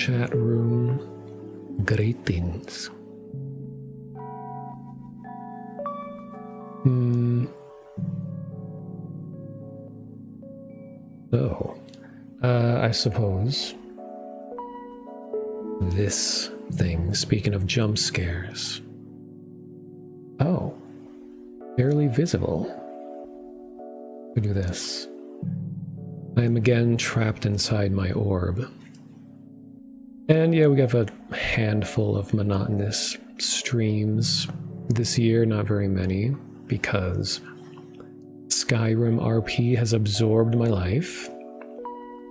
chat room. Greetings. So, I suppose this thing, speaking of jump scares. Oh, barely visible. We do this. I am again trapped inside my orb. And yeah, we have a handful of monotonous streams this year, not very many, because Skyrim RP has absorbed my life.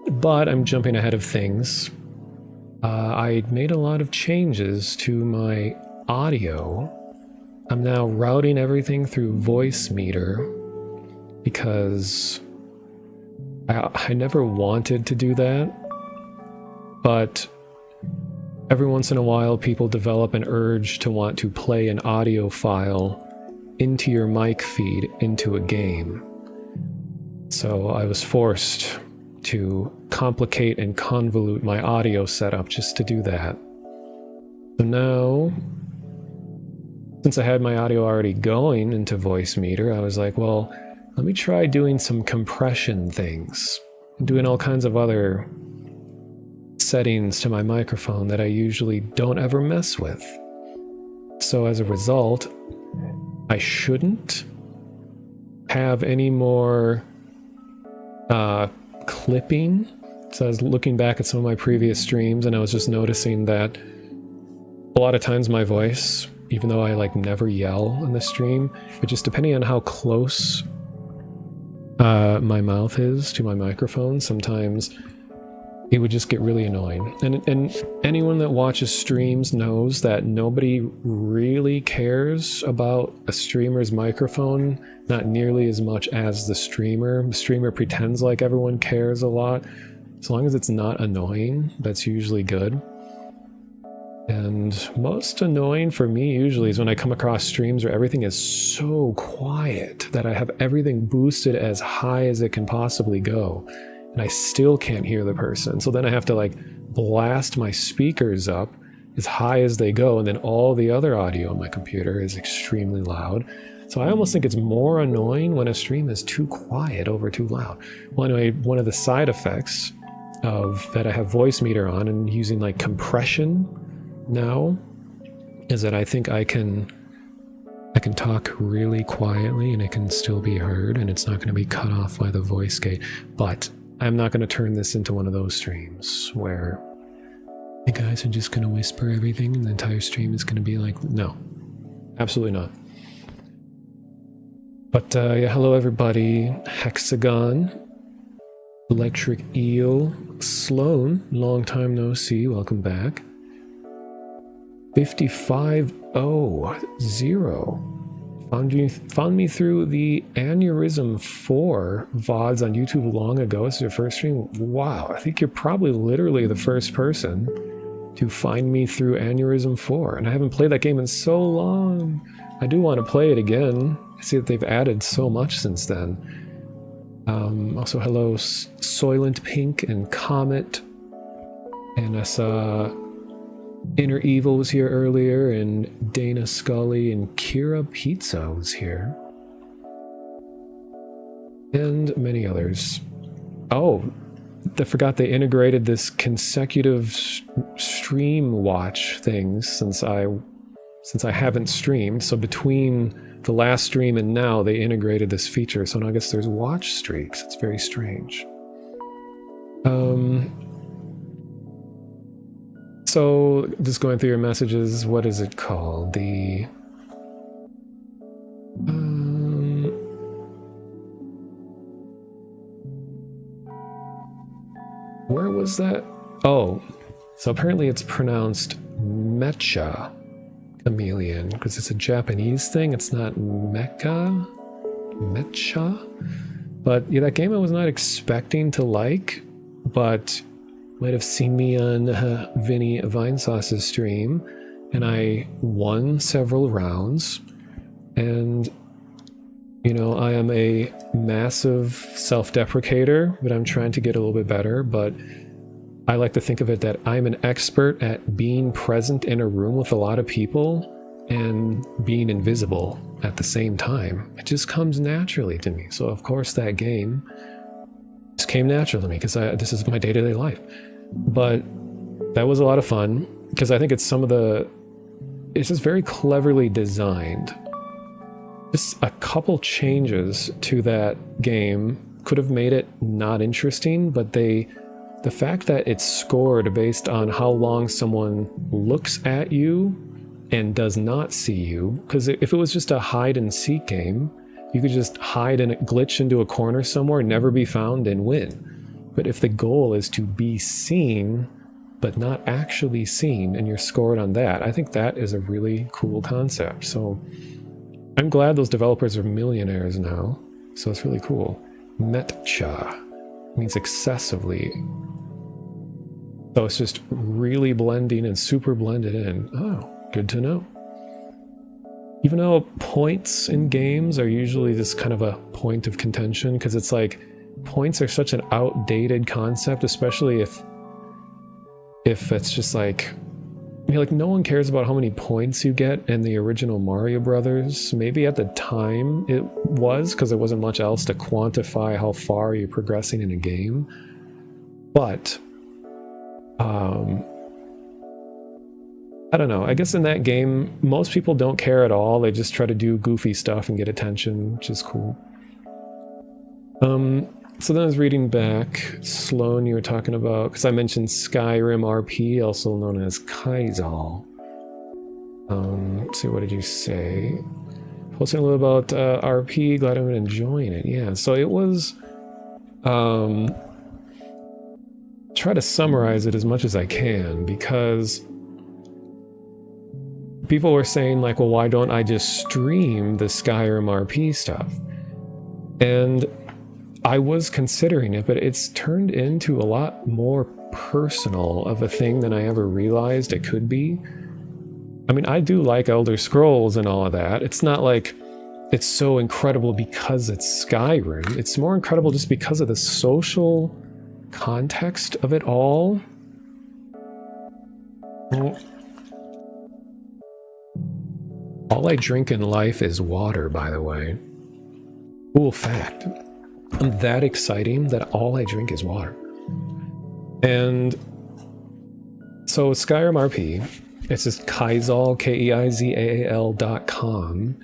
But I'm jumping ahead of things. I made a lot of changes to my audio. I'm now routing everything through Voicemeeter because I never wanted to do that, but every once in a while people develop an urge to want to play an audio file into your mic feed into a game. So I was forced to complicate and convolute my audio setup just to do that. So now, since I had my audio already going into Voicemeeter, I was like, well, let me try doing some compression things, doing all kinds of other settings to my microphone that I usually don't ever mess with. So as a result, I shouldn't have any more clipping. So I was looking back at some of my previous streams and I was just noticing that a lot of times my voice, even though I like never yell in the stream, but just depending on how close my mouth is to my microphone, sometimes it would just get really annoying. And anyone that watches streams knows that nobody really cares about a streamer's microphone, not nearly as much as the streamer. The streamer pretends like everyone cares a lot. As long as it's not annoying, that's usually good. And most annoying for me usually is when I come across streams where everything is so quiet that I have everything boosted as high as it can possibly go, and I still can't hear the person. So then I have to like blast my speakers up as high as they go, and then all the other audio on my computer is extremely loud. So I almost think it's more annoying when a stream is too quiet over too loud. Well, anyway, one of the side effects of that I have Voicemeeter on and using like compression now is that I think I can talk really quietly and it can still be heard and it's not going to be cut off by the voice gate. But I'm not going to turn this into one of those streams where the guys are just going to whisper everything and the entire stream is going to be like, no, absolutely not. But yeah, hello everybody. Hexagon, Electric Eel, Sloan, long time no see, welcome back. 5500 found me through the Aneurysm 4 VODs on YouTube long ago. This is your first stream? Wow, I think you're probably literally the first person to find me through Aneurysm 4, and I haven't played that game in so long. I do want to play it again. I see that they've added so much since then. Also hello Soylent Pink and Comet, and I saw Inner Evil was here earlier, and Dana Scully and Kira Pizza was here. And many others. Oh, I forgot they integrated this consecutive stream watch things since I haven't streamed. So between the last stream and now, they integrated this feature. So now I guess there's watch streaks. It's very strange. So, just going through your messages, what is it called? The... where was that? Oh, so apparently it's pronounced Mecha Chameleon, because it's a Japanese thing. It's not Mecha? Mecha? But yeah, that game I was not expecting to like, but... might have seen me on Vinny Vinesauce's stream, and I won several rounds. And, you know, I am a massive self-deprecator, but I'm trying to get a little bit better. But I like to think of it that I'm an expert at being present in a room with a lot of people and being invisible at the same time. It just comes naturally to me. So of course that game just came natural to me because this is my day-to-day life. But that was a lot of fun because I think it's it's just very cleverly designed. Just a couple changes to that game could have made it not interesting, but the fact that it's scored based on how long someone looks at you and does not see you, because if it was just a hide and seek game, you could just hide and glitch into a corner somewhere, never be found, and win. But if the goal is to be seen but not actually seen, and you're scored on that, I think that is a really cool concept. So I'm glad those developers are millionaires now, so it's really cool. Metcha means excessively. So it's just really blending and super blended in. Oh, good to know. Even though points in games are usually just kind of a point of contention, because it's like points are such an outdated concept, especially if it's just like, like no one cares about how many points you get in the original Mario Brothers. Maybe at the time it was, because there wasn't much else to quantify how far you're progressing in a game. But I don't know. I guess in that game, most people don't care at all. They just try to do goofy stuff and get attention, which is cool. So then I was reading back. Sloan, you were talking about, because I mentioned Skyrim RP, also known as Kaizal. Let's see, what did you say? Posting a little about RP, glad I'm enjoying it. Yeah, so it was... try to summarize it as much as I can, because people were saying like, well, why don't I just stream the Skyrim RP stuff? And I was considering it, but it's turned into a lot more personal of a thing than I ever realized it could be. I mean, I do like Elder Scrolls and all of that. It's not like it's so incredible because it's Skyrim. It's more incredible just because of the social context of it all. All I drink in life is water, by the way. Cool fact. I'm that exciting that all I drink is water. And so Skyrim RP, it's just Keizal, Keizal.com,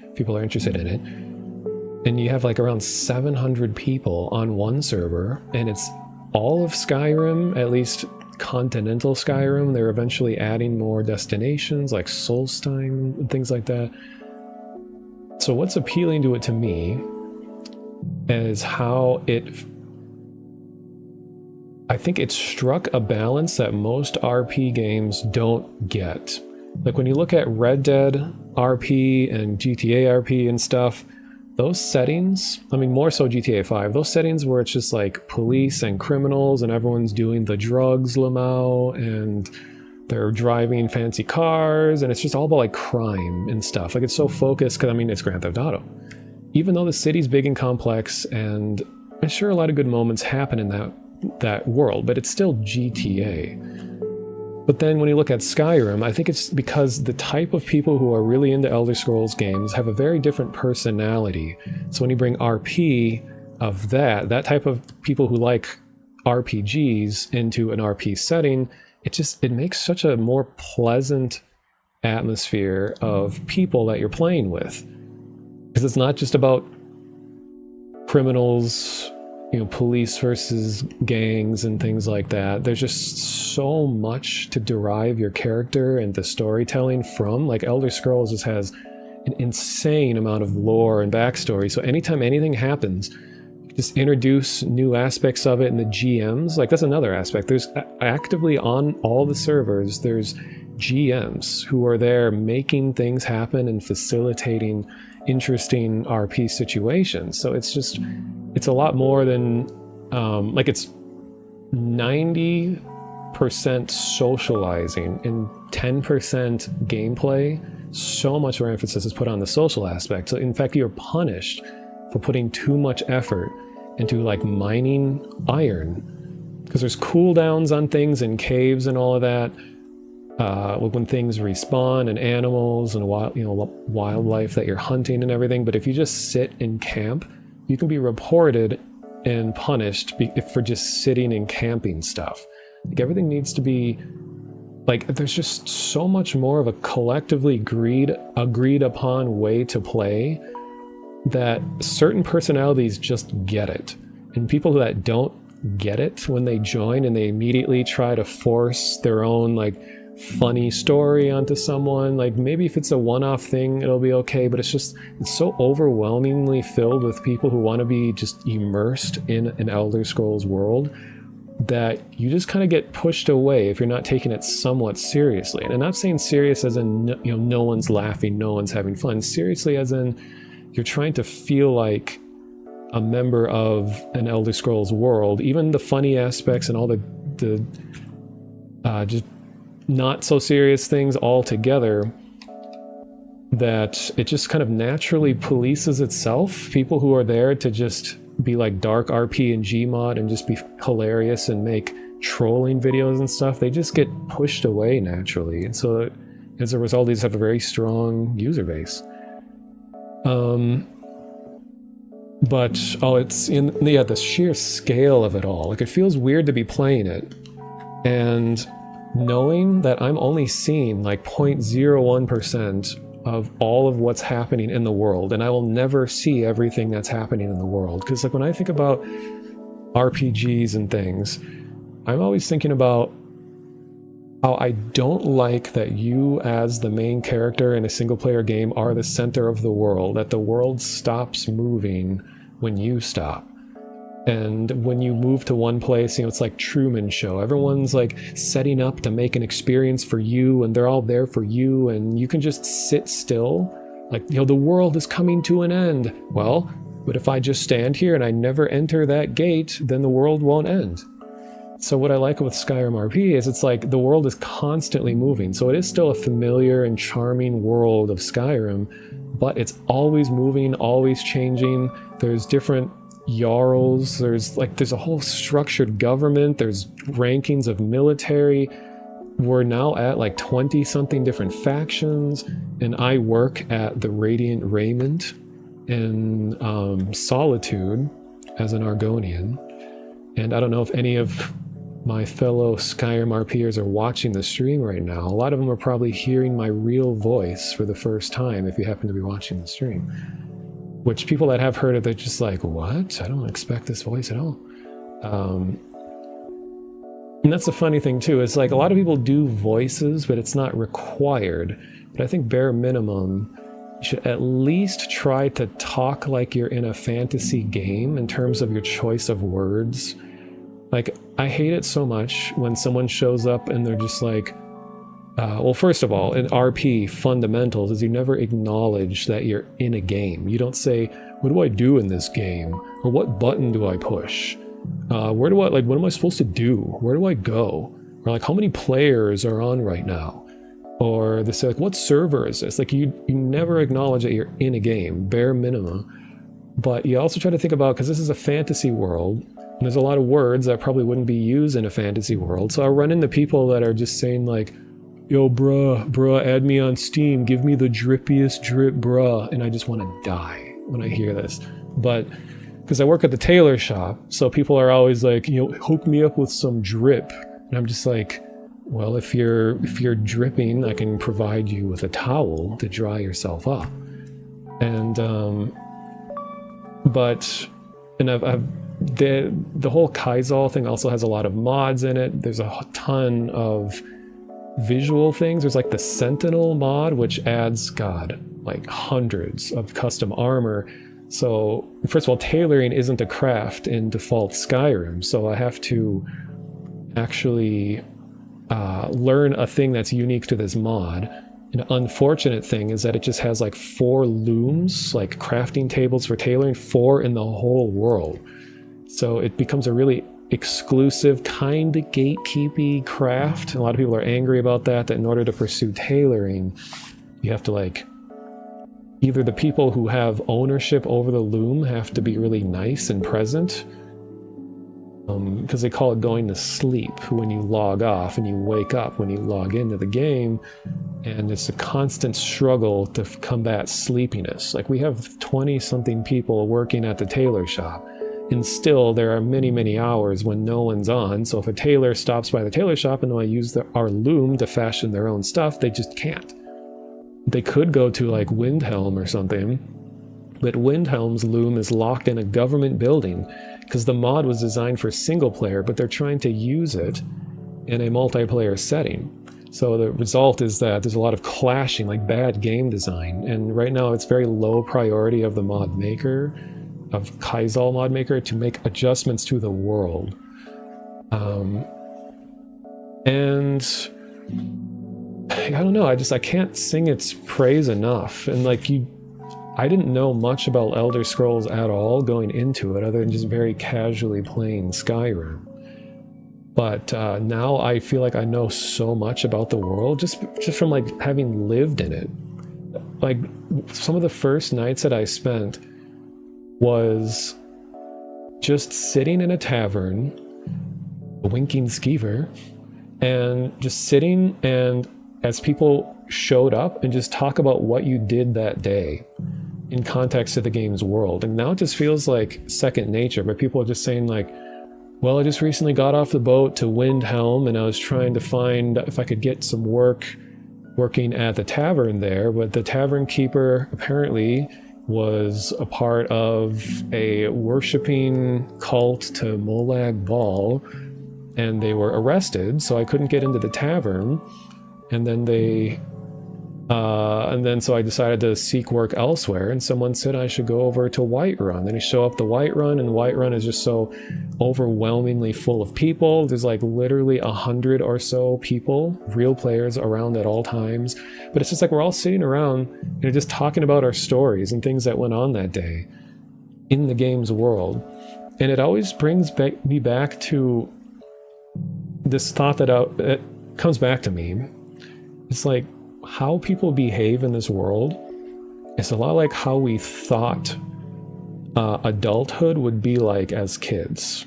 if people are interested in it. And you have like around 700 people on one server, and it's all of Skyrim, at least continental Skyrim. They're eventually adding more destinations like Solstheim and things like that. So what's appealing to it to me is how I think it struck a balance that most RP games don't get. Like when you look at Red Dead RP and GTA RP and stuff, those settings, I mean more so GTA 5, those settings where it's just like police and criminals and everyone's doing the drugs lamau and they're driving fancy cars and it's just all about like crime and stuff. Like it's so focused because I mean it's Grand Theft Auto. Even though the city's big and complex, and I'm sure a lot of good moments happen in that world, but it's still GTA. But then when you look at Skyrim, I think it's because the type of people who are really into Elder Scrolls games have a very different personality. So when you bring RP of that type of people who like RPGs into an RP setting, it makes such a more pleasant atmosphere of people that you're playing with. Because it's not just about criminals, police versus gangs and things like that. There's just so much to derive your character and the storytelling from. Like Elder Scrolls just has an insane amount of lore and backstory. So anytime anything happens, just introduce new aspects of it, and the GMs, like that's another aspect. There's actively on all the servers, there's GMs who are there making things happen and facilitating interesting RP situations. So it's a lot more than like it's 90% socializing and 10% gameplay. So much more emphasis is put on the social aspect. So in fact, you're punished for putting too much effort into like mining iron because there's cooldowns on things in caves and all of that. When things respawn and animals and wildlife that you're hunting and everything. But if you just sit in camp, you can be reported and punished for just sitting and camping stuff. Like everything needs to be like, there's just so much more of a collectively agreed upon way to play that certain personalities just get it. And people that don't get it when they join and they immediately try to force their own like funny story onto someone, like maybe if it's a one-off thing it'll be okay, but it's so overwhelmingly filled with people who want to be just immersed in an Elder Scrolls world that you just kind of get pushed away if you're not taking it somewhat seriously. And I'm not saying serious as in no one's laughing, no one's having fun. Seriously as in you're trying to feel like a member of an Elder Scrolls world, even the funny aspects and all the just not so serious things all together, that it just kind of naturally polices itself. People who are there to just be like dark RP and Gmod and just be hilarious and make trolling videos and stuff, they just get pushed away naturally. And so as a result, these have a very strong user base. But it's in the sheer scale of it all. Like it feels weird to be playing it and knowing that I'm only seeing like 0.01% of all of what's happening in the world, and I will never see everything that's happening in the world. Because like when I think about RPGs and things, I'm always thinking about how I don't like that you as the main character in a single player game are the center of the world, that the world stops moving when you stop. And when you move to one place, it's like Truman Show. Everyone's like setting up to make an experience for you, and they're all there for you, and you can just sit still. Like, the world is coming to an end. Well, but if I just stand here and I never enter that gate, then the world won't end. So what I like with Skyrim RP is it's like the world is constantly moving. So it is still a familiar and charming world of Skyrim, but it's always moving, always changing. There's different Jarls, there's a whole structured government, there's rankings of military. We're now at like 20 something different factions, and I work at the Radiant Raiment in Solitude as an Argonian. And I don't know if any of my fellow Skyrim RPers are watching the stream right now. A lot of them are probably hearing my real voice for the first time if you happen to be watching the stream. Which people that have heard it, they're just like, what? I don't expect this voice at all. And that's the funny thing too. It's like a lot of people do voices, but it's not required. But I think bare minimum, you should at least try to talk like you're in a fantasy game in terms of your choice of words. Like, I hate it so much when someone shows up and they're just like, well, first of all, in RP fundamentals is you never acknowledge that you're in a game. You don't say, what do I do in this game? Or what button do I push? What am I supposed to do? Where do I go? Or like, how many players are on right now? Or they say, like, what server is this? Like, you never acknowledge that you're in a game, bare minimum. But you also try to think about, because this is a fantasy world, and there's a lot of words that probably wouldn't be used in a fantasy world. So I run into people that are just saying like, yo, bruh, add me on Steam, give me the drippiest drip, bruh. And I just want to die when I hear this. But because I work at the tailor shop, so people are always like, hook me up with some drip. And I'm just like, well, if you're dripping, I can provide you with a towel to dry yourself up. And the whole Kaizal thing also has a lot of mods in it. There's a ton of visual things. There's like the Sentinel mod, which adds, like hundreds of custom armor. So first of all, tailoring isn't a craft in default Skyrim, so I have to actually learn a thing that's unique to this mod. An unfortunate thing is that it just has like 4 looms, like crafting tables for tailoring, 4 in the whole world. So it becomes a really exclusive, kind of gatekeepy craft. A lot of people are angry about that in order to pursue tailoring, you have to like, either the people who have ownership over the loom have to be really nice and present, because they call it going to sleep when you log off, and you wake up when you log into the game, and it's a constant struggle to combat sleepiness. Like, we have 20 something people working at the tailor shop, and still there are many, many hours when no one's on. So if a tailor stops by the tailor shop and I use our loom to fashion their own stuff, they just can't. They could go to like Windhelm or something, but Windhelm's loom is locked in a government building because the mod was designed for single player, but they're trying to use it in a multiplayer setting. So the result is that there's a lot of clashing, like bad game design. And right now it's very low priority of the mod maker, of Kaizal mod maker, to make adjustments to the world. And I don't know, I can't sing its praise enough. And like, I didn't know much about Elder Scrolls at all going into it, other than just very casually playing Skyrim. But now I feel like I know so much about the world just from like having lived in it. Like, some of the first nights that I spent was just sitting in a tavern, a winking skeever, and just sitting, and as people showed up, and just talk about what you did that day in context of the game's world. And now it just feels like second nature, but people are just saying like, well, I just recently got off the boat to Windhelm, and I was trying to find if I could get some work working at the tavern there, but the tavern keeper apparently was a part of a worshipping cult to Molag Bal, and they were arrested, so I couldn't get into the tavern. And then so I decided to seek work elsewhere, and someone said I should go over to Whiterun. Then I show up to Whiterun, and Whiterun is just so overwhelmingly full of people. There's like literally 100 or so people, real players, around at all times. But it's just like we're all sitting around, just talking about our stories and things that went on that day in the game's world. And it always brings me back to this thought that it comes back to me. It's like, how people behave in this world is a lot like how we thought adulthood would be like as kids,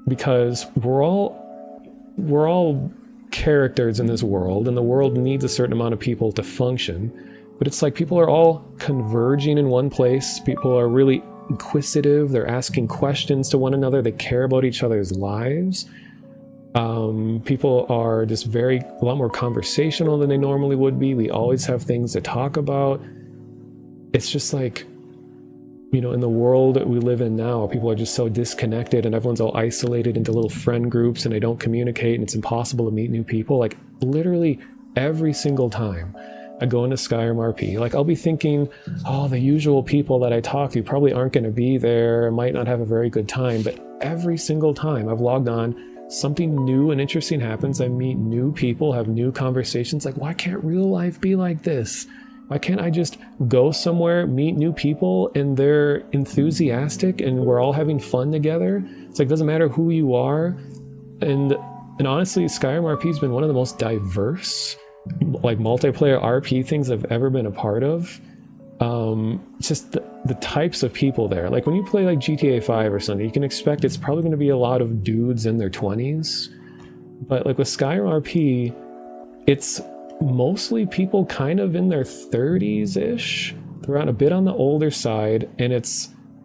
because we're all characters in this world, and the world needs a certain amount of people to function. But it's like people are all converging in one place. People are really inquisitive, they're asking questions to one another, they care about each other's lives. People are just a lot more conversational than they normally would be. We always have things to talk about. It's just like, in the world that we live in now, people are just so disconnected, and everyone's all isolated into little friend groups, and they don't communicate, and it's impossible to meet new people. Like, literally every single time I go into Skyrim RP, like, I'll be thinking, oh, the usual people that I talk to probably aren't going to be there, I might not have a very good time. But every single time I've logged on, something new and interesting happens. I meet new people, have new conversations. Like, why can't real life be like this? Why can't I just go somewhere, meet new people, and they're enthusiastic, and we're all having fun together? It's like, it doesn't matter who you are. And honestly, Skyrim RP has been one of the most diverse, like, multiplayer RP things I've ever been a part of. Just the types of people there. Like, when you play like GTA 5 or something, you can expect it's probably going to be a lot of dudes in their 20s. But like with Skyrim RP, it's mostly people kind of in their 30s-ish. They're a bit on the older side, and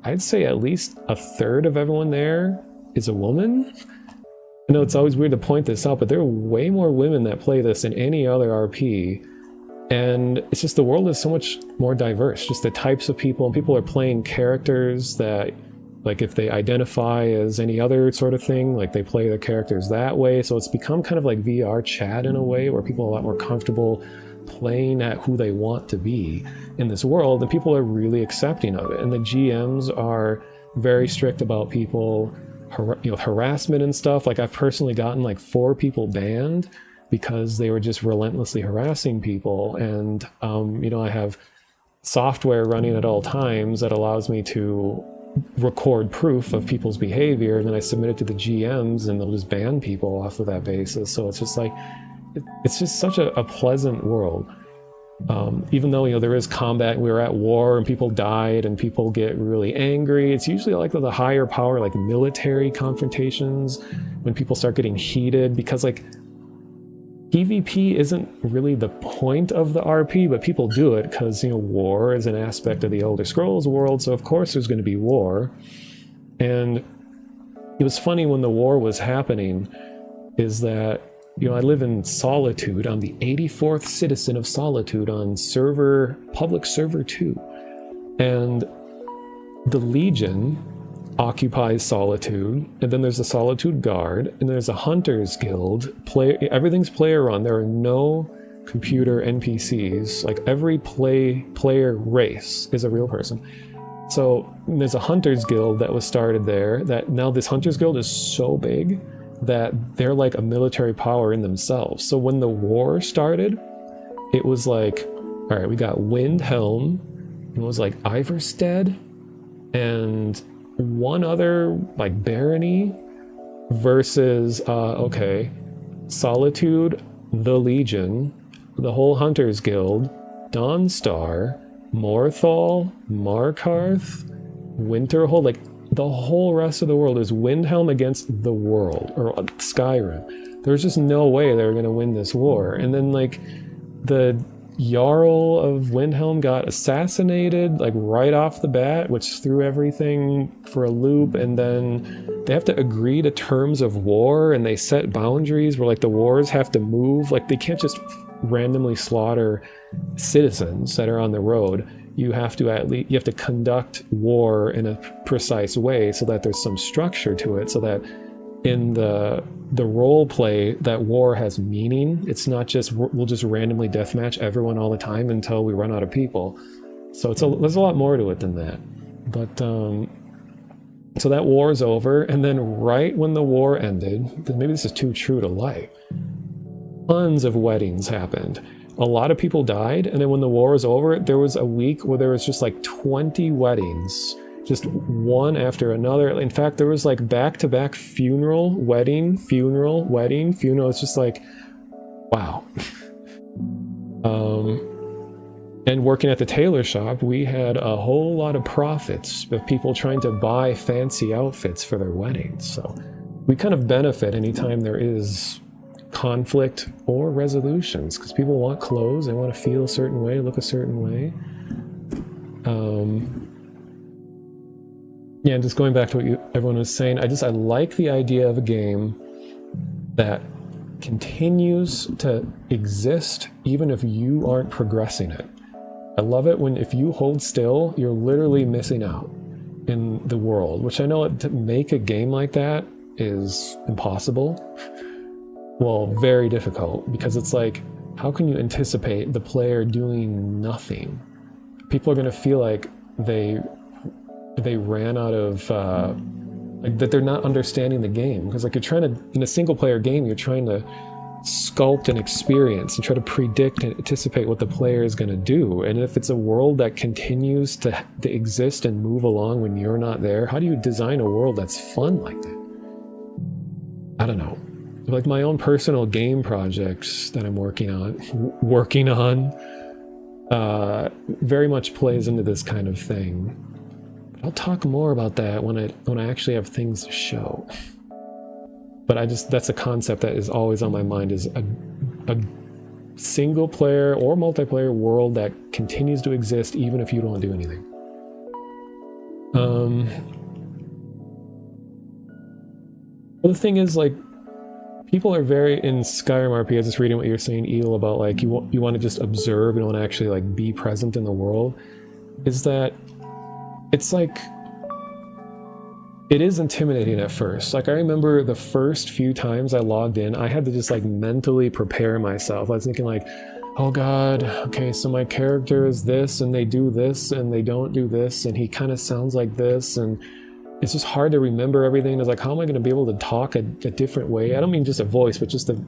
I'd say at least a third of everyone there is a woman. I know it's always weird to point this out, but there are way more women that play this than any other RP. And it's just, the world is so much more diverse, just the types of people, and people are playing characters that, like, if they identify as any other sort of thing, like, they play their characters that way. So it's become kind of like VR chat in a way, where people are a lot more comfortable playing at who they want to be in this world, and people are really accepting of it. And the GMs are very strict about people, harassment and stuff. Like, I've personally gotten like 4 people banned because they were just relentlessly harassing people. And I have software running at all times that allows me to record proof of people's behavior, and then I submit it to the GMs, and they'll just ban people off of that basis. So it's just like, it's just such a pleasant world. Even though, there is combat, we were at war and people died and people get really angry, it's usually like the higher power, like military confrontations, when people start getting heated, because like PvP isn't really the point of the RP, but people do it because, war is an aspect of the Elder Scrolls world, so of course there's going to be war. And it was funny when the war was happening, is that, I live in Solitude. I'm the 84th citizen of Solitude on public server 2. And the Legion occupies Solitude, and then there's a Solitude Guard, and there's a Hunters Guild. Everything's player run. There are no computer NPCs. Like every player race is a real person. So there's a Hunters Guild that was started there, that now this Hunters Guild is so big that they're like a military power in themselves. So when the war started, it was like, all right, we got Windhelm, it was like Ivarstead, and one other like barony versus Solitude, the Legion, the whole Hunters Guild, Dawnstar, Morthal, Markarth, Winterhold, like the whole rest of the world is Windhelm against the world, or Skyrim. There's just no way they were going to win this war. And then like the Jarl of Windhelm got assassinated like right off the bat, which threw everything for a loop. And then they have to agree to terms of war, and they set boundaries where like the wars have to move. Like they can't just randomly slaughter citizens that are on the road. You have to conduct war in a precise way so that there's some structure to it, so that in the role play, that war has meaning. It's not just we'll just randomly deathmatch everyone all the time until we run out of people. So there's a lot more to it than that. But so that war is over, and then right when the war ended, maybe this is too true to life, tons of weddings happened. A lot of people died, and then when the war was over, there was a week where there was just like 20 weddings, just one after another. In fact, there was like back-to-back funeral, wedding, funeral, wedding, funeral. It's just like, wow. And working at the tailor shop, we had a whole lot of profits of people trying to buy fancy outfits for their weddings. So we kind of benefit anytime there is conflict or resolutions, because people want clothes, they want to feel a certain way, look a certain way. Yeah, and just going back to what everyone was saying, I like the idea of a game that continues to exist even if you aren't progressing it. I love it when if you hold still, you're literally missing out in the world, which I know to make a game like that is impossible. Well, very difficult, because it's like, how can you anticipate the player doing nothing? People are going to feel like they ran out of, like that they're not understanding the game. Because like in a single player game, you're trying to sculpt an experience and try to predict and anticipate what the player is going to do. And if it's a world that continues to exist and move along when you're not there, how do you design a world that's fun like that? I don't know. Like my own personal game projects that I'm working on very much plays into this kind of thing. But I'll talk more about that when I actually have things to show. But that's a concept that is always on my mind, is a single player or multiplayer world that continues to exist even if you don't do anything. The thing is, like, people are very in Skyrim RP. I was just reading what you're saying, Eel, about like you want to just observe, you don't want to actually like be present in the world. Is that it's like it is intimidating at first. Like I remember the first few times I logged in, I had to just like mentally prepare myself. I was thinking like, oh God, okay, so my character is this, and they do this, and they don't do this, and he kind of sounds like this, and it's just hard to remember everything. It's like, how am I going to be able to talk a different way? I don't mean just a voice, but just to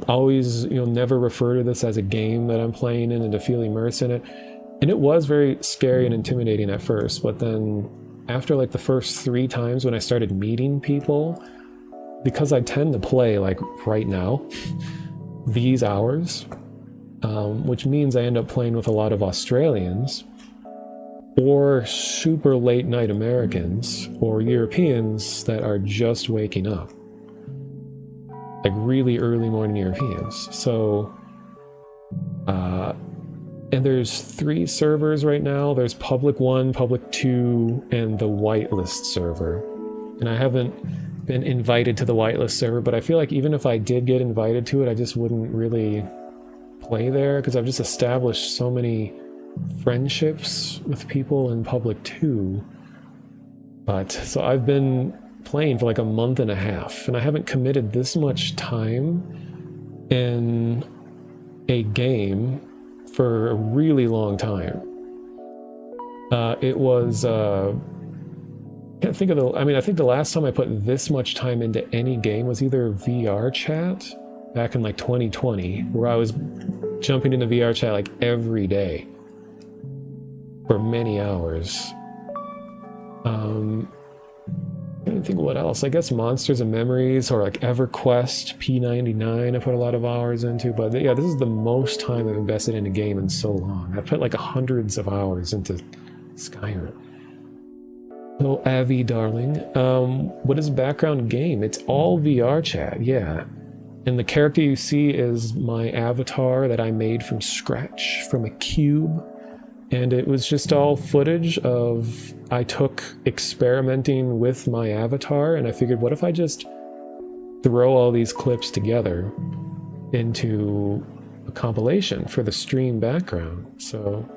always, never refer to this as a game that I'm playing in and to feel immersed in it. And it was very scary and intimidating at first, but then after like the first 3 times when I started meeting people, because I tend to play like right now, these hours, which means I end up playing with a lot of Australians, or super late night Americans, or Europeans that are just waking up. Like really early morning Europeans. So, and there's 3 servers right now. There's public 1, public 2, and the whitelist server. And I haven't been invited to the whitelist server, but I feel like even if I did get invited to it, I just wouldn't really play there because I've just established so many friendships with people in public 2. But so I've been playing for like a month and a half, and I haven't committed this much time in a game for a really long time. It was can't think of I think the last time I put this much time into any game was either VR chat back in like 2020, where I was jumping into VR chat like every day for many hours. I don't think what else. I guess Monsters and Memories, or like EverQuest P99 I put a lot of hours into, but yeah, this is the most time I've invested in a game in so long. I've put like hundreds of hours into Skyrim. So Avi, darling, what is background game? It's all VR chat, yeah. And the character you see is my avatar that I made from scratch, from a cube. And it was just all footage of I took experimenting with my avatar, and I figured, what if I just throw all these clips together into a compilation for the stream background? So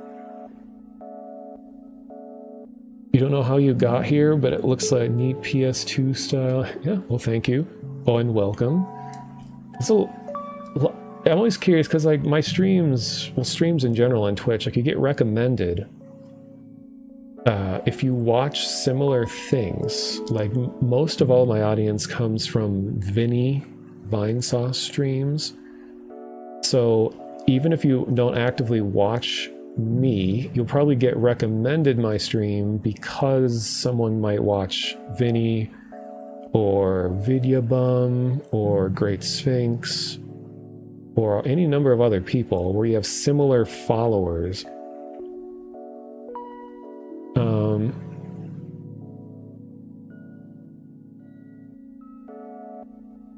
you don't know how you got here, but it looks like neat PS2 style. Yeah, well, thank you. Oh, and welcome. So I'm always curious because like my streams, well, streams in general on Twitch, like you get recommended if you watch similar things. Like most of all my audience comes from Vinny Vinesauce streams. So even if you don't actively watch me, you'll probably get recommended my stream because someone might watch Vinny or Vidyabum or Great Sphinx or any number of other people where you have similar followers.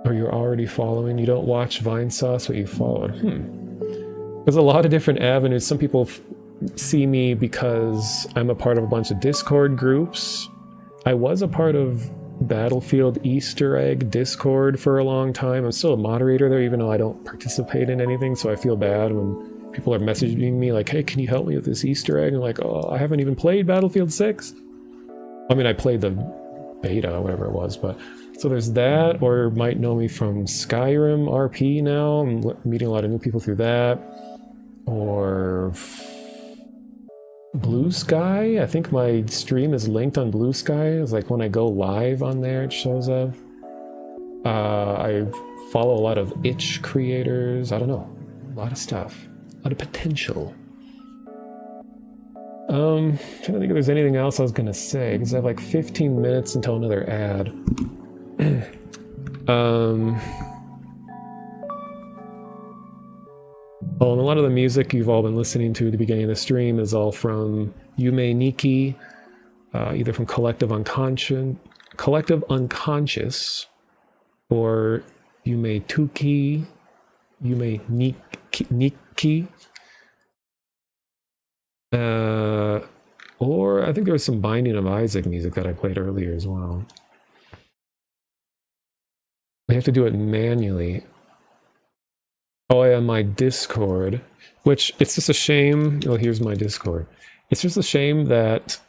Or you're already following. You don't watch Vinesauce, but you followed. There's a lot of different avenues. Some people see me because I'm a part of a bunch of Discord groups. I was a part of Battlefield Easter Egg Discord for a long time. I'm still a moderator there, even though I don't participate in anything, so I feel bad when people are messaging me like, hey, can you help me with this Easter egg? And I'm like, oh, I haven't even played Battlefield 6. I mean, I played the beta, whatever it was, but... So there's that, or might know me from Skyrim RP now. I'm meeting a lot of new people through that. Or... Blue Sky? I think my stream is linked on Blue Sky. It's like when I go live on there, it shows up. I follow a lot of itch creators. I don't know. A lot of stuff. A lot of potential. Trying to think if there's anything else I was gonna say, because I have like 15 minutes until another ad. Oh, and a lot of the music you've all been listening to at the beginning of the stream is all from Yume Nikki, either from Collective Unconscious, or Yume Tuki, Yume Nikki, or I think there was some Binding of Isaac music that I played earlier as well. I have to do it manually. Oh, yeah, my Discord, which it's just a shame. Oh, here's my Discord. It's just a shame that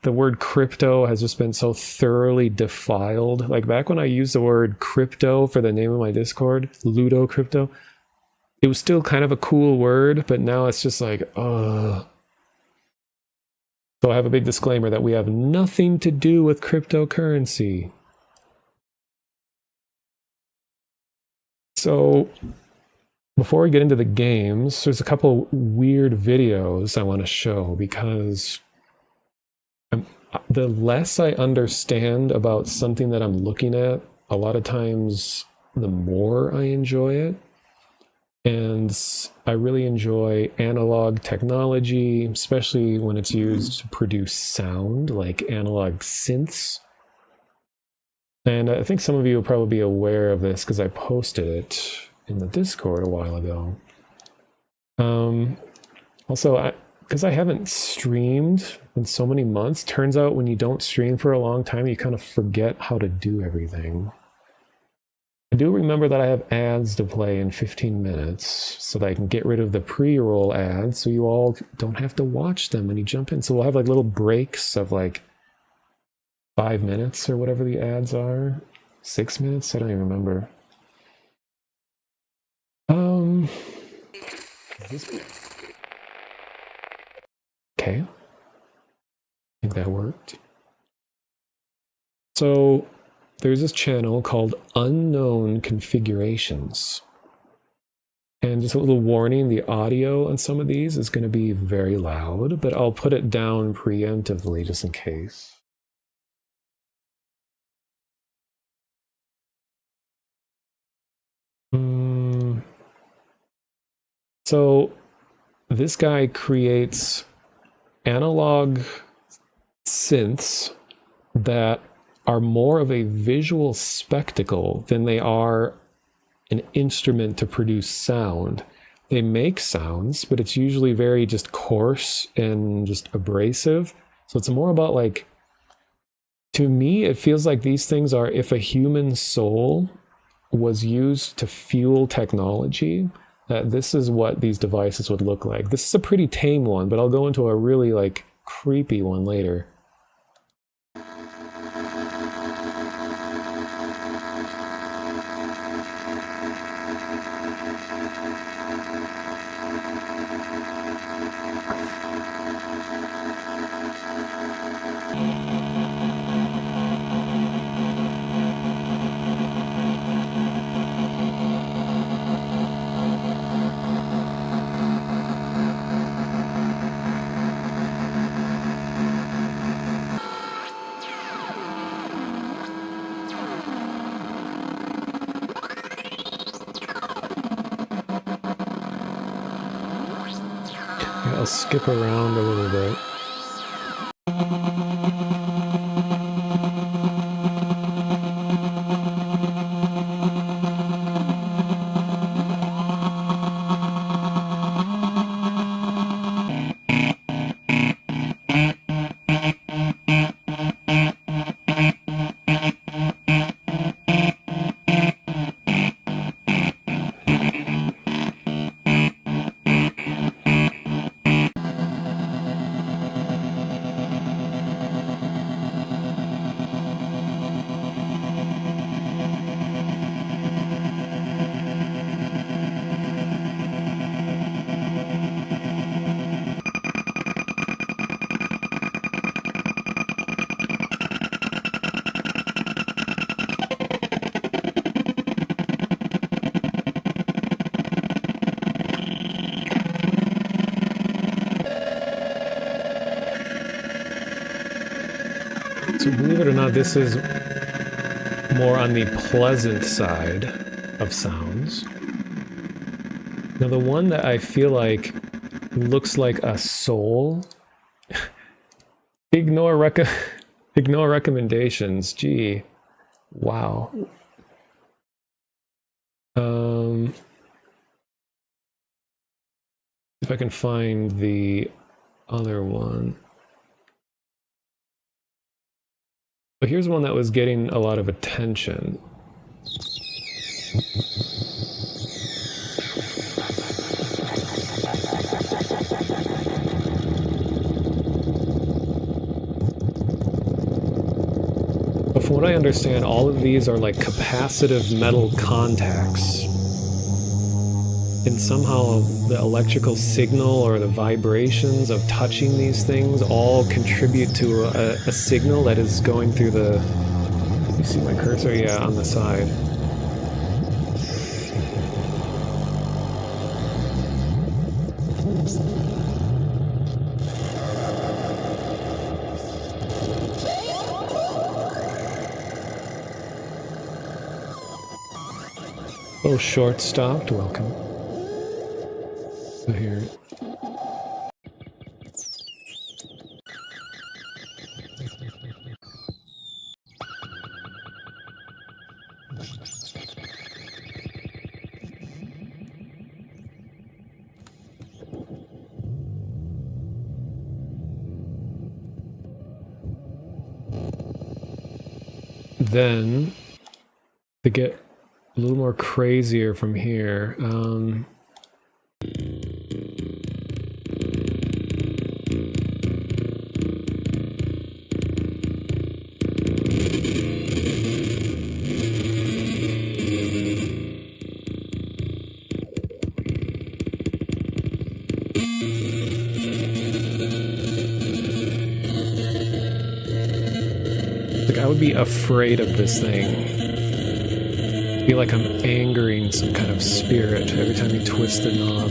the word crypto has just been so thoroughly defiled. Like back when I used the word crypto for the name of my Discord, Ludo Crypto, it was still kind of a cool word, but now it's just like, ugh. So I have a big disclaimer that we have nothing to do with cryptocurrency. So before we get into the games, there's a couple weird videos I want to show because the less I understand about something that I'm looking at, a lot of times the more I enjoy it. And I really enjoy analog technology, especially when it's used to produce sound, like analog synths. And I think some of you will probably be aware of this because I posted it in the Discord a while ago. Also, because I haven't streamed in so many months, turns out when you don't stream for a long time, you kind of forget how to do everything. I do remember that I have ads to play in 15 minutes so that I can get rid of the pre-roll ads so you all don't have to watch them when you jump in. So we'll have like little breaks of like 5 minutes or whatever the ads are. 6 minutes? I don't even remember. Okay. I think that worked. So there's this channel called Unknown Configurations. And just a little warning, the audio on some of these is going to be very loud, but I'll put it down preemptively just in case. So this guy creates analog synths that are more of a visual spectacle than they are an instrument to produce sound. They make sounds, but it's usually very just coarse and just abrasive. So it's more about like, to me, it feels like these things are if a human soul was used to fuel technology, that this is what these devices would look like. This is a pretty tame one, but I'll go into a really like creepy one later. I'll skip around a little bit. So believe it or not, this is more on the pleasant side of sounds. Now the one that I feel like looks like a soul, ignore recommendations, gee, wow. If I can find the other one. But here's one that was getting a lot of attention. But from what I understand, all of these are like capacitive metal contacts. And somehow the electrical signal or the vibrations of touching these things all contribute to a signal that is going through the... You see my cursor? Yeah, on the side. Oh, short stopped, welcome. So here. Then, to get a little more crazier from here, like I would be afraid of this thing. I feel like I'm angering some kind of spirit every time you twist the knob.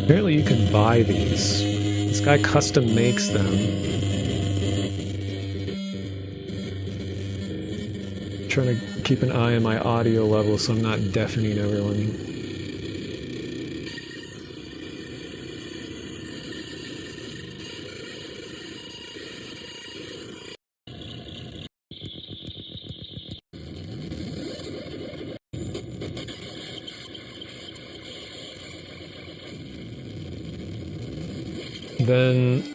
Apparently you can buy these. This guy custom makes them. I'm trying to keep an eye on my audio level so I'm not deafening everyone. Then,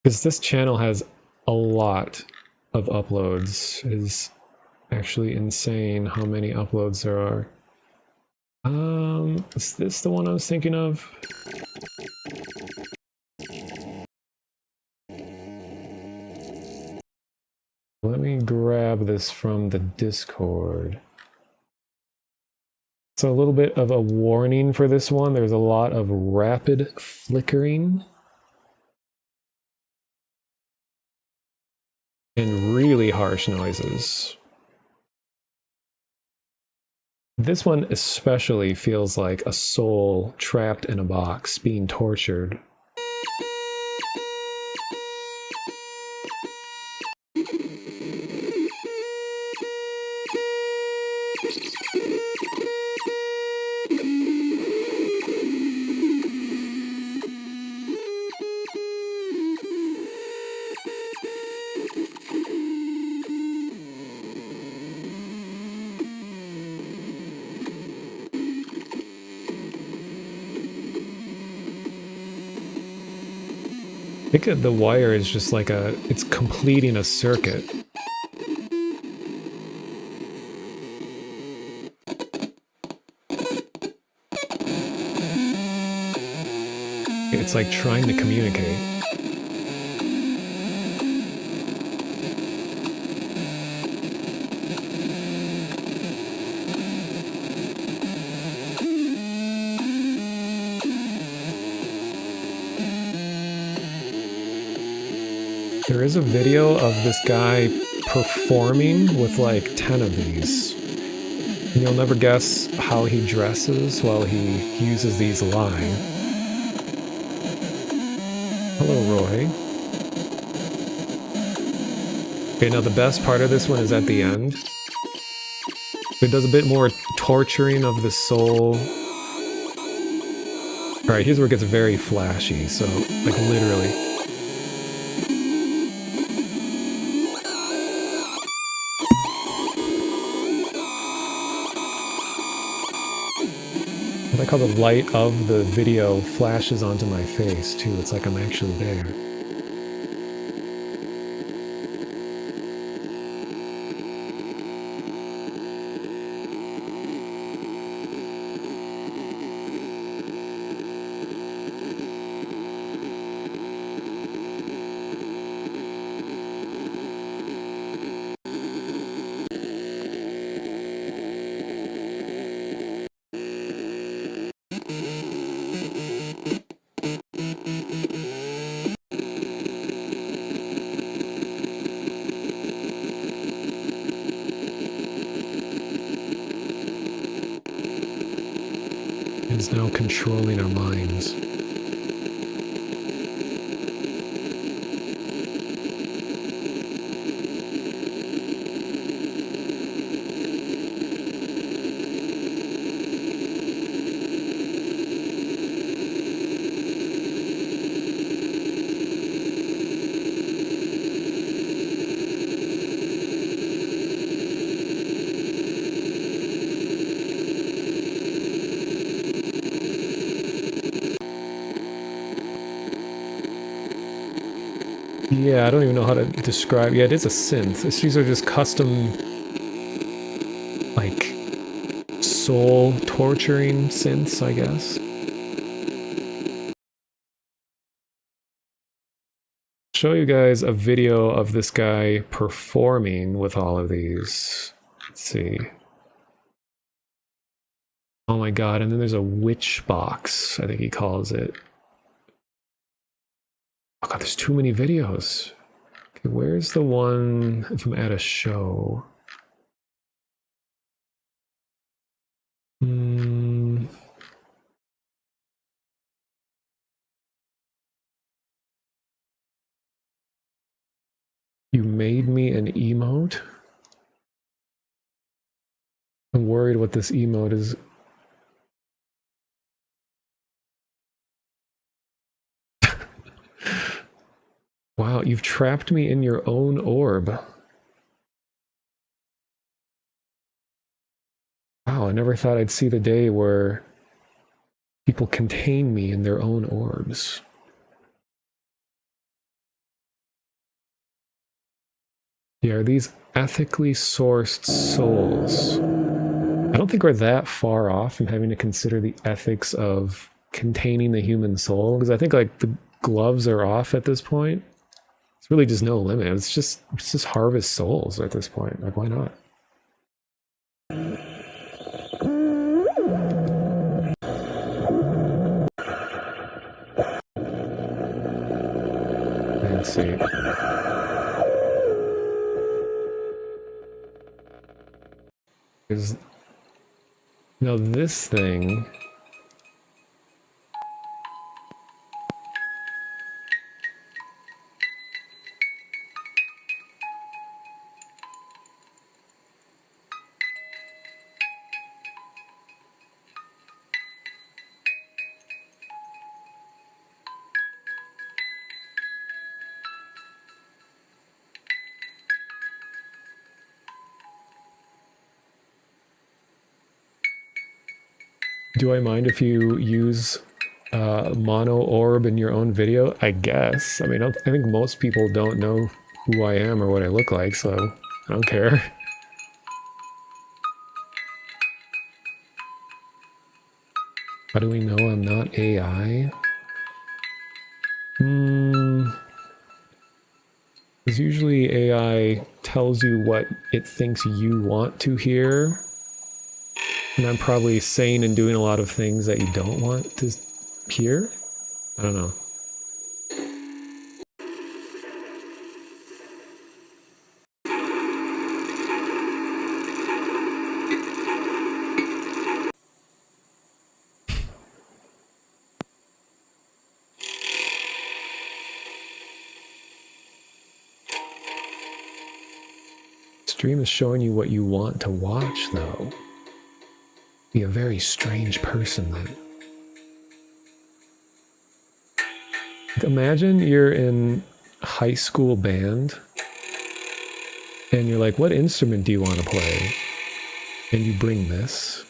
because this channel has a lot of uploads, it is actually insane how many uploads there are. Is this the one I was thinking of? Let me grab this from the Discord. So a little bit of a warning for this one. There's a lot of rapid flickering and really harsh noises. This one especially feels like a soul trapped in a box being tortured. I think the wire is just like it's completing a circuit. It's like trying to communicate. There is a video of this guy performing with like 10 of these. And you'll never guess how he dresses while he uses these live. Hello, Roy. Okay, now the best part of this one is at the end. It does a bit more torturing of the soul. Alright, here's where it gets very flashy, so, like, literally. I like how the light of the video flashes onto my face, too. It's like I'm actually there. Is now controlling our minds. Yeah, I don't even know how to describe. Yeah, it is a synth. These are just custom, like, soul torturing synths, I guess. Show you guys a video of this guy performing with all of these. Let's see. Oh my god, and then there's a witch box, I think he calls it. Oh god, there's too many videos. Okay, where's the one if I'm at a show? You made me an emote? I'm worried what this emote is. Wow, you've trapped me in your own orb. Wow, I never thought I'd see the day where people contain me in their own orbs. Yeah, are these ethically sourced souls? I don't think we're that far off from having to consider the ethics of containing the human soul, because I think like the gloves are off at this point. It's really just no limit. It's just harvest souls at this point. Like, why not? Let's see. There's now this thing. Do I mind if you use mono orb in your own video? I guess. I mean, I think most people don't know who I am or what I look like, so I don't care. How do we know I'm not AI? Because usually AI tells you what it thinks you want to hear. And I'm probably saying and doing a lot of things that you don't want to hear? I don't know. Stream is showing you what you want to watch, though. Be a very strange person, then. Imagine you're in high school band, and you're like, what instrument do you want to play? And you bring this.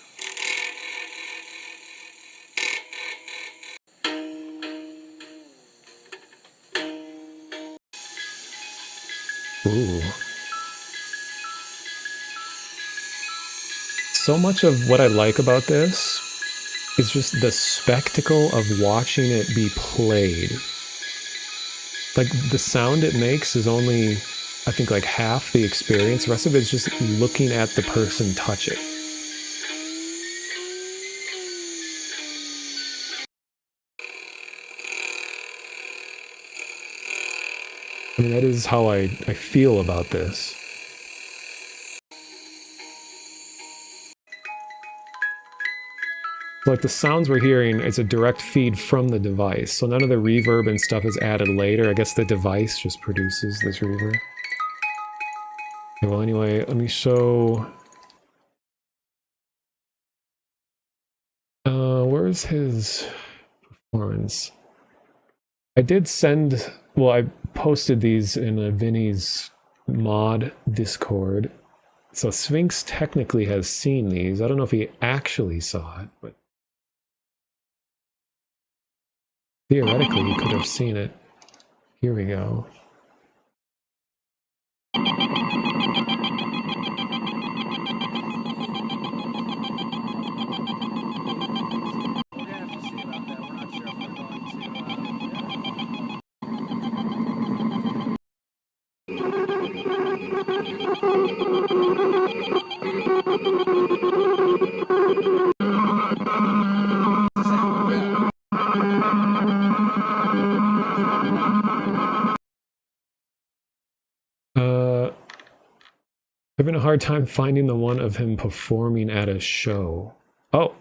Ooh. So much of what I like about this is just the spectacle of watching it be played. Like, the sound it makes is only, I think, like half the experience. The rest of it is just looking at the person touch it. I mean, that is how I feel about this. Like, the sounds we're hearing is a direct feed from the device, so none of the reverb and stuff is added later. I guess the device just produces this reverb. Okay, well, anyway, let me show... where's his performance? I did send... Well, I posted these in a Vinny's mod Discord. So Sphinx technically has seen these. I don't know if he actually saw it, but... theoretically, he could have seen it. Here we go. Having a hard time finding the one of him performing at a show. Oh.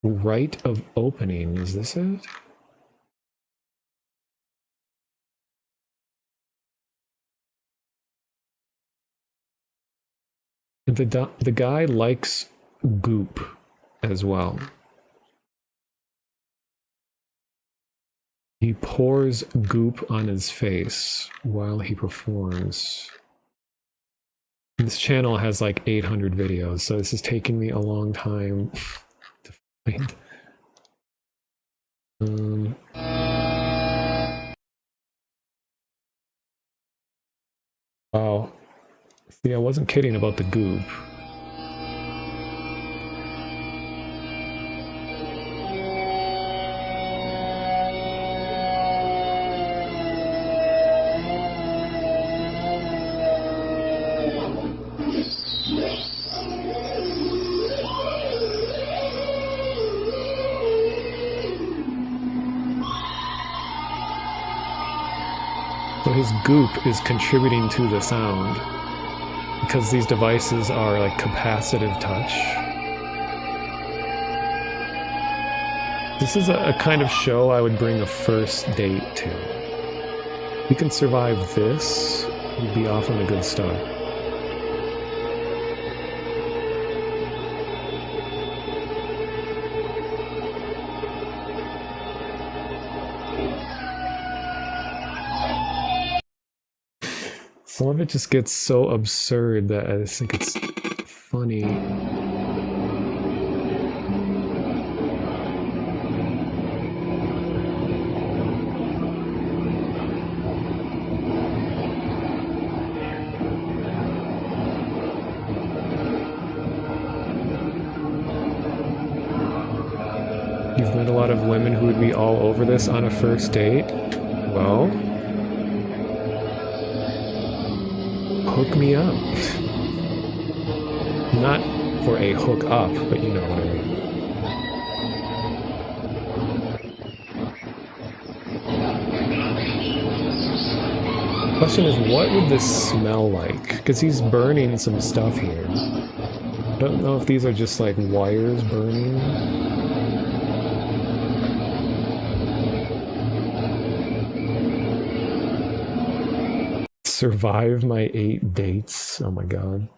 Right of opening, is this it? The guy likes goop as well. He pours goop on his face while he performs. This channel has like 800 videos, so this is taking me a long time to find. Wow. See, I wasn't kidding about the goop. So his goop is contributing to the sound because these devices are like capacitive touch. This is a kind of show I would bring a first date to. If you can survive this, you'd be off on a good start. Some of it just gets so absurd that I just think it's funny. You've met a lot of women who would be all over this on a first date? Well, hook me up. Not for a hook up, but you know what I mean. Question is, what would this smell like? Because he's burning some stuff here. I don't know if these are just like wires burning. Survive my 8 dates. Oh my god.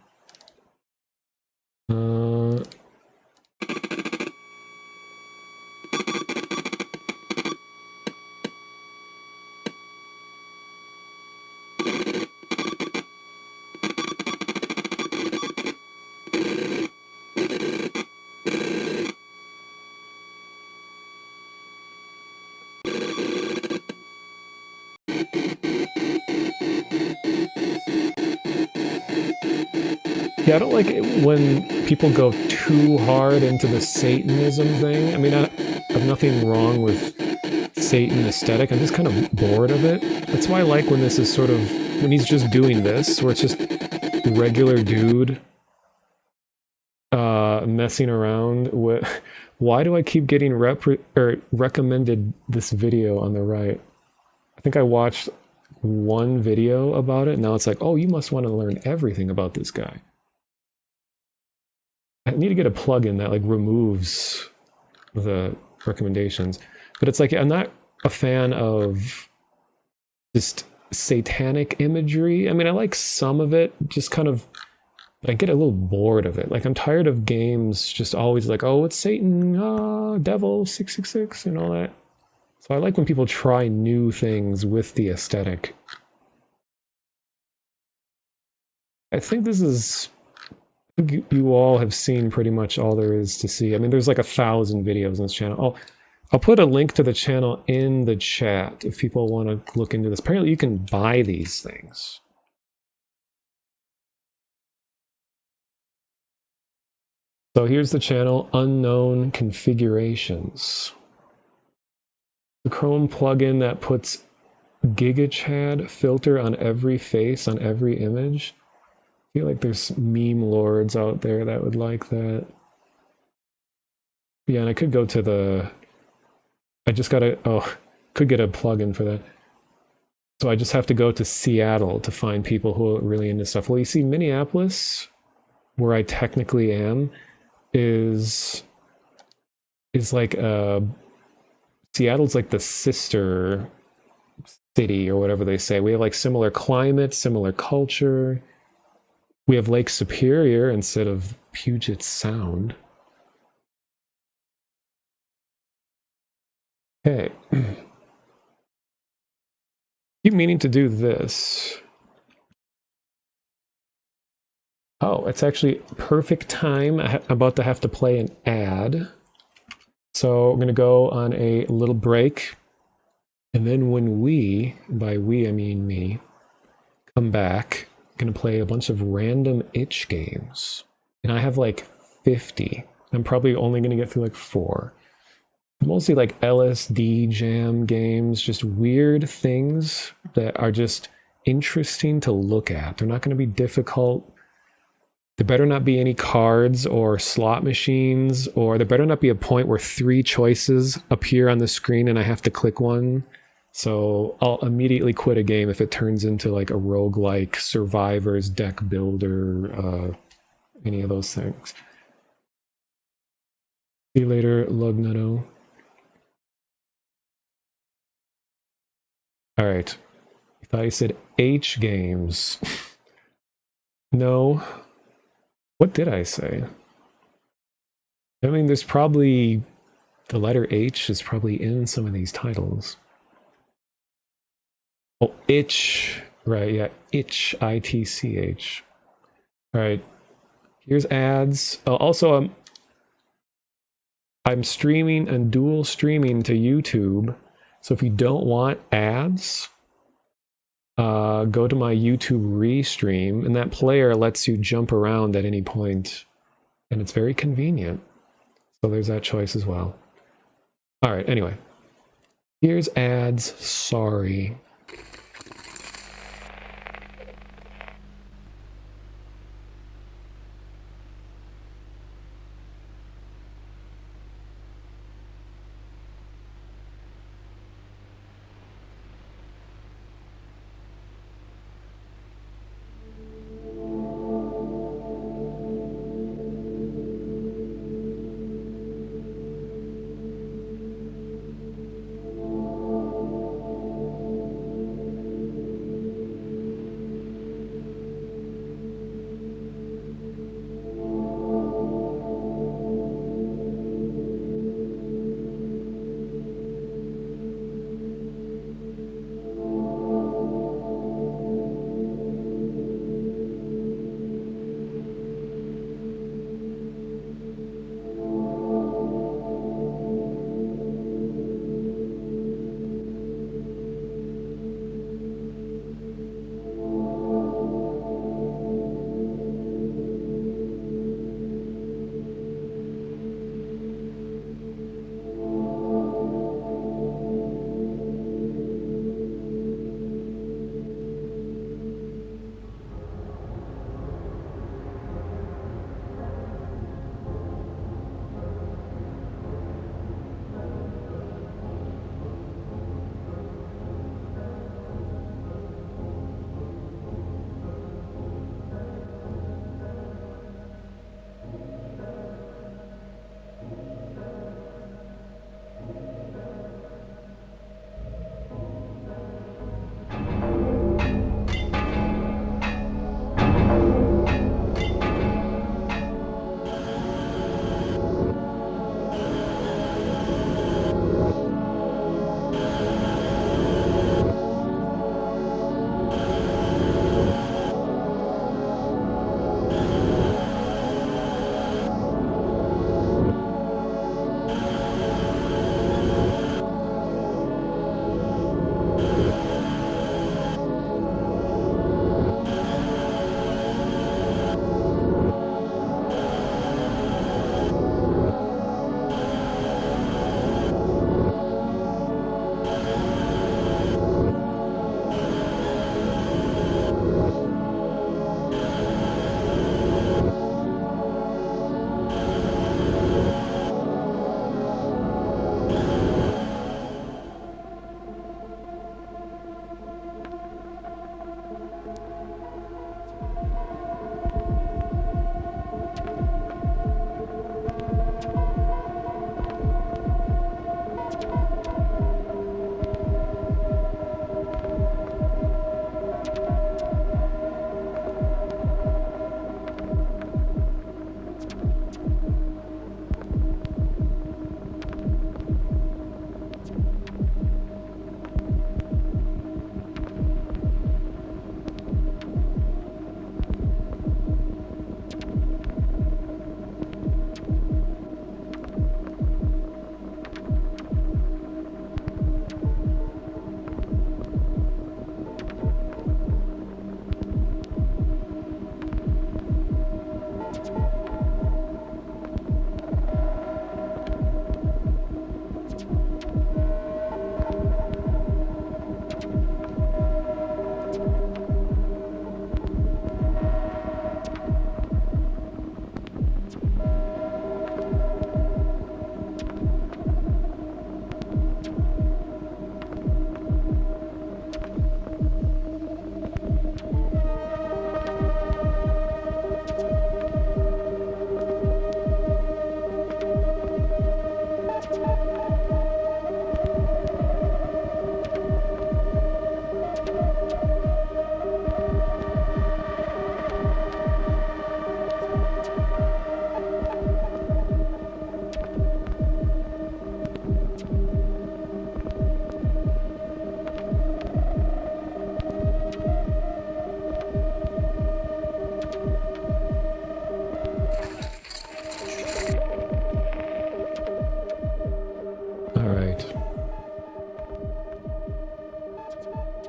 Yeah, I don't like it when people go too hard into the Satanism thing. I mean, I have nothing wrong with Satan aesthetic. I'm just kind of bored of it. That's why I like when this is sort of, when he's just doing this, where it's just a regular dude messing around with. Why do I keep getting recommended this video on the right? I think I watched one video about it. Now it's like, oh, you must want to learn everything about this guy. I need to get a plugin that like removes the recommendations, but it's like I'm not a fan of just satanic imagery. I mean, I like some of it, just kind of, but I get a little bored of it. Like I'm tired of games just always like, oh, it's Satan, devil, 666, and all that. So I like when people try new things with the aesthetic. I think this is. You all have seen pretty much all there is to see. I mean, there's like 1,000 videos on this channel. I'll put a link to the channel in the chat if people want to look into this. Apparently, you can buy these things. So here's the channel, unknown configurations. The Chrome plugin that puts GigaChad filter on every face, on every image. I feel like there's meme lords out there that would like that. Yeah, and I could go to the... I just gotta... Oh, could get a plugin for that. So I just have to go to Seattle to find people who are really into stuff. Well, you see, Minneapolis, where I technically am, is like Seattle's like the sister city or whatever they say. We have like similar climate, similar culture. We have Lake Superior instead of Puget Sound. Okay. Keep meaning to do this. Oh, it's actually perfect time. I'm about to have to play an ad. So we're going to go on a little break. And then when we, by we I mean me, come back, I'm going to play a bunch of random itch games. And I have like 50. I'm probably only going to get through like 4. Mostly like LSD jam games, just weird things that are just interesting to look at. They're not going to be difficult. There better not be any cards or slot machines, or there better not be a point where 3 choices appear on the screen and I have to click one. So I'll immediately quit a game if it turns into like a roguelike, Survivors, deck builder, any of those things. See you later, Lugnutto. All right. I thought you said H games. No. What did I say? I mean, there's probably... The letter H is probably in some of these titles. Oh, itch. Right, yeah. Itch. I-T-C-H. All right. Here's ads. Also, I'm streaming and dual streaming to YouTube. So if you don't want ads, go to my YouTube restream, and that player lets you jump around at any point, and it's very convenient. So there's that choice as well. All right, anyway. Here's ads. Sorry.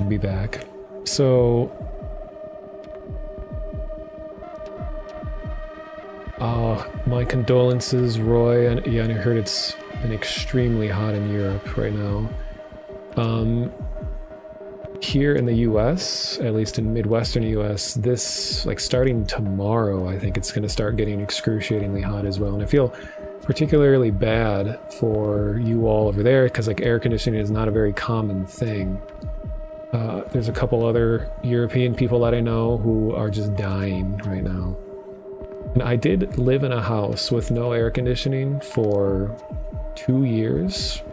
to be back. So, my condolences, Roy. And yeah, I heard it's been extremely hot in Europe right now. Here in the US, at least in Midwestern US, this, like, starting tomorrow, I think it's going to start getting excruciatingly hot as well. And I feel particularly bad for you all over there because, like, air conditioning is not a very common thing. There's a couple other European people that I know who are just dying right now. And I did live in a house with no air conditioning for 2 years,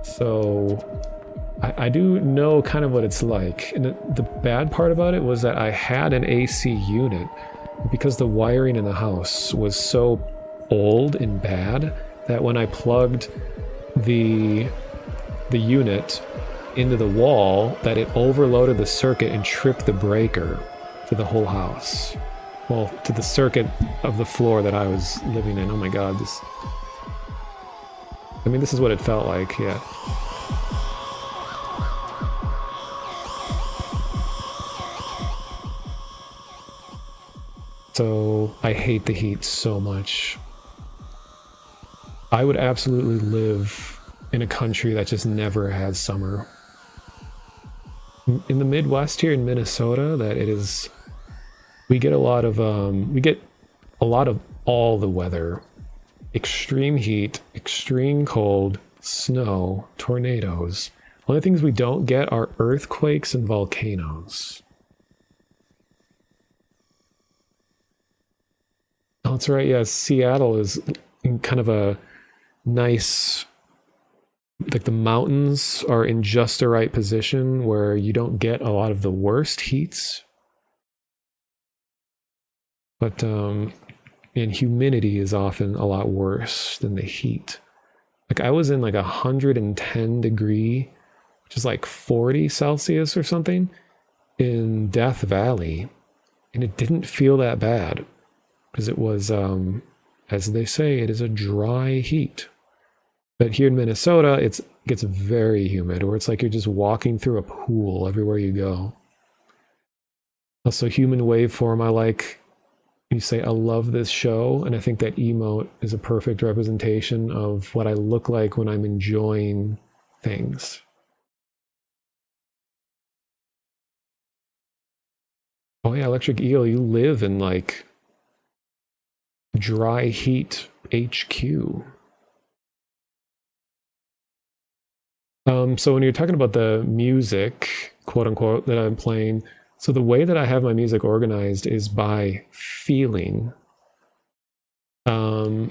so I do know kind of what it's like. And the bad part about it was that I had an AC unit, because the wiring in the house was so old and bad that when I plugged the unit into the wall, that it overloaded the circuit and tripped the breaker to the whole house. Well, to the circuit of the floor that I was living in. Oh my god, this is what it felt like, yeah. So I hate the heat so much. I would absolutely live in a country that just never has summer. In the Midwest here in Minnesota, we get a lot of all the weather. Extreme heat, extreme cold, snow, tornadoes. Only things we don't get are earthquakes and volcanoes. Oh, that's right, yeah, Seattle is in kind of a nice, like, the mountains are in just the right position where you don't get a lot of the worst heats. But, and humidity is often a lot worse than the heat. Like, I was in like 110 degree, which is like 40 Celsius or something, in Death Valley, and it didn't feel that bad. Because it was, as they say, it is a dry heat. But here in Minnesota, it gets very humid, or it's like you're just walking through a pool everywhere you go. Also, human waveform, I like. You say, I love this show, and I think that emote is a perfect representation of what I look like when I'm enjoying things. Oh yeah, Electric Eel, you live in, like, dry heat HQ. So when you're talking about the music, quote unquote, that I'm playing, so the way that I have my music organized is by feeling. I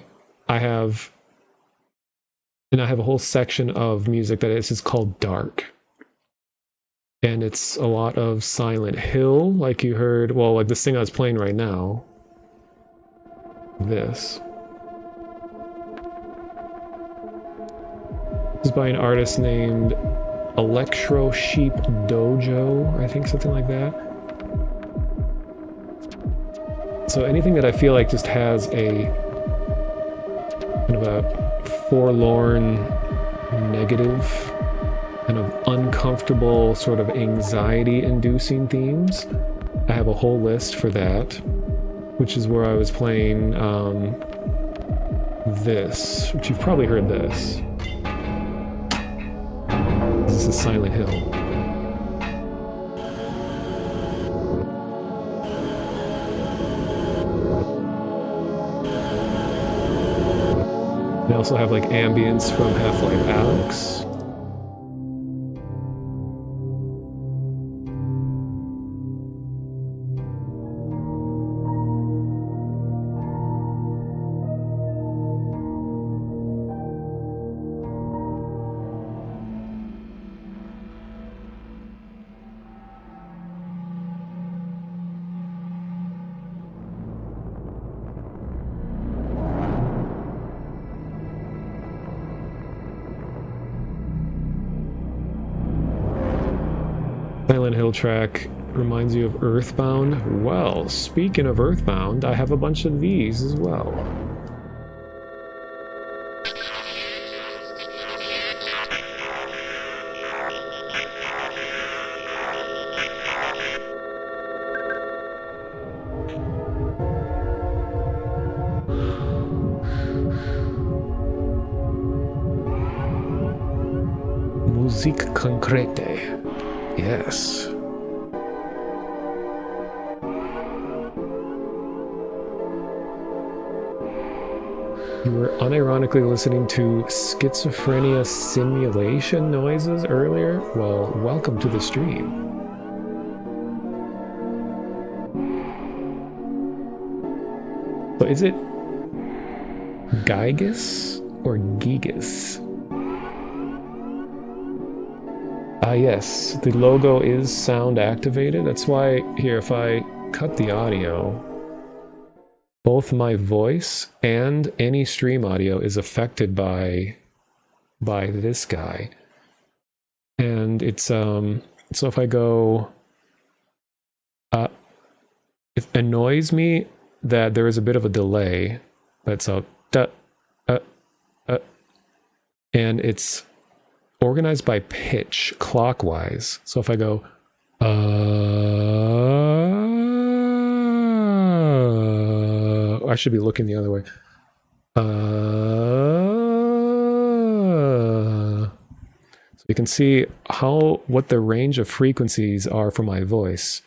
have a whole section of music that is called dark. And it's a lot of Silent Hill, like you heard, well, like this thing I was playing right now. This is by an artist named Electro Sheep Dojo, I think, something like that. So anything that I feel like just has a kind of a forlorn, negative, kind of uncomfortable, sort of anxiety-inducing themes, I have a whole list for that, which is where I was playing this, which you've probably heard this. This is Silent Hill. They also have like ambience from Half-Life Alyx. Silent Hill track reminds you of Earthbound. Well, speaking of Earthbound, I have a bunch of these as well. Musik concrete. Yes. You were unironically listening to schizophrenia simulation noises earlier? Well, welcome to the stream. So is it Gygus or Gigas? Ah yes, the logo is sound activated. That's why here, if I cut the audio, both my voice and any stream audio is affected by this guy. And it's so if I go, it annoys me that there is a bit of a delay. That's a and it's organized by pitch clockwise. So if I go I should be looking the other way. So you can see what the range of frequencies are for my voice.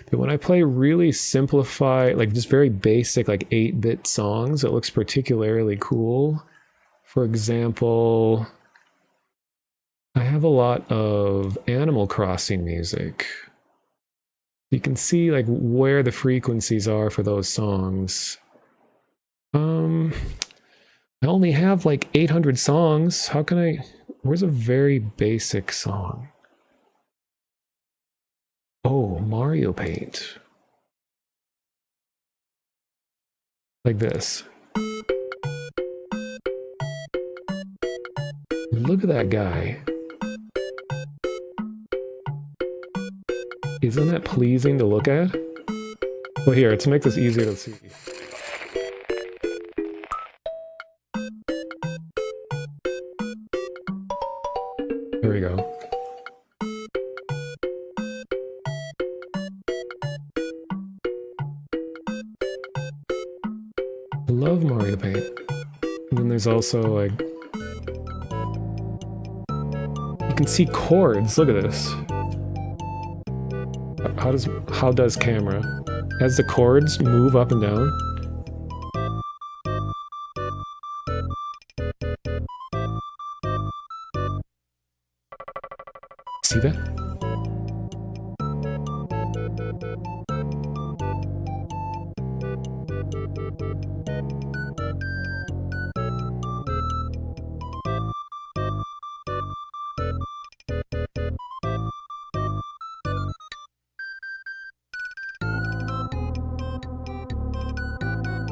But when I play really simplified, like just very basic, like 8-bit songs, it looks particularly cool. For example, I have a lot of Animal Crossing music. You can see like where the frequencies are for those songs. I only have like 800 songs. How can I... Where's a very basic song? Oh, Mario Paint. Like this. Look at that guy. Isn't that pleasing to look at? Well, here, to make this easier to see. There we go. I love Mario Paint. And then there's also like... You can see chords, look at this. How does camera? As the chords move up and down. See that?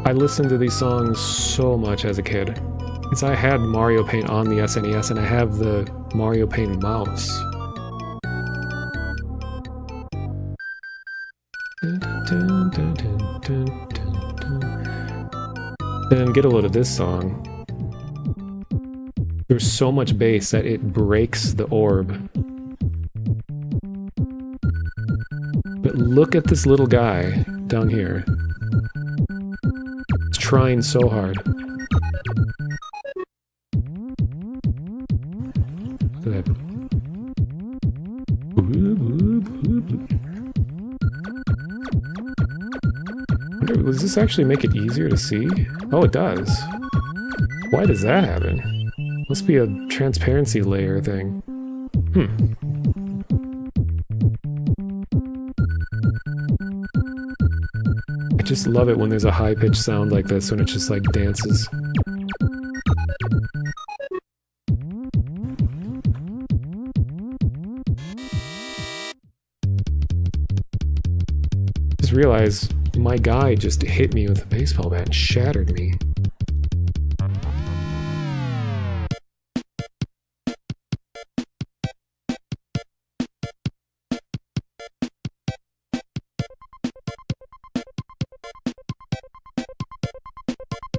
I listened to these songs so much as a kid. Because I had Mario Paint on the SNES and I have the Mario Paint mouse. Then get a load of this song. There's so much bass that it breaks the orb. But look at this little guy down here. He's trying so hard. Look at that. Does this actually make it easier to see? Oh, it does. Why does that happen? Must be a transparency layer thing. I just love it when there's a high-pitched sound like this, when it just like dances. Just realize my guy just hit me with a baseball bat and shattered me.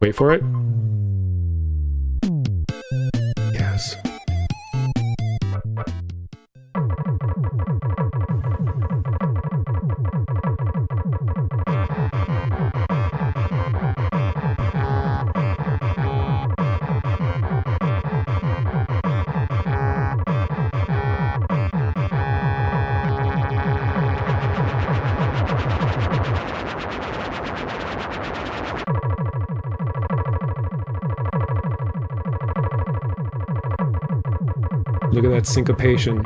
Wait for it. Yes. Look at that syncopation.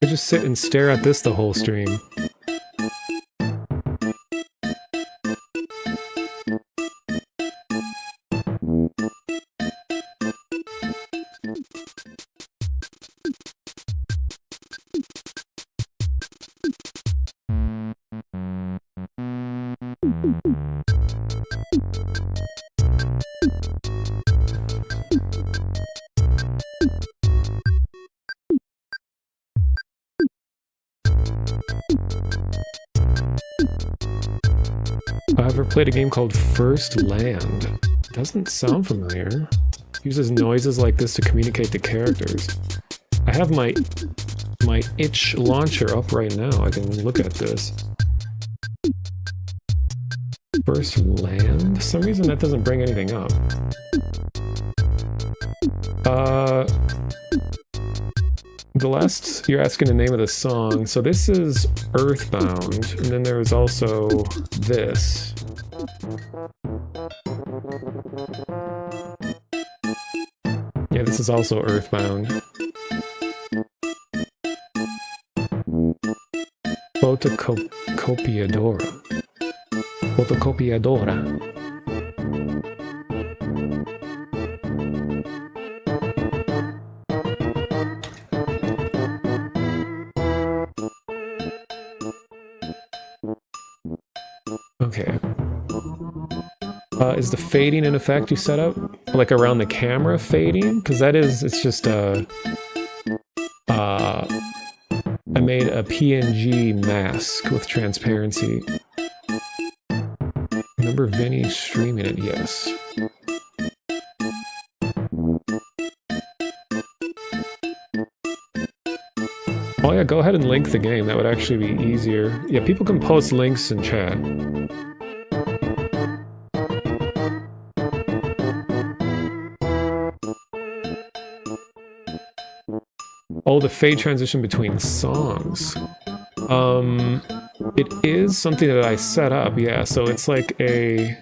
I just sit and stare at this the whole stream. I've ever played a game called First Land. Doesn't sound familiar. Uses noises like this to communicate to characters. I have my itch launcher up right now. I can look at this. First Land? For some reason that doesn't bring anything up. The last, you're asking the name of the song. So this is Earthbound, and then there was also this. Yeah, this is also Earthbound. Photocopiadora. Photocopiadora. Okay. Is the fading in effect you set up? Like around the camera fading? Because that is, it's just I made a PNG mask with transparency. Remember Vinny streaming it? Yes. Oh yeah, go ahead and link the game. That would actually be easier. Yeah, people can post links in chat. Oh, the fade transition between songs. It is something that I set up, yeah, so it's like a...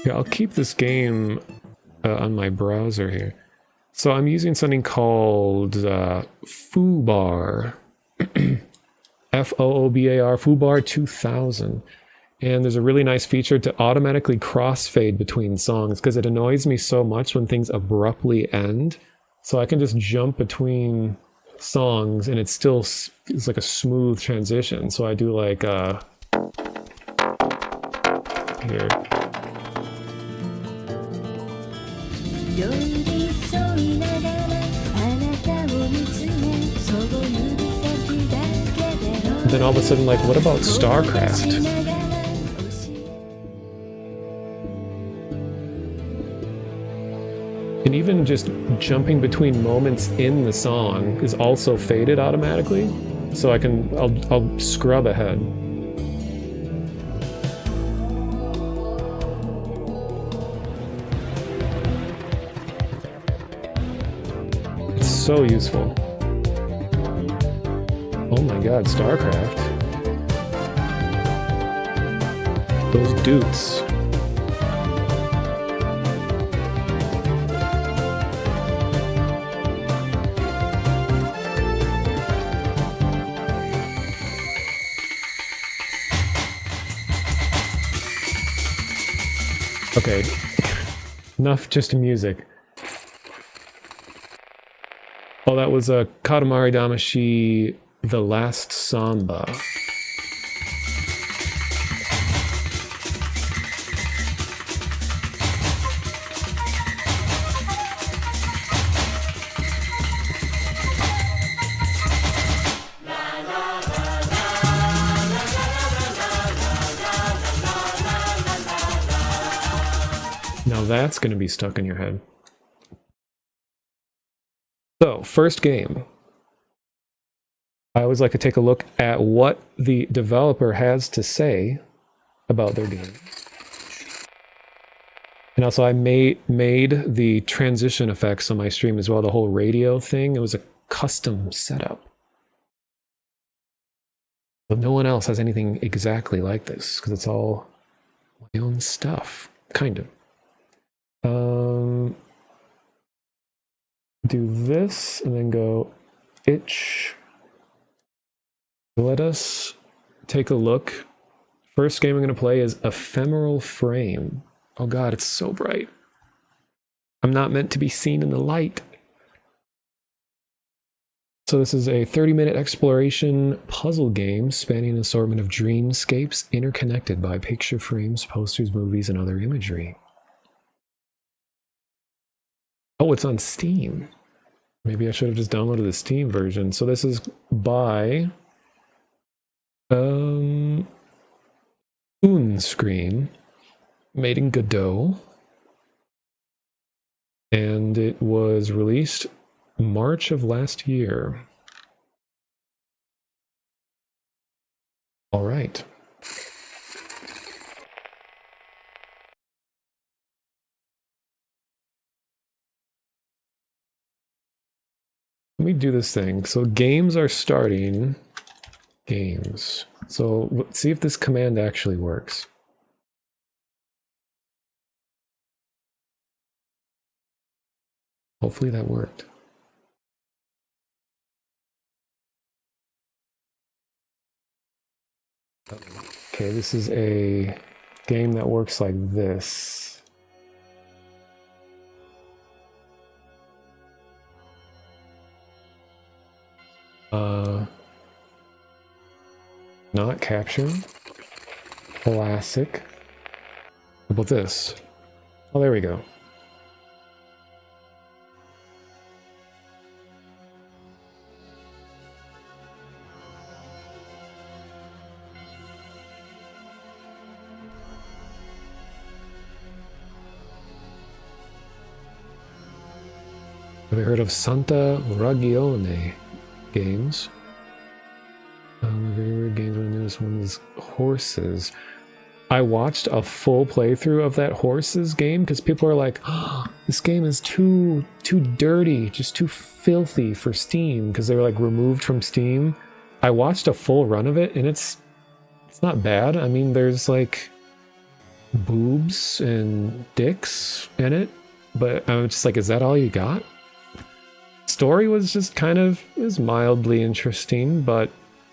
Yeah, I'll keep this game on my browser here. So I'm using something called Foobar. F-O-O-B-A-R, Foobar 2000. And there's a really nice feature to automatically crossfade between songs, because it annoys me so much when things abruptly end. So I can just jump between songs and it still is like a smooth transition. So I do like, here. Then all of a sudden, like, what about StarCraft? And even just jumping between moments in the song is also faded automatically. So I'll scrub ahead. It's so useful. Oh my god, StarCraft. Those dudes. Okay, enough just music. Oh, that was a Katamari Damacy, The Last Samba. Now that's going to be stuck in your head. So, first game. I always like to take a look at what the developer has to say about their game. And also I made the transition effects on my stream as well, the whole radio thing. It was a custom setup. But no one else has anything exactly like this because it's all my own stuff, kind of. Do this and then go itch. Let us take a look. First game I'm going to play is Ephemeral Frame. Oh god, it's so bright. I'm not meant to be seen in the light. So this is a 30-minute exploration puzzle game spanning an assortment of dreamscapes interconnected by picture frames, posters, movies, and other imagery. Oh, it's on Steam. Maybe I should have just downloaded the Steam version. So this is by Screen, made in Godot, and it was released March of last year. All right. Let me do this thing. So games are starting. Games. So let's see if this command actually works. Hopefully that worked. Okay, this is a game that works like this. Not capture. Classic. How about this? Oh, there we go. Have you heard of Santa Ragione games? Very weird games. One of the newest ones, Horses. I watched a full playthrough of that Horses game because people are like, oh, this game is too dirty, just too filthy for Steam because they were like removed from Steam. I watched a full run of it and it's not bad. I mean, there's like boobs and dicks in it, but I'm just like, is that all you got? Story was just kind of, is mildly interesting, but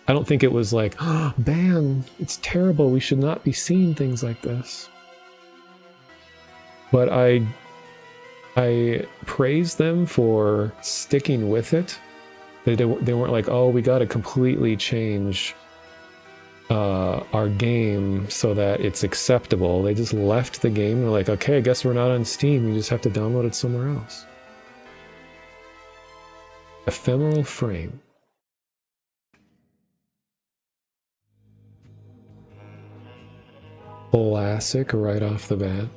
I don't think it was like, oh, ban, it's terrible, we should not be seeing things like this. But I praise them for sticking with it. They weren't like, oh, we got to completely change our game so that it's acceptable. They just left the game. They're like, okay, I guess we're not on Steam. You just have to download it somewhere else. Ephemeral Frame. Classic right off the bat.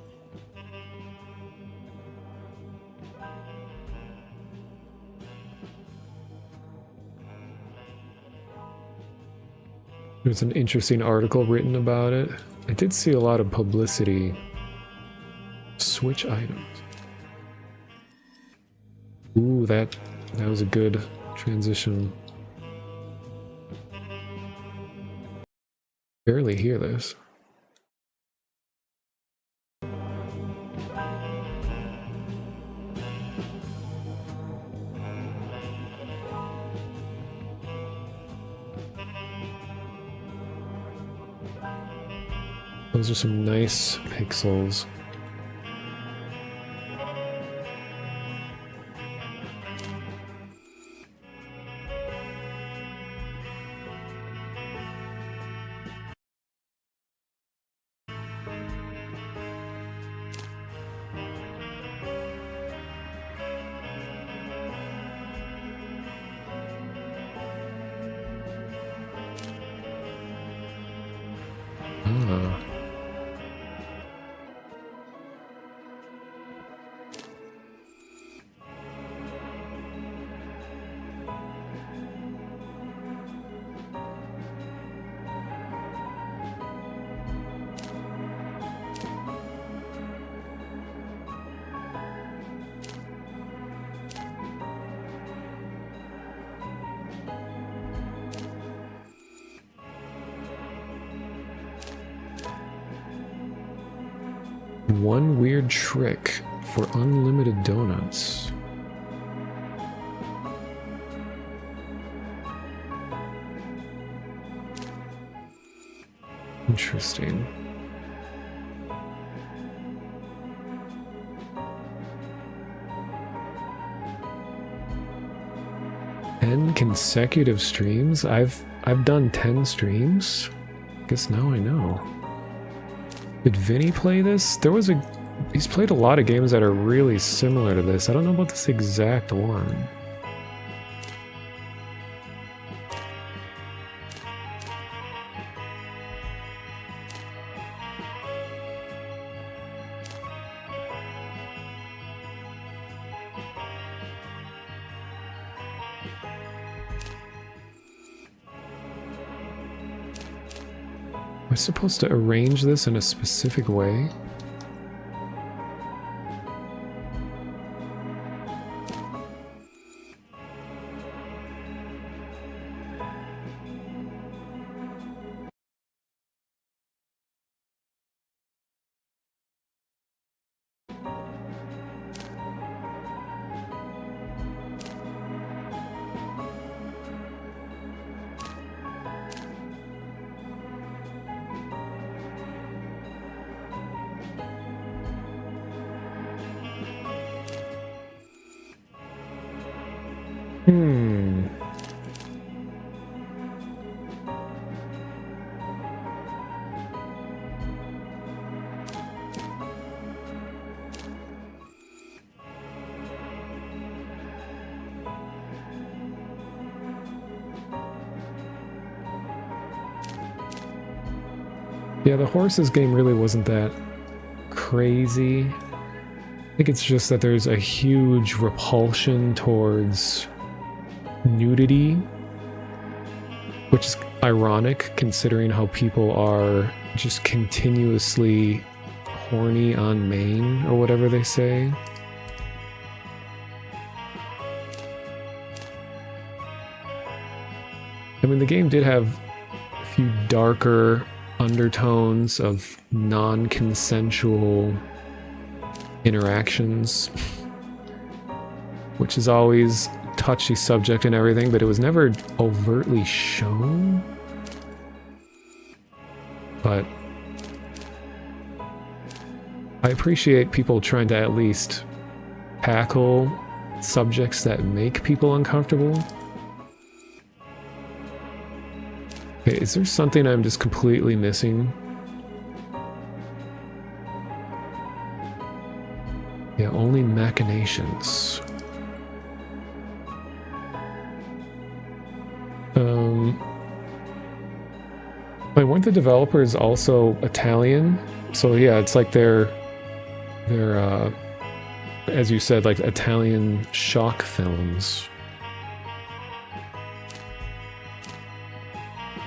There's an interesting article written about it. I did see a lot of publicity. Switch items. Ooh, that was a good transition. Barely hear this. Those are some nice pixels. Ah. One weird trick for unlimited donuts. Interesting. Ten consecutive streams? I've done 10 streams. Guess now I know. Did Vinny play this? He's played a lot of games that are really similar to this. I don't know about this exact one. Am I supposed to arrange this in a specific way? Yeah, the horses game really wasn't that crazy. I think it's just that there's a huge repulsion towards nudity, which is ironic considering how people are just continuously horny on main, or whatever they say. I mean, the game did have a few darker undertones of non-consensual interactions, which is always a touchy subject and everything, but it was never overtly shown. But I appreciate people trying to at least tackle subjects that make people uncomfortable. Okay, is there something I'm just completely missing? Yeah, only machinations. Wait, weren't the developers also Italian? So yeah, it's like they're as you said, like Italian shock films.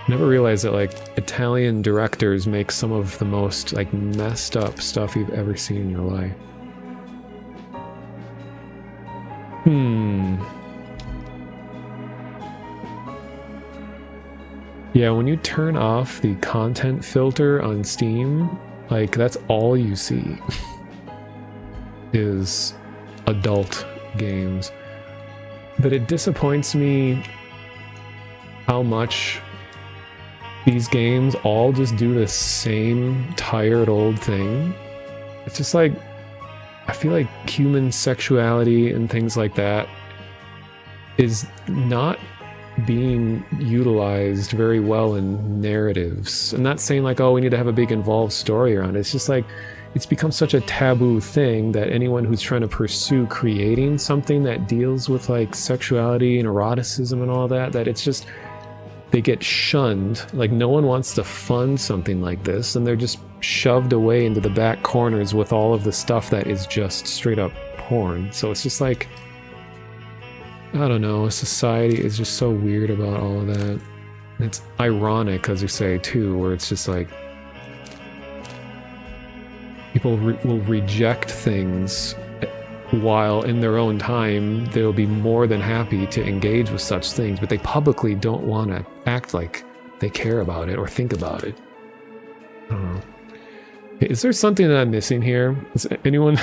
Never realized that like Italian directors make some of the most like messed up stuff you've ever seen in your life. Yeah, when you turn off the content filter on Steam, like that's all you see is adult games. But it disappoints me how much these games all just do the same tired old thing. It's just like, I feel like human sexuality and things like that is not being utilized very well in narratives. I'm not saying like, oh, we need to have a big involved story around it. It's just like, it's become such a taboo thing that anyone who's trying to pursue creating something that deals with like sexuality and eroticism and all that, that it's just, they get shunned. Like no one wants to fund something like this, and they're just shoved away into the back corners with all of the stuff that is just straight up porn. So it's just like, I don't know, society is just so weird about all of that. And it's ironic, as you say, too, where it's just like people will reject things while in their own time they'll be more than happy to engage with such things, but they publicly don't want to act like they care about it or think about it. I don't know. Is there something that I'm missing here? Is anyone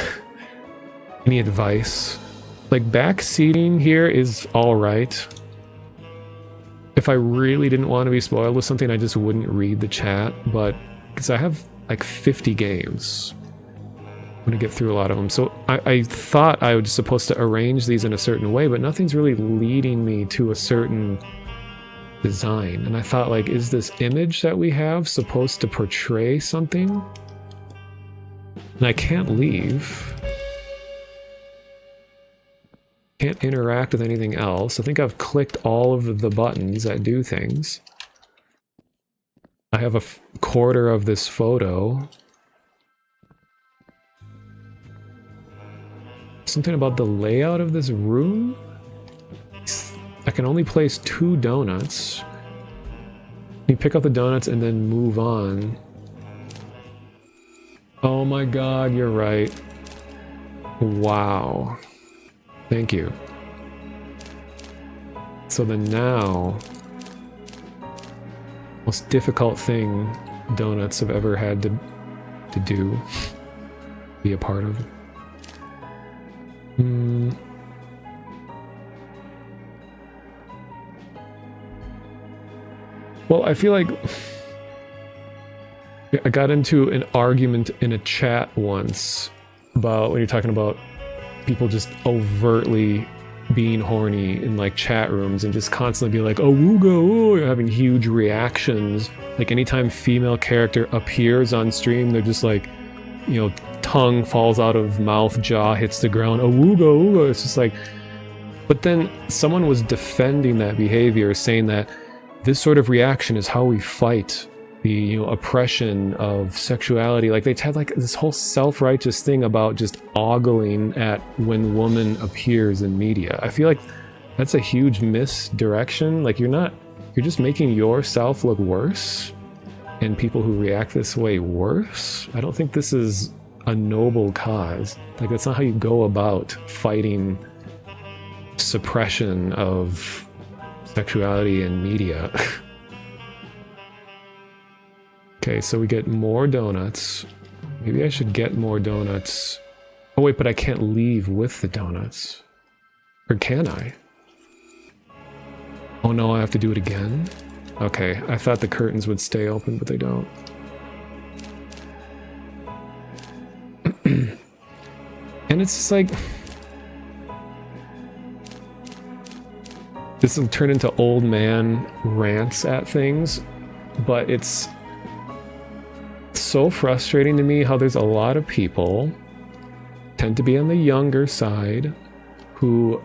any advice? Like, back seating here is all right. If I really didn't want to be spoiled with something, I just wouldn't read the chat, but because I have like 50 games, I'm going to get through a lot of them. So I thought I was supposed to arrange these in a certain way, but nothing's really leading me to a certain design. And I thought, like, is this image that we have supposed to portray something? And I can't leave. Can't interact with anything else. I think I've clicked all of the buttons that do things. I have a quarter of this photo. Something about the layout of this room? I can only place 2 donuts. You pick up the donuts and then move on. Oh my god, you're right. Wow. Thank you. So then now, most difficult thing donuts have ever had to do, be a part of. Well, I feel like I got into an argument in a chat once about when you're talking about people just overtly being horny in like chat rooms and just constantly be like, oh, wooga, oh, having huge reactions. Like anytime female character appears on stream, they're just like, you know, tongue falls out of mouth, jaw hits the ground, oh, wooga, wooga. It's just like, but then someone was defending that behavior, saying that this sort of reaction is how we fight the, you know, oppression of sexuality. Like they had like this whole self-righteous thing about just ogling at when woman appears in media. I feel like that's a huge misdirection. Like you're just making yourself look worse and people who react this way worse. I don't think this is a noble cause. Like that's not how you go about fighting suppression of sexuality in media. Okay, so we get more donuts. Maybe I should get more donuts. Oh wait, but I can't leave with the donuts. Or can I? Oh no, I have to do it again? Okay, I thought the curtains would stay open, but they don't. And it's just like... this will turn into old man rants at things, but it's so frustrating to me how there's a lot of people, tend to be on the younger side, who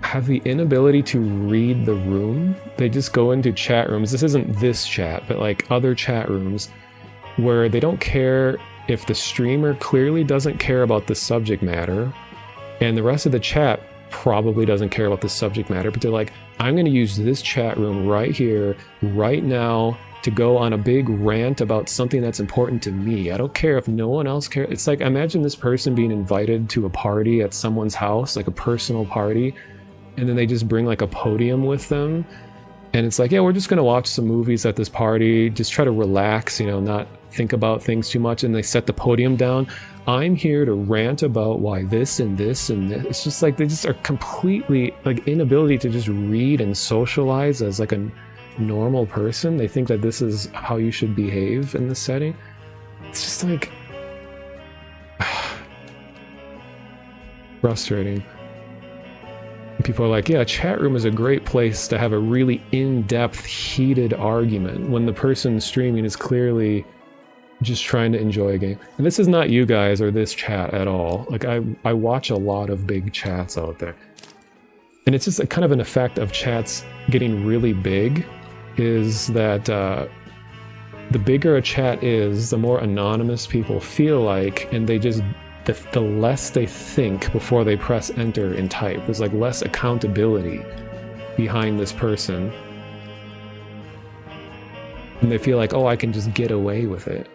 have the inability to read the room. They just go into chat rooms. This isn't this chat, but like other chat rooms where they don't care if the streamer clearly doesn't care about the subject matter, and the rest of the chat probably doesn't care about the subject matter, but they're like, I'm going to use this chat room right here, right now, to go on a big rant about something that's important to me. I don't care if no one else cares. It's like, imagine this person being invited to a party at someone's house, like a personal party, and then they just bring like a podium with them. And it's like, yeah, we're just going to watch some movies at this party, just try to relax, you know, not think about things too much. And they set the podium down. I'm here to rant about why this and this and this. It's just like, they just are completely like inability to just read and socialize as like a normal person. They think that this is how you should behave in this setting. It's just like frustrating. People are like, yeah, chat room is a great place to have a really in-depth, heated argument when the person streaming is clearly just trying to enjoy a game. And this is not you guys or this chat at all. Like I watch a lot of big chats out there. And it's just a kind of an effect of chats getting really big, is that the bigger a chat is, the more anonymous people feel like, and they just, the less they think before they press enter and type. There's like less accountability behind this person. And they feel like, oh, I can just get away with it.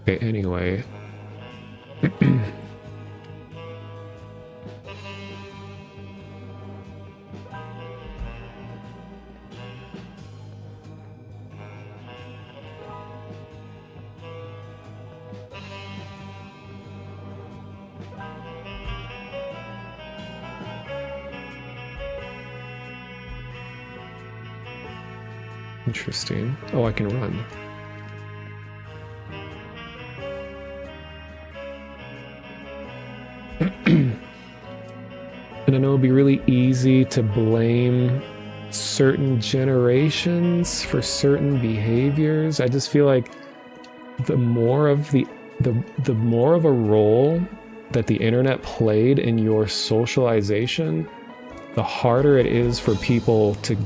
Okay, anyway. Interesting. Oh, I can run. And I know it'd be really easy to blame certain generations for certain behaviors. I just feel like the more of the more of a role that the internet played in your socialization, the harder it is for people to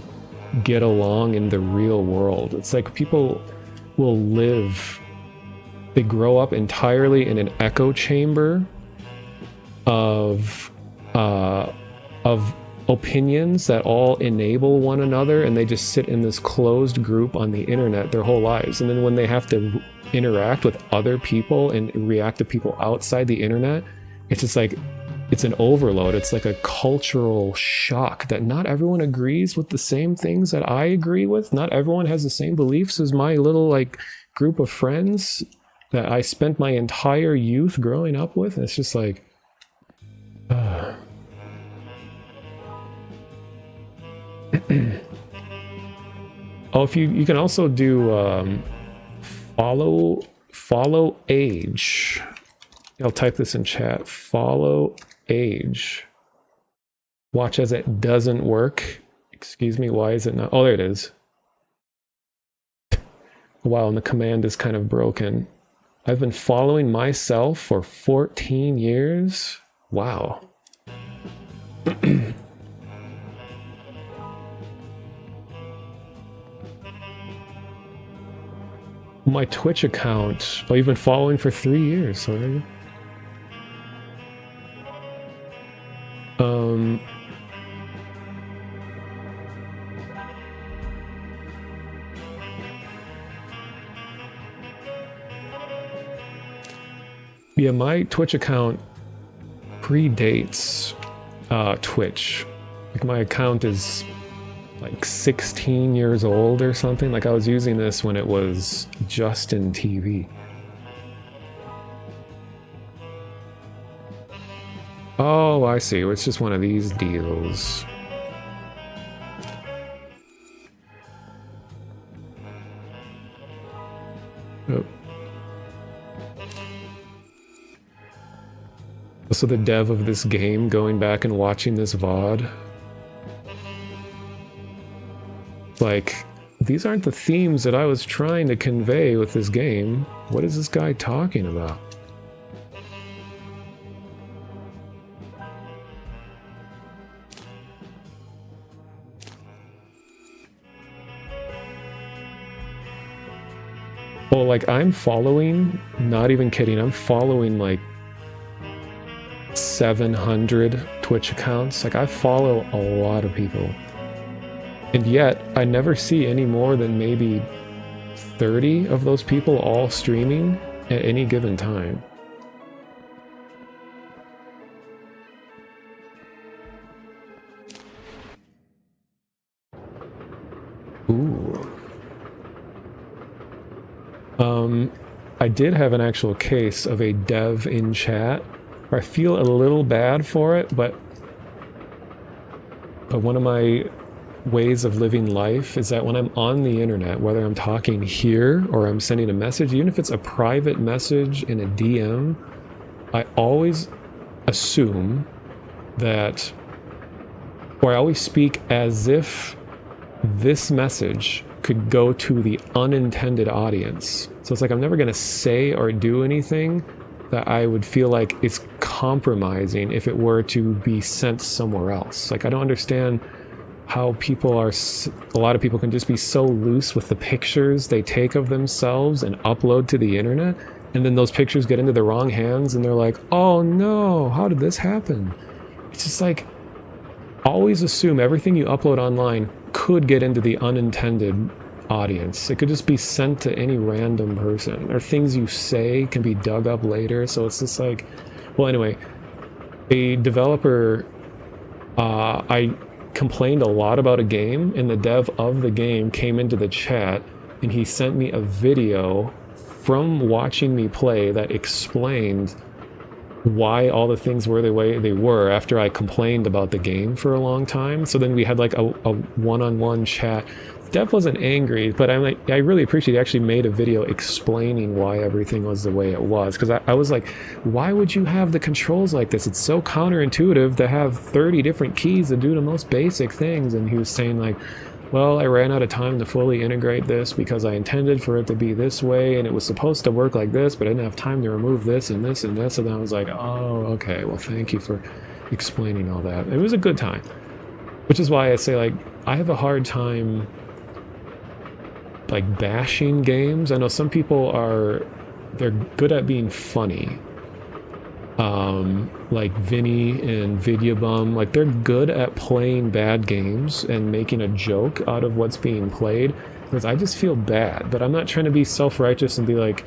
get along in the real world. It's like people will they grow up entirely in an echo chamber of opinions that all enable one another, and they just sit in this closed group on the internet their whole lives. And then when they have to interact with other people and react to people outside the internet, it's just like, it's an overload. It's like a cultural shock that not everyone agrees with the same things that I agree with. Not everyone has the same beliefs as my little like group of friends that I spent my entire youth growing up with. And it's just like, oh, if you can also do follow age. I'll type this in chat. Follow age. Watch as it doesn't work. Excuse me, why is it not? Oh, there it is. Wow, and the command is kind of broken. I've been following myself for 14 years. Wow. My Twitch account, well, you've been following for 3 years, so yeah, my Twitch account predates Twitch. Like my account is like 16 years old or something. Like I was using this when it was Justin TV. Oh, I see. It's just one of these deals. Oh. So the dev of this game going back and watching this VOD. Like, these aren't the themes that I was trying to convey with this game. What is this guy talking about? Well, like, I'm following, not even kidding, I'm following like 700 Twitch accounts. Like, I follow a lot of people. And yet, I never see any more than maybe 30 of those people all streaming at any given time. Ooh. I did have an actual case of a dev in chat. I feel a little bad for it, but one of my ways of living life is that when I'm on the internet, whether I'm talking here or I'm sending a message, even if it's a private message in a DM, I always assume that, or I always speak as if this message could go to the unintended audience. So it's like I'm never going to say or do anything that I would feel like it's compromising if it were to be sent somewhere else. Like, I don't understand how people are, a lot of people can just be so loose with the pictures they take of themselves and upload to the internet, and then those pictures get into the wrong hands and they're like, oh no, how did this happen? It's just like, always assume everything you upload online could get into the unintended audience. It could just be sent to any random person, or things you say can be dug up later. So it's just like, well, anyway, a developer, I complained a lot about a game, and the dev of the game came into the chat and he sent me a video from watching me play that explained why all the things were the way they were after I complained about the game for a long time. So then we had like a one-on-one chat Dev wasn't angry, but I'm like, I really appreciate he actually made a video explaining why everything was the way it was. Because I was like, why would you have the controls like this? It's so counterintuitive to have 30 different keys to do the most basic things. And he was saying like, well, I ran out of time to fully integrate this because I intended for it to be this way and it was supposed to work like this, but I didn't have time to remove this and this and this. And then I was like, oh, okay, well, thank you for explaining all that. It was a good time, which is why I say, like, I have a hard time like bashing games. I know some people they're good at being funny. Like Vinny and Videobum, like they're good at playing bad games and making a joke out of what's being played. Because I just feel bad, but I'm not trying to be self-righteous and be like,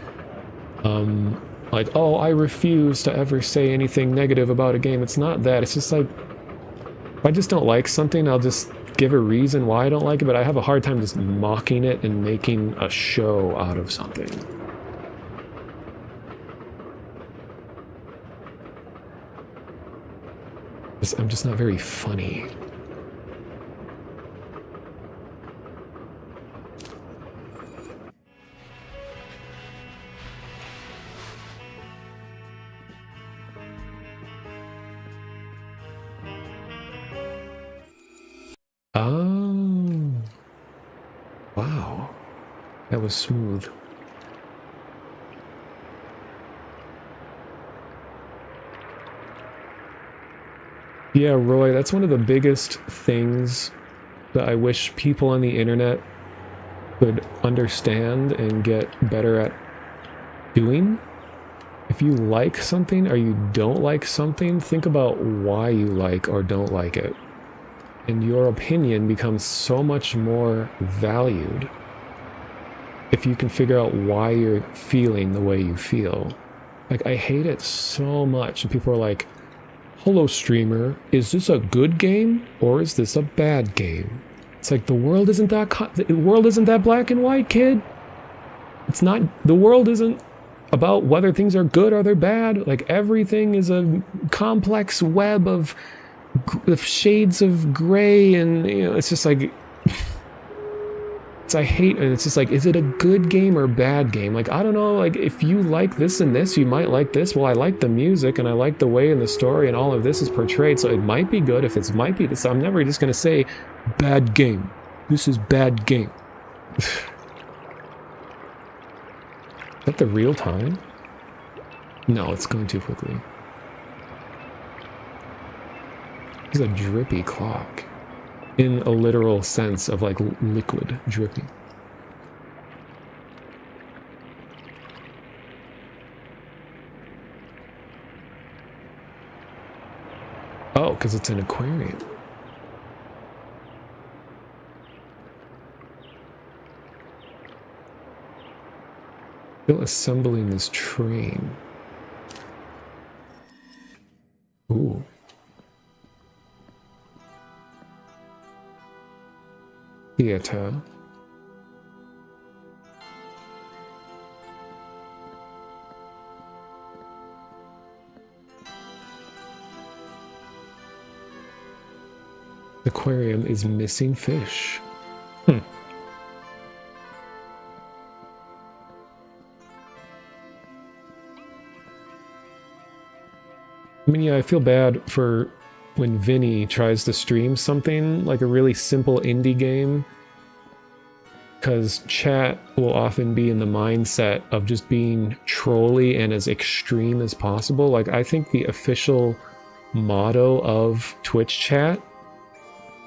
oh, I refuse to ever say anything negative about a game. It's not that. It's just like, if I just don't like something, I'll just give a reason why I don't like it, but I have a hard time just mocking it and making a show out of something. I'm just not very funny. Oh. Wow. That was smooth. Yeah, Roy, that's one of the biggest things that I wish people on the internet could understand and get better at doing. If you like something or you don't like something, think about why you like or don't like it. And your opinion becomes so much more valued if you can figure out why you're feeling the way you feel. Like, I hate it so much. And people are like, hello, streamer, is this a good game or is this a bad game? It's like, the world isn't that black and white, kid. It's not, the world isn't about whether things are good or they're bad. Like, everything is a complex web of shades of gray, and you know, it's just like, I hate, and it's just like, is it a good game or bad game? Like, I don't know, like, if you like this and this, you might like this. Well, I like the music and I like the way in the story and all of this is portrayed, so it might be good. If it might be this, I'm never just gonna say bad game. This is bad game. Is that the real time? No, it's going too quickly. It's a drippy clock. In a literal sense of like liquid dripping. Oh, because it's an aquarium. Still assembling this train. Ooh. Theater. The aquarium is missing fish. I mean, yeah, I feel bad for when Vinny tries to stream something like a really simple indie game, because chat will often be in the mindset of just being trolly and as extreme as possible. Like, I think the official motto of Twitch chat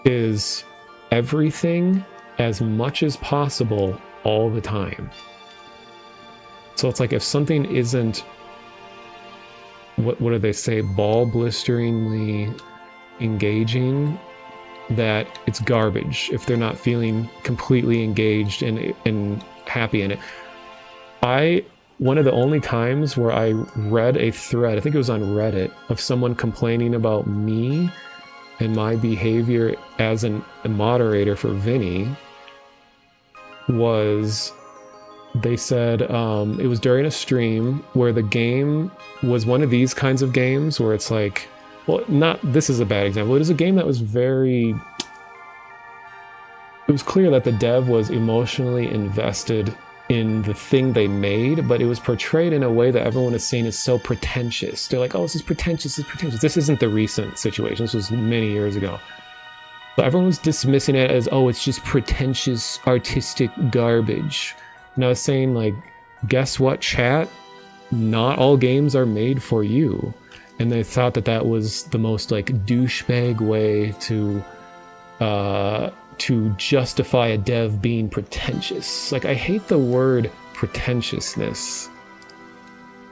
is everything as much as possible all the time. So it's like, if something isn't, what do they say, ball blisteringly engaging, that it's garbage if they're not feeling completely engaged and happy in it. One of the only times where I read a thread, I think it was on Reddit, of someone complaining about me and my behavior as a moderator for Vinny, was they said it was during a stream where the game was one of these kinds of games where it's like, well, not, this is a bad example. It is a game that was very, it it was clear that the dev was emotionally invested in the thing they made, but it was portrayed in a way that everyone is saying is so pretentious. They're like, oh, this is pretentious, this is pretentious. This isn't the recent situation. This was many years ago. But everyone was dismissing it as, oh, it's just pretentious, artistic garbage. And I was saying, like, guess what, chat? Not all games are made for you. And they thought that that was the most, like, douchebag way to justify a dev being pretentious. Like, I hate the word pretentiousness,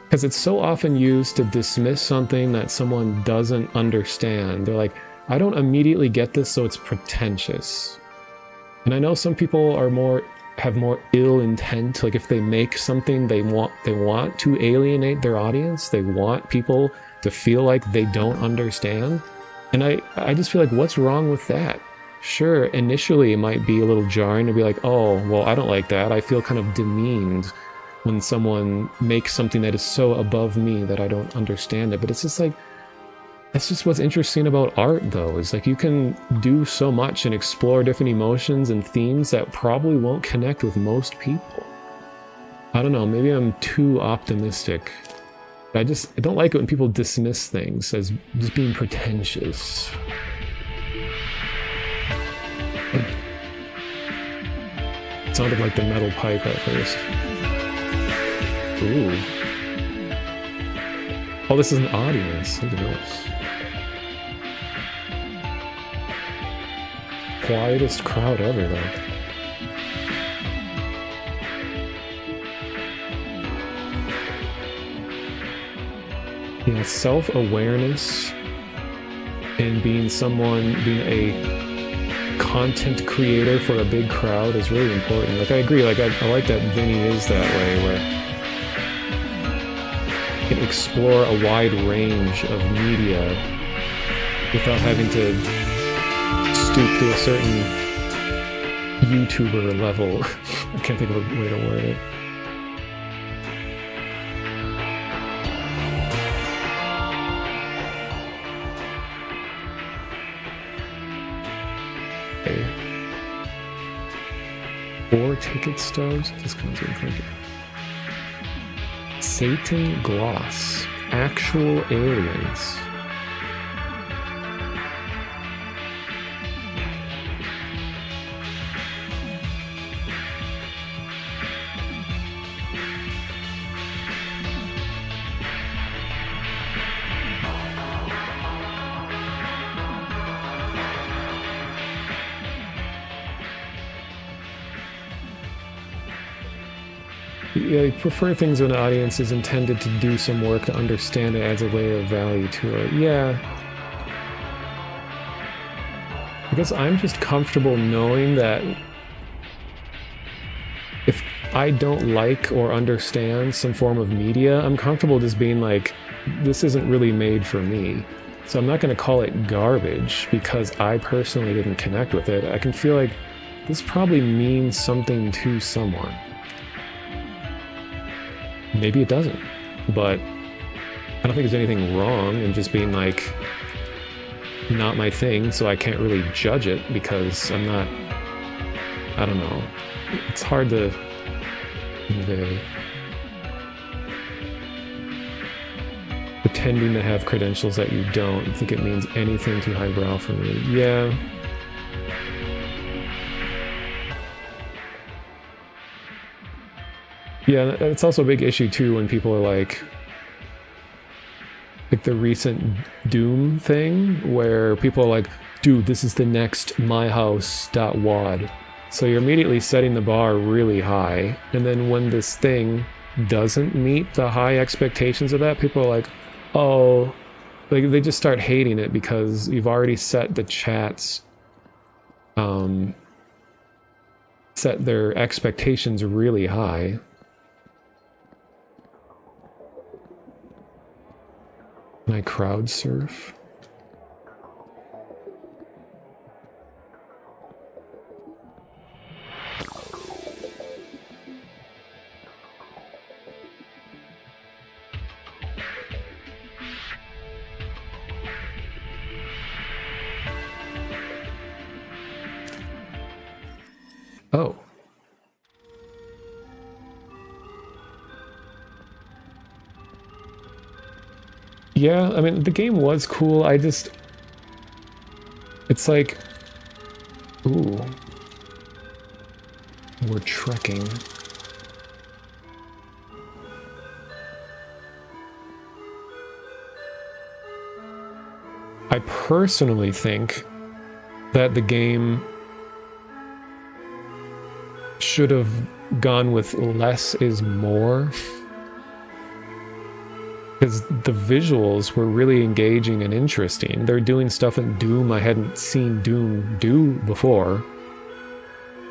because it's so often used to dismiss something that someone doesn't understand. They're like, I don't immediately get this, so it's pretentious. And I know some people have more ill intent. Like, if they make something, they want to alienate their audience. They want people to feel like they don't understand. And I just feel like, what's wrong with that? Sure, initially it might be a little jarring to be like, oh, well, I don't like that. I feel kind of demeaned when someone makes something that is so above me that I don't understand it. But it's just like, that's just what's interesting about art, though, is like you can do so much and explore different emotions and themes that probably won't connect with most people. I don't know, maybe I'm too optimistic. I don't like it when people dismiss things as just being pretentious. It sounded like the metal pipe at first. Ooh. Oh, this is an audience. Look at this. Quietest crowd ever, though. Yeah, self-awareness and being a content creator for a big crowd is really important. Like, I agree, like, I like that Vinny is that way, where you can explore a wide range of media without having to stoop to a certain YouTuber level. I can't think of a way to word it. Okay. 4 ticket stubs. This comes in quick. Satan Gloss. Actual aliens. Yeah, I prefer things when an audience is intended to do some work to understand it, adds a layer of value to it. Yeah. Because I'm just comfortable knowing that if I don't like or understand some form of media, I'm comfortable just being like, this isn't really made for me. So I'm not going to call it garbage because I personally didn't connect with it. I can feel like this probably means something to someone. Maybe it doesn't, but I don't think there's anything wrong in just being like, not my thing, so I can't really judge it because I'm not, I don't know. It's hard to convey. Pretending to have credentials that you don't, I think it means anything too highbrow for me. Yeah. Yeah, it's also a big issue too when people are like the recent Doom thing where people are like, dude, this is the next myhouse.wad. So you're immediately setting the bar really high. And then when this thing doesn't meet the high expectations of that, people are like, oh, like they just start hating it because you've already set the chat's, set their expectations really high. Can I crowd surf? Oh. Yeah, I mean, the game was cool. It's like, ooh, we're trekking. I personally think that the game should have gone with less is more. Because the visuals were really engaging and interesting. They're doing stuff in Doom I hadn't seen Doom do before.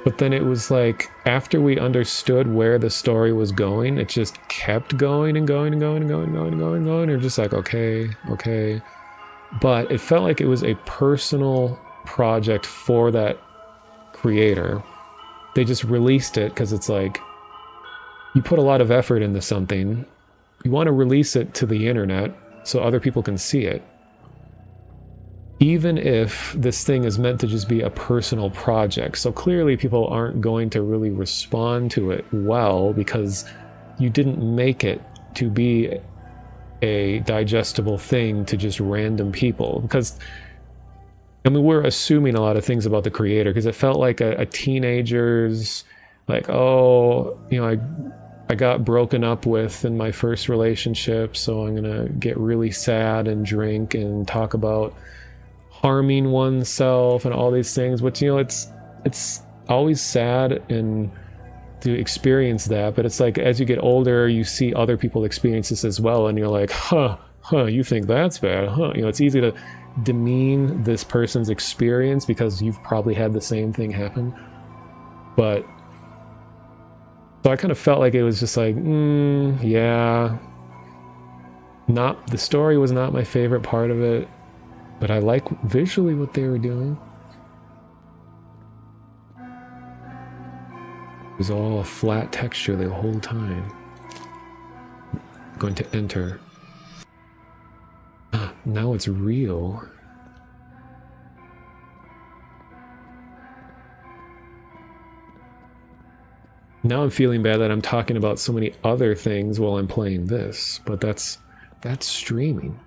But then it was like, after we understood where the story was going, it just kept going and going and going and going and going and going and going. And you're just like, okay, okay. But it felt like it was a personal project for that creator. They just released it because it's like, you put a lot of effort into something. You want to release it to the internet so other people can see it. Even if this thing is meant to just be a personal project. So clearly people aren't going to really respond to it well because you didn't make it to be a digestible thing to just random people. Because, I mean, we're assuming a lot of things about the creator because it felt like a teenager's like, oh, you know, I got broken up with in my first relationship, so I'm gonna get really sad and drink and talk about harming oneself and all these things, which, you know, it's always sad and to experience that, but it's like as you get older you see other people experience this as well and you're like, you think that's bad, you know, it's easy to demean this person's experience because you've probably had the same thing happen. But so I kind of felt like it was just like, yeah, the story was not my favorite part of it. But I like visually what they were doing. It was all a flat texture the whole time. I'm going to enter. Now it's real. Now I'm feeling bad that I'm talking about so many other things while I'm playing this, but that's streaming.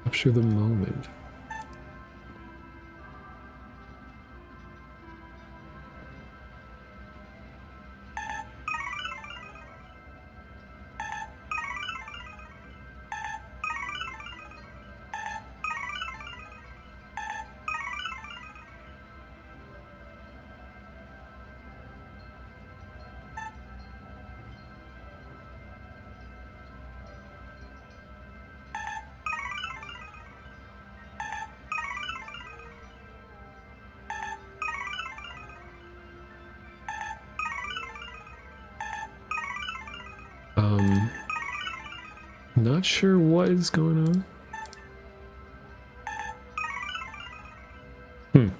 Capture the moment. Not sure what is going on.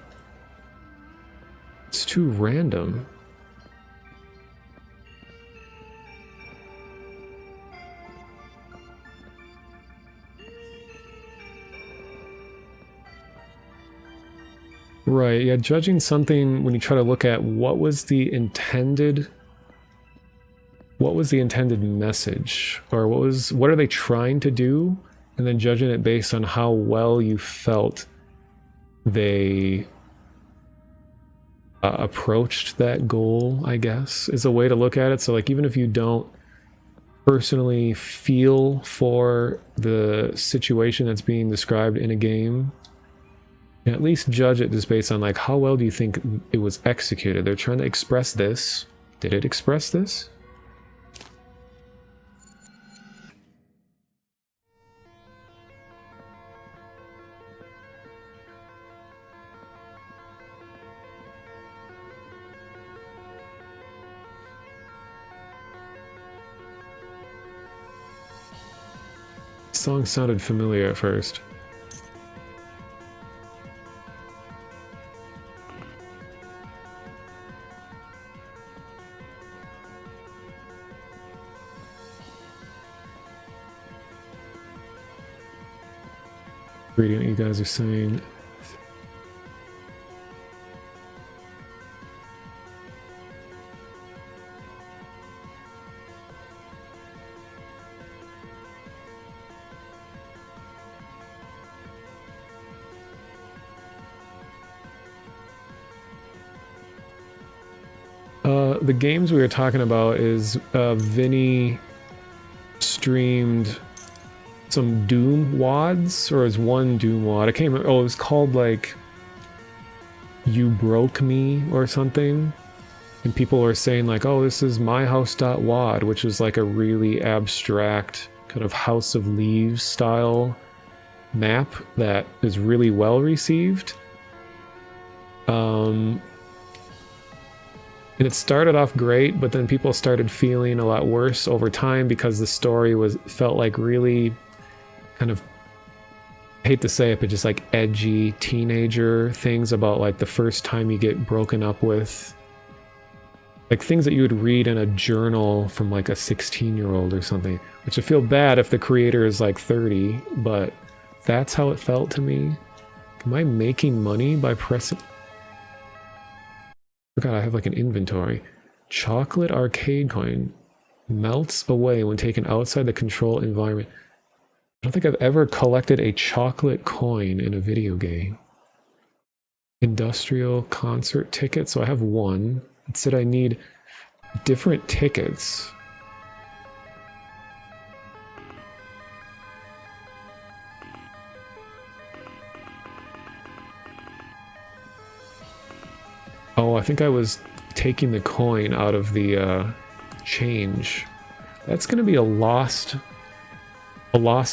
It's too random. Right, yeah, judging something when you try to look at what was the intended message, or what are they trying to do, and then judging it based on how well you felt they approached that goal, I guess, is a way to look at it. So like, even if you don't personally feel for the situation that's being described in a game, you can at least judge it just based on like, how well do you think it was executed? They're trying to express this. Did it express this? Song sounded familiar at first. Reading what you guys are saying. The games we were talking about is Vinny streamed some Doom WODs, or is one Doom WOD? I can't remember. Oh, it was called like You Broke Me or something. And people were saying like, oh, this is myhouse.wad, which is like a really abstract kind of House of Leaves style map that is really well received. And it started off great, but then people started feeling a lot worse over time because the story felt like really kind of, I hate to say it, but just like edgy teenager things about like the first time you get broken up with. Like things that you would read in a journal from like a 16-year-old or something, which I feel bad if the creator is like 30, but that's how it felt to me. Am I making money by pressing? God, I have like an inventory. Chocolate arcade coin melts away when taken outside the control environment. I don't think I've ever collected a chocolate coin in a video game. Industrial concert ticket. So I have one. It said I need different tickets. Oh, I think I was taking the coin out of the change. That's gonna be a lost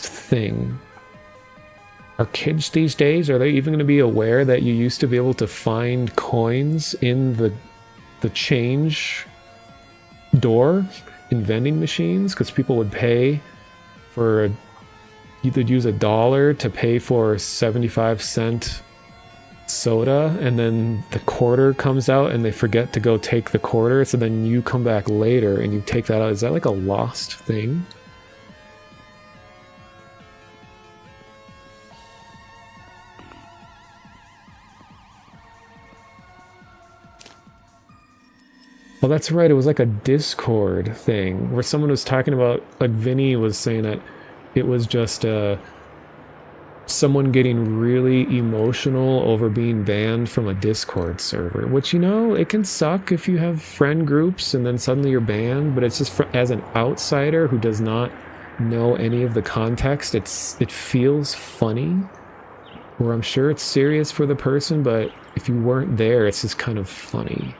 thing. Are kids these days, are they even gonna be aware that you used to be able to find coins in the change door in vending machines? Because people would pay for, you could use $1 to pay for 75-cent soda, and then the quarter comes out and they forget to go take the quarter, so then you come back later and you take that out. Is that like a lost thing? Well, that's right, it was like a Discord thing where someone was talking about, like Vinny was saying that it was just someone getting really emotional over being banned from a Discord server, which, you know, it can suck if you have friend groups and then suddenly you're banned, but it's just as an outsider who does not know any of the context, it feels funny, where I'm sure it's serious for the person, but if you weren't there, it's just kind of funny.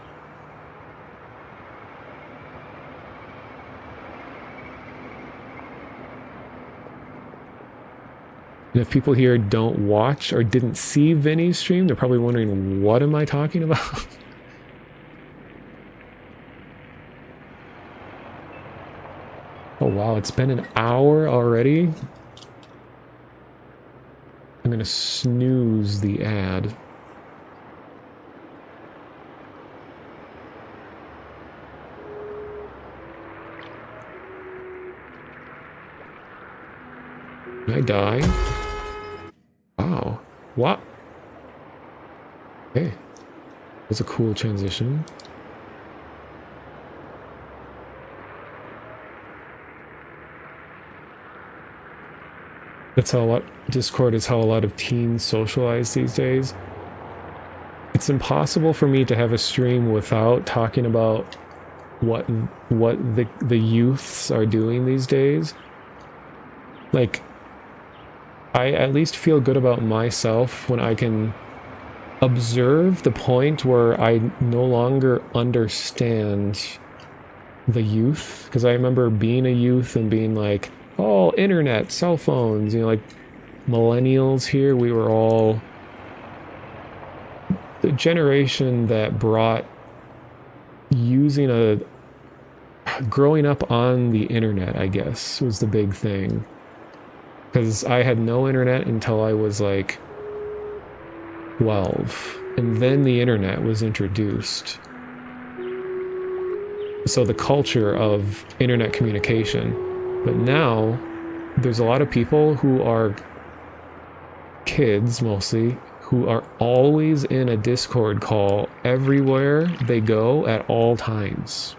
And if people here don't watch or didn't see Vinny's stream, they're probably wondering, what am I talking about? Oh wow, it's been an hour already? I'm gonna snooze the ad. Can I die? Wow. What? Okay. That's a cool transition. That's how Discord is how a lot of teens socialize these days. It's impossible for me to have a stream without talking about what the youths are doing these days. Like, I at least feel good about myself when I can observe the point where I no longer understand the youth. Because I remember being a youth and being like, oh, internet, cell phones, you know, like millennials here, we were all the generation that brought growing up on the internet, I guess, was the big thing. Because I had no internet until I was like 12, and then the internet was introduced. So the culture of internet communication. But now there's a lot of people who are kids mostly who are always in a Discord call everywhere they go at all times,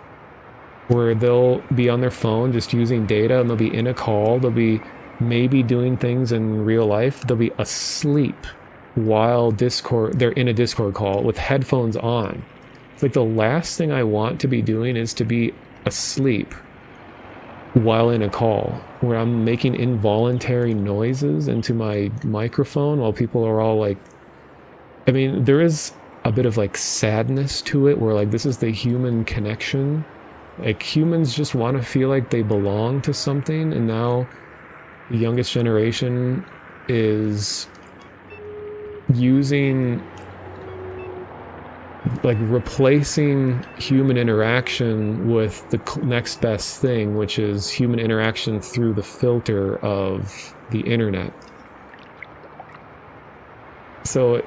where they'll be on their phone just using data, and they'll be in a call, they'll be maybe doing things in real life, they'll be asleep while they're in a Discord call with headphones on. It's like the last thing I want to be doing is to be asleep while in a call, where I'm making involuntary noises into my microphone while people are all like, I mean, there is a bit of like sadness to it, where like this is the human connection. Like humans just want to feel like they belong to something, and now the youngest generation is using, like, replacing human interaction with the next best thing, which is human interaction through the filter of the internet. So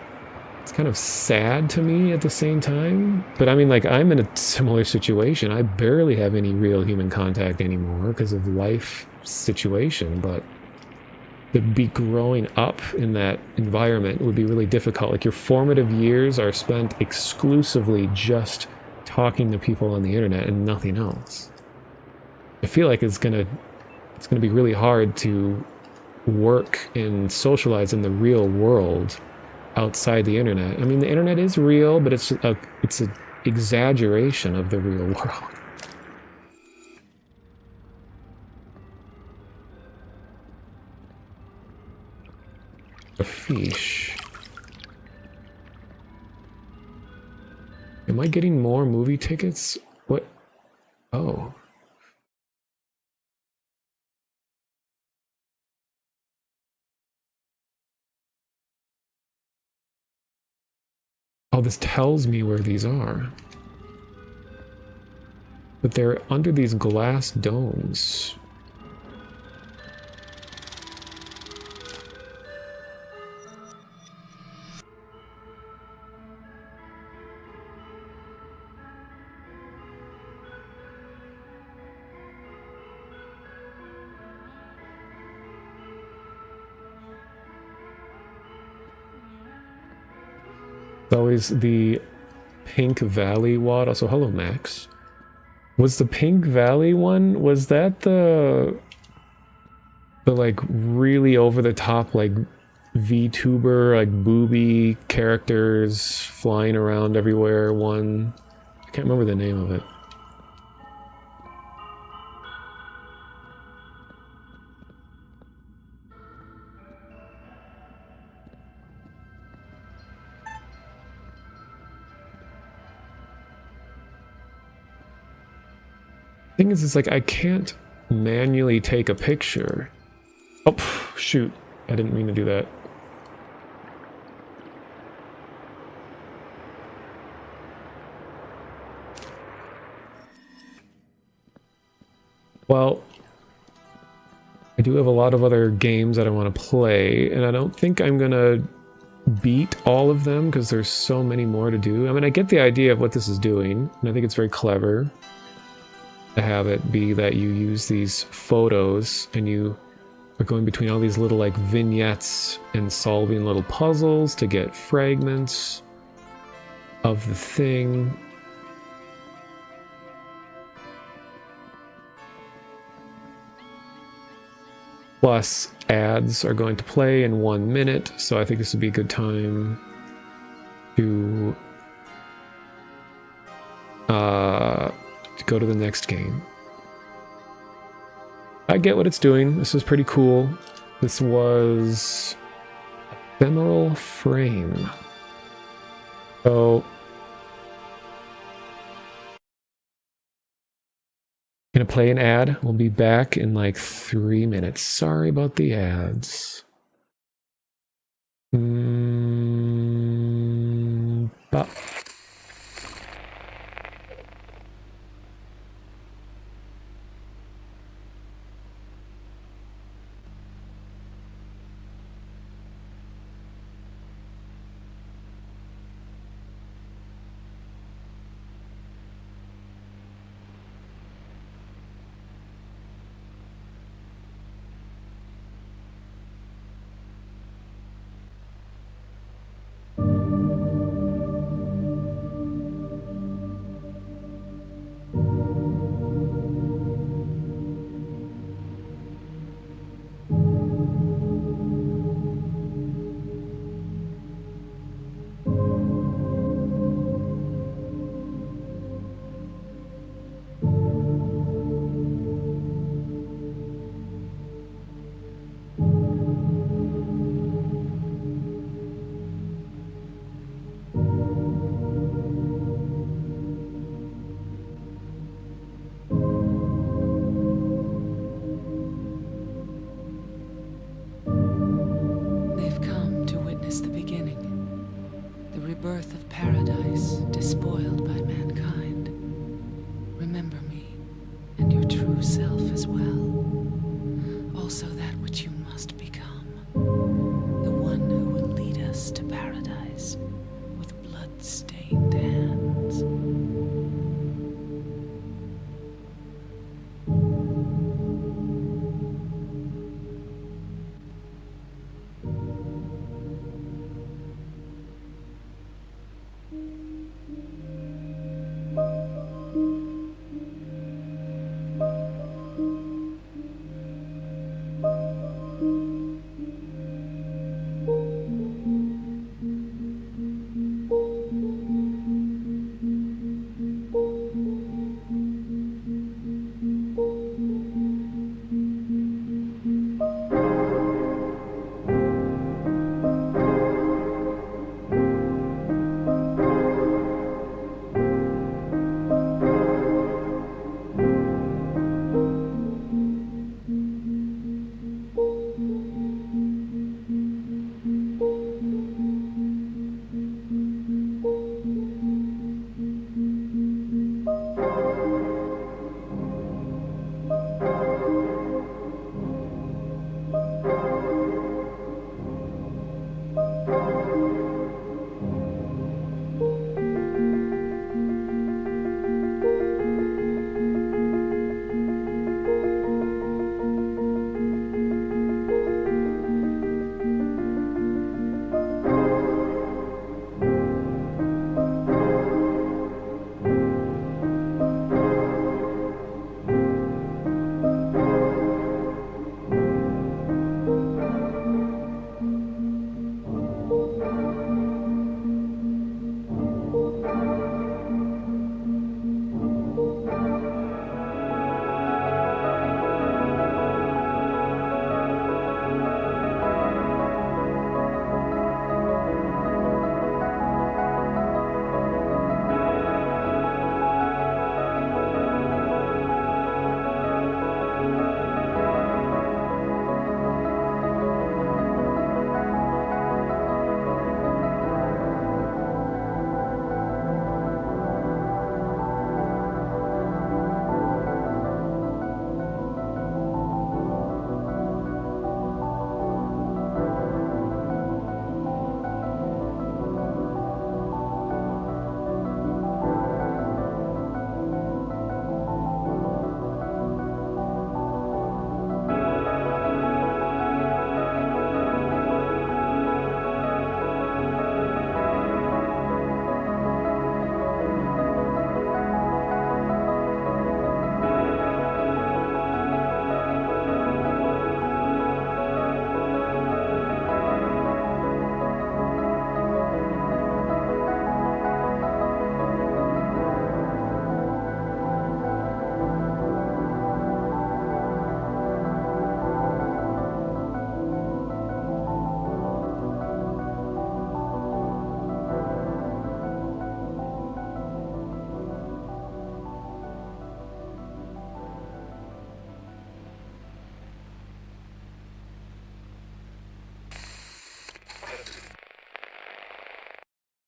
it's kind of sad to me at the same time. But I mean, like, I'm in a similar situation. I barely have any real human contact anymore because of life situation, but to be growing up in that environment would be really difficult. Like, your formative years are spent exclusively just talking to people on the internet and nothing else. I feel like it's gonna be really hard to work and socialize in the real world outside the internet. I mean, the internet is real, but it's an exaggeration of the real world. A fish. Am I getting more movie tickets? What? Oh. Oh, this tells me where these are. But they're under these glass domes. It's always the Pink Valley WAD. Also, hello, Max. Was the Pink Valley one, was that the like really over the top, like VTuber, like booby characters flying around everywhere one? I can't remember the name of it. Thing is, it's like I can't manually take a picture. Oh, shoot. I didn't mean to do that. Well, I do have a lot of other games that I want to play, and I don't think I'm gonna beat all of them because there's so many more to do. I mean, I get the idea of what this is doing, and I think it's very clever to have it be that you use these photos and you are going between all these little like vignettes and solving little puzzles to get fragments of the thing. Plus, ads are going to play in 1 minute, so I think this would be a good time to go to the next game. I get what it's doing. This is pretty cool. This was Ephemeral Frame. So gonna play an ad. We'll be back in like 3 minutes. Sorry about the ads. But birth of paradise, despoiled by mankind. Remember me, and your true self as well. Also that which you must become. The one who will lead us to paradise with blood-stained hands.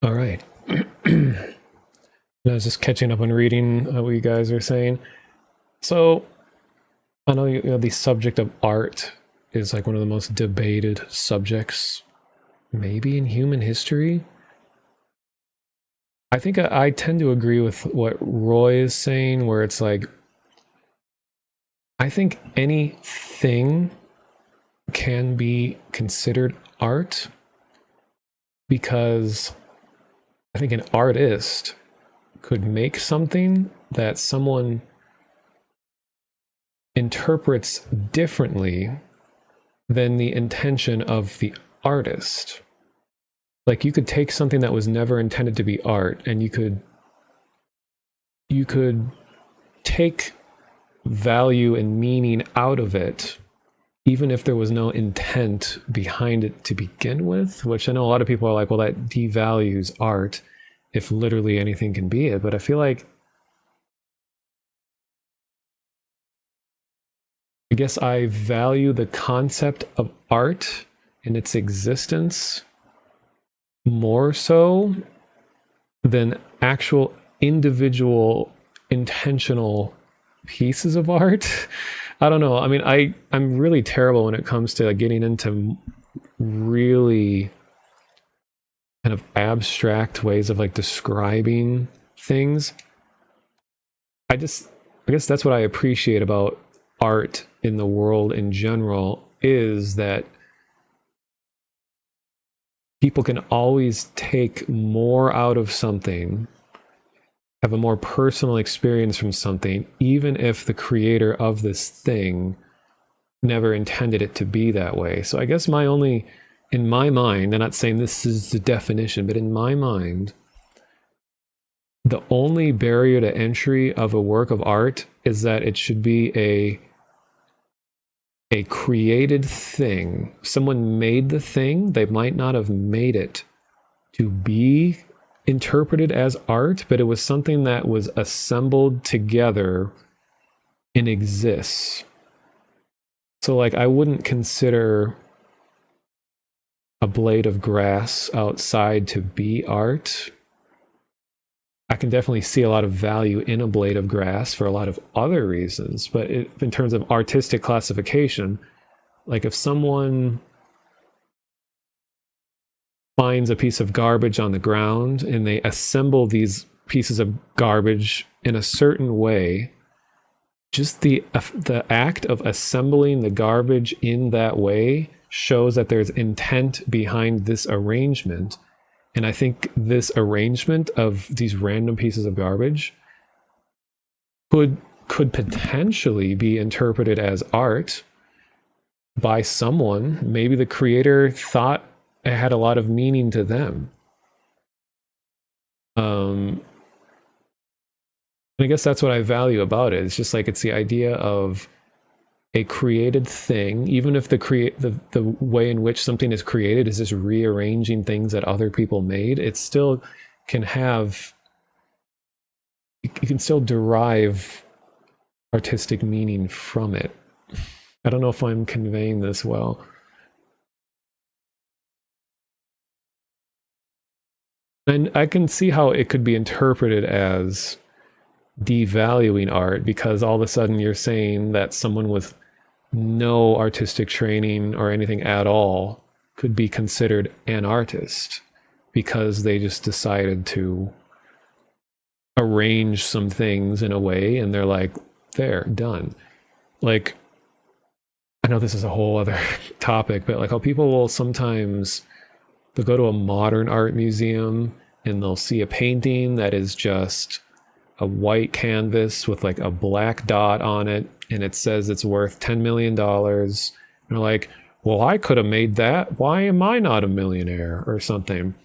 All right. I was just catching up on reading what you guys are saying. So I know, the subject of art is like one of the most debated subjects maybe in human history. I think I tend to agree with what Roy is saying, where it's like, I think anything can be considered art because I think an artist could make something that someone interprets differently than the intention of the artist. Like, you could take something that was never intended to be art, and you could take value and meaning out of it, even if there was no intent behind it to begin with, which I know a lot of people are like, well, that devalues art if literally anything can be it. But I feel like, I guess I value the concept of art and its existence more so than actual individual intentional pieces of art. I don't know. I mean, I'm really terrible when it comes to getting into really kind of abstract ways of like describing things. I guess that's what I appreciate about art in the world in general, is that people can always take more out of something, have a more personal experience from something, even if the creator of this thing never intended it to be that way. So I guess in my mind, I'm not saying this is the definition, but in my mind, the only barrier to entry of a work of art is that it should be a created thing. Someone made the thing. They might not have made it to be interpreted as art, but it was something that was assembled together and exists. So like, I wouldn't consider a blade of grass outside to be art. I can definitely see a lot of value in a blade of grass for a lot of other reasons, but in terms of artistic classification, like if someone finds a piece of garbage on the ground and they assemble these pieces of garbage in a certain way, just the act of assembling the garbage in that way shows that there's intent behind this arrangement. And I think this arrangement of these random pieces of garbage could potentially be interpreted as art by someone. Maybe the creator thought it had a lot of meaning to them. And I guess that's what I value about it. It's just like, it's the idea of a created thing, even if the way in which something is created is just rearranging things that other people made, it still can have, you can still derive artistic meaning from it. I don't know if I'm conveying this well. And I can see how it could be interpreted as devaluing art, because all of a sudden you're saying that someone with no artistic training or anything at all could be considered an artist because they just decided to arrange some things in a way and they're like, there, done. Like, I know this is a whole other topic, but like how people will sometimes, they'll go to a modern art museum and they'll see a painting that is just a white canvas with like a black dot on it, and it says it's worth $10 million. And they're like, well, I could have made that. Why am I not a millionaire or something?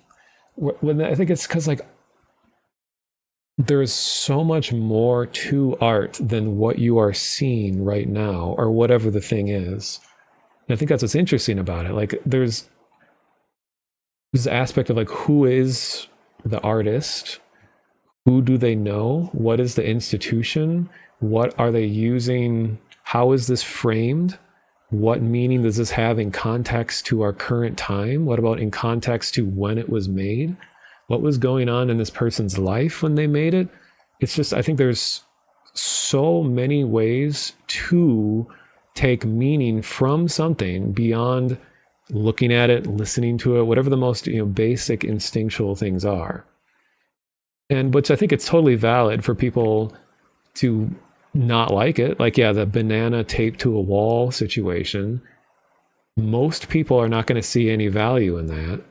When I think it's because like there's so much more to art than what you are seeing right now, or whatever the thing is. And I think that's what's interesting about it. Like there's this aspect of like, who is the artist? Who do they know? What is the institution? What are they using? How is this framed? What meaning does this have in context to our current time? What about in context to when it was made? What was going on in this person's life when they made it? It's just, I think there's so many ways to take meaning from something beyond looking at it, listening to it, whatever the most, basic instinctual things are. And which I think it's totally valid for people to not like it. Like, yeah, the banana taped to a wall situation. Most people are not going to see any value in that.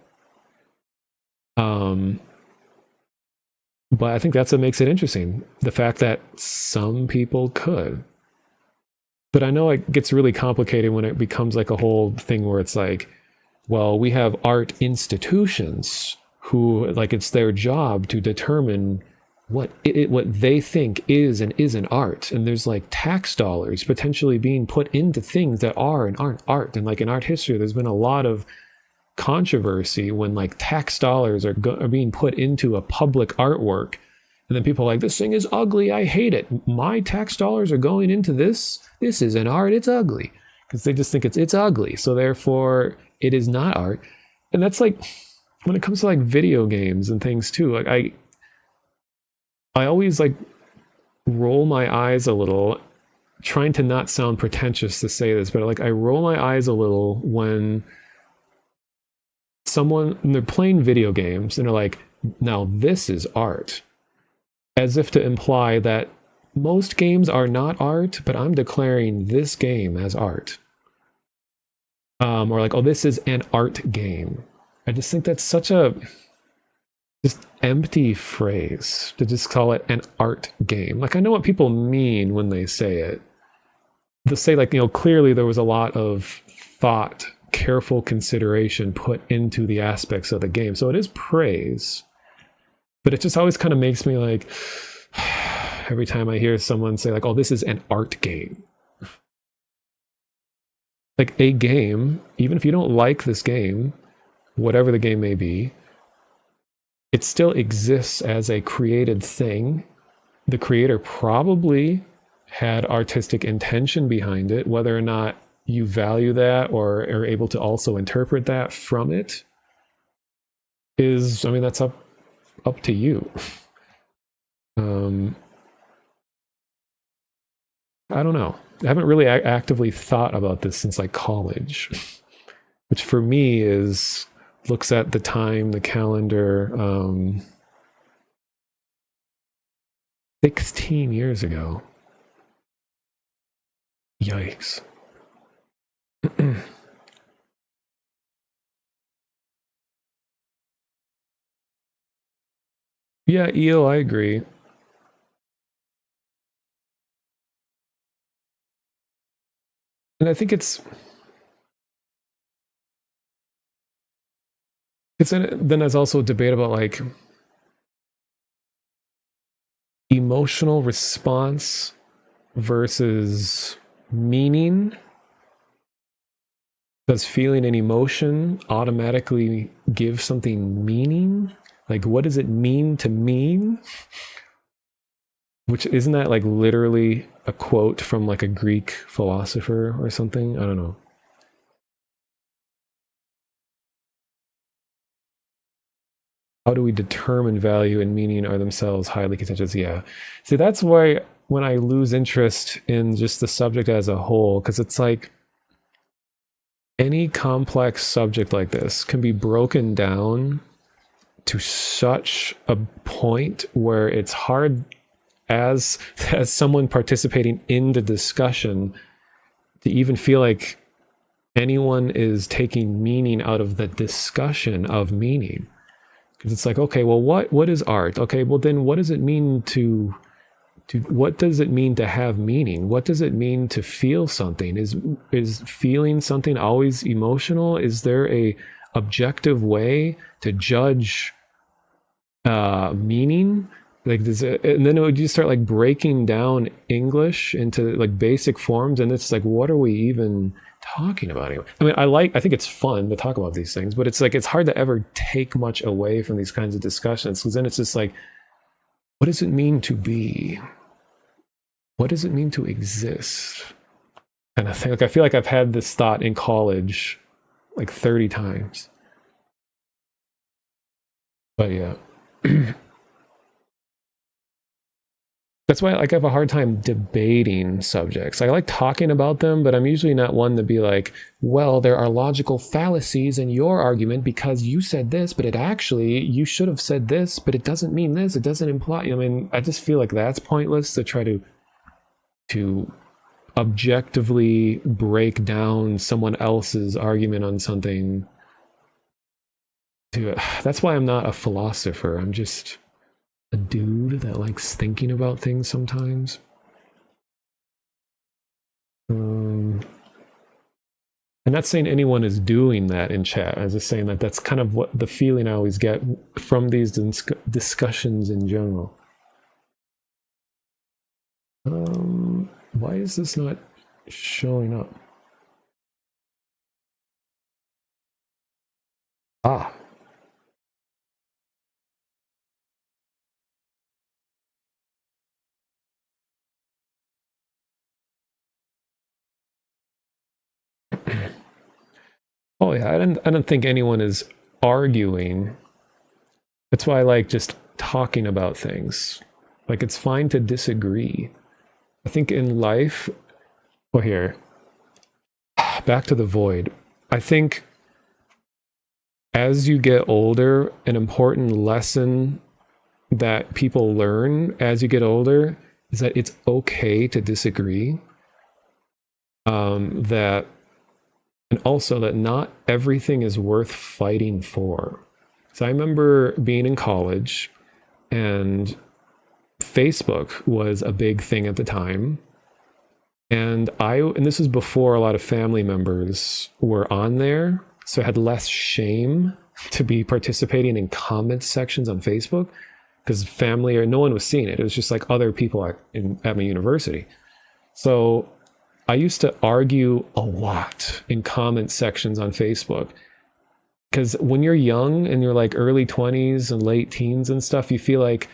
But I think that's what makes it interesting. The fact that some people could. But I know it gets really complicated when it becomes like a whole thing where it's like, well, we have art institutions who, like, it's their job to determine what they think is and isn't art. And there's like tax dollars potentially being put into things that are and aren't art. And like in art history, there's been a lot of controversy when like tax dollars are being put into a public artwork. And then people are like, this thing is ugly, I hate it. My tax dollars are going into this. This isn't art, it's ugly. Because they just think it's ugly. So therefore, it is not art. And that's like, when it comes to like video games and things too, like I always like roll my eyes a little, trying to not sound pretentious to say this, but like I roll my eyes a little when they're playing video games and they're like, now this is art, as if to imply that most games are not art, but I'm declaring this game as art. Or like, oh, this is an art game. I just think that's such a just empty phrase to just call it an art game. Like, I know what people mean when they say it. They'll say, like, clearly there was a lot of thought, careful consideration put into the aspects of the game. So it is praise. But it just always kind of makes me like, every time I hear someone say, like, oh, this is an art game. Like, a game, even if you don't like this game, whatever the game may be, it still exists as a created thing. The creator probably had artistic intention behind it. Whether or not you value that or are able to also interpret that from it is, I mean, that's up to you. I don't know. I haven't really actively thought about this since like college, which for me looks at the time, the calendar, 16 years ago. Yikes. Yeah, Eel, I agree. And I think then there's also a debate about like emotional response versus meaning. Does feeling an emotion automatically give something meaning? Like, what does it mean to mean? Which, isn't that like literally a quote from like a Greek philosopher or something? I don't know. How do we determine value and meaning are themselves highly contentious? Yeah. See, that's why when I lose interest in just the subject as a whole, because it's like any complex subject like this can be broken down to such a point where it's hard as someone participating in the discussion to even feel like anyone is taking meaning out of the discussion of meaning. Because it's like, okay, well, what is art? Okay, well then what does it mean to what does it mean to have meaning? What does it mean to feel something? Is feeling something always emotional? Is there a objective way to judge meaning? Like, and then it would just start like breaking down English into like basic forms, and it's like, what are we even talking about anyway? I mean, I think it's fun to talk about these things, but it's like it's hard to ever take much away from these kinds of discussions, because then it's just like, what does it mean to be? What does it mean to exist? And I feel like I've had this thought in college like 30 times. But yeah. That's why like, I have a hard time debating subjects. I like talking about them, but I'm usually not one to be like, well, there are logical fallacies in your argument because you said this, but it actually, you should have said this, but it doesn't mean this. It doesn't imply, I mean, I just feel like that's pointless to try to objectively break down someone else's argument on something. That's why I'm not a philosopher. I'm just a dude that likes thinking about things sometimes. I'm not saying anyone is doing that in chat. I'm just saying that that's kind of what the feeling I always get from these discussions in general. Why is this not showing up? Ah. Oh yeah, I don't think anyone is arguing. That's why I like just talking about things. Like, it's fine to disagree. I think in life, well, here, back to the void. I think as you get older, an important lesson that people learn as you get older is that it's okay to disagree. And also that not everything is worth fighting for. So I remember being in college, and Facebook was a big thing at the time. And this was before a lot of family members were on there. So I had less shame to be participating in comment sections on Facebook, because family or no one was seeing it. It was just like other people at my university. So I used to argue a lot in comment sections on Facebook, because when you're young and you're like early 20s and late teens and stuff, you feel like,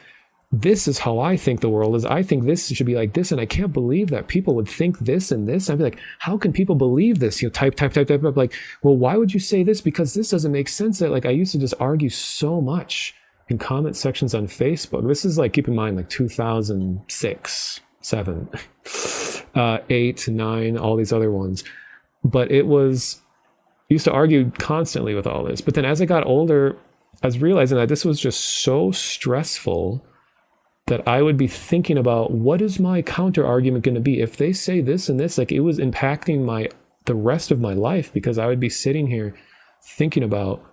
this is how I think the world is. I think this should be like this, and I can't believe that people would think this and this. I'd be like, how can people believe this? You know, type up. Like, well, why would you say this? Because this doesn't make sense. That, like, I used to just argue so much in comment sections on Facebook. This is like, keep in mind, like 2006, 7, 8, 9, all these other ones. But I used to argue constantly with all this. But then as I got older, I was realizing that this was just so stressful that I would be thinking about, what is my counter argument going to be? If they say this and this, like, it was impacting the rest of my life, because I would be sitting here thinking about,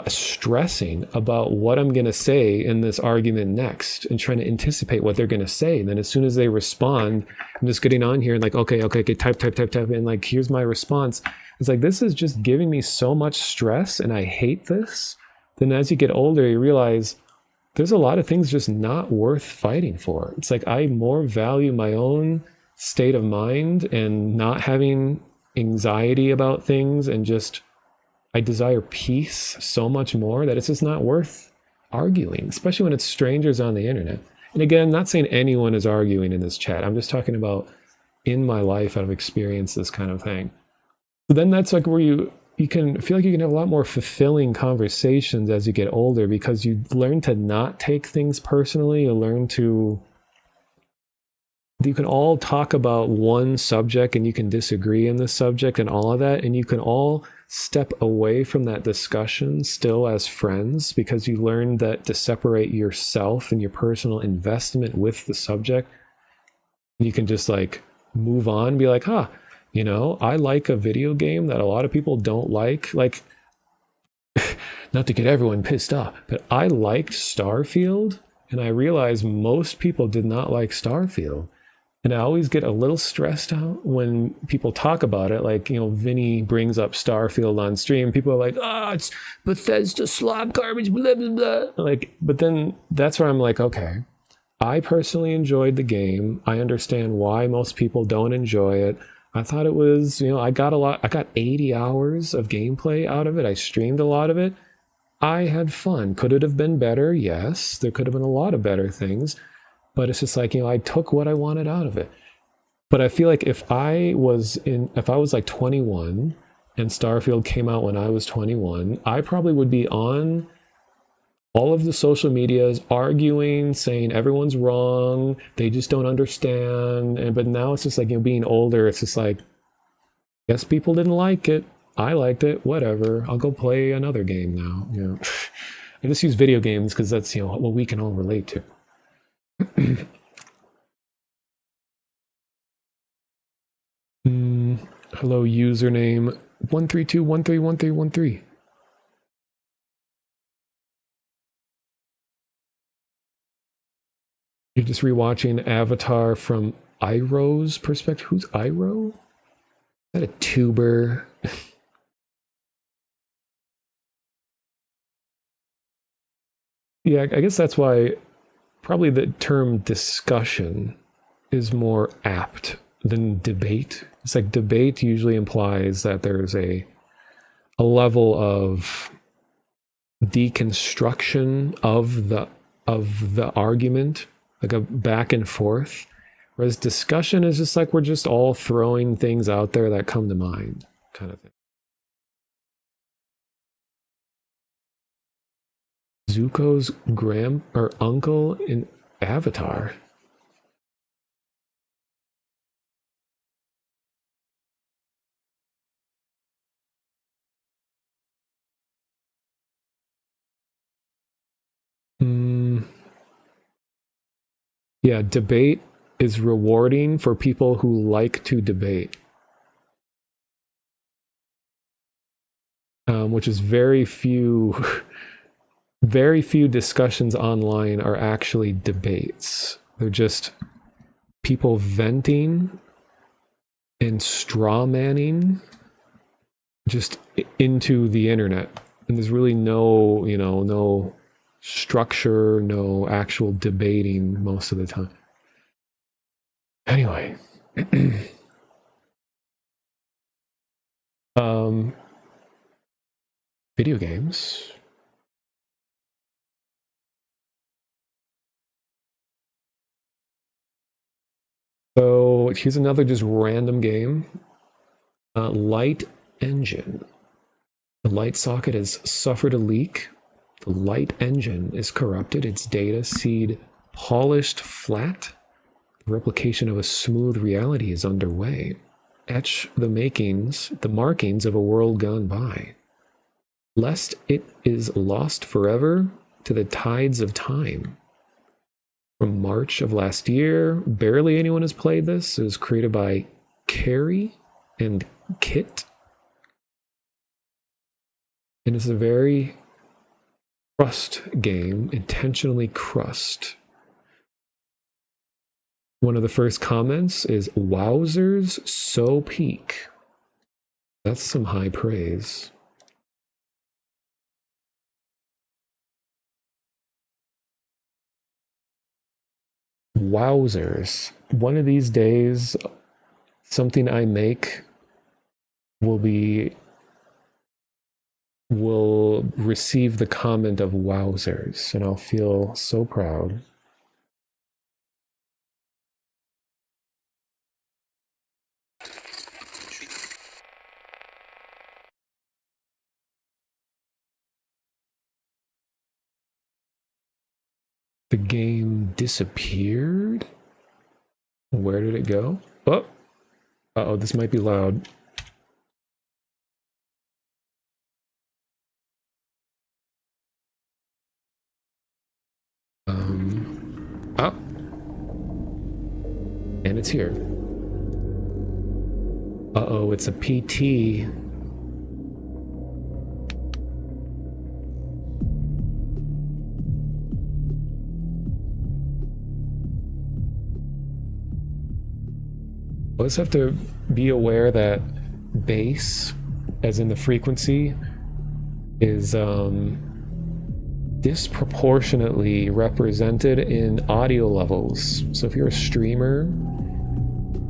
stressing about what I'm going to say in this argument next, and trying to anticipate what they're going to say. And then as soon as they respond, I'm just getting on here and like, okay, type, and like, here's my response. It's like, this is just giving me so much stress, and I hate this. Then as you get older, you realize there's a lot of things just not worth fighting for. It's like, I more value my own state of mind and not having anxiety about things, and just, I desire peace so much more that it's just not worth arguing, especially when it's strangers on the internet. And again, I'm not saying anyone is arguing in this chat. I'm just talking about in my life, I've experienced this kind of thing. So then that's like where you can feel like you can have a lot more fulfilling conversations as you get older, because you learn to not take things personally. You can all talk about one subject, and you can disagree in the subject and all of that, and you can all step away from that discussion still as friends, because you learn that to separate yourself and your personal investment with the subject. You can just like move on and be like, you know, I like a video game that a lot of people don't like. Like, not to get everyone pissed off, but I liked Starfield, and I realized most people did not like Starfield. And I always get a little stressed out when people talk about it. Like, you know, Vinny brings up Starfield on stream. People are like, it's Bethesda slop garbage, blah, blah, blah. Like, but then that's where I'm like, okay, I personally enjoyed the game. I understand why most people don't enjoy it. I thought it was, you know, I got 80 hours of gameplay out of it. I streamed a lot of it. I had fun. Could it have been better? Yes, there could have been a lot of better things. But it's just like, you know, I took what I wanted out of it. But I feel like if I was like 21 and Starfield came out when I was 21, I probably would be on all of the social medias arguing, saying everyone's wrong, they just don't understand. But now it's just like, you know, being older, it's just like, guess people didn't like it. I liked it, whatever. I'll go play another game now. You know, I just use video games because that's, you know, what we can all relate to. Hello, username 132131313. You're just rewatching Avatar from Iroh's perspective. Who's Iroh? Is that a tuber? Yeah, I guess that's why probably the term discussion is more apt than debate. It's like debate usually implies that there's a level of deconstruction of the argument, like a back and forth. Whereas discussion is just like, we're just all throwing things out there that come to mind, kind of thing. Zuko's uncle in Avatar. Yeah, debate is rewarding for people who like to debate. Which is very few discussions online are actually debates. They're just people venting and straw manning just into the internet. And there's really no, no structure, no actual debating most of the time. Anyway. Video games. So here's another just random game. Light Engine. The light socket has suffered a leak. The light engine is corrupted. Its data seed polished flat. The replication of a smooth reality is underway. Etch the markings of a world gone by. Lest it is lost forever to the tides of time. From March of last year, barely anyone has played this. It was created by Carrie and Kit. And it's a very crust game, intentionally crust. One of the first comments is, "Wowzers, so peak." That's some high praise. Wowzers. One of these days, something I make will receive the comment of wowzers, and I'll feel so proud. The game disappeared? Where did it go? Oh! Uh-oh, this might be loud. Oh! And it's here. Uh-oh, it's a PT. Let's have to be aware that bass, as in the frequency, is disproportionately represented in audio levels. So if you're a streamer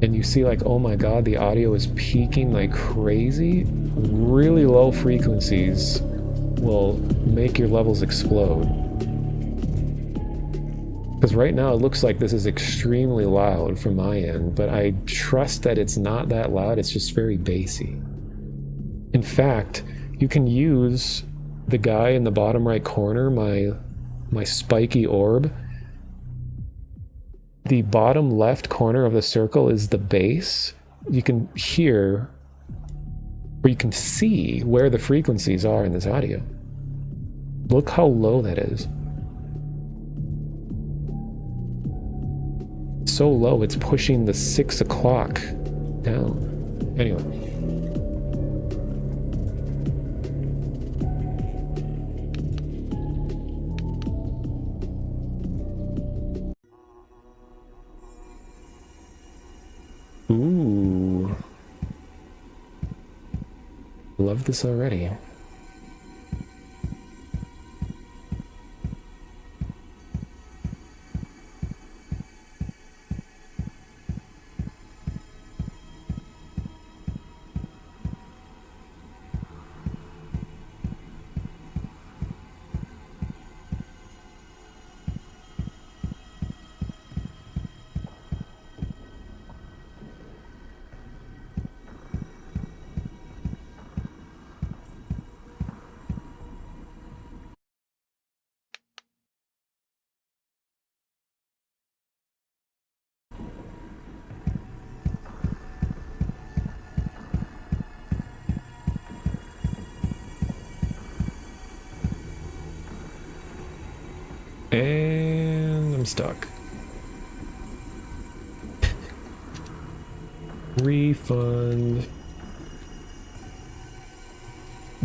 and you see like, oh my god, the audio is peaking like crazy, really low frequencies will make your levels explode. Because right now it looks like this is extremely loud from my end, but I trust that it's not that loud, it's just very bassy. In fact, you can use the guy in the bottom right corner, my spiky orb. The bottom left corner of the circle is the bass. You can hear, or you can see where the frequencies are in this audio. Look how low that is. So low, it's pushing the 6 o'clock down. Anyway. Ooh. Love this already. I'm stuck. Refund.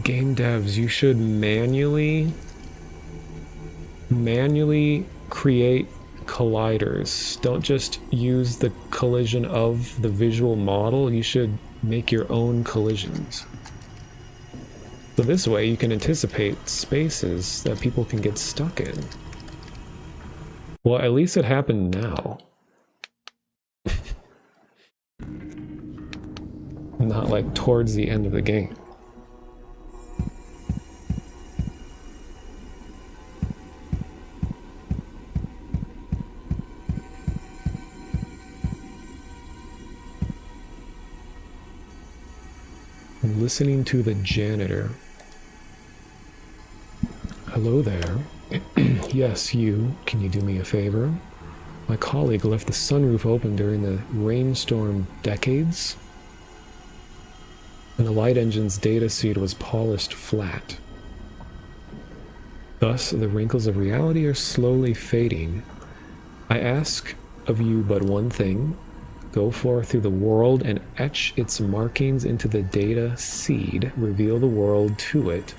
Game devs, you should manually create colliders. Don't just use the collision of the visual model. You should make your own collisions. So this way you can anticipate spaces that people can get stuck in. Well, at least it happened now. Not like towards the end of the game. I'm listening to the janitor. Hello there. Yes, you. Can you do me a favor? My colleague left the sunroof open during the rainstorm decades, and the light engine's data seed was polished flat. Thus, the wrinkles of reality are slowly fading. I ask of you but one thing. Go forth through the world and etch its markings into the data seed. Reveal the world to it,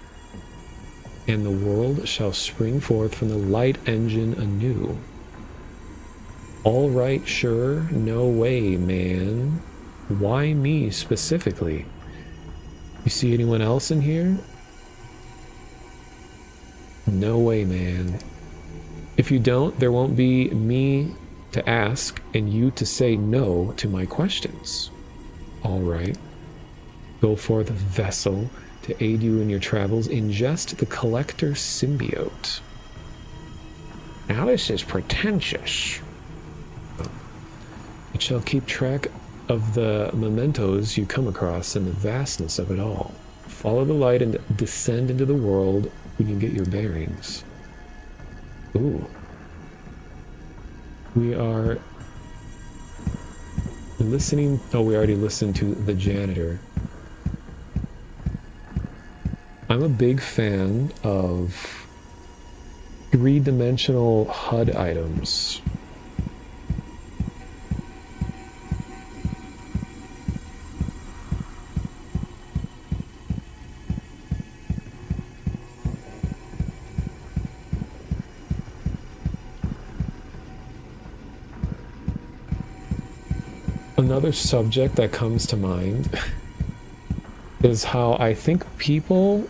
and the world shall spring forth from the light engine anew. All right, sure, no way, man. Why me specifically? You see anyone else in here? No way, man. If you don't, there won't be me to ask and you to say no to my questions. All right. Go forth, vessel, to aid you in your travels. Ingest the collector symbiote. Now this is pretentious. It shall keep track of the mementos you come across and the vastness of it all. Follow the light and descend into the world when you get your bearings. Ooh. We are listening. Oh, we already listened to the janitor. I'm a big fan of three-dimensional HUD items. Another subject that comes to mind is how I think people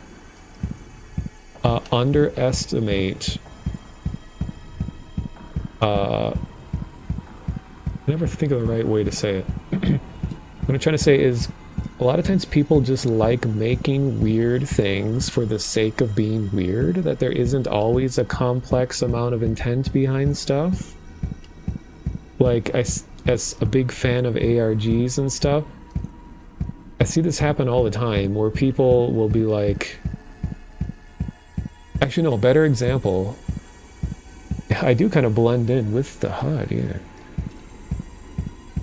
underestimate. I never think of the right way to say it. What I'm trying to say is, a lot of times people just like making weird things for the sake of being weird, that there isn't always a complex amount of intent behind stuff. Like, as a big fan of ARGs and stuff, I see this happen all the time, where people will be like... Actually, no, a better example... I do kind of blend in with the HUD, yeah.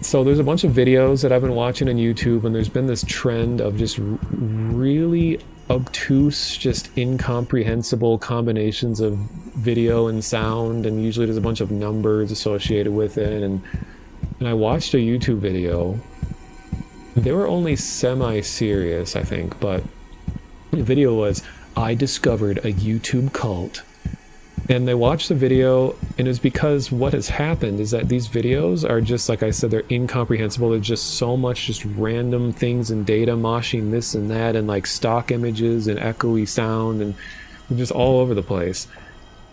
So there's a bunch of videos that I've been watching on YouTube, and there's been this trend of just really obtuse, just incomprehensible combinations of video and sound, and usually there's a bunch of numbers associated with it, and I watched a YouTube video. They were only semi-serious, I think, but the video was, I discovered a YouTube cult. And they watched the video, and it was because what has happened is that these videos are just, like I said, they're incomprehensible. There's just so much just random things and data moshing this and that, and like stock images and echoey sound, and just all over the place.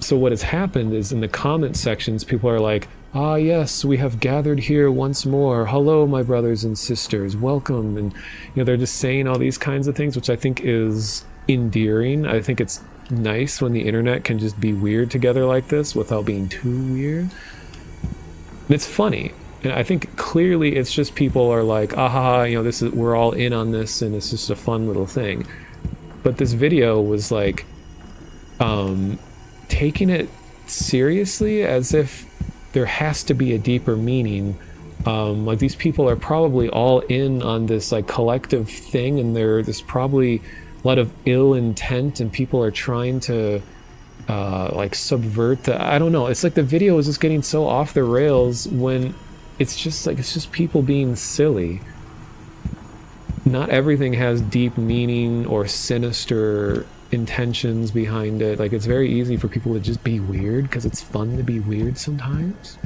So what has happened is in the comment sections, people are like, ah, yes, we have gathered here once more. Hello, my brothers and sisters. Welcome. And, you know, they're just saying all these kinds of things, which I think is endearing. I think it's nice when the internet can just be weird together like this without being too weird. And it's funny. And I think clearly it's just people are like, aha, you know, this is, we're all in on this, and it's just a fun little thing. But this video was like, taking it seriously as if there has to be a deeper meaning. Like, these people are probably all in on this like collective thing, and there's probably a lot of ill intent, and people are trying to like subvert the, I don't know, it's like the video is just getting so off the rails when it's just like, it's just people being silly. Not everything has deep meaning or sinister intentions behind it. Like, it's very easy for people to just be weird because it's fun to be weird sometimes.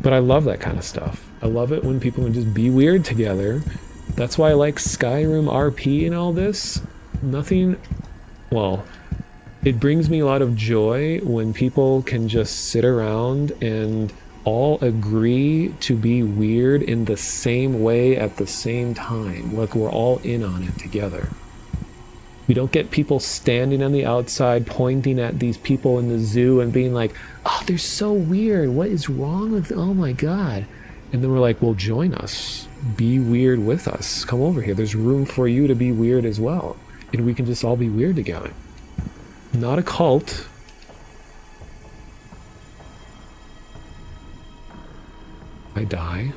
But I love that kind of stuff. I love it when people can just be weird together. That's why I like Skyrim RP and all this. Nothing, well, it brings me a lot of joy when people can just sit around and all agree to be weird in the same way at the same time. Like, we're all in on it together. We don't get people standing on the outside pointing at these people in the zoo and being like, oh, they're so weird. What is wrong with, oh my God. And then we're like, well, join us. Be weird with us. Come over here. There's room for you to be weird as well. And we can just all be weird together. Not a cult. I die.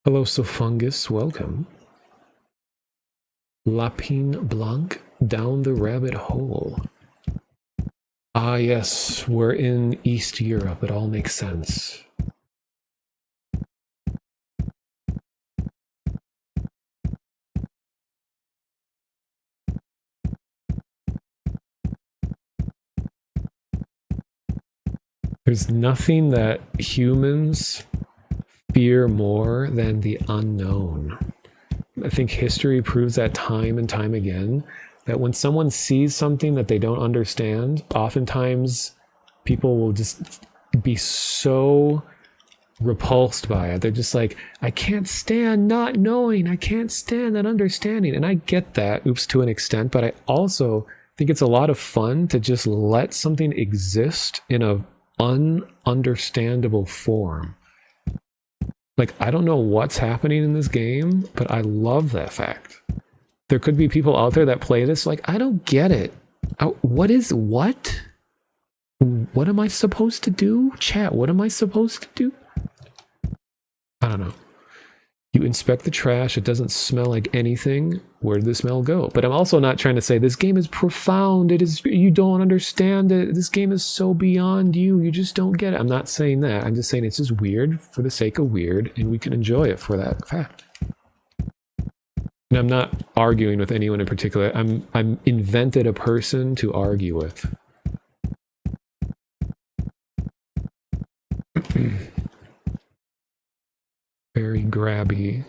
Hello, Sofungus. Welcome. Lapine Blanc, down the rabbit hole. Ah, yes, we're in East Europe. It all makes sense. There's nothing that humans fear more than the unknown. I think history proves that time and time again, that when someone sees something that they don't understand, oftentimes people will just be so repulsed by it. They're just like, I can't stand not knowing. I can't stand not understanding. And I get that, oops, to an extent, but I also think it's a lot of fun to just let something exist in a ununderstandable form. Like, I don't know what's happening in this game, but I love that fact. There could be people out there that play this like, I don't get it. What? What am I supposed to do? Chat, what am I supposed to do? I don't know. You inspect the trash, it doesn't smell like anything. Where did the smell go? But I'm also not trying to say this game is profound. It is, you don't understand it. This game is so beyond you. You just don't get it. I'm not saying that. I'm just saying it's just weird for the sake of weird, and we can enjoy it for that fact. And I'm not arguing with anyone in particular. I'm invented a person to argue with. Very grabby.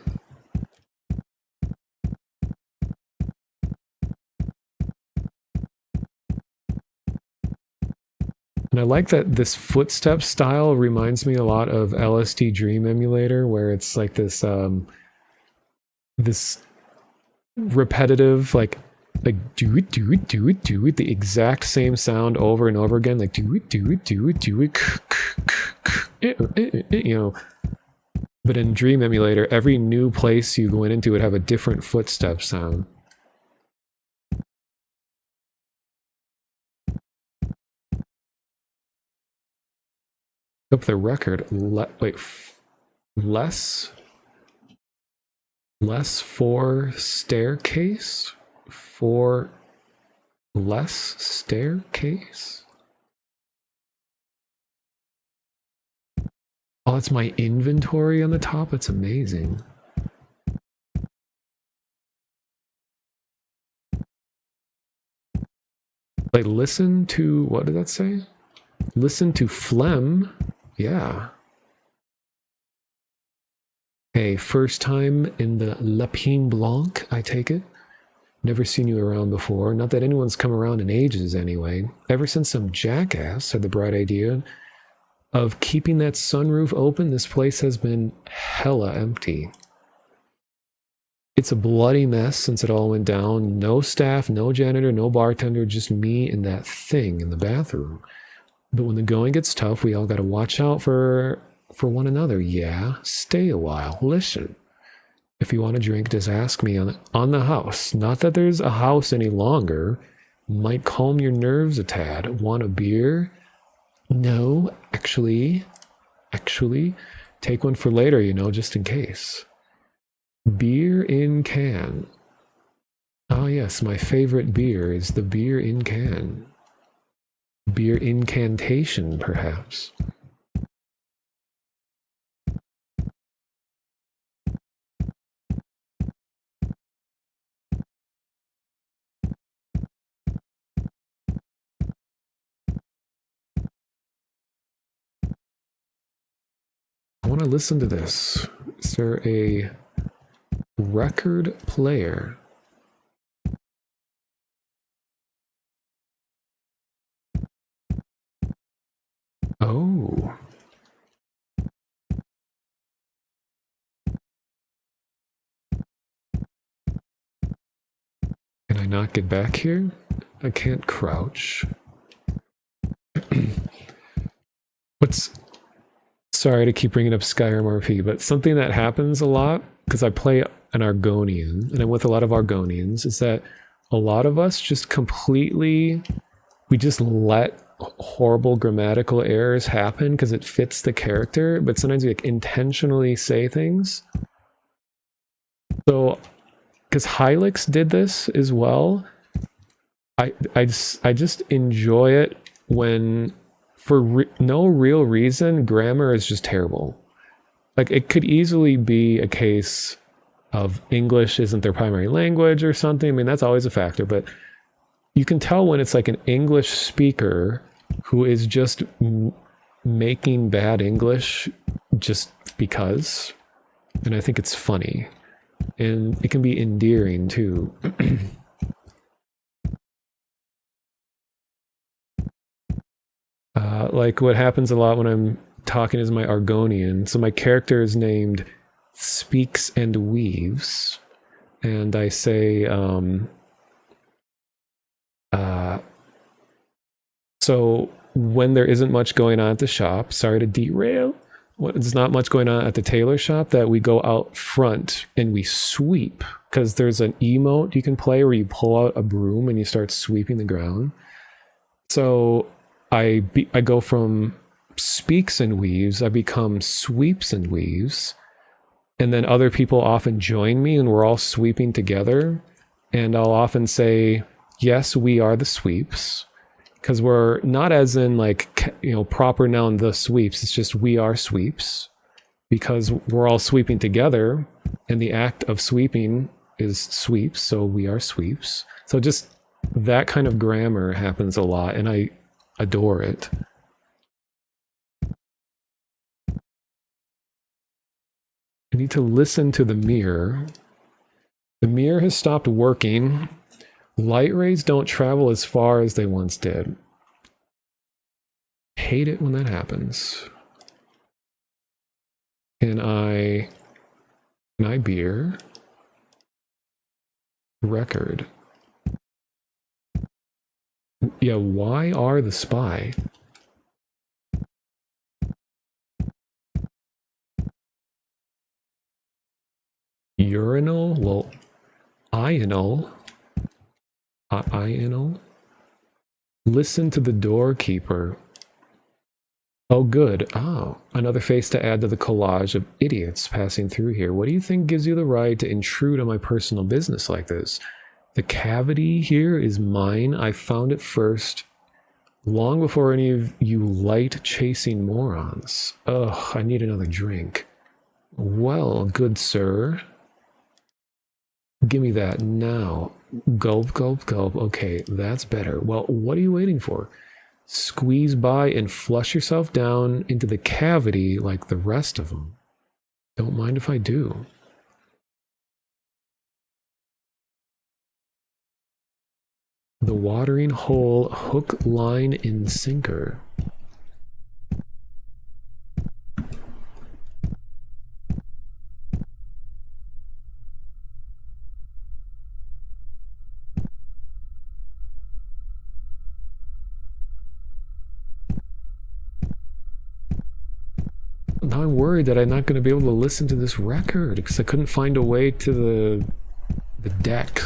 And I like that this footstep style reminds me a lot of LSD Dream Emulator, where it's like this this repetitive, like do it, the exact same sound over and over again, like do it, you know. But in Dream Emulator, every new place you went into would have a different footstep sound. Up the record, less for staircase? For less staircase? Oh, it's my inventory on the top? It's amazing. Like, listen to, what did that say? Listen to phlegm. Yeah. Hey, first time in the Lapine Blanc, I take it. Never seen you around before. Not that anyone's come around in ages anyway. Ever since some jackass had the bright idea of keeping that sunroof open, this place has been hella empty. It's a bloody mess since it all went down. No staff, no janitor, no bartender, just me and that thing in the bathroom. But when the going gets tough, we all got to watch out for one another. Yeah, stay a while. Listen. If you want a drink, just ask me on the house. Not that there's a house any longer. Might calm your nerves a tad. Want a beer? No, actually, take one for later, you know, just in case. Beer in can. Ah, yes, my favorite beer is the beer in can. Beer incantation, perhaps. I want to listen to this. Is there a record player? Oh. Can I not get back here? I can't crouch. What's... Sorry to keep bringing up Skyrim RP, but something that happens a lot, because I play an Argonian, and I'm with a lot of Argonians, is that a lot of us just completely... We just let horrible grammatical errors happen because it fits the character, but sometimes we like intentionally say things. So, because Hylix did this as well, I just enjoy it when, for no real reason, grammar is just terrible. Like, it could easily be a case of English isn't their primary language or something. I mean, that's always a factor, but you can tell when it's like an English speaker who is just making bad English just because. And I think it's funny. And it can be endearing too. Like what happens a lot when I'm talking as my Argonian. So my character is named Speaks and Weaves. And I say, so when there isn't much going on at the shop, sorry to derail, when there's not much going on at the tailor shop, that we go out front and we sweep, because there's an emote you can play where you pull out a broom and you start sweeping the ground. So I go from Speaks and Weaves, I become Sweeps and Weaves, and then other people often join me and we're all sweeping together, and I'll often say, yes, we are the sweeps. Because we're not as in like, you know, proper noun the sweeps. It's just we are sweeps. Because we're all sweeping together. And the act of sweeping is sweeps. So we are sweeps. So just that kind of grammar happens a lot. And I adore it. I need to listen to the mirror. The mirror has stopped working. Light rays don't travel as far as they once did. Hate it when that happens. Can I beer? Record. Yeah, why are the spy? Urinal? Well, ional. Ional? Listen to the doorkeeper. Oh, good. Oh, another face to add to the collage of idiots passing through here. What do you think gives you the right to intrude on my personal business like this? The cavity here is mine. I found it first, long before any of you light-chasing morons. Ugh, I need another drink. Well, good sir. Give me that now. Gulp, gulp, gulp. Okay, that's better. Well, what are you waiting for? Squeeze by and flush yourself down into the cavity like the rest of them. Don't mind if I do. The watering hole, hook, line, and sinker. Now I'm worried that I'm not going to be able to listen to this record because I couldn't find a way to the decks.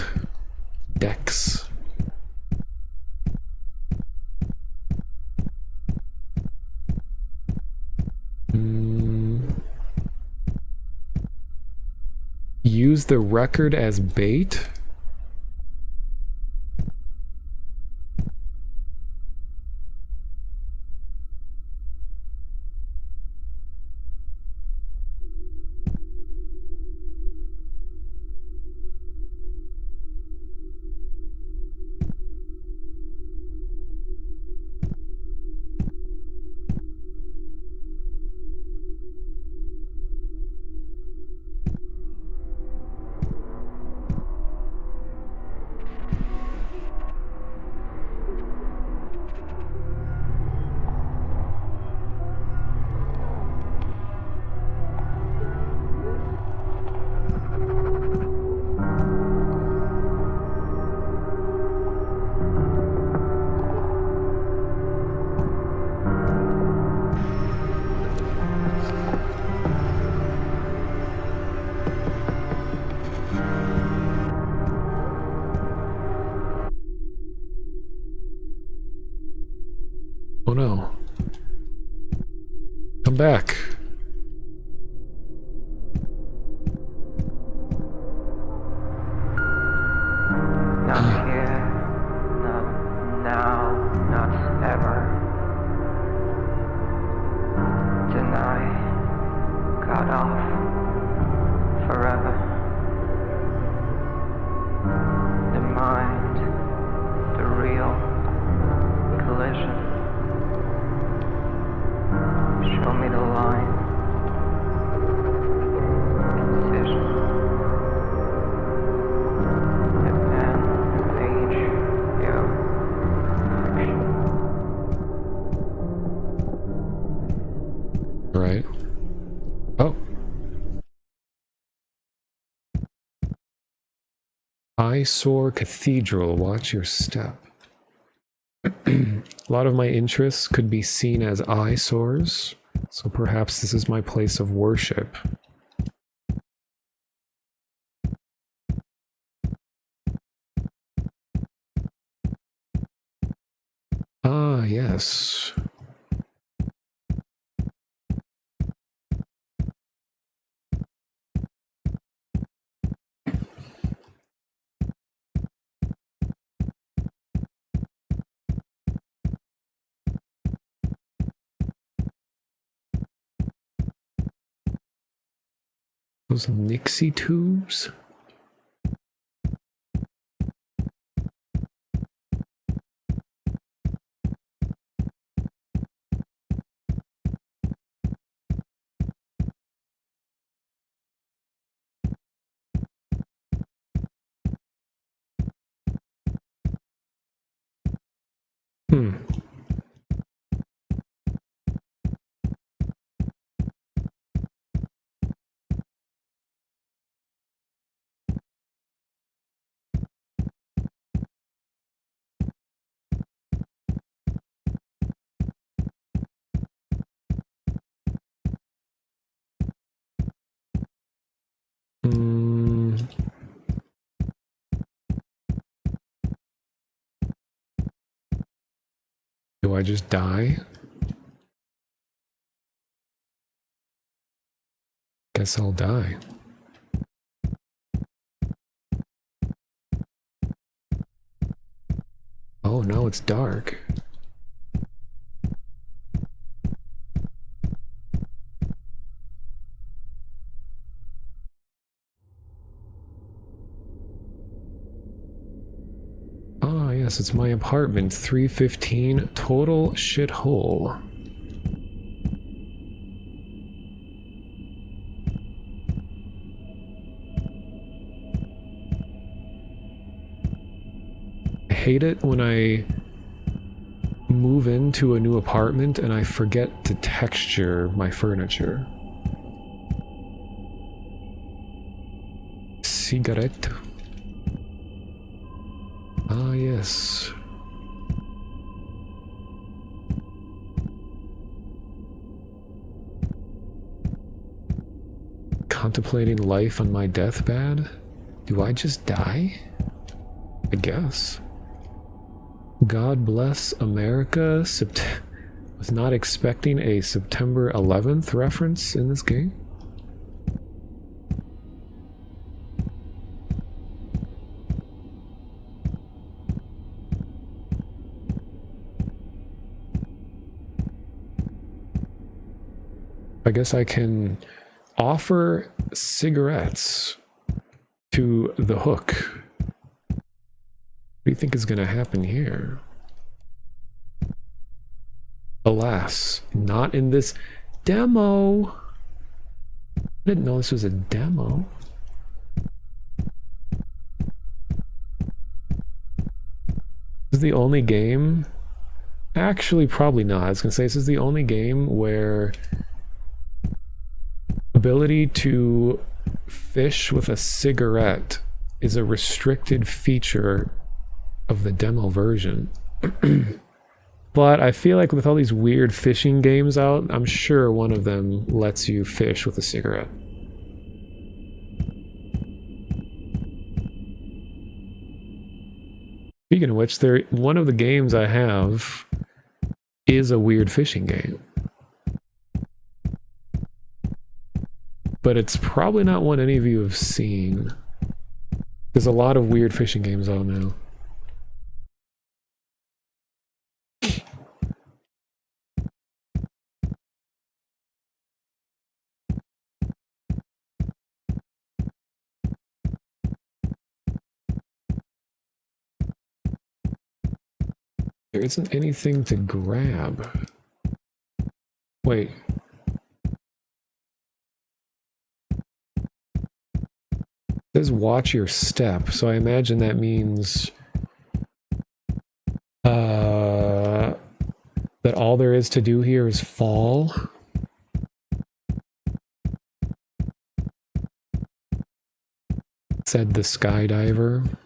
Use the record as bait? no. Come back. Not here, not now, not ever. Deny, cut off, forever. The mind, the real collision. Show me the line. Incision. Right. Oh. Eyesore Cathedral. Watch your step. A lot of my interests could be seen as eyesores, so perhaps this is my place of worship. Ah, yes. Those Nixie tubes? Hmm. Hmm. Do I just die? Guess I'll die. Oh, now it's dark. Ah, yes, it's my apartment, 315, total shithole. I hate it when I move into a new apartment and I forget to texture my furniture. Cigarette. Ah, yes. Contemplating life on my deathbed? Do I just die? I guess. God bless America. Was not expecting a September 11th reference in this game. I guess I can offer cigarettes to the hook. What do you think is going to happen here? Alas, not in this demo. I didn't know this was a demo. This is the only game. Actually, probably not. I was going to say this is the only game where ability to fish with a cigarette is a restricted feature of the demo version. But I feel like with all these weird fishing games out, I'm sure one of them lets you fish with a cigarette. Speaking of which, one of the games I have is a weird fishing game. But it's probably not one any of you have seen. There's a lot of weird fishing games out now. There isn't anything to grab. Wait. It says watch your step, so I imagine that means that all there is to do here is fall. Said the skydiver.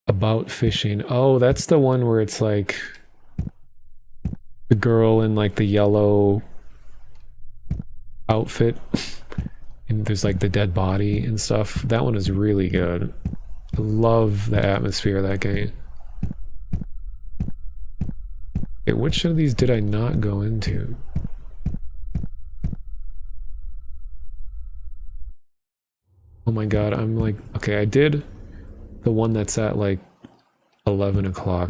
About fishing. Oh, that's the one where it's like the girl in like the yellow outfit and there's like the dead body and stuff. That one is really good. I love the atmosphere of that game. Okay, which of these did I not go into? Oh my god, I'm like, okay, I did the one that's at like 11 o'clock.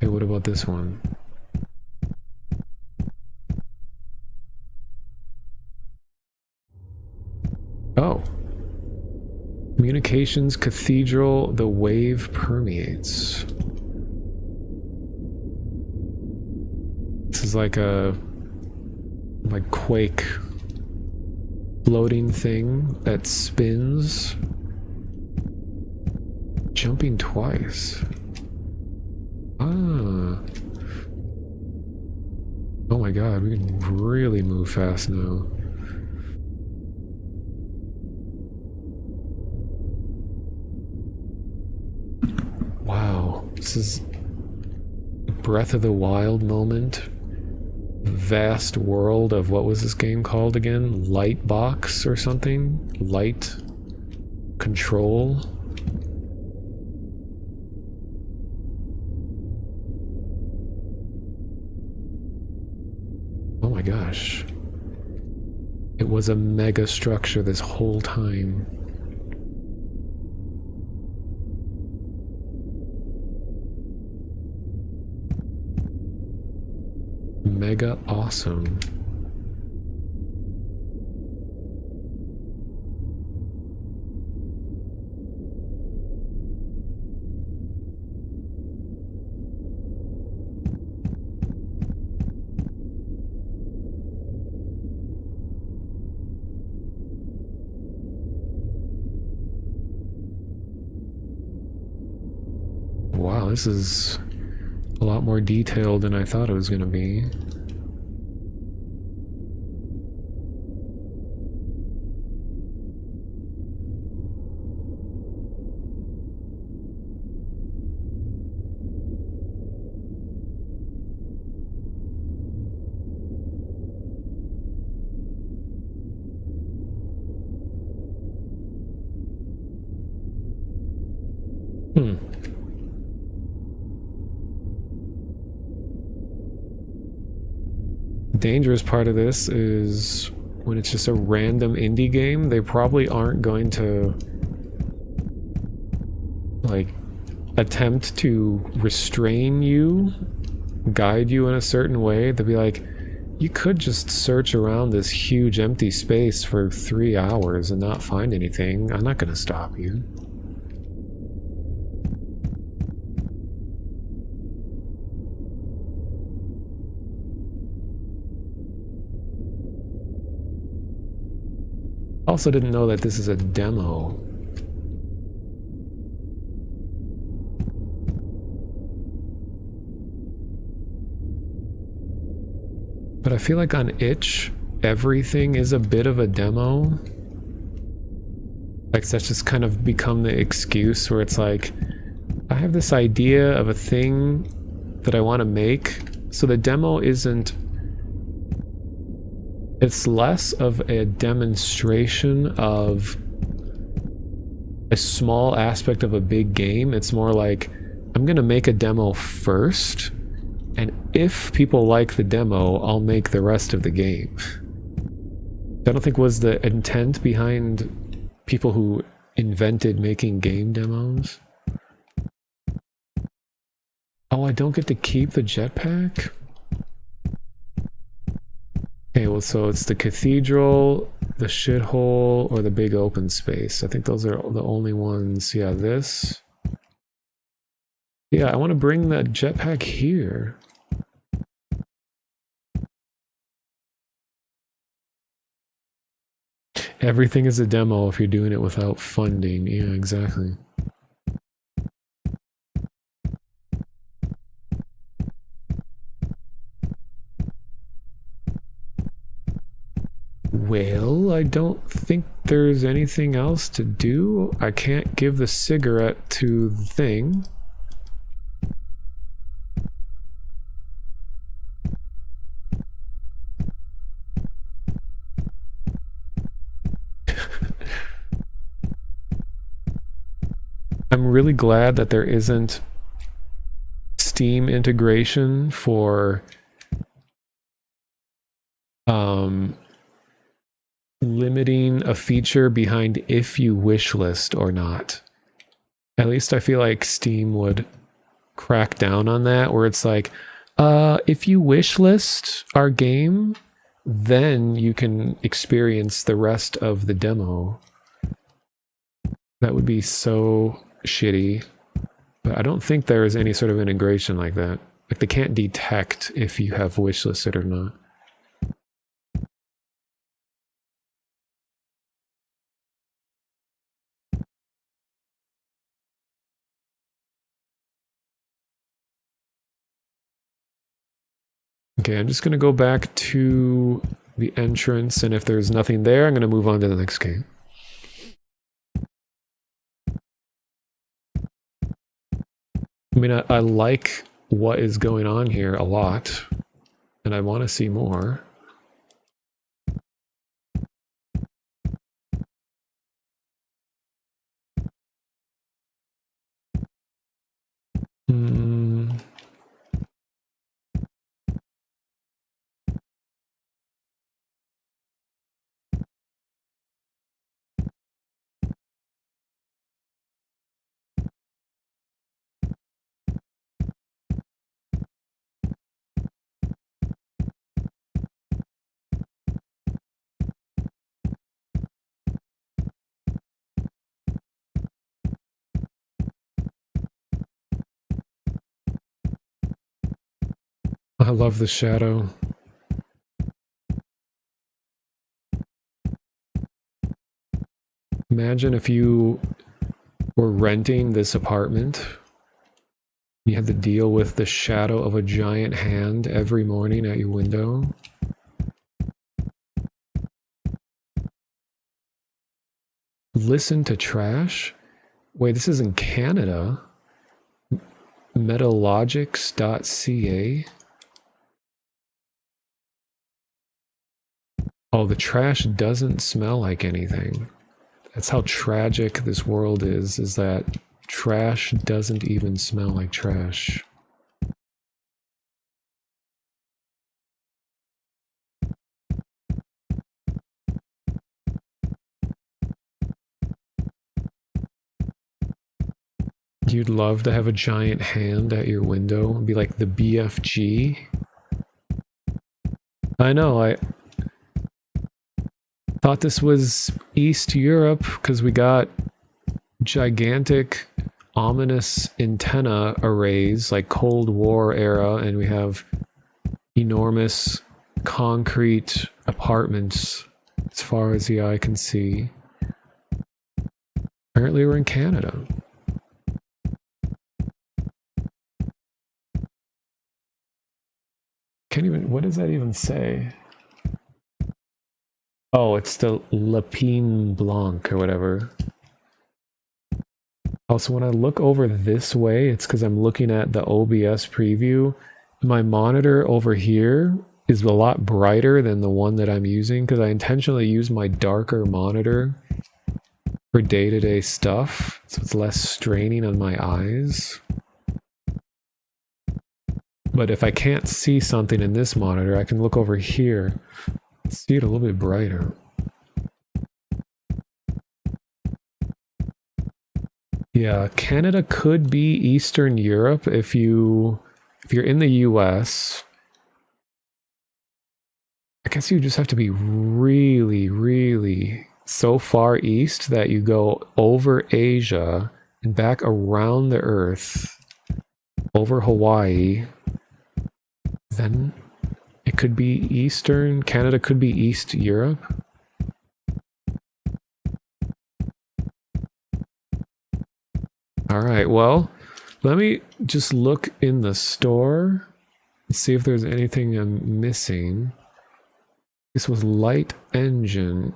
Hey, what about this one? Oh. Communications Cathedral, the wave permeates. This is like a Quake floating thing that spins. Jumping twice. Ah. Oh my god, we can really move fast now. Wow, this is a Breath of the Wild moment. Vast world of, what was this game called again? Lightbox or something? Light Control? Oh my gosh. It was a mega structure this whole time. Mega awesome. Wow, this is a lot more detailed than I thought it was going to be. Dangerous part of this is when it's just a random indie game, they probably aren't going to like attempt to restrain you, guide you in a certain way. They'll be like, you could just search around this huge empty space for 3 hours and not find anything. I'm not going to stop you. Also didn't know that this is a demo. But I feel like on itch, everything is a bit of a demo. Like that's just kind of become the excuse where it's like, I have this idea of a thing that I want to make, so the demo isn't It's less of a demonstration of a small aspect of a big game. It's more like, I'm gonna make a demo first, and if people like the demo, I'll make the rest of the game. I don't think was the intent behind people who invented making game demos. Oh, I don't get to keep the jetpack? Okay, well, so it's the cathedral, the shithole, or the big open space. I think those are the only ones. Yeah, this. Yeah, I want to bring that jetpack here. Everything is a demo if you're doing it without funding. Yeah, exactly. Well, I don't think there's anything else to do. I can't give the cigarette to the thing. I'm really glad that there isn't Steam integration for limiting a feature behind if you wishlist or not. At least I feel like Steam would crack down on that, where it's like, if you wishlist our game, then you can experience the rest of the demo. That would be so shitty. But I don't think there is any sort of integration like that. Like, they can't detect if you have wishlisted or not. Okay, I'm just going to go back to the entrance, and if there's nothing there, I'm going to move on to the next game. I mean, I like what is going on here a lot, and I want to see more. I love the shadow. Imagine if you were renting this apartment. You had to deal with the shadow of a giant hand every morning at your window. Listen to trash? Wait, this is in Canada? Metalogics.ca? Oh, the trash doesn't smell like anything. That's how tragic this world is that trash doesn't even smell like trash. You'd love to have a giant hand at your window and be like the BFG. I know, I thought this was East Europe because we got gigantic, ominous antenna arrays like Cold War era, and we have enormous concrete apartments as far as the eye can see. Apparently we're in Canada. Can't even, what does that even say? Oh, it's the Lapine Blanc or whatever. Also, when I look over this way, it's because I'm looking at the OBS preview. My monitor over here is a lot brighter than the one that I'm using because I intentionally use my darker monitor for day-to-day stuff, so it's less straining on my eyes. But if I can't see something in this monitor, I can look over here and see it a little bit brighter. Yeah, Canada could be Eastern Europe if you're in the US. I guess you just have to be really, really so far east that you go over Asia and back around the Earth, over Hawaii. Then it could be Eastern. Canada could be East Europe. All right, well, let me just look in the store and see if there's anything I'm missing. This was Light Engine.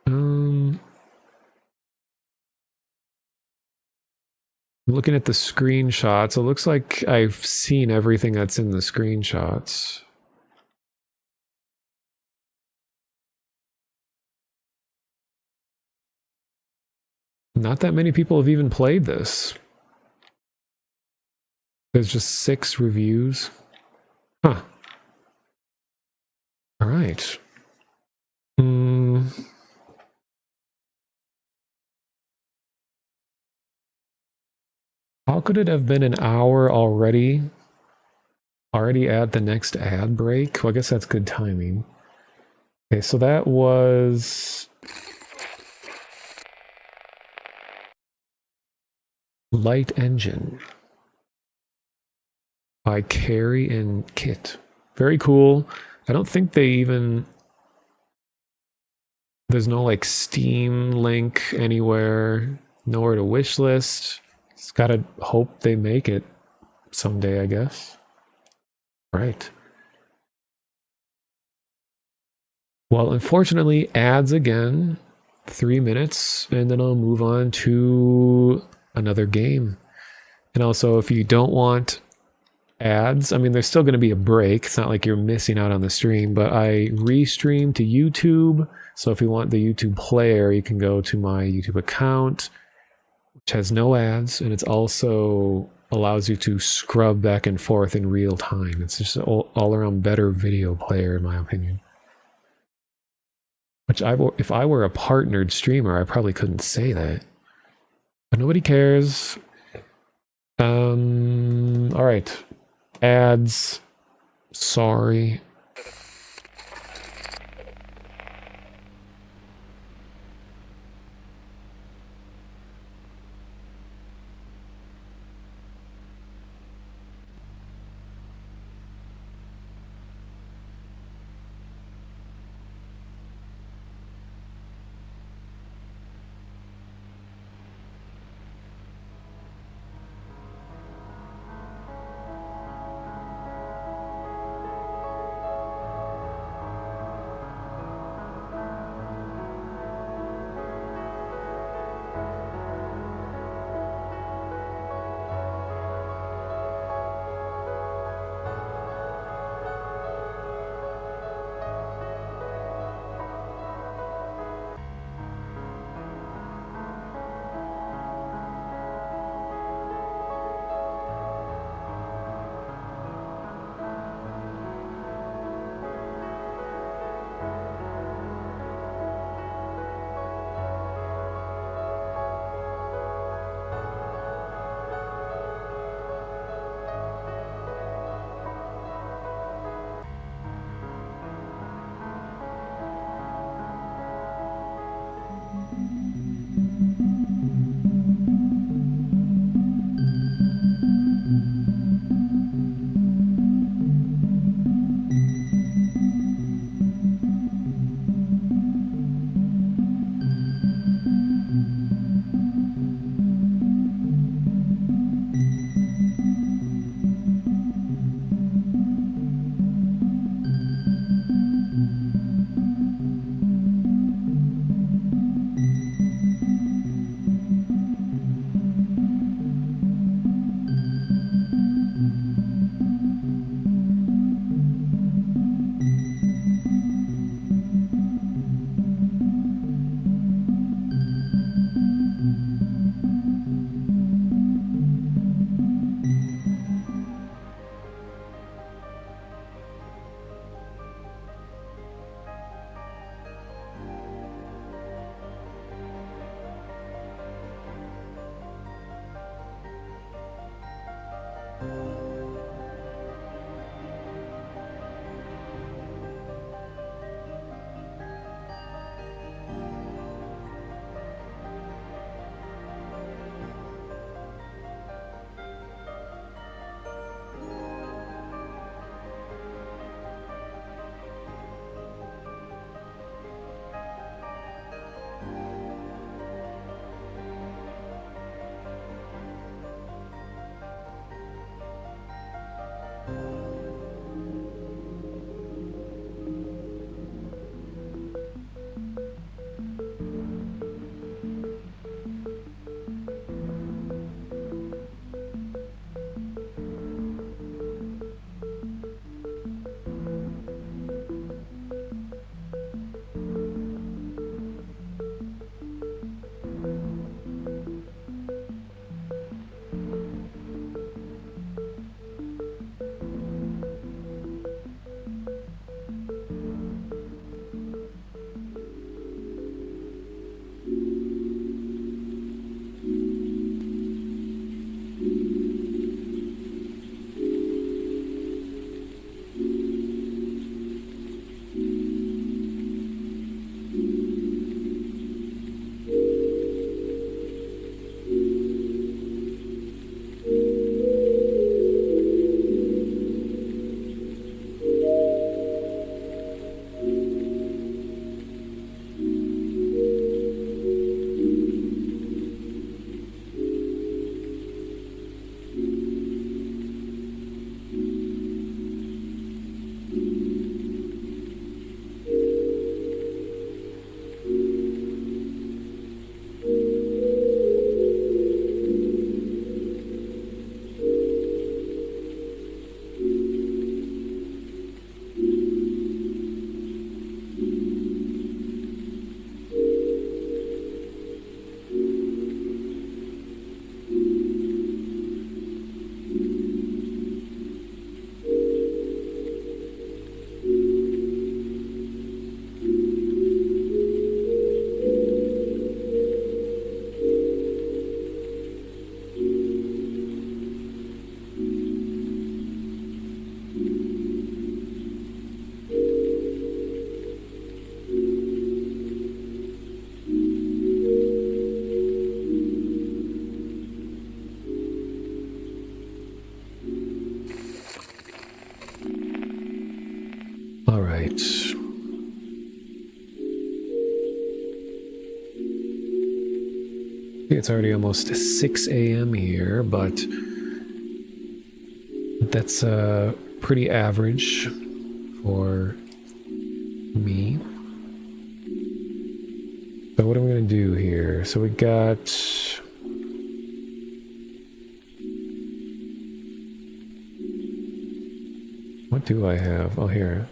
I'm looking at the screenshots. It looks like I've seen everything that's in the screenshots. Not that many people have even played this. There's just 6 reviews. Huh. All right. How could it have been an hour already? Already at the next ad break? Well, I guess that's good timing. Okay, so that was Light Engine by Carrie and Kit. Very cool. I don't think they even... There's no like Steam link anywhere, nowhere to wishlist. Just gotta hope they make it someday, I guess. Right. Well, unfortunately, ads again. 3 minutes, and then I'll move on to another game. And also, if you don't want ads, I mean, there's still going to be a break. It's not like you're missing out on the stream, but I restream to YouTube. So if you want the YouTube player, you can go to my YouTube account, which has no ads, and it's also allows you to scrub back and forth in real time. It's just all around better video player, in my opinion. Which if I were a partnered streamer, I probably couldn't say that. But nobody cares. All right. Ads. Sorry. All right. It's already almost 6 a.m. here, but that's pretty average for me. So what am I going to do here? So we got... What do I have? Oh, here.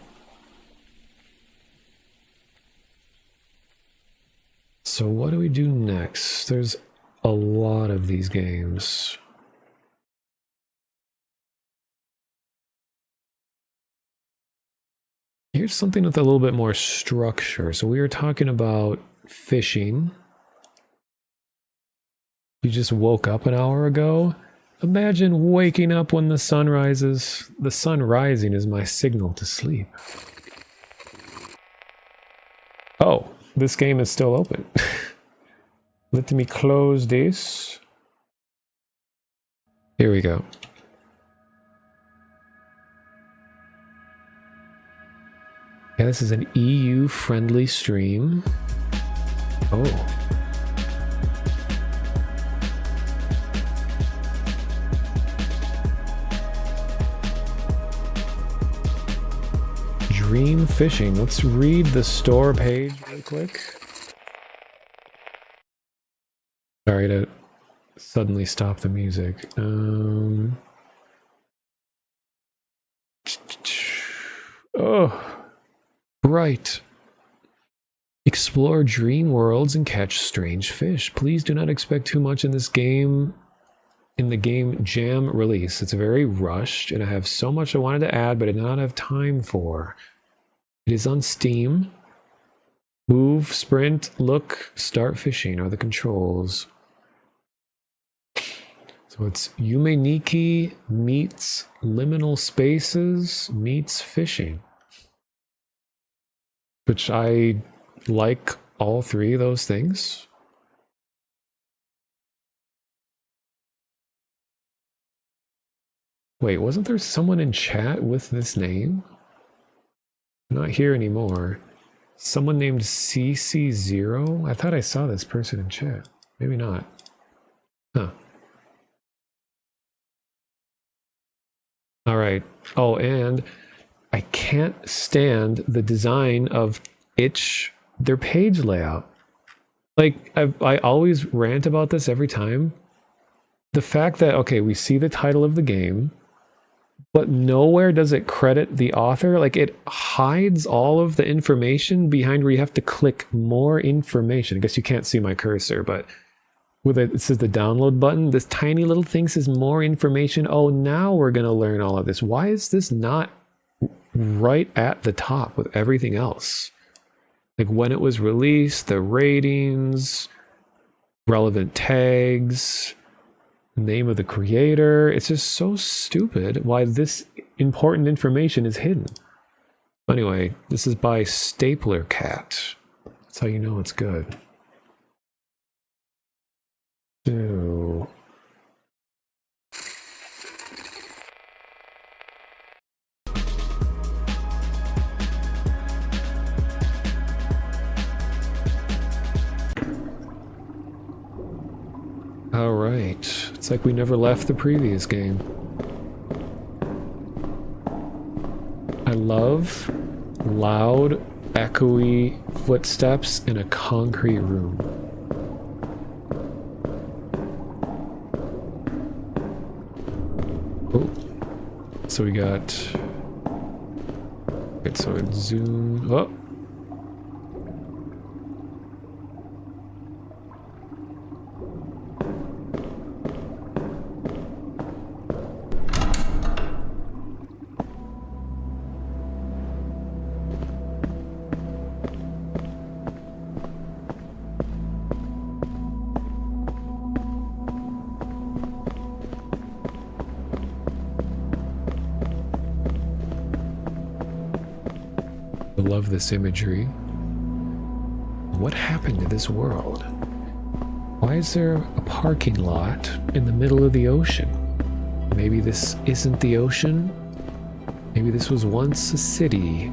So what do we do next? There's a lot of these games. Here's something with a little bit more structure. So we were talking about fishing. You just woke up an hour ago. Imagine waking up when the sun rises. The sun rising is my signal to sleep. Oh, this game is still open. Let me close this. Here we go. Yeah, this is an EU-friendly stream. Oh. Dream fishing. Let's read the store page real quick. Sorry to suddenly stop the music. Oh, right. Explore dream worlds and catch strange fish. Please do not expect too much in this game. In the game Jam release, it's very rushed, and I have so much I wanted to add, but I did not have time for. It is on Steam. Move, sprint, look, start fishing are the controls. So So it's Yume Nikki meets liminal spaces meets fishing. Which I like all three of those things. Wait, wasn't there someone in chat with this name? Not here anymore. Someone named CC0? I thought I saw this person in chat. Maybe not. Huh. All right. Oh, and I can't stand the design of their page layout. Like, I always rant about this every time. The fact that, okay, we see the title of the game, but nowhere does it credit the author. Like, it hides all of the information behind where you have to click more information. I guess you can't see my cursor, but it says the download button. This tiny little thing says more information. Oh, now we're going to learn all of this. Why is this not right at the top with everything else? Like when it was released, the ratings, relevant tags, name of the creator. It's just so stupid why this important information is hidden. Anyway, this is by Stapler Cat. That's how you know it's good. So... all right. It's like we never left the previous game. I love loud, echoey footsteps in a concrete room. Oh. So we got... okay, so it zoom... oh! I love this imagery. What happened to this world? Why is there a parking lot in the middle of the ocean? Maybe this isn't the ocean? Maybe this was once a city.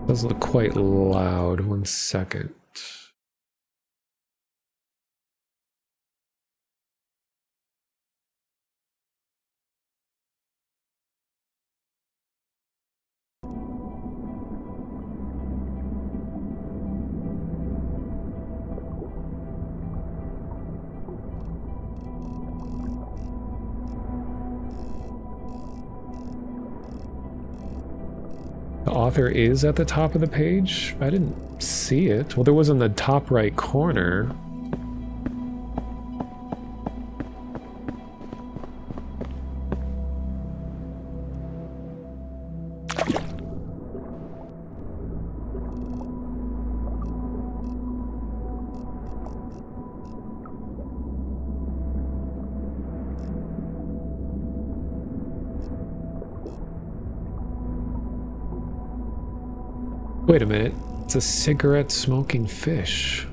Does look quite loud. 1 second. The author is at the top of the page? I didn't see it. Well, there was in the top right corner. Wait a minute, it's a cigarette smoking fish.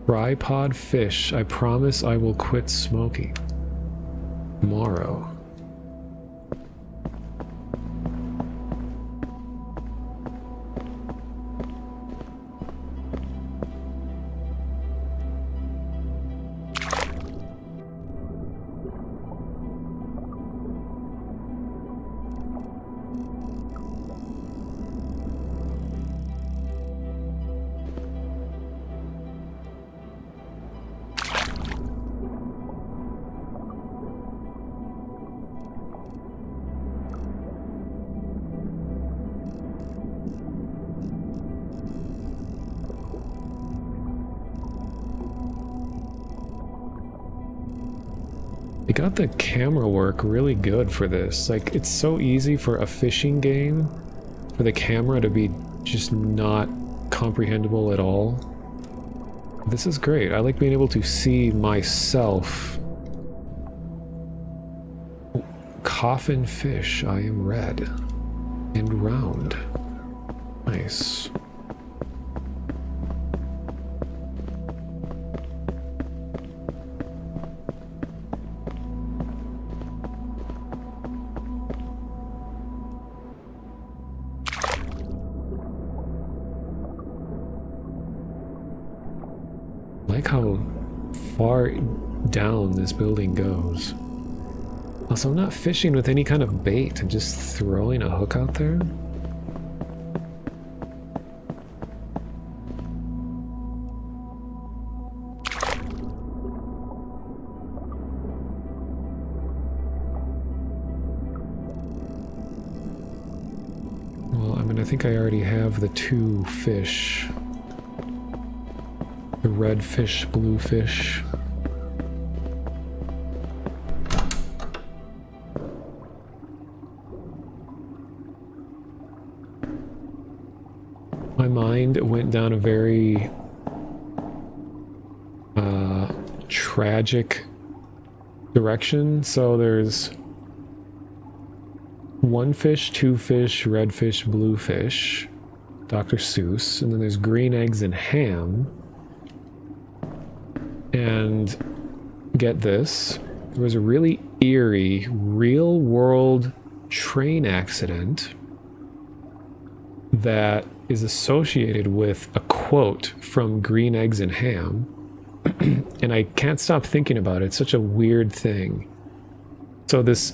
Tripod fish, I promise I will quit smoking. Tomorrow. They got the camera work really good for this. Like, it's so easy for a fishing game for the camera to be just not comprehensible at all. This is great. I like being able to see myself. Coffin fish, I am red and round. Nice. I like how far down this building goes. Also, I'm not fishing with any kind of bait. I'm just throwing a hook out there. Well, I mean, I think I already have the two fish. The red fish, blue fish. My mind went down a very tragic direction. So there's one fish, two fish, red fish, blue fish, Dr. Seuss, and then there's green eggs and ham. And get this, there was a really eerie, real-world train accident that is associated with a quote from Green Eggs and Ham. And I can't stop thinking about it. It's such a weird thing. So this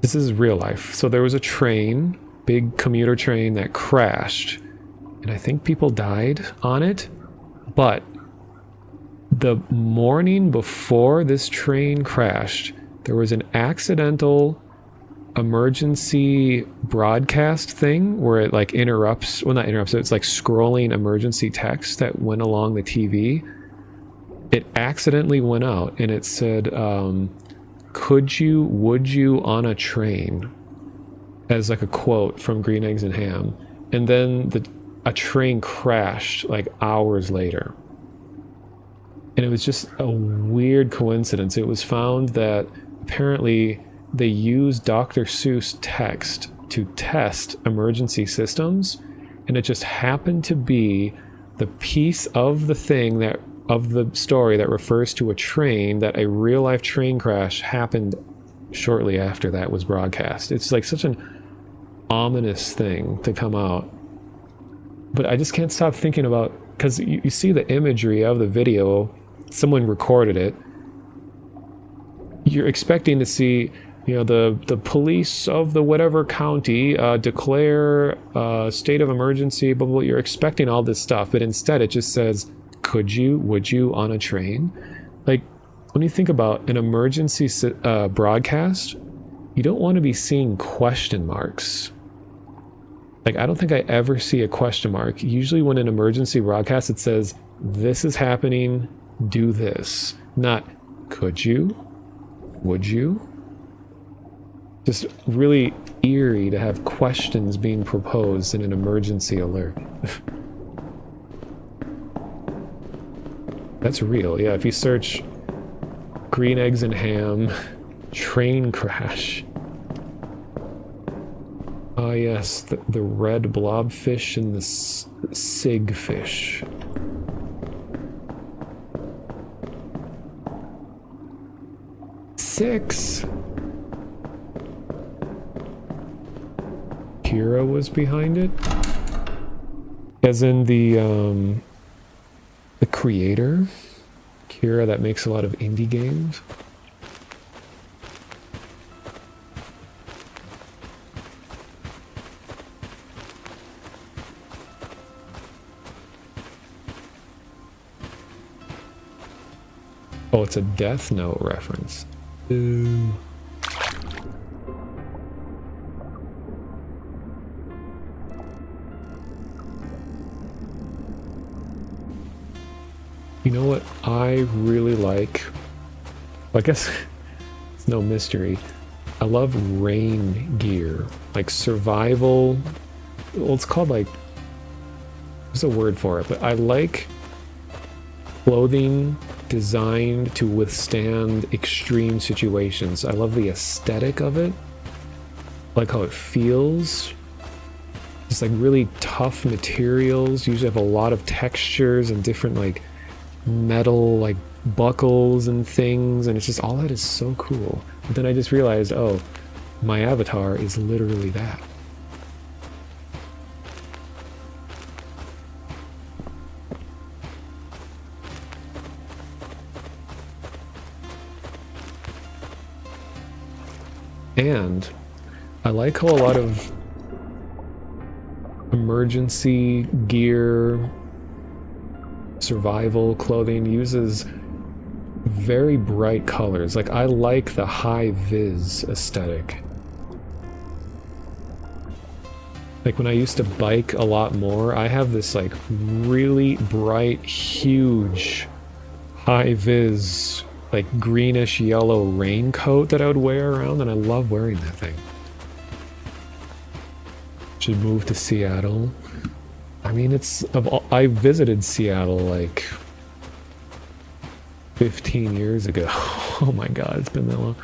is real life. So there was a train, big commuter train that crashed, and I think people died on it. But the morning before this train crashed, there was an accidental emergency broadcast thing where it like interrupts, well, not interrupts, it's like scrolling emergency text that went along the TV. It accidentally went out and it said, could you, would you on a train, as like a quote from Green Eggs and Ham. And then a train crashed like hours later. And it was just a weird coincidence. It was found that apparently they used Dr. Seuss text to test emergency systems, and it just happened to be the piece of the thing that of the story that refers to a train, that a real-life train crash happened shortly after that was broadcast. It's like such an ominous thing to come out. But I just can't stop thinking about, because you see the imagery of the video, someone recorded it. You're expecting to see, you know, the police of the whatever county declare state of emergency, blah, blah, blah. You're expecting all this stuff, but instead it just says, could you, would you on a train? Like, when you think about an emergency broadcast, you don't want to be seeing question marks. Like, I don't think I ever see a question mark. Usually when an emergency broadcast, it says, this is happening, do this. Not, could you? Would you? Just really eerie to have questions being proposed in an emergency alert. That's real. Yeah, if you search Green Eggs and Ham train crash. Ah, yes, the red blobfish and the sig fish. Six. Kira was behind it, as in the creator, Kira, that makes a lot of indie games. Oh, it's a Death Note reference. Ooh. You know what I really like I guess it's no mystery. I love rain gear, like survival. Well, it's called like, there's a word for it, but I like clothing designed to withstand extreme situations. I love the aesthetic of it. I like how it feels. It's like really tough materials. Usually have a lot of textures and different like metal like buckles and things, and it's just all that is so cool. But then I just realized, oh, my avatar is literally that. And I like how a lot of emergency gear, survival clothing uses very bright colors. Like, I like the high vis aesthetic. Like when I used to bike a lot more, I have this like really bright, huge, high vis, like greenish yellow raincoat that I would wear around, and I love wearing that thing. Should move to Seattle. I mean, I visited Seattle like 15 years ago. Oh my god, it's been that long.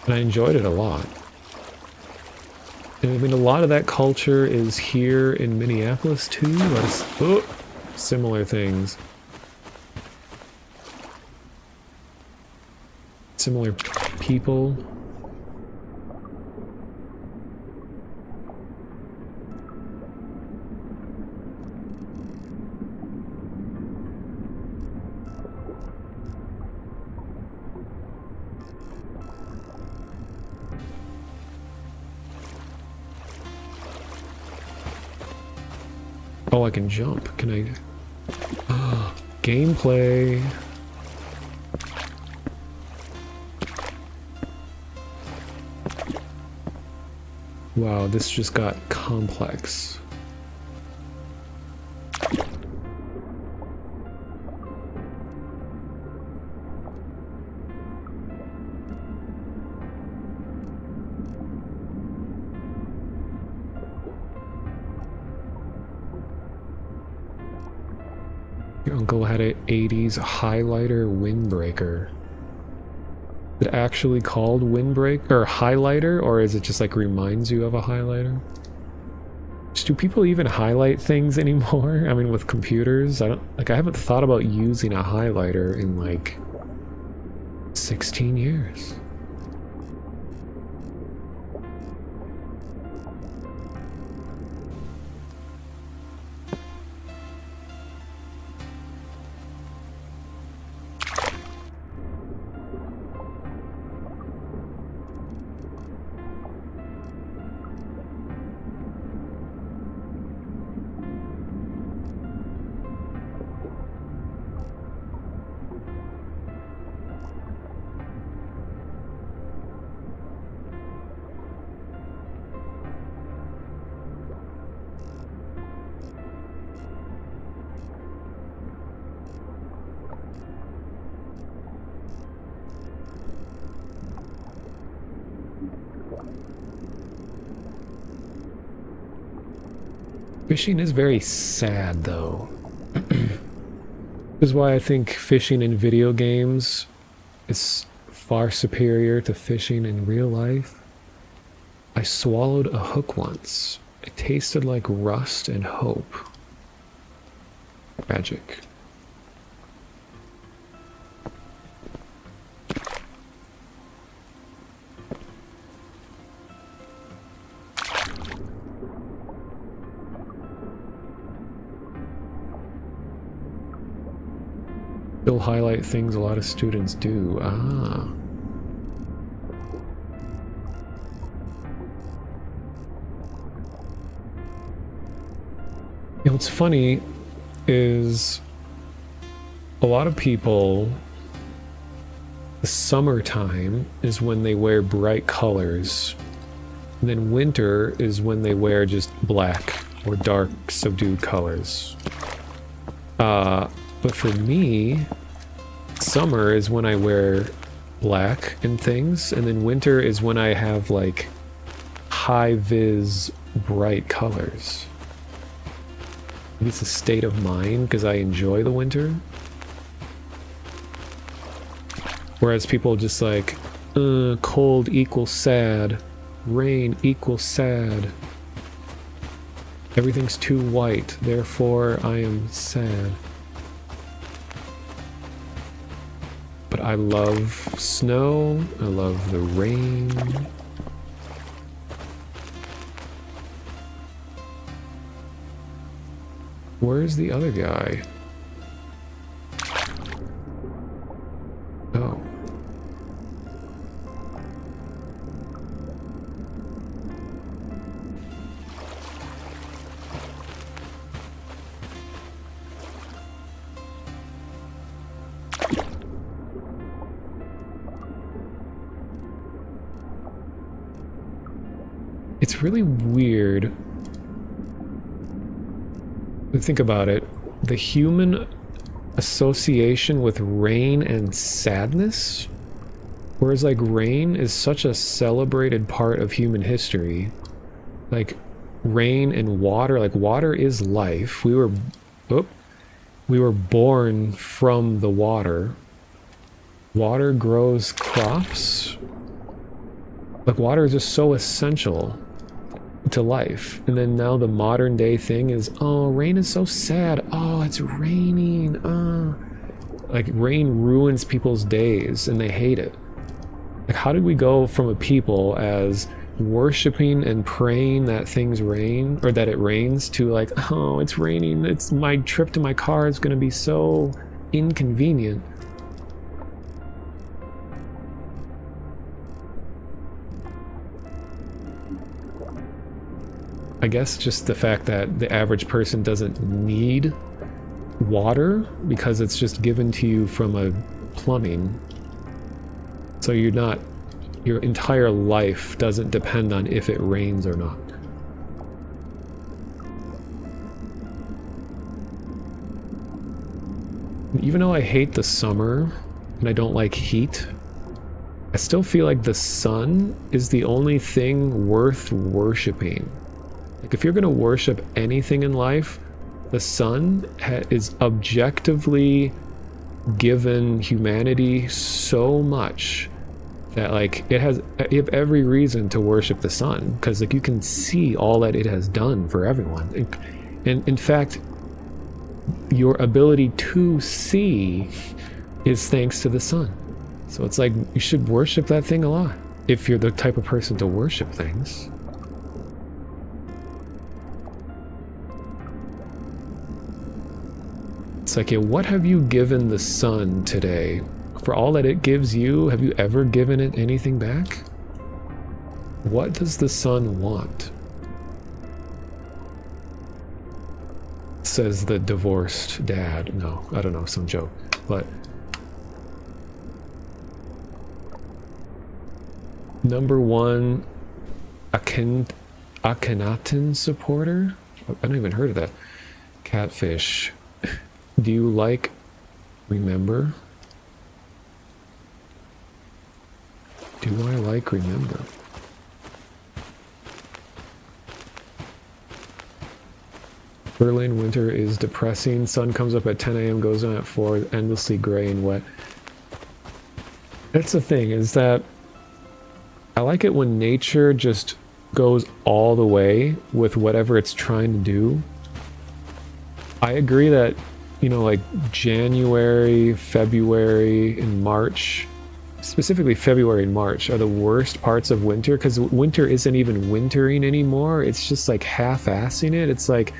And I enjoyed it a lot. And I mean, a lot of that culture is here in Minneapolis too. Similar things. Similar people. Oh, I can jump. Can I? Gameplay. Wow, this just got complex. Your uncle had an 80s highlighter windbreaker. Is it actually called windbreaker or highlighter, or is it just like reminds you of a highlighter? Do people even highlight things anymore? I mean, with computers, I haven't thought about using a highlighter in like 16 years. Fishing is very sad, though. This is why I think fishing in video games is far superior to fishing in real life. I swallowed a hook once. It tasted like rust and hope. Tragic. Still highlight things a lot of students do. Ah. You know, what's funny is a lot of people, the summertime is when they wear bright colors, and then winter is when they wear just black or dark subdued colors. But for me, Summer is when I wear black and things, and then winter is when I have like high-vis bright colors. Maybe it's a state of mind because I enjoy the winter. Whereas people just like, cold equals sad, rain equals sad. Everything's too white, therefore I am sad. But I love snow, I love the rain. Where's the other guy? Oh. It's really weird. Think about it. The human association with rain and sadness, whereas like rain is such a celebrated part of human history. Like rain and water, like water is life. We were born from the water. Water grows crops. Like water is just so essential to life. And then now the modern day thing is, oh, rain is so sad. Oh, it's raining. Like rain ruins people's days and they hate it. Like how did we go from a people as worshiping and praying that things rain, or that it rains, to like, oh, it's raining, it's my trip to my car is going to be so inconvenient. I guess just the fact that the average person doesn't need water because it's just given to you from a plumbing. So you're not, your entire life doesn't depend on if it rains or not. Even though I hate the summer and I don't like heat, I still feel like the sun is the only thing worth worshiping. Like if you're going to worship anything in life, the sun is objectively given humanity so much that like you have every reason to worship the sun, because like you can see all that it has done for everyone. And in fact, your ability to see is thanks to the sun. So it's like you should worship that thing a lot if you're the type of person to worship things. It's like, yeah, what have you given the sun today? For all that it gives you, have you ever given it anything back? What does the sun want? Says the divorced dad. No, I don't know, some joke. But number one Akhenaten supporter? I haven't even heard of that. Catfish. Do you like Remember? Do I like Remember? Berlin winter is depressing. Sun comes up at 10 a.m., goes down at 4, endlessly gray and wet. That's the thing, is that I like it when nature just goes all the way with whatever it's trying to do. I agree that, you know, like January, February, and March, specifically February and March, are the worst parts of winter, because winter isn't even wintering anymore. It's just like half-assing it. It's like,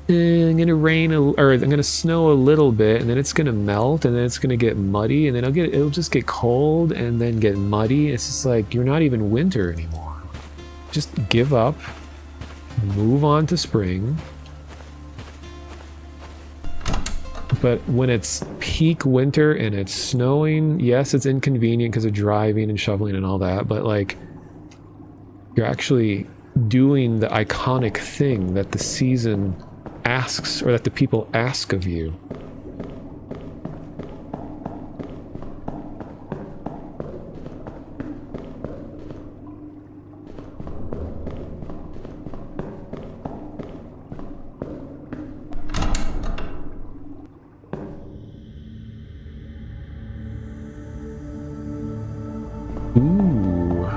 I'm gonna rain or I'm gonna snow a little bit, and then it's gonna melt, and then it's gonna get muddy, and then it'll just get cold and then get muddy. It's just like, you're not even winter anymore. Just give up, move on to spring. But when it's peak winter and it's snowing, yes, it's inconvenient because of driving and shoveling and all that, but like, you're actually doing the iconic thing that the season asks, or that the people ask of you. Ooh.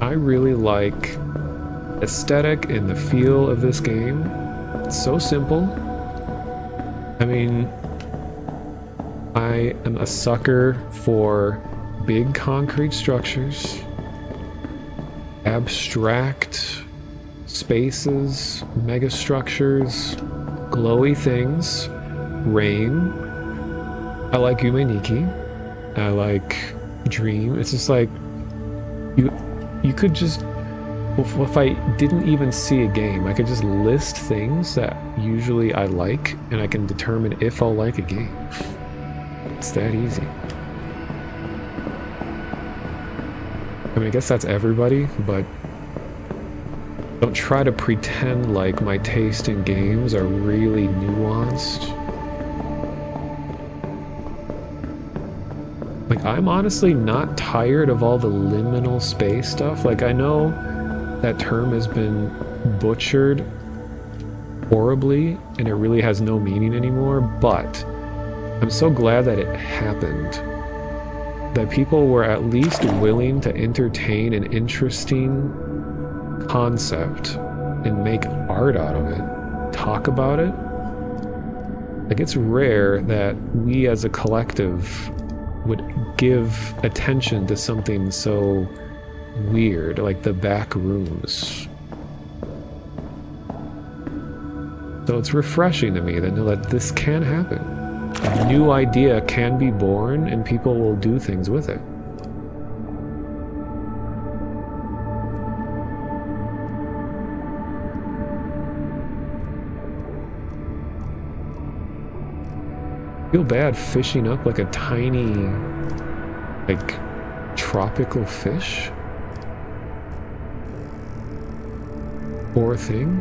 I really like aesthetic and the feel of this game. It's so simple. I mean, I am a sucker for big concrete structures, abstract spaces, megastructures, glowy things, rain. I like Yume Nikki. I like Dream. It's just like you could just, if I didn't even see a game, I could just list things that usually I like, and I can determine if I'll like a game. It's that easy. I mean, I guess that's everybody, but don't try to pretend like my taste in games are really nuanced. Like, I'm honestly not tired of all the liminal space stuff. Like, I know that term has been butchered horribly, and it really has no meaning anymore, but I'm so glad that it happened. That people were at least willing to entertain an interesting concept and make art out of it, talk about it. Like, it's rare that we as a collective would give attention to something so weird, like the back rooms. So it's refreshing to me to know that this can happen. A new idea can be born and people will do things with it. I feel bad fishing up like a tiny, like, tropical fish. Poor thing.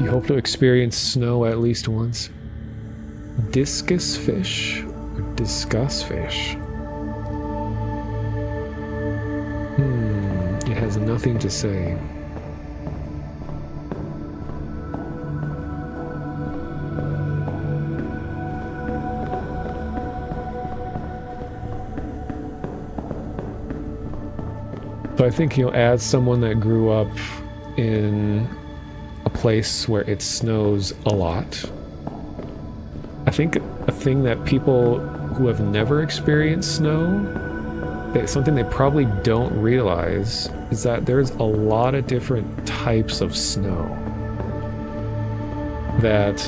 You hope to experience snow at least once. Discus fish or discuss fish? It has nothing to say. So I think, as someone that grew up in a place where it snows a lot, I think a thing that people who have never experienced snow, something they probably don't realize, is that there's a lot of different types of snow. That,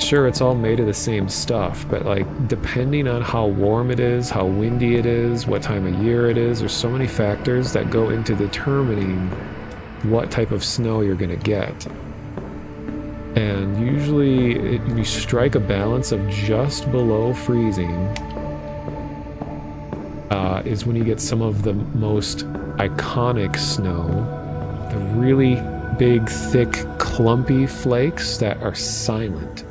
sure, it's all made of the same stuff, but like, depending on how warm it is, how windy it is, what time of year it is, there's so many factors that go into determining what type of snow you're gonna get. And usually you strike a balance of just below freezing is when you get some of the most iconic snow, the really big, thick, clumpy flakes that are silent,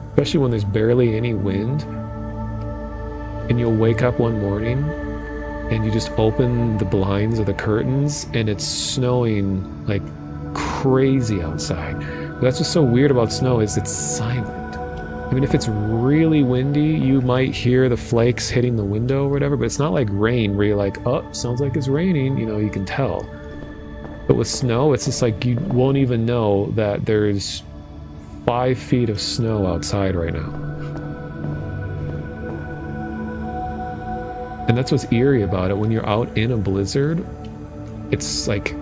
especially when there's barely any wind, and you'll wake up one morning and you just open the blinds or the curtains and it's snowing like crazy outside. But that's what's so weird about snow, is it's silent. I mean, if it's really windy, you might hear the flakes hitting the window or whatever, but it's not like rain where you're like, oh, sounds like it's raining, you can tell. But with snow, it's just like you won't even know that there's 5 feet of snow outside right now. And that's what's eerie about it. When you're out in a blizzard, it's like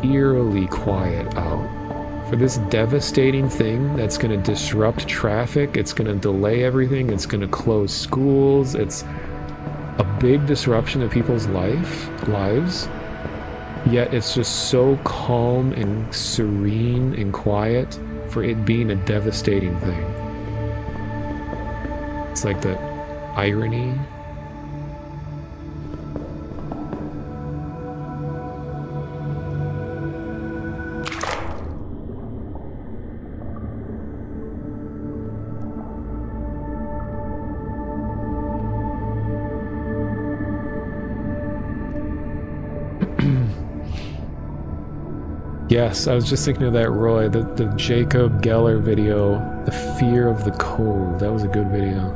eerily quiet out. For this devastating thing that's going to disrupt traffic, it's going to delay everything, it's going to close schools, it's a big disruption of people's lives, yet it's just so calm and serene and quiet for it being a devastating thing. It's like the irony. Yes, I was just thinking of that, Roy, the Jacob Geller video, The Fear of the Cold. That was a good video.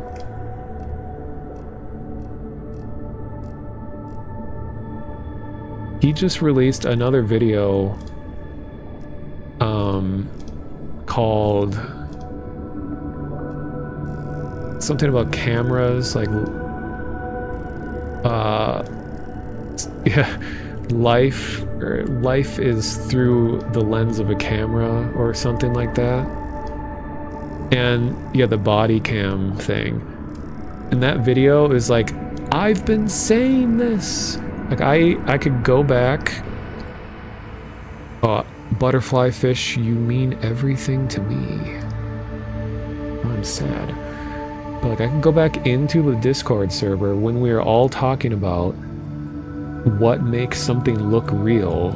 He just released another video called something about cameras, like yeah, life is through the lens of a camera or something like that. And yeah, the body cam thing. And that video is like, I've been saying this. Like I could go back. Butterfly fish, you mean everything to me. I'm sad. But like I can go back into the Discord server when we were all talking about what makes something look real,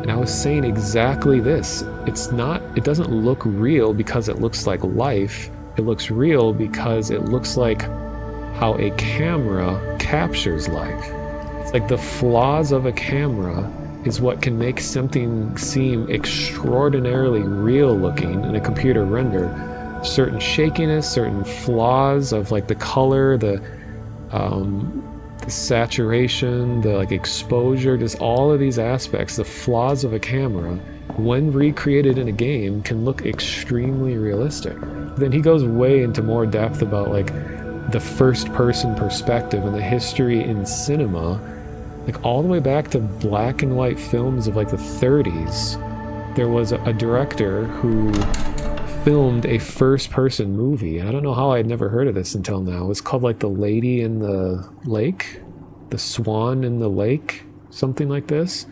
and I was saying exactly this. It doesn't look real because it looks like life. It looks real because it looks like how a camera captures life. It's like the flaws of a camera is what can make something seem extraordinarily real looking in a computer render. Certain shakiness, certain flaws of like the color, the saturation, the like exposure, just all of these aspects, the flaws of a camera, when recreated in a game, can look extremely realistic. Then he goes way into more depth about like the first person perspective and the history in cinema, like all the way back to black and white films of like the 30s. There was a director who filmed a first-person movie, and I don't know how I'd never heard of this until now. It's called like The Lady in the Lake, The Swan in the Lake, something like this.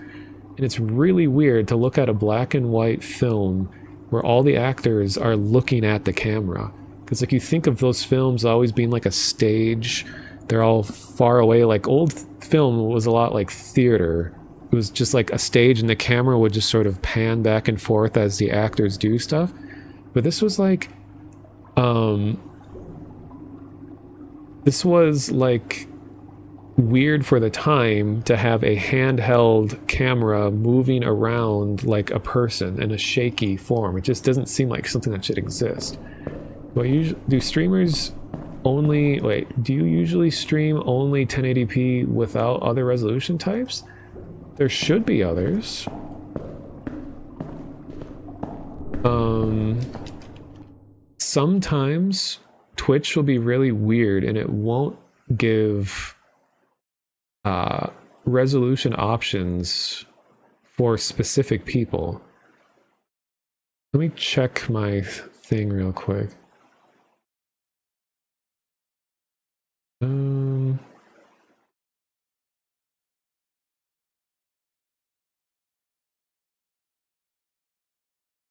And it's really weird to look at a black and white film where all the actors are looking at the camera. Because like you think of those films always being like a stage, they're all far away. Like old film was a lot like theater. It was just like a stage and the camera would just sort of pan back and forth as the actors do stuff. But this was like, this was like weird for the time to have a handheld camera moving around like a person in a shaky form. It just doesn't seem like something that should exist. But do streamers only, do you usually stream only 1080p without other resolution types? There should be others. Sometimes Twitch will be really weird and it won't give resolution options for specific people. Let me check my thing real quick.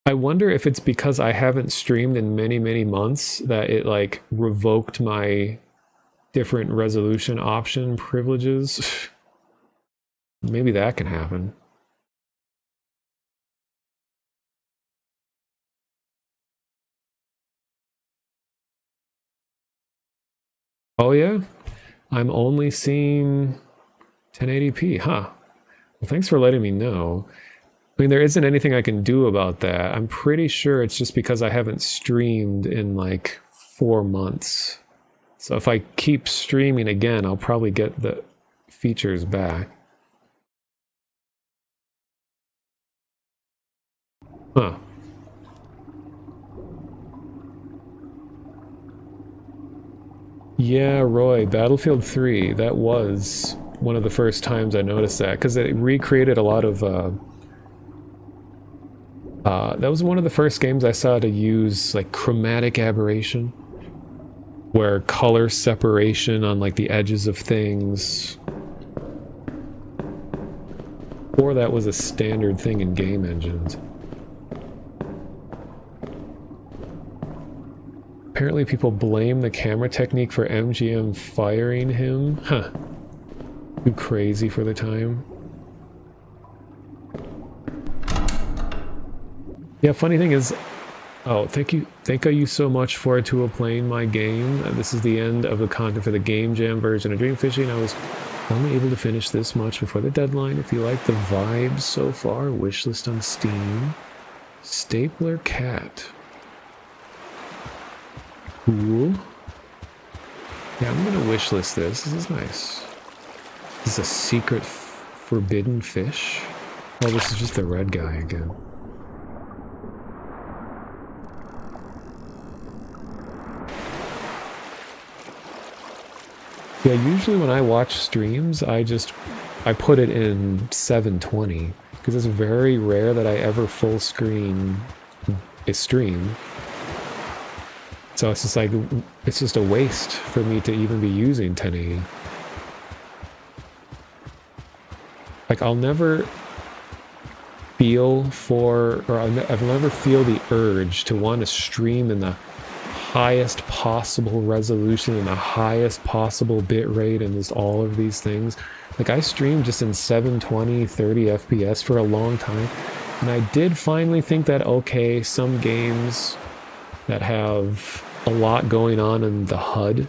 I wonder if it's because I haven't streamed in many, many months that it like revoked my different resolution option privileges. Maybe that can happen. Oh yeah? I'm only seeing 1080p, huh? Well, thanks for letting me know. I mean, there isn't anything I can do about that. I'm pretty sure it's just because I haven't streamed in like 4 months. So if I keep streaming again, I'll probably get the features back. Huh. Yeah, Roy, Battlefield 3, that was one of the first times I noticed that, because it recreated a lot of that was one of the first games I saw to use like chromatic aberration, where color separation on like the edges of things, or that was a standard thing in game engines. Apparently people blame the camera technique for MGM firing him. Huh. Too crazy for the time. Yeah, funny thing is, oh, thank you so much for playing my game. This is the end of the content for the Game Jam version of Dream Fishing. I was only able to finish this much before the deadline. If you like the vibes so far, wishlist on Steam. Stapler Cat. Cool. Yeah, I'm gonna wishlist this. This is nice. This is a secret forbidden fish. Oh, this is just the red guy again. Yeah, usually when I watch streams, I put it in 720 because it's very rare that I ever full screen a stream. So it's just like, it's just a waste for me to even be using 1080. Like I'll never feel for, or I'll never feel the urge to want to stream in the highest possible resolution and the highest possible bit rate and just all of these things. Like I streamed just in 720, 30 FPS for a long time. And I did finally think that, okay, some games that have a lot going on in the HUD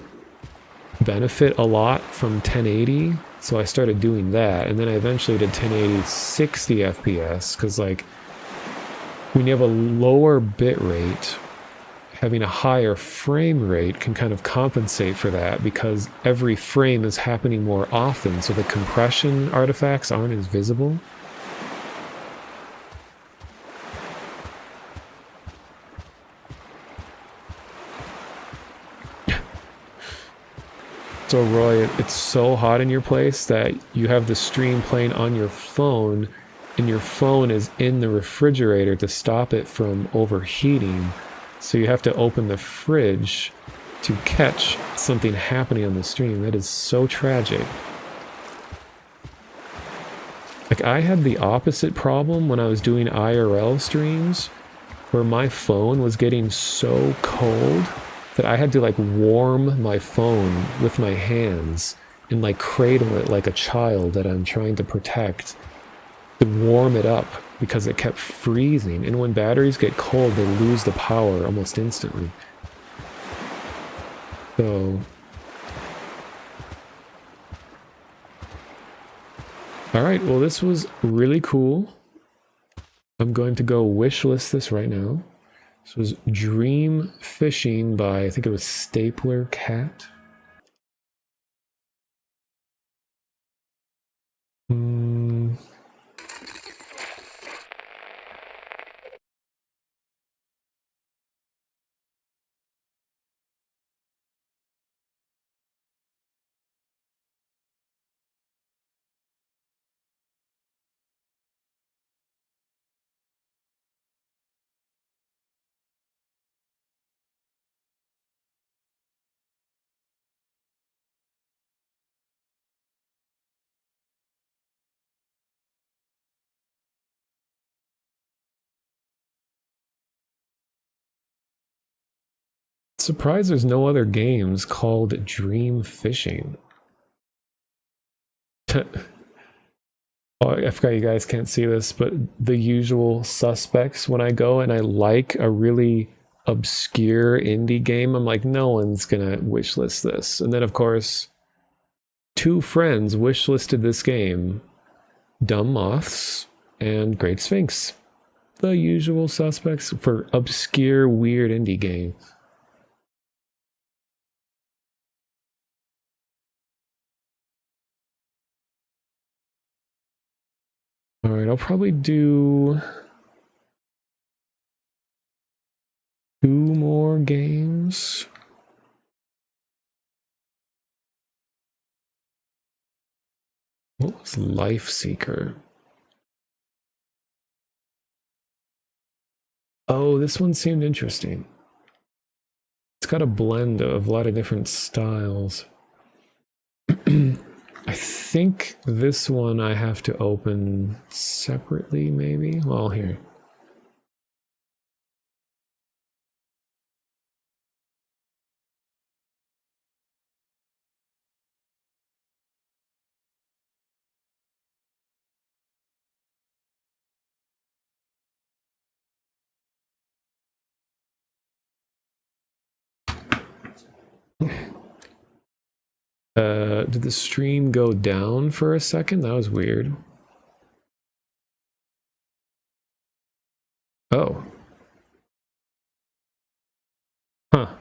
benefit a lot from 1080. So I started doing that. And then I eventually did 1080 60 FPS because like when you have a lower bit rate, having a higher frame rate can kind of compensate for that because every frame is happening more often, so the compression artifacts aren't as visible. So Roy, it's so hot in your place that you have the stream playing on your phone and your phone is in the refrigerator to stop it from overheating. So you have to open the fridge to catch something happening on the stream. That is so tragic. Like I had the opposite problem when I was doing IRL streams, where my phone was getting so cold that I had to like warm my phone with my hands and like cradle it like a child that I'm trying to protect, to warm it up because it kept freezing. And when batteries get cold, they lose the power almost instantly. So all right, well, this was really cool. I'm going to go wishlist this right now. This was Dream Fishing by, I think it was Stapler Cat. Surprised there's no other games called Dream Fishing. Oh, I forgot you guys can't see this, but the usual suspects when I go and I like a really obscure indie game, I'm like, no one's gonna wishlist this. And then of course, two friends wishlisted this game, Dumb Moths and Great Sphinx. The usual suspects for obscure, weird indie games. All right, I'll probably do 2 more games. What was Life Seeker? Oh, this one seemed interesting. It's got a blend of a lot of different styles. I think this one I have to open separately, maybe? Well, here. Did the stream go down for a second? That was weird. Oh. Huh.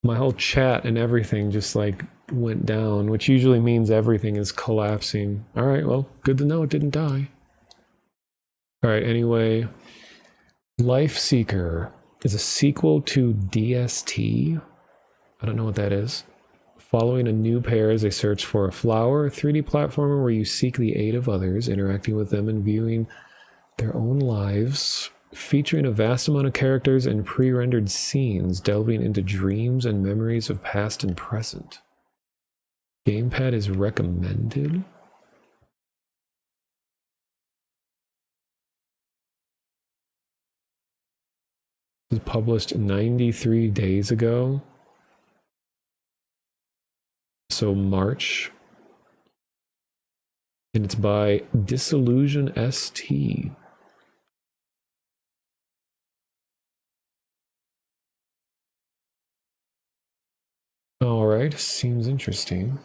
My whole chat and everything just like went down, which usually means everything is collapsing. All right, well, good to know it didn't die. All right, anyway, Life Seeker is a sequel to DST. I don't know what that is. Following a new pair as they search for a flower, a 3D platformer where you seek the aid of others, interacting with them and viewing their own lives, featuring a vast amount of characters and pre-rendered scenes, delving into dreams and memories of past and present. Gamepad is recommended. It was published 93 days ago. So March. And it's by Disillusion ST. All right, seems interesting.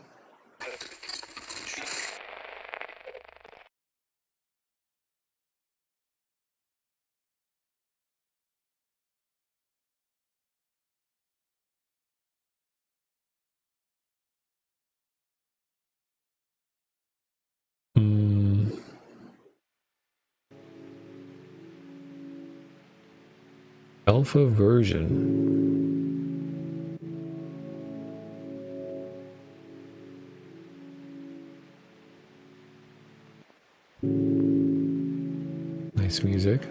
Alpha version. Nice music.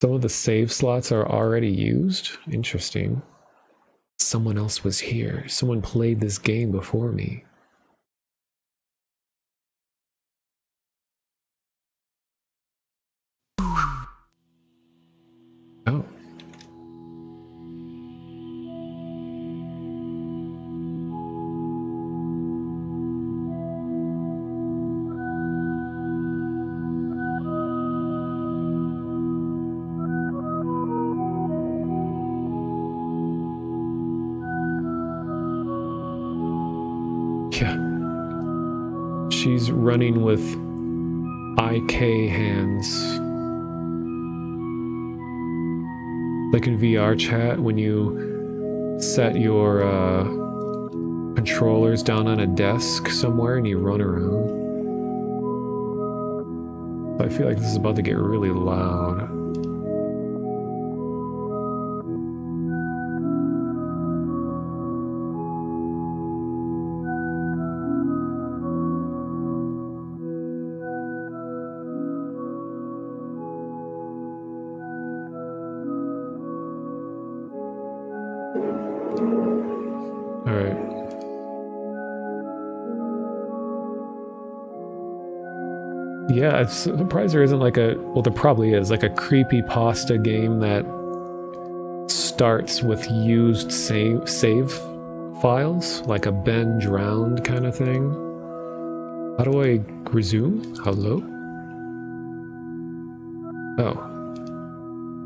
Some of the save slots are already used. Interesting. Someone else was here. Someone played this game before me. Oh. Yeah. She's running with IK hands. Like in VR chat, when you set your controllers down on a desk somewhere and you run around. I feel like this is about to get really loud. Yeah, it's surprised there isn't like a, well, there probably is, like a creepypasta game that starts with used save files, like a Ben drowned kind of thing. How do I resume? Hello? Oh.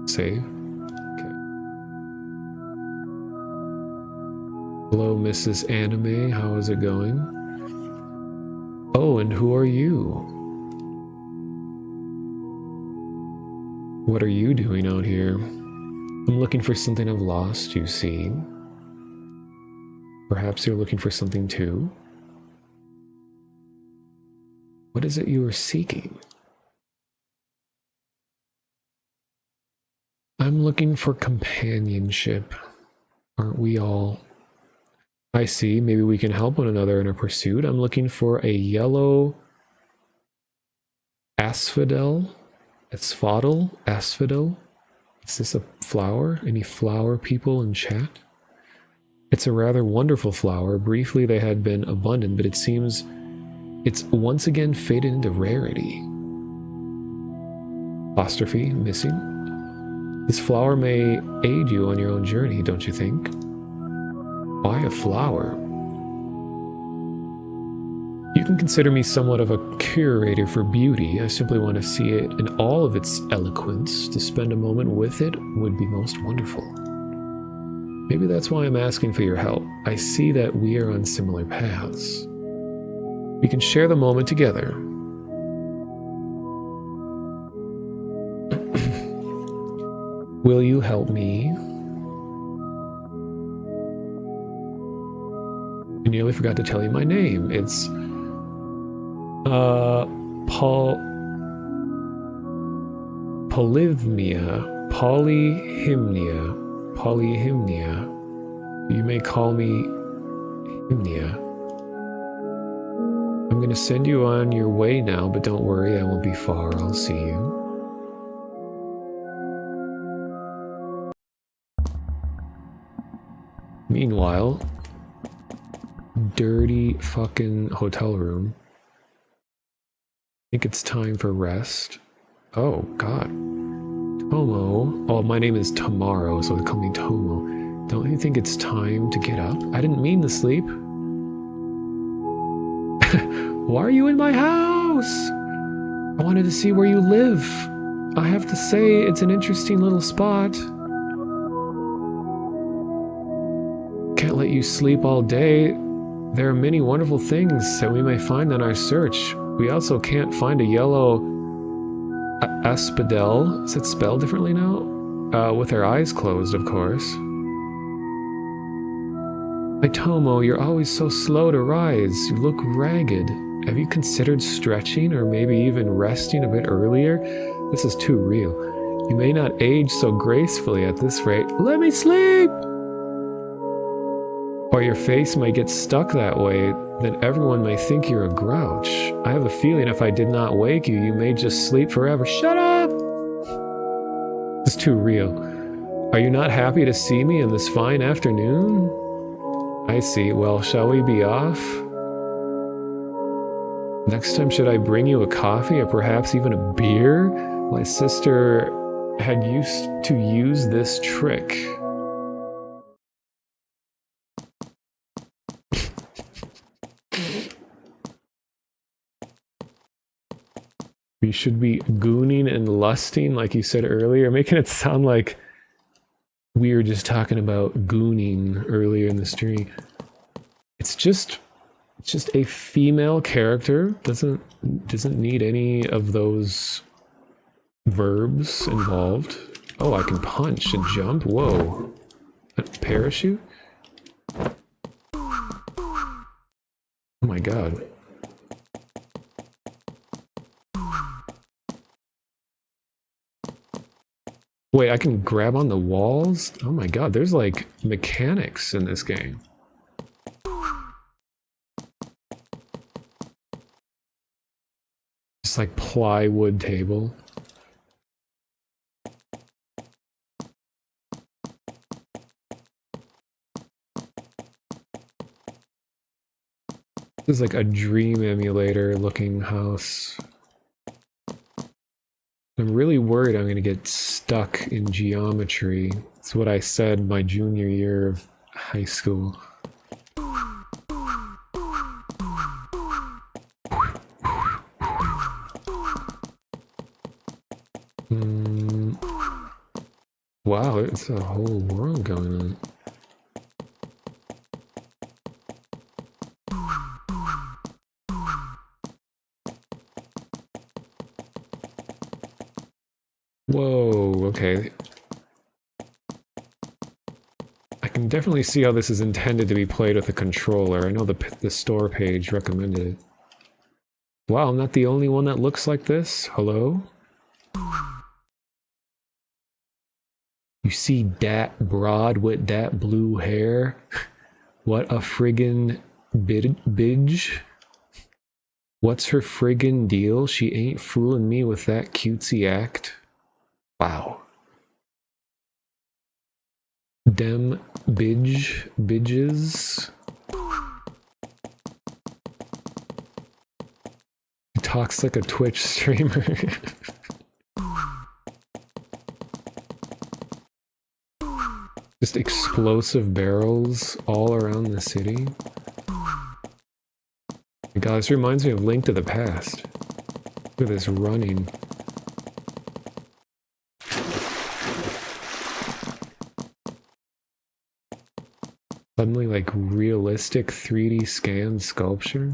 Save. Okay. Hello, Mrs. Anime. How is it going? Oh, and who are you? What are you doing out here? I'm looking for something I've lost, you see. Perhaps you're looking for something too? What is it you are seeking? I'm looking for companionship. Aren't we all? I see, maybe we can help one another in our pursuit. I'm looking for a yellow asphodel. Asphodel? Is this a flower? Any flower people in chat? It's a rather wonderful flower. Briefly they had been abundant, but it seems it's once again faded into rarity. Apostrophe, missing. This flower may aid you on your own journey, don't you think? Why a flower? You can consider me somewhat of a curator for beauty. I simply want to see it in all of its eloquence. To spend a moment with it would be most wonderful. Maybe that's why I'm asking for your help. I see that we are on similar paths. We can share the moment together. Will you help me? I nearly forgot to tell you my name. It's Polyhymnia. You may call me Hymnia. I'm going to send you on your way now, but don't worry, I won't be far. I'll see you. Meanwhile, dirty fucking hotel room. I think it's time for rest. Oh, God. Tomo. Oh, my name is Tomorrow, so they call me Tomo. Don't you think it's time to get up? I didn't mean to sleep. Why are you in my house? I wanted to see where you live. I have to say, it's an interesting little spot. Can't let you sleep all day. There are many wonderful things that we may find on our search. We also can't find a yellow asphodel. Is it spelled differently now? With our eyes closed, of course. My Tomo, you're always so slow to rise. You look ragged. Have you considered stretching or maybe even resting a bit earlier? This is too real. You may not age so gracefully at this rate. Let me sleep! Or your face might get stuck that way, then everyone may think you're a grouch. I have a feeling if I did not wake you, you may just sleep forever. Shut up! It's too real. Are you not happy to see me in this fine afternoon? I see. Well, shall we be off? Next time, should I bring you a coffee or perhaps even a beer? My sister had used to use this trick. We should be gooning and lusting, like you said earlier, making it sound like we were just talking about gooning earlier in the stream. It's just a female character. Doesn't need any of those verbs involved. Oh, I can punch and jump. Whoa. A parachute? Oh my god. Wait, I can grab on the walls? Oh my god, there's like mechanics in this game. It's like plywood table. This is like a dream emulator looking house. I'm really worried I'm going to get stuck in geometry. That's what I said my junior year of high school. Wow, it's a whole world going on. Whoa, okay. I can definitely see how this is intended to be played with a controller. I know the store page recommended it. Wow, I'm not the only one that looks like this. Hello? You see dat broad with dat blue hair? What a friggin' bitch. What's her friggin' deal? She ain't fooling me with that cutesy act. Wow. Dem bidges. He talks like a Twitch streamer. Just explosive barrels all around the city. God, this reminds me of Link to the Past. Look at this running. Suddenly, like, realistic 3D scanned sculpture.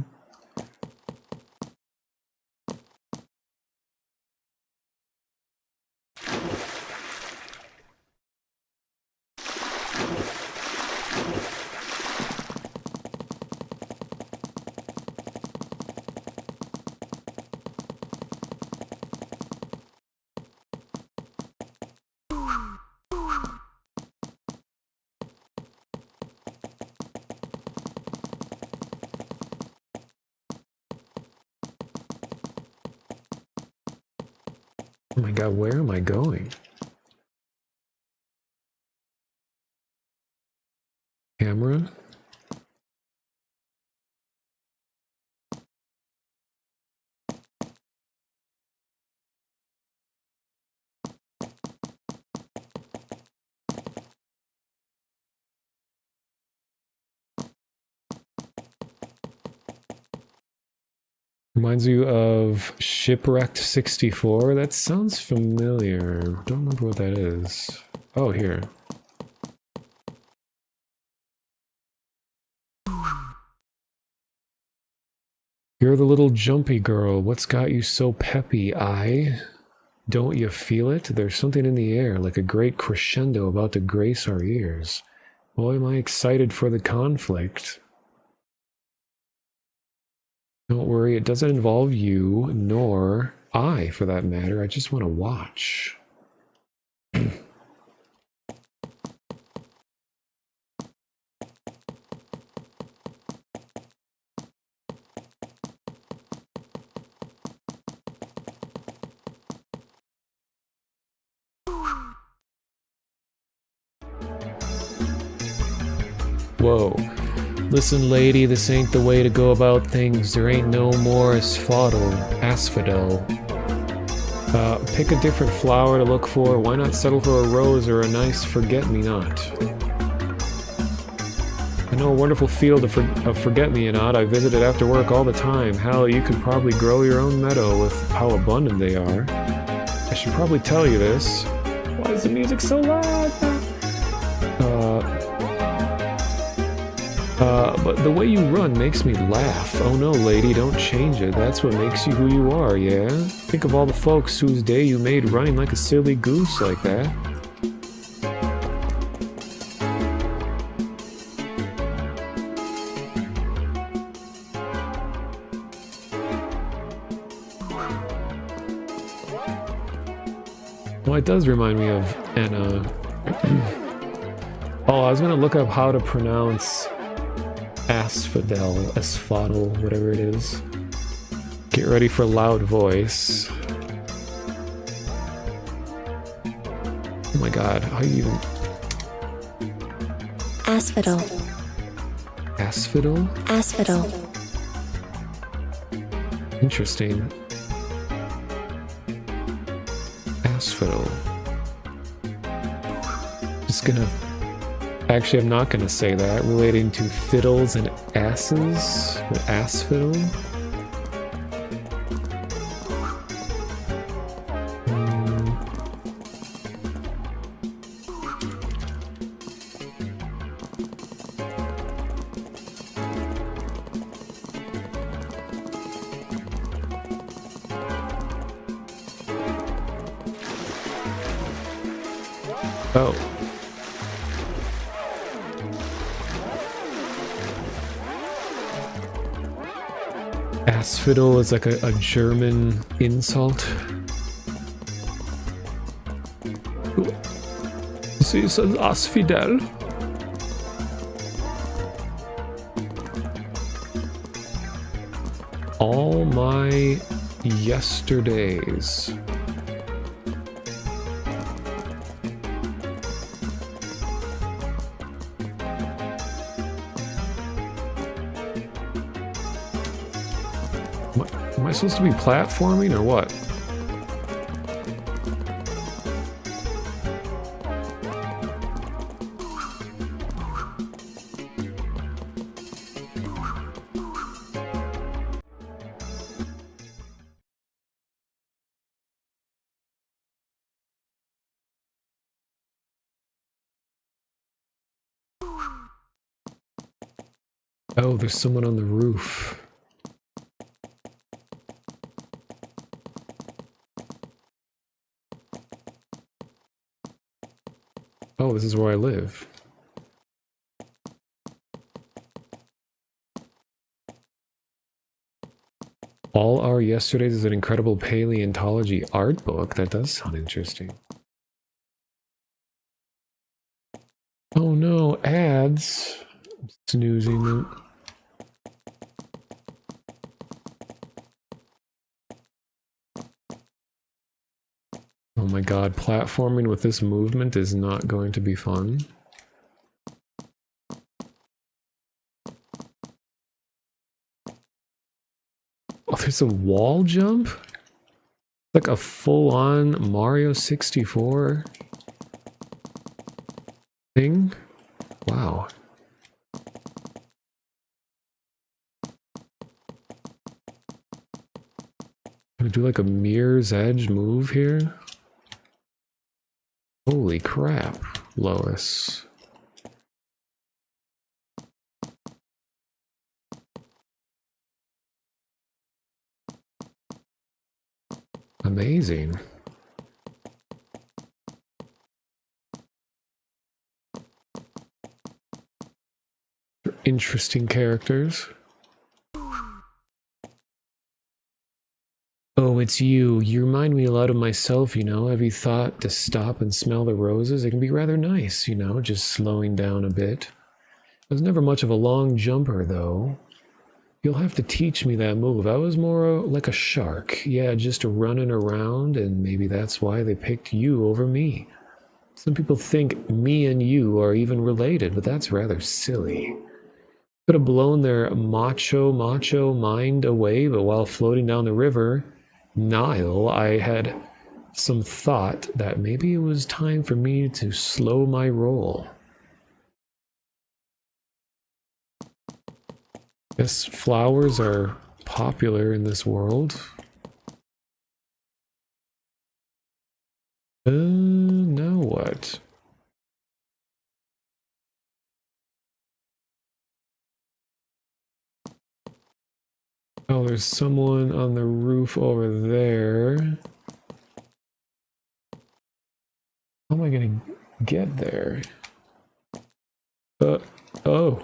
Oh my god, where am I going? Camera? Reminds you of Shipwrecked 64? That sounds familiar. Don't remember what that is. Oh, here. You're the little jumpy girl. What's got you so peppy, Don't you feel it? There's something in the air, like a great crescendo about to grace our ears. Boy, am I excited for the conflict. Don't worry, it doesn't involve you, nor I, for that matter. I just want to watch. Whoa. Listen, lady, this ain't the way to go about things. There ain't no more asphodel. Pick a different flower to look for. Why not settle for a rose or a nice forget-me-not? I know a wonderful field of forget-me-not. I visit it after work all the time. Hell, you could probably grow your own meadow with how abundant they are. I should probably tell you this. Why is the music so loud? But the way you run makes me laugh. Oh no, lady, don't change it. That's what makes you who you are, yeah? Think of all the folks whose day you made running like a silly goose like that. Well, it does remind me of Anna. Oh, I was gonna look up how to pronounce asphodel, whatever it is. Get ready for loud voice. Oh my god, how do you even... Asphodel. Asphodel? Asphodel. Interesting. Asphodel. Just gonna... Actually, I'm not gonna say that. Relating to fiddles and asses? The asphodel? Oh. Asphodel is like a German insult. Sie ist ein Asphodel. All my yesterdays. Am I supposed to be platforming or what? Oh, there's someone on the roof. Oh, this is where I live. All Our Yesterdays is an incredible paleontology art book. That does sound interesting. Oh no, ads. I'm snoozing them. Oh my god, platforming with this movement is not going to be fun. Oh, there's a wall jump? Like a full-on Mario 64 thing? Wow. Gonna do like a Mirror's Edge move here? Holy crap, Lois. Amazing. Interesting characters. Oh, it's you. You remind me a lot of myself, you know. Have you thought to stop and smell the roses? It can be rather nice, you know, just slowing down a bit. I was never much of a long jumper, though. You'll have to teach me that move. I was more like a shark. Yeah, just running around, and maybe that's why they picked you over me. Some people think me and you are even related, but that's rather silly. Could have blown their macho mind away, but while floating down the river Nile, I had some thought that maybe it was time for me to slow my roll. Guess flowers are popular in this world. Now what? Oh, there's someone on the roof over there. How am I gonna get there? Oh.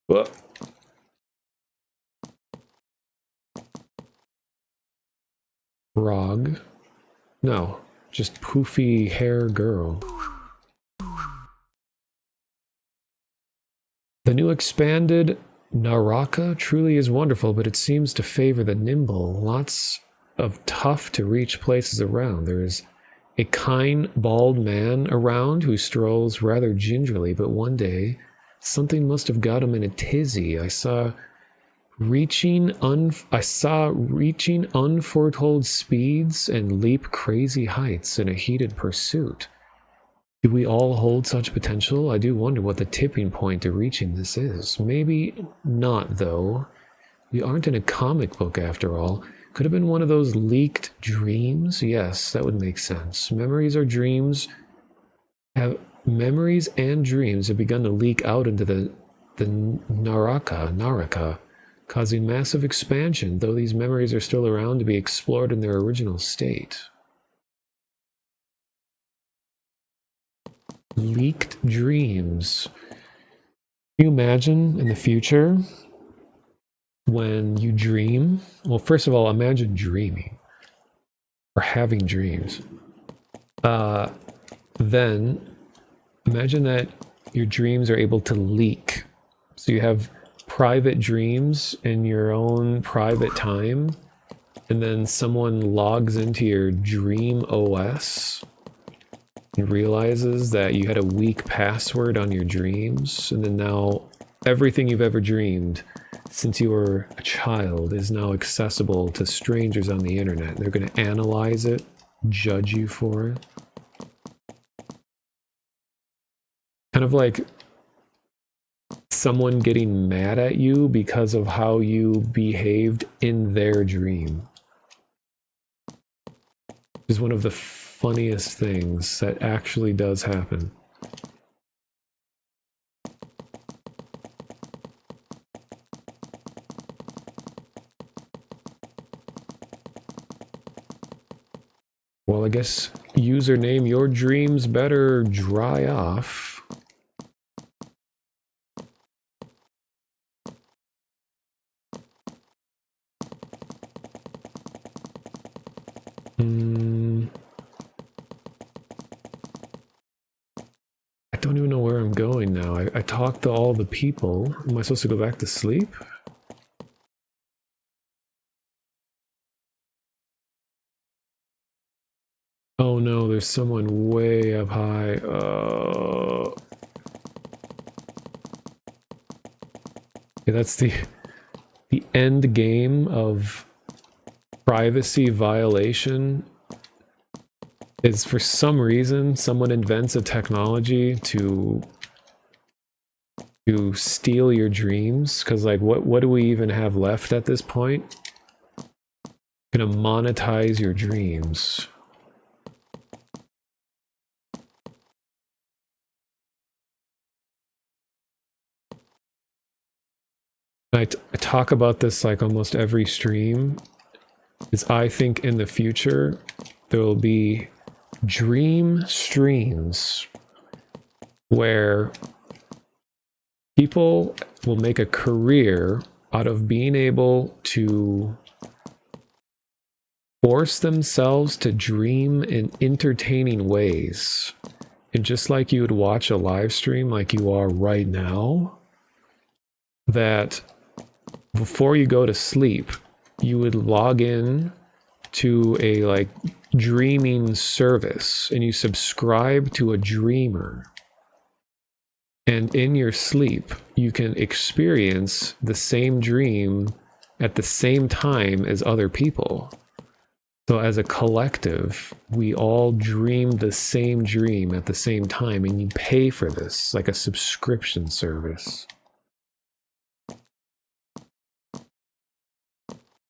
What? Frog? No, just poofy hair girl. The new expanded Naraka truly is wonderful, but it seems to favor the nimble. Lots of tough to reach places around. There is a kind, bald man around who strolls rather gingerly, but one day something must have got him in a tizzy. I saw reaching unforetold speeds and leap crazy heights in a heated pursuit. Do we all hold such potential? I do wonder what the tipping point to reaching this is. Maybe not, though. We aren't in a comic book after all. Could have been one of those leaked dreams? Yes, that would make sense. Memories and dreams have begun to leak out into the Naraka, causing massive expansion, though these memories are still around to be explored in their original state. Leaked dreams. Can you imagine in the future when you dream? Well, first of all, imagine dreaming or having dreams. Then imagine that your dreams are able to leak. So you have private dreams in your own private time, and then someone logs into your dream OS and realizes that you had a weak password on your dreams, and then now everything you've ever dreamed since you were a child is now accessible to strangers on the internet. They're going to analyze it, judge you for it. Kind of like someone getting mad at you because of how you behaved in their dream. Is one of the funniest things that actually does happen. Well, I guess username, your dreams better dry off. I don't even know where I'm going now. I talked to all the people. Am I supposed to go back to sleep? Oh no, there's someone way up high. Yeah, that's the end game of privacy violation. Is for some reason someone invents a technology to steal your dreams, because like what do we even have left at this point? Gonna monetize your dreams. I talk about this like almost every stream, is I think in the future there will be dream streams where people will make a career out of being able to force themselves to dream in entertaining ways. And just like you would watch a live stream like you are right now, that before you go to sleep, you would log in to a like dreaming service and you subscribe to a dreamer. And in your sleep, you can experience the same dream at the same time as other people. So as a collective, we all dream the same dream at the same time, and you pay for this like a subscription service.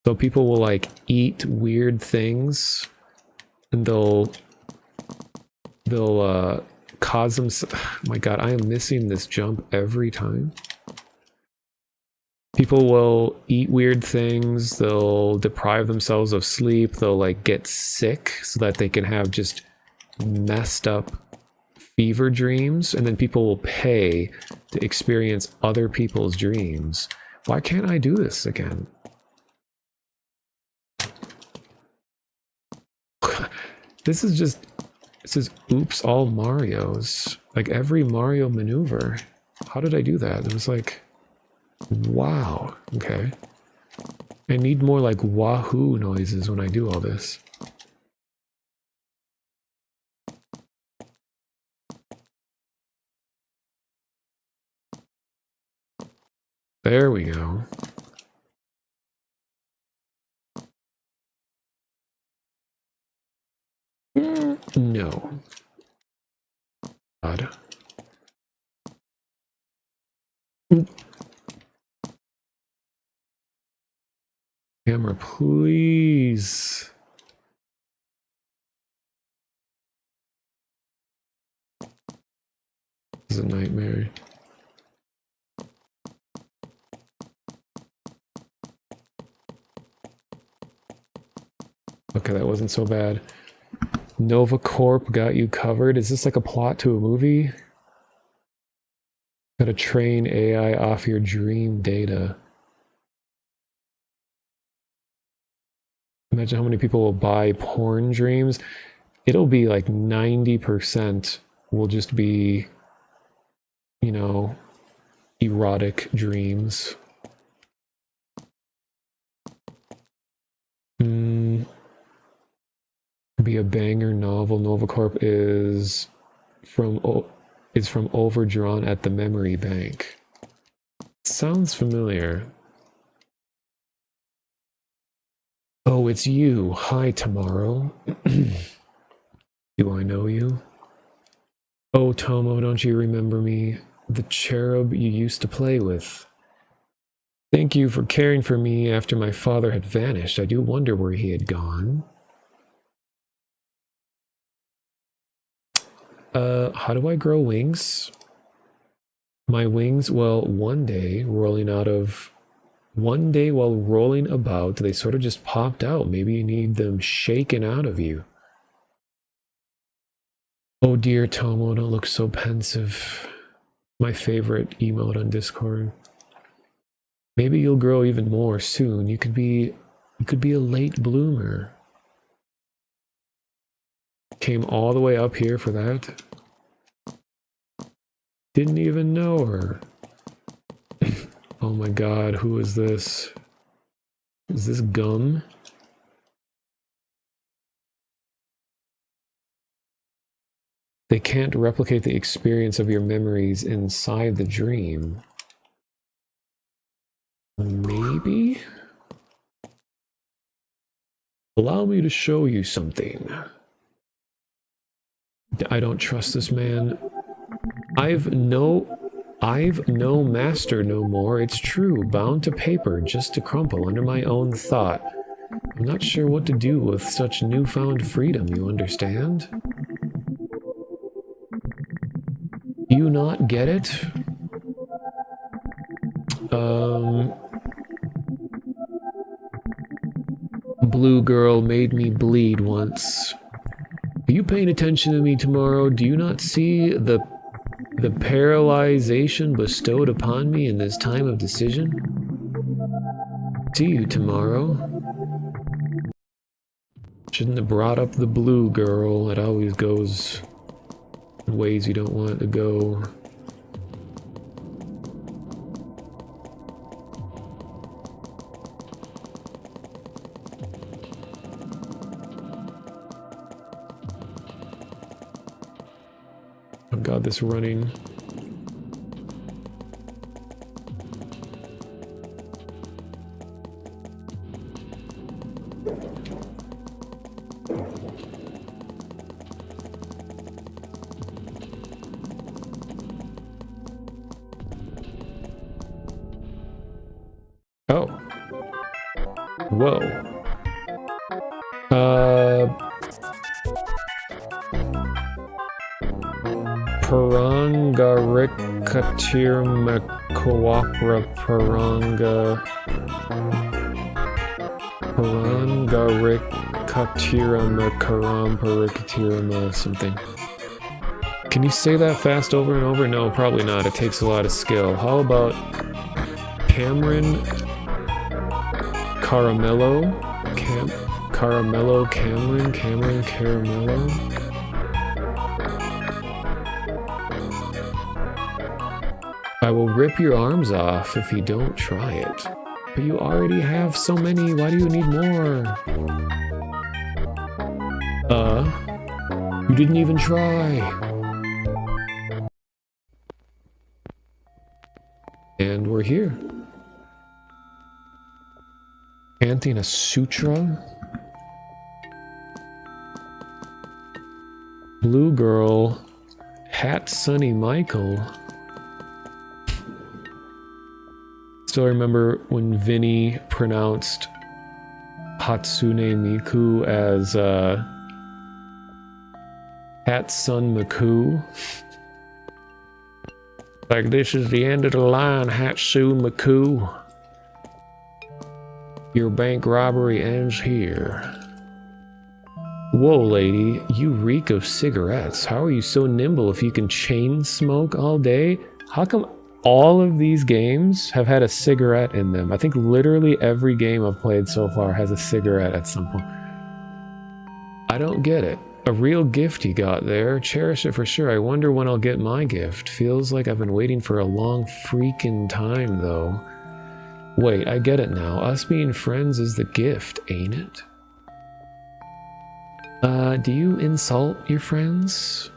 So people will like eat weird things, and they'll cause them. Oh my God, I am missing this jump every time. People will eat weird things. They'll deprive themselves of sleep. They'll like get sick so that they can have just messed up fever dreams, and then people will pay to experience other people's dreams. Why can't I do this again? This is oops all Marios. Like every Mario maneuver. How did I do that? It was like, wow, okay. I need more like wahoo noises when I do all this. There we go. No. God. Camera, please. This is a nightmare. Okay, that wasn't so bad. Nova Corp got you covered. Is this like a plot to a movie? Gotta train AI off your dream data. Imagine how many people will buy porn dreams. It'll be like 90% will just be, you know, erotic dreams. Be a banger novel. Nova Corp is from Overdrawn at the Memory Bank. Sounds familiar. Oh, it's you. Hi, Tomorrow. Do I know you? Oh, Tomo, don't you remember me? the cherub you used to play with. Thank you for caring for me after my father had vanished. I do wonder where he had gone. How do I grow wings? My wings, well, one day while rolling about, they sort of just popped out. Maybe you need them shaken out of you. Oh dear, Tomo, don't look so pensive. My favorite emote on Discord. Maybe you'll grow even more soon. You could be a late bloomer. Came all the way up here for that. Didn't even know her. Oh my god, who is this? Is this Gum? They can't replicate the experience of your memories inside the dream. Maybe? Allow me to show you something. I don't trust this man. I've no master no more, it's true, bound to paper, just to crumple under my own thought. I'm not sure what to do with such newfound freedom, you understand? Do you not get it? Blue girl made me bleed once. Are you paying attention to me tomorrow? Do you not see the paralyzation bestowed upon me in this time of decision? See you tomorrow. Shouldn't have brought up the blue girl. It always goes in ways you don't want it to go. Oh god, this running. Oh. Whoa. Parangarikatir Makwapra Parangarikatira Makaram Parikatirama something. Can you say that fast over and over? No, probably not. It takes a lot of skill. How about Cameron Caramello? Caramello Cameron Caramello? I will rip your arms off if you don't try it. But you already have so many, why do you need more? You didn't even try. And we're here. Chanting a sutra? Blue girl, Hat Sunny Michael. Still remember when Vinny pronounced Hatsune Miku as Hatsun Miku. Like, this is the end of the line, Hatsune Miku. Your bank robbery ends here. Whoa, lady, you reek of cigarettes. How are you so nimble if you can chain smoke all day? How come all of these games have had a cigarette in them? I think literally every game I've played so far has a cigarette at some point. I don't get it. A real gift he got there. Cherish it for sure. I wonder when I'll get my gift. Feels like I've been waiting for a long freaking time, though. Wait, I get it now. Us being friends is the gift, ain't it? Do you insult your friends?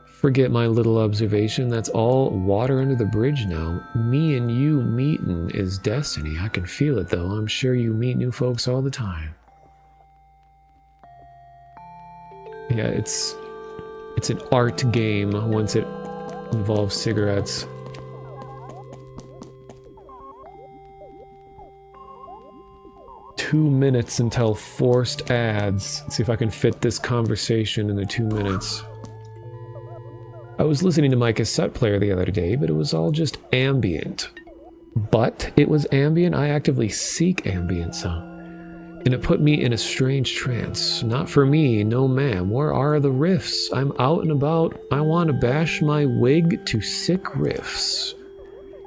Forget my little observation. That's all water under the bridge now. Me and you meeting is destiny. I can feel it, though. I'm sure you meet new folks all the time. Yeah, it's an art game once it involves cigarettes. 2 minutes until forced ads. Let's see if I can fit this conversation in the 2 minutes. I was listening to my cassette player the other day, but it was all just ambient. But it was ambient. I actively seek ambient sound. And it put me in a strange trance. Not for me, no ma'am. Where are the riffs? I'm out and about. I want to bash my wig to sick riffs.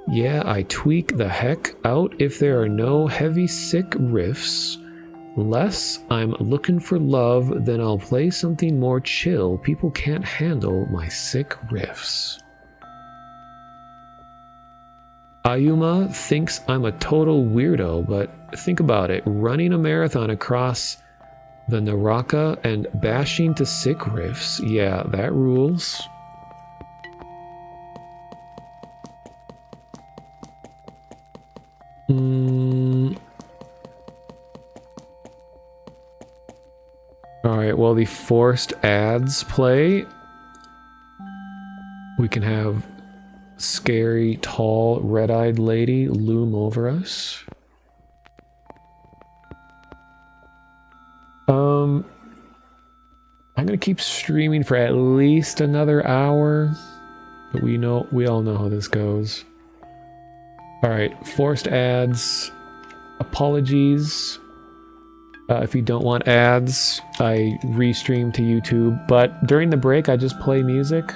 Yeah, I tweak the heck out if there are no heavy sick riffs. Less I'm looking for love, then I'll play something more chill. People can't handle my sick riffs. Ayuma thinks I'm a total weirdo, but think about it. Running a marathon across the Naraka and bashing to sick riffs. Yeah, that rules. Alright, while the forced ads play, we can have scary, tall, red-eyed lady loom over us. I'm gonna keep streaming for at least another hour, but we all know how this goes. Alright, forced ads. Apologies. If you don't want ads, I restream to YouTube, but during the break I just play music,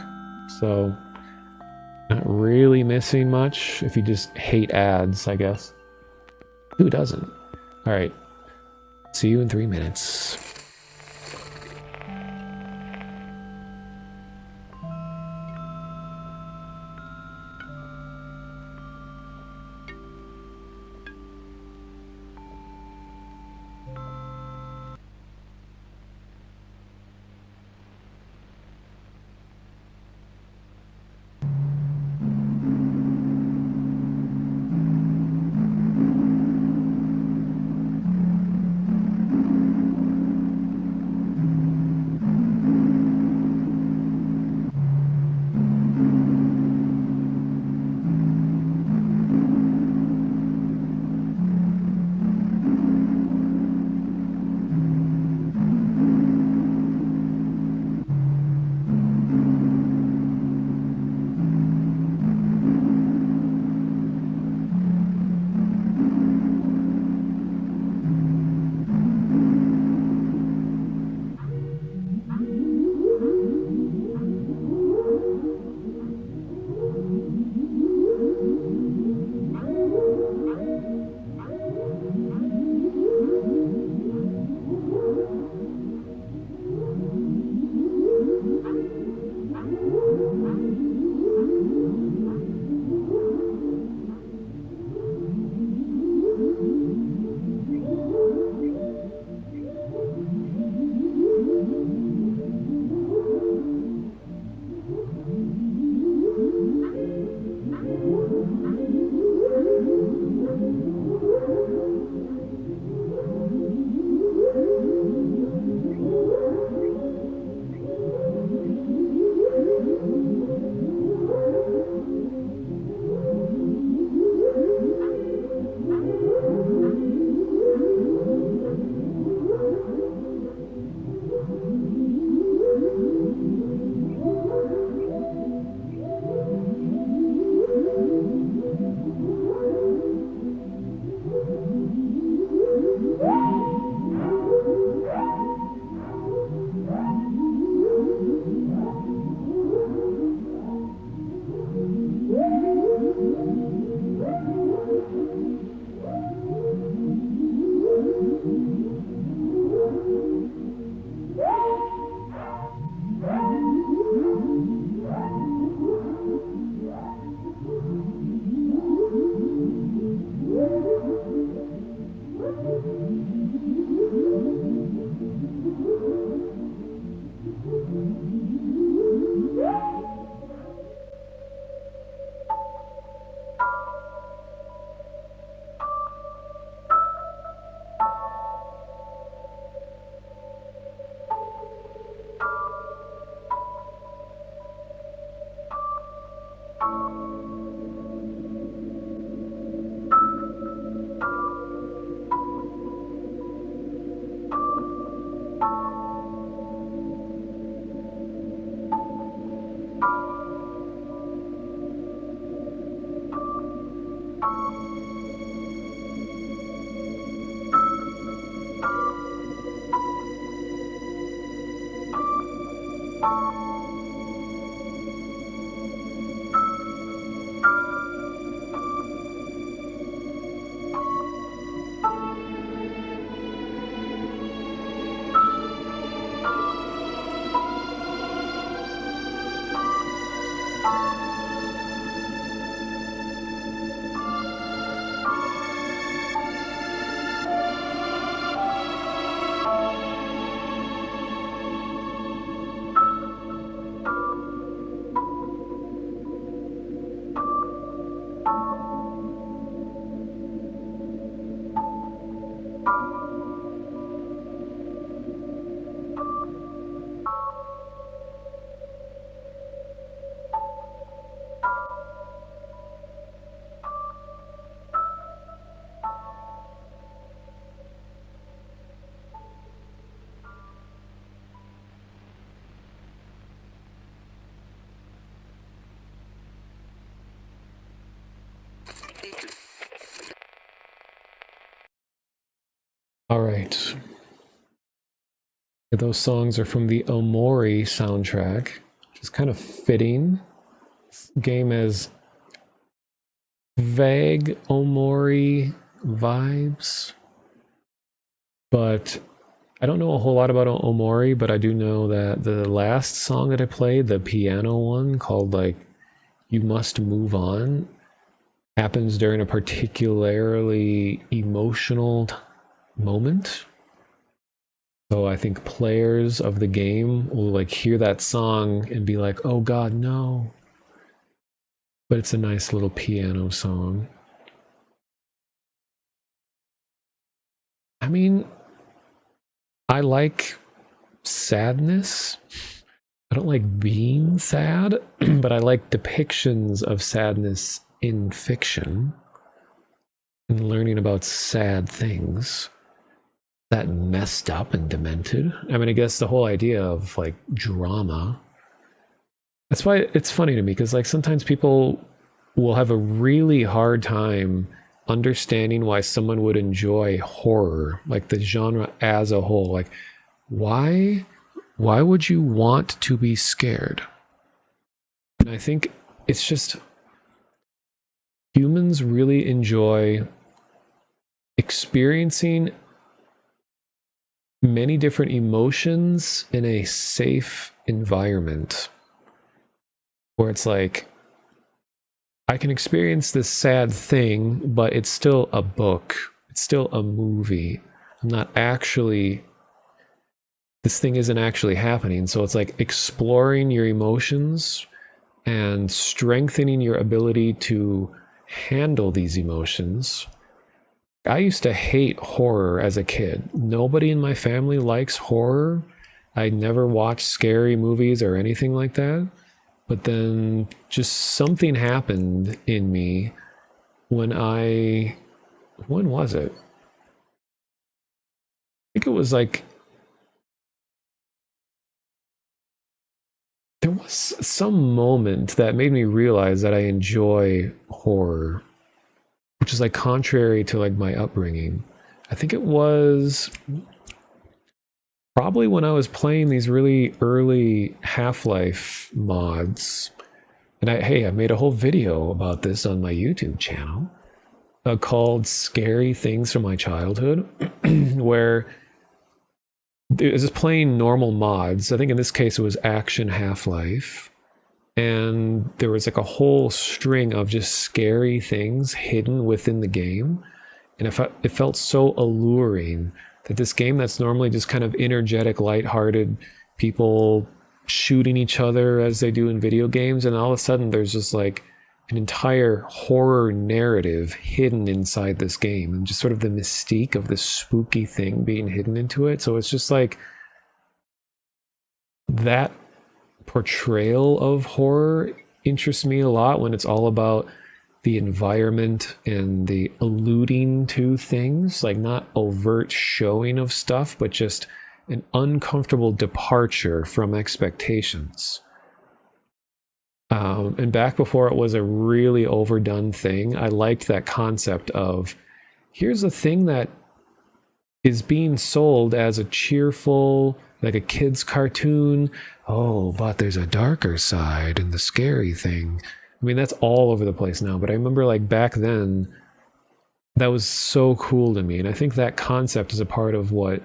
so not really missing much if you just hate ads, I guess. Who doesn't? Alright, see you in 3 minutes. All right. Those songs are from the Omori soundtrack, which is kind of fitting. This game has vague Omori vibes, but I don't know a whole lot about Omori, but I do know that the last song that I played, the piano one called like You Must Move On, happens during a particularly emotional moment. So I think players of the game will like hear that song and be like, oh God, no. But it's a nice little piano song. I mean, I like sadness. I don't like being sad, but I like depictions of sadness in fiction and learning about sad things. That messed up and demented. I mean, I guess the whole idea of like drama. That's why it's funny to me, because like sometimes people will have a really hard time understanding why someone would enjoy horror, like the genre as a whole. Like, why would you want to be scared? And I think it's just humans really enjoy experiencing many different emotions in a safe environment where it's like, I can experience this sad thing, but it's still a book. It's still a movie. I'm not actually, this thing isn't actually happening. So it's like exploring your emotions and strengthening your ability to handle these emotions. I used to hate horror as a kid. Nobody in my family likes horror. I never watched scary movies or anything like that. But then just something happened in me when was it? I think it was like, there was some moment that made me realize that I enjoy horror, which is like contrary to like my upbringing. I think it was probably when I was playing these really early Half-Life mods. And I made a whole video about this on my YouTube channel called Scary Things from My Childhood, where it was just playing normal mods. I think in this case it was Action Half-Life. And there was like a whole string of just scary things hidden within the game. And it felt so alluring that this game that's normally just kind of energetic, lighthearted, people shooting each other as they do in video games, and all of a sudden there's just like an entire horror narrative hidden inside this game, and just sort of the mystique of this spooky thing being hidden into it. So it's just like that portrayal of horror interests me a lot, when it's all about the environment and the alluding to things, like not overt showing of stuff, but just an uncomfortable departure from expectations. And back before it was a really overdone thing, I liked that concept of, here's a thing that is being sold as a cheerful, like a kid's cartoon. Oh, but there's a darker side and the scary thing. I mean, that's all over the place now, but I remember like back then, that was so cool to me. And I think that concept is a part of what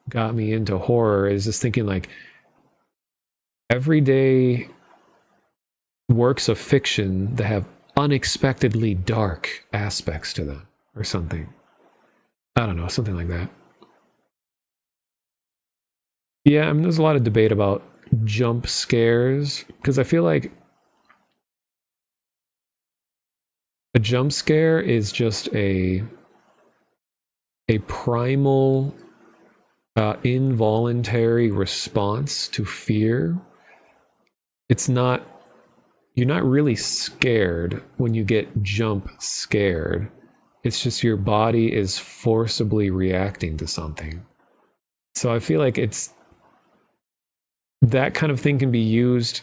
got me into horror, is just thinking like everyday works of fiction that have unexpectedly dark aspects to them or something. I don't know, something like that. Yeah, I mean, there's a lot of debate about jump scares because I feel like a jump scare is just a primal involuntary response to fear. It's not, you're not really scared when you get jump scared. It's just your body is forcibly reacting to something. So I feel like it's that kind of thing can be used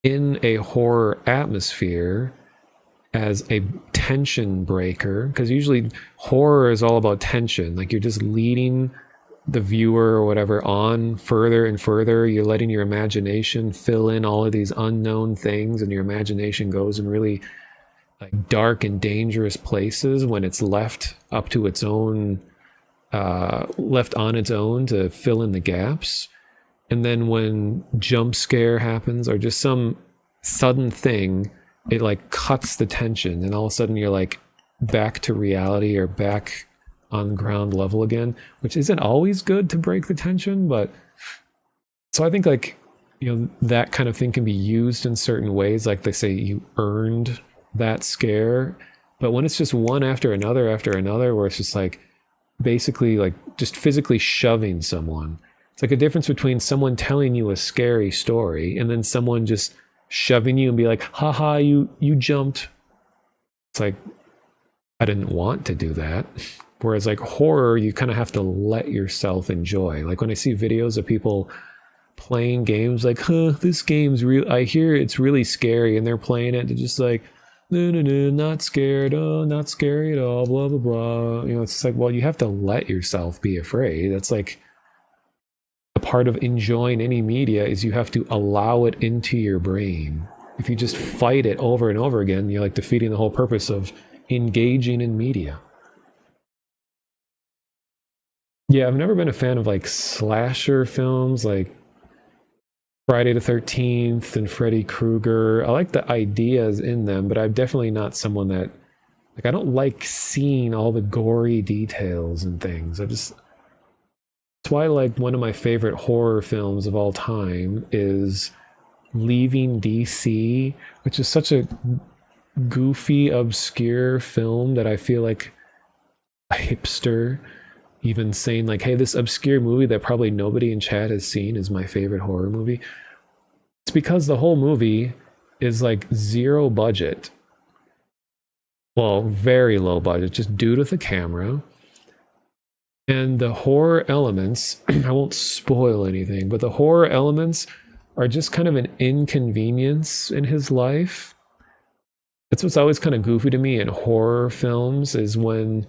in a horror atmosphere as a tension breaker, because usually horror is all about tension. Like you're just leading the viewer or whatever on further and further. You're letting your imagination fill in all of these unknown things, and your imagination goes in really like dark and dangerous places when it's left up to its own, left on its own to fill in the gaps. And then when jump scare happens or just some sudden thing, it like cuts the tension, and all of a sudden you're like back to reality or back on ground level again, which isn't always good to break the tension. But so I think like, you know, that kind of thing can be used in certain ways. Like they say you earned that scare, but when it's just one after another, where it's just like basically like just physically shoving someone. It's like a difference between someone telling you a scary story and then someone just shoving you and be like, haha, you jumped. It's like, I didn't want to do that. Whereas like horror, you kind of have to let yourself enjoy. Like when I see videos of people playing games like, this game's real, I hear it's really scary, and they're playing it, they're just like, no, not scared, oh, not scary at all, blah, blah, blah. You know, it's like, well, you have to let yourself be afraid. That's like a part of enjoying any media, is you have to allow it into your brain. If you just fight it over and over again, you're like defeating the whole purpose of engaging in media. Yeah, I've never been a fan of like slasher films like Friday the 13th and Freddy Krueger. I like the ideas in them, but I'm definitely not someone that, like, I don't like seeing all the gory details and things. That's why, like, one of my favorite horror films of all time is Leaving DC, which is such a goofy, obscure film that I feel like a hipster even saying like, hey, this obscure movie that probably nobody in chat has seen is my favorite horror movie. It's because the whole movie is like zero budget. Well, very low budget, just dude with a camera. And the horror elements, I won't spoil anything, but the horror elements are just kind of an inconvenience in his life. That's what's always kind of goofy to me in horror films, is when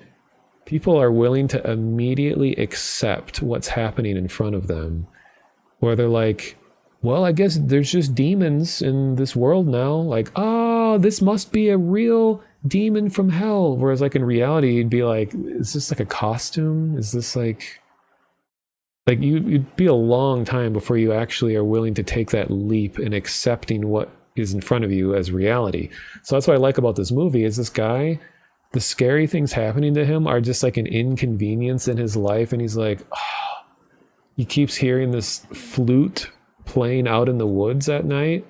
people are willing to immediately accept what's happening in front of them. Where they're like, well, I guess there's just demons in this world now. Like, oh, this must be a real demon from hell. Whereas like in reality, you'd be like, is this like a costume? Is this like you'd be a long time before you actually are willing to take that leap in accepting what is in front of you as reality. So that's what I like about this movie, is this guy, the scary things happening to him are just like an inconvenience in his life. And he's like, oh, he keeps hearing this flute playing out in the woods at night.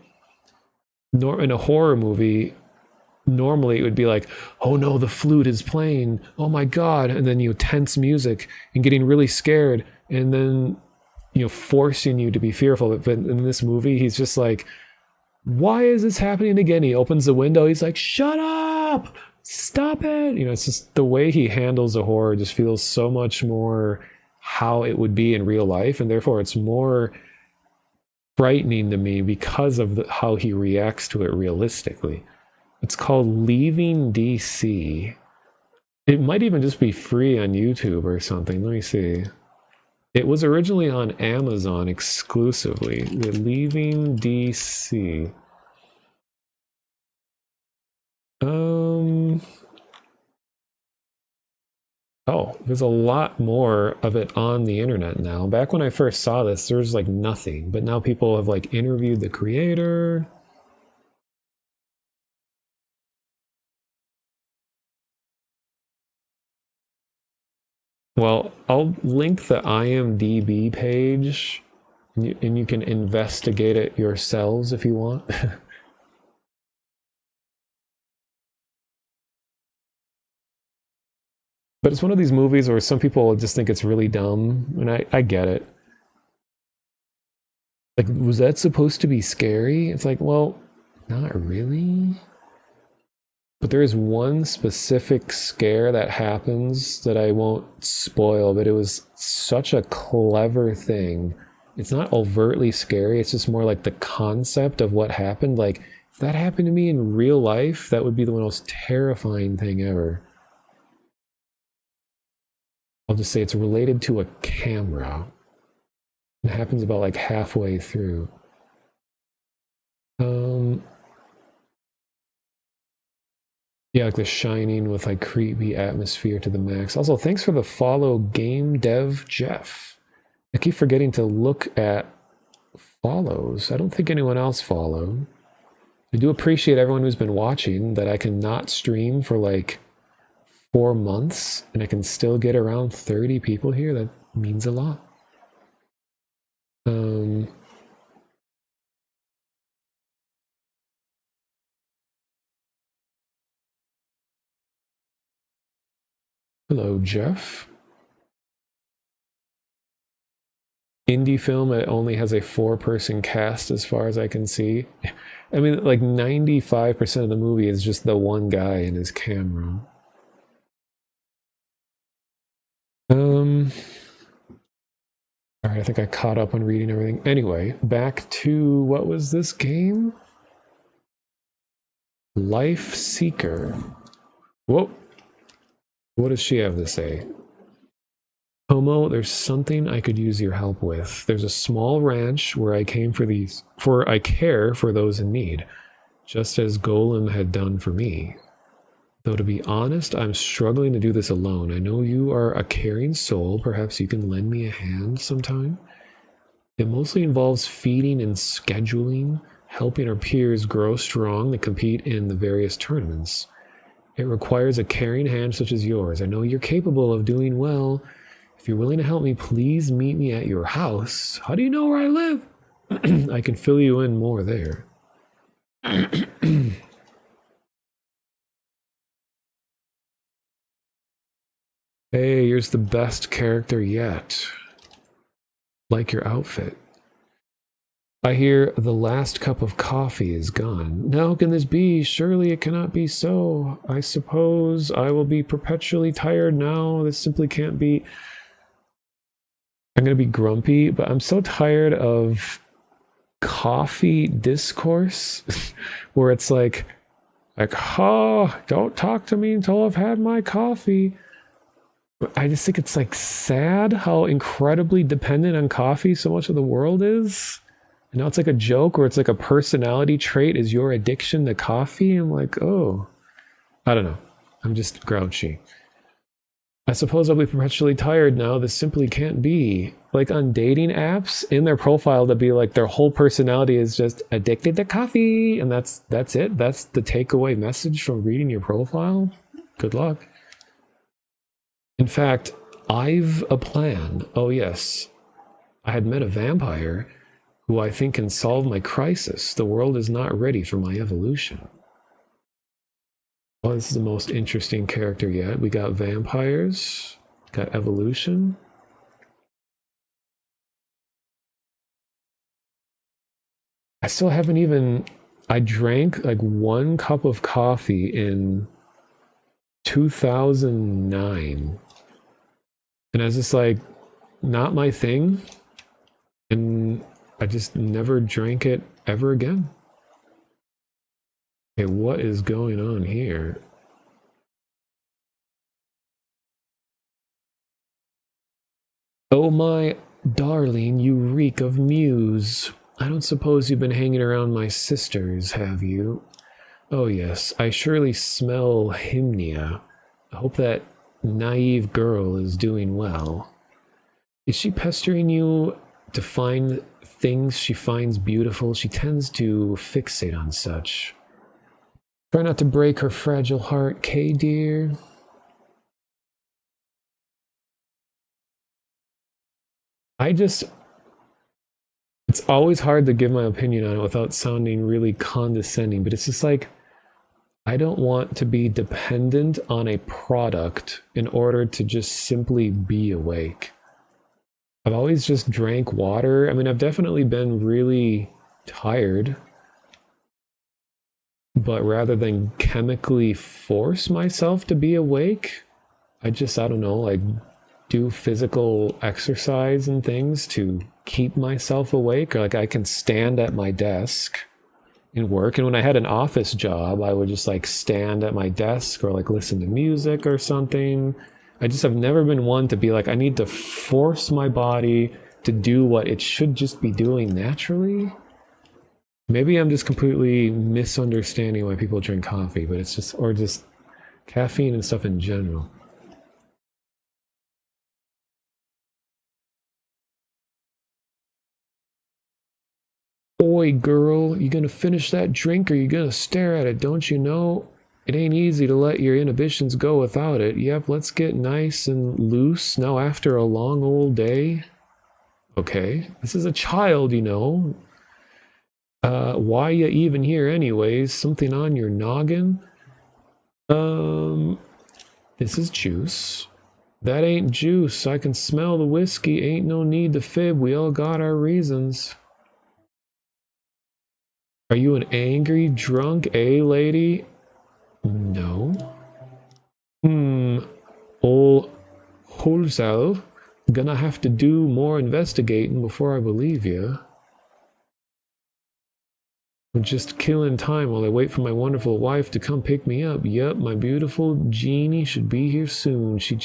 In a horror movie, normally it would be like, oh no, the flute is playing, oh my god, and then you tense music and getting really scared, and then, you know, forcing you to be fearful. But in this movie, he's just like, why is this happening again? He opens the window, he's like, shut up, stop it. You know, it's just the way he handles the horror just feels so much more how it would be in real life, and therefore it's more frightening to me because of how he reacts to it realistically. It's called Leaving DC. It might even just be free on YouTube or something. Let me see. It was originally on Amazon exclusively. The Leaving DC. Oh, there's a lot more of it on the internet now. Back when I first saw this, there was like nothing, but now people have like interviewed the creator. Well, I'll link the IMDb page, and you can investigate it yourselves if you want. But it's one of these movies where some people just think it's really dumb, and I get it. Like, was that supposed to be scary? It's like, well, not really. But there is one specific scare that happens that I won't spoil, but it was such a clever thing. It's not overtly scary, it's just more like the concept of what happened. Like, if that happened to me in real life, that would be the most terrifying thing ever. I'll just say it's related to a camera. It happens about like halfway through. Yeah, like The Shining with like creepy atmosphere to the max. Also, thanks for the follow, Game Dev Jeff. I keep forgetting to look at follows. I don't think anyone else followed. I do appreciate everyone who's been watching, that I can not stream for like 4 months and I can still get around 30 people here. That means a lot. Hello, Jeff. Indie film, it only has a 4-person cast as far as I can see. I mean, like 95% of the movie is just the one guy and his camera. All right, I think I caught up on reading everything. Anyway, back to, what was this game? Life Seeker. Whoa. What does she have to say? Homo, there's something I could use your help with. There's a small ranch where I care for those in need, just as Golem had done for me. Though to be honest, I'm struggling to do this alone. I know you are a caring soul. Perhaps you can lend me a hand sometime? It mostly involves feeding and scheduling, helping our peers grow strong to compete in the various tournaments. It requires a caring hand such as yours. I know you're capable of doing well. If you're willing to help me, please meet me at your house. How do you know where I live? I can fill you in more there. Hey, here's the best character yet. Like your outfit. I hear the last cup of coffee is gone. Now can this be? Surely it cannot be so. I suppose I will be perpetually tired now. This simply can't be. I'm going to be grumpy, but I'm so tired of coffee discourse where it's like, oh, don't talk to me until I've had my coffee. I just think it's like sad how incredibly dependent on coffee so much of the world is. And now it's like a joke, or it's like a personality trait is your addiction to coffee. I'm like, oh, I don't know. I'm just grouchy. I suppose I'll be perpetually tired now. This simply can't be. Like on dating apps, in their profile to be like their whole personality is just addicted to coffee. And that's it. That's the takeaway message from reading your profile. Good luck. In fact, I've a plan. Oh yes, I had met a vampire who I think can solve my crisis. The world is not ready for my evolution. Well, this is the most interesting character yet. We got vampires, got evolution. I still haven't even... I drank like 1 cup of coffee in 2009. And I was just like, not my thing. And I just never drank it ever again. Okay, what is going on here? Oh my darling, you reek of Muse. I don't suppose you've been hanging around my sisters, have you? Oh yes, I surely smell Hymnia. I hope that naive girl is doing well. Is she pestering you to find things she finds beautiful? She tends to fixate on such. Try not to break her fragile heart, Kay dear. It's always hard to give my opinion on it without sounding really condescending, but it's just like, I don't want to be dependent on a product in order to just simply be awake. I've always just drank water. I mean, I've definitely been really tired, but rather than chemically force myself to be awake, I don't know, like do physical exercise and things to keep myself awake. Or like I can stand at my desk and work. And when I had an office job, I would just like stand at my desk or like listen to music or something. I just have never been one to be like, I need to force my body to do what it should just be doing naturally. Maybe I'm just completely misunderstanding why people drink coffee, but it's just, or just caffeine and stuff in general. Boy, girl, you gonna finish that drink or you gonna stare at it? Don't you know? It ain't easy to let your inhibitions go without it. Yep, let's get nice and loose now after a long old day. Okay, this is a child, you know. Why you even here anyways? Something on your noggin? This is juice. That ain't juice. I can smell the whiskey. Ain't no need to fib. We all got our reasons. Are you an angry drunk, lady? No. Ol' Holzel, gonna have to do more investigating before I believe you. I'm just killing time while I wait for my wonderful wife to come pick me up. Yup, my beautiful Jeannie should be here soon. She's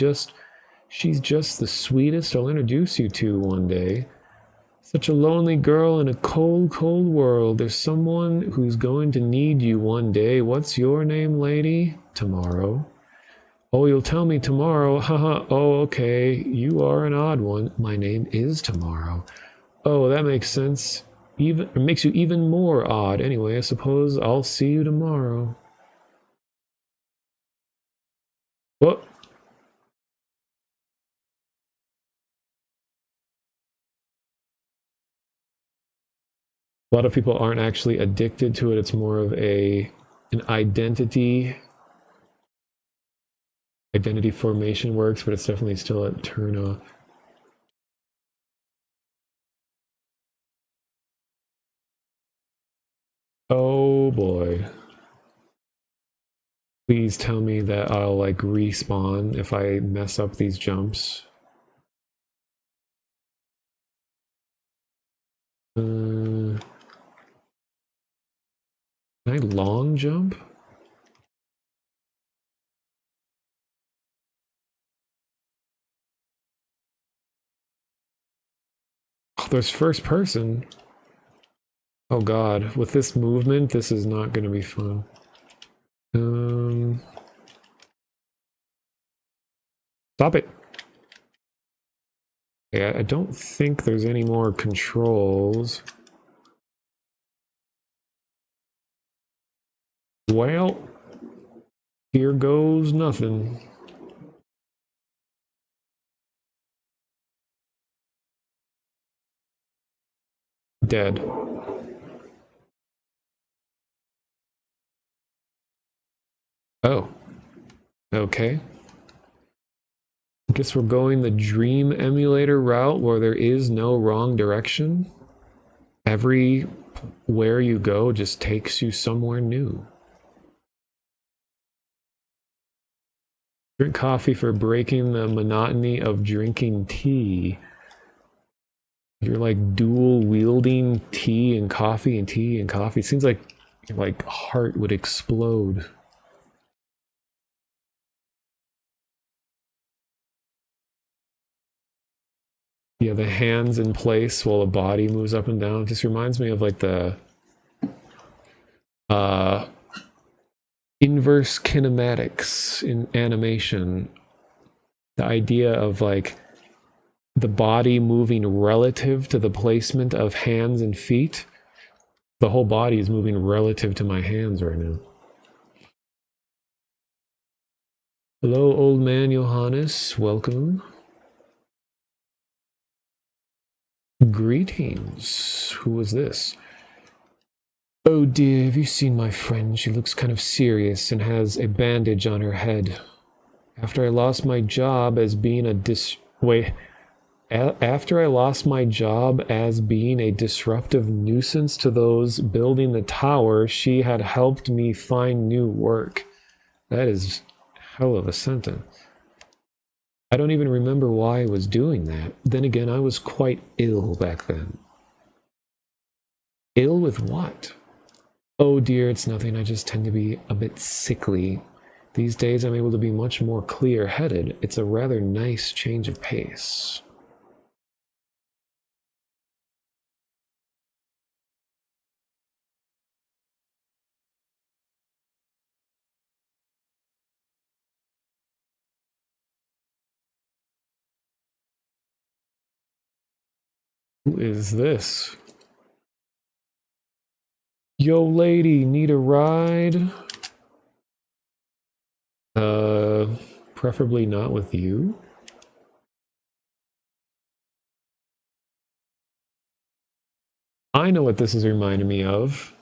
just the sweetest I'll introduce you to one day. Such a lonely girl in a cold, cold world. There's someone who's going to need you one day. What's your name, lady? Tomorrow. Oh, you'll tell me tomorrow. Haha. Oh, okay. You are an odd one. My name is Tomorrow. Oh, that makes sense. It makes you even more odd. Anyway, I suppose I'll see you tomorrow. What? A lot of people aren't actually addicted to it. It's more of an identity formation works, but it's definitely still a turn off. Oh boy. Please tell me that I'll like respawn if I mess up these jumps. Can I long jump? Oh, there's first person. Oh god, with this movement, this is not going to be fun. Stop it. Yeah, I don't think there's any more controls. Well, here goes nothing. Dead. Oh. Okay. I guess we're going the Dream Emulator route where there is no wrong direction. Everywhere you go just takes you somewhere new. Drink coffee for breaking the monotony of drinking tea. You're like dual wielding tea and coffee and tea and coffee. It seems like your like heart would explode. Yeah, the hands in place while the body moves up and down. It just reminds me of like the inverse kinematics in animation. The idea of like the body moving relative to the placement of hands and feet. The whole body is moving relative to my hands right now. Hello, old man Johannes. Welcome. Greetings. Who was this? Oh dear, have you seen my friend? She looks kind of serious and has a bandage on her head. After I lost my job as being a After I lost my job as being a disruptive nuisance to those building the tower, she had helped me find new work. That is hell of a sentence. I don't even remember why I was doing that. Then again, I was quite ill back then. Ill with what? Oh dear, it's nothing. I just tend to be a bit sickly. These days I'm able to be much more clear-headed. It's a rather nice change of pace. Who is this? Yo, lady, need a ride? Preferably not with you. I know what this is reminding me of.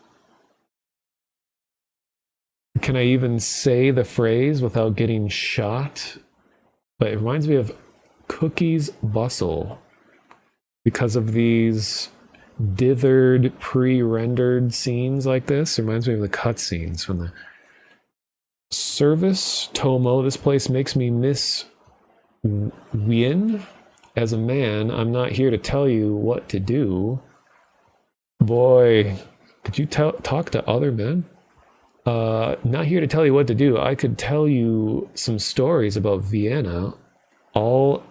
Can I even say the phrase without getting shot? But it reminds me of Cookie's Bustle. Because of these dithered, pre-rendered scenes like this. It reminds me of the cutscenes from the service. Tomo, this place makes me miss Wien. As a man, I'm not here to tell you what to do. Boy, could you talk to other men? Not here to tell you what to do. I could tell you some stories about Vienna. All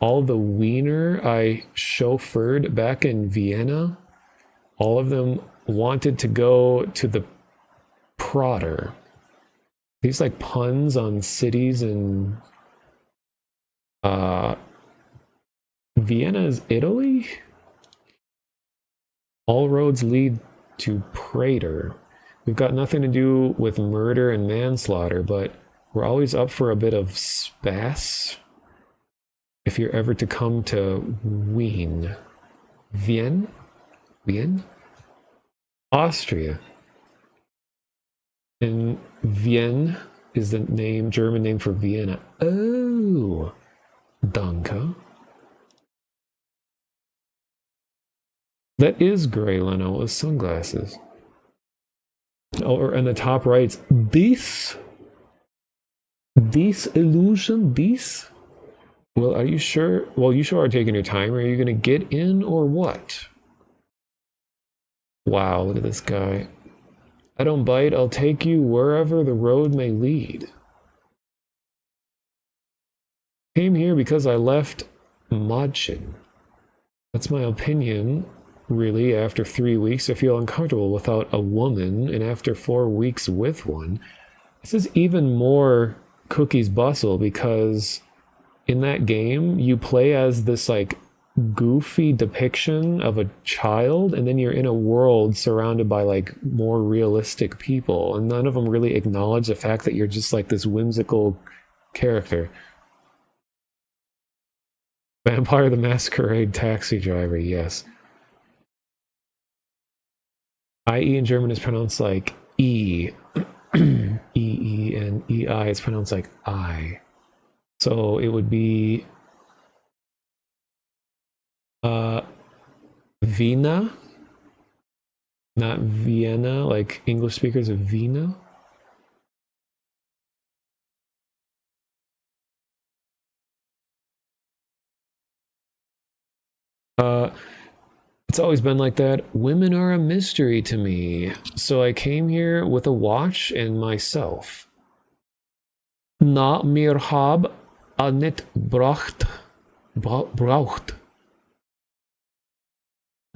the wiener I chauffeured back in Vienna, all of them wanted to go to the Prater. These like puns on cities in Vienna is Italy? All roads lead to Prater. We've got nothing to do with murder and manslaughter, but we're always up for a bit of spas. If you're ever to come to Wien. Wien? Austria. And Wien is the German name for Vienna. Oh, danke. That is Grey Leno with sunglasses. Oh, and the top right's this illusion, this? Well, are you sure? Well, you sure are taking your time. Are you going to get in or what? Wow, look at this guy. I don't bite. I'll take you wherever the road may lead. Came here because I left Madchen. That's my opinion, really. After 3 weeks, I feel uncomfortable without a woman, and after 4 weeks with one. This is even more Cookie's Bustle because in that game, you play as this like goofy depiction of a child, and then you're in a world surrounded by like more realistic people, and none of them really acknowledge the fact that you're just like this whimsical character. Vampire the Masquerade taxi driver, yes. IE in German is pronounced like E. E, and EI is pronounced like I. So it would be Vina, not Vienna, like English speakers of Vina. It's always been like that. Women are a mystery to me. So I came here with a watch and myself. Na, mir hab a net braucht.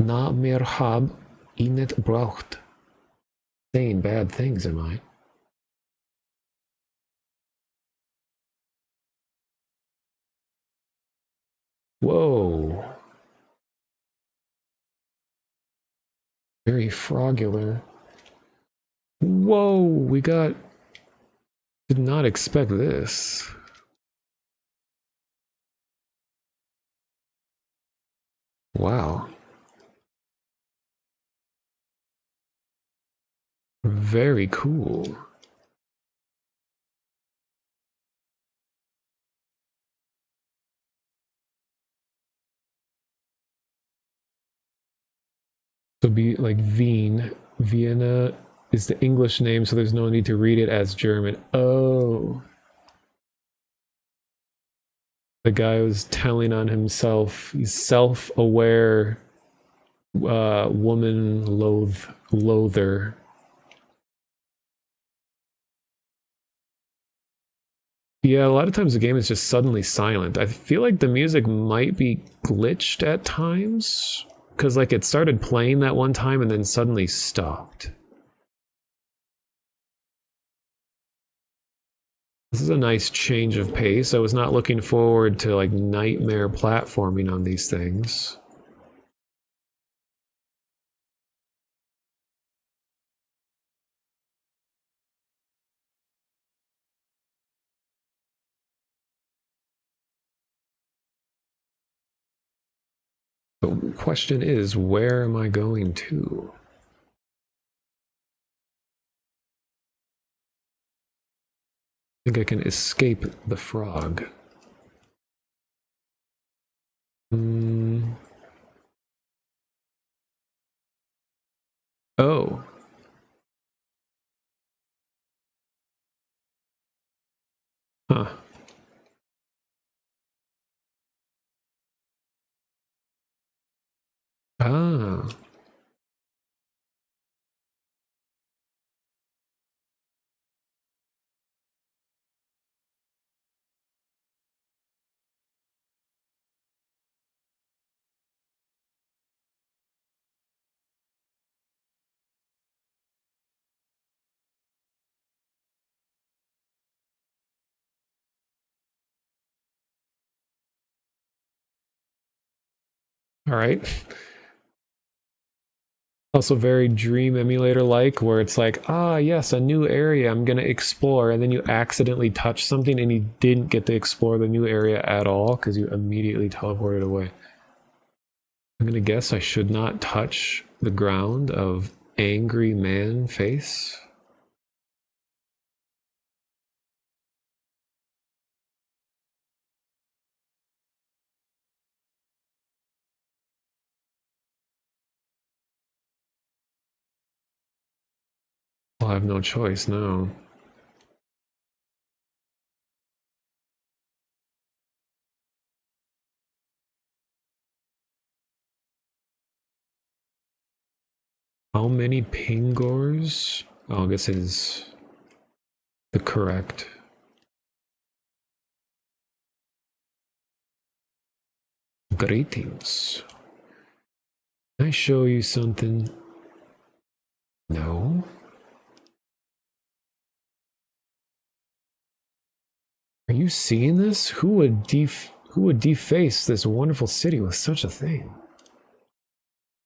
Na mehr hab I net braucht. Saying bad things, am I? Whoa. Very frogular. Whoa, we got... Did not expect this. Wow. Very cool. So be like Wien. Vienna is the English name, so there's no need to read it as German. Oh. The guy was telling on himself. He's self-aware woman loather. Yeah, a lot of times the game is just suddenly silent. I feel like the music might be glitched at times. Because like it started playing that one time and then suddenly stopped. This is a nice change of pace. I was not looking forward to like nightmare platforming on these things. The question is, where am I going to? I think I can escape the frog. Oh. Huh. Ah. All right. Also very Dream Emulator like, where it's like, ah, yes, a new area I'm gonna explore, and then you accidentally touch something and you didn't get to explore the new area at all because you immediately teleported away. I'm gonna guess I should not touch the ground of Angry Man Face. I'll have no choice now. How many pingors? Oh, I guess it is the correct. Greetings. Can I show you something? No. Are you seeing this? Who would deface this wonderful city with such a thing?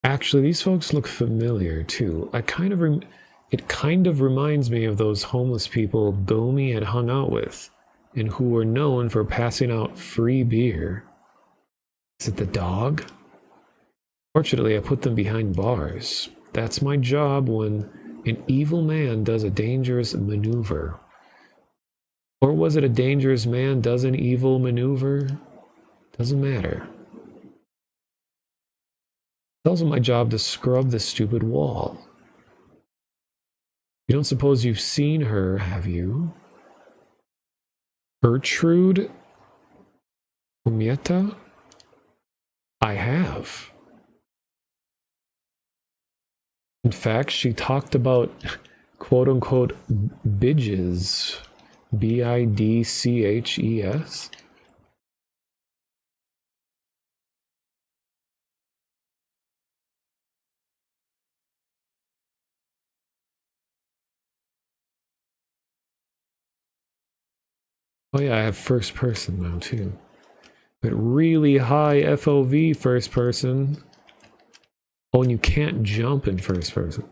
Actually, these folks look familiar too. It kind of reminds me of those homeless people Gomi had hung out with, and who were known for passing out free beer. Is it the dog? Fortunately, I put them behind bars. That's my job when an evil man does a dangerous maneuver. Or was it a dangerous man does an evil maneuver? Doesn't matter. It's also my job to scrub this stupid wall. You don't suppose you've seen her, have you? Gertrude Umieta? I have. In fact, she talked about quote-unquote bidges. B-I-D-C-H-E-S. Oh yeah, I have first person now too. But really high FOV first person. Oh, and you can't jump in first person.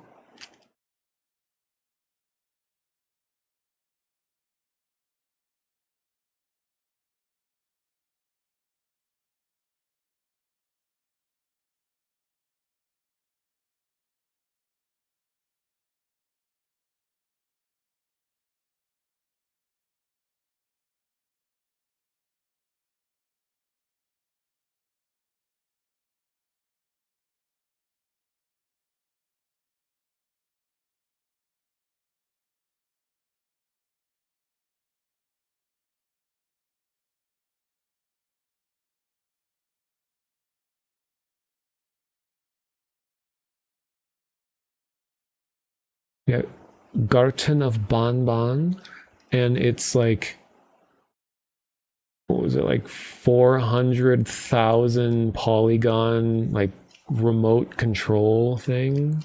Yeah, Garten of Banban, and it's like, what was it, like 400,000 polygon, like remote control thing.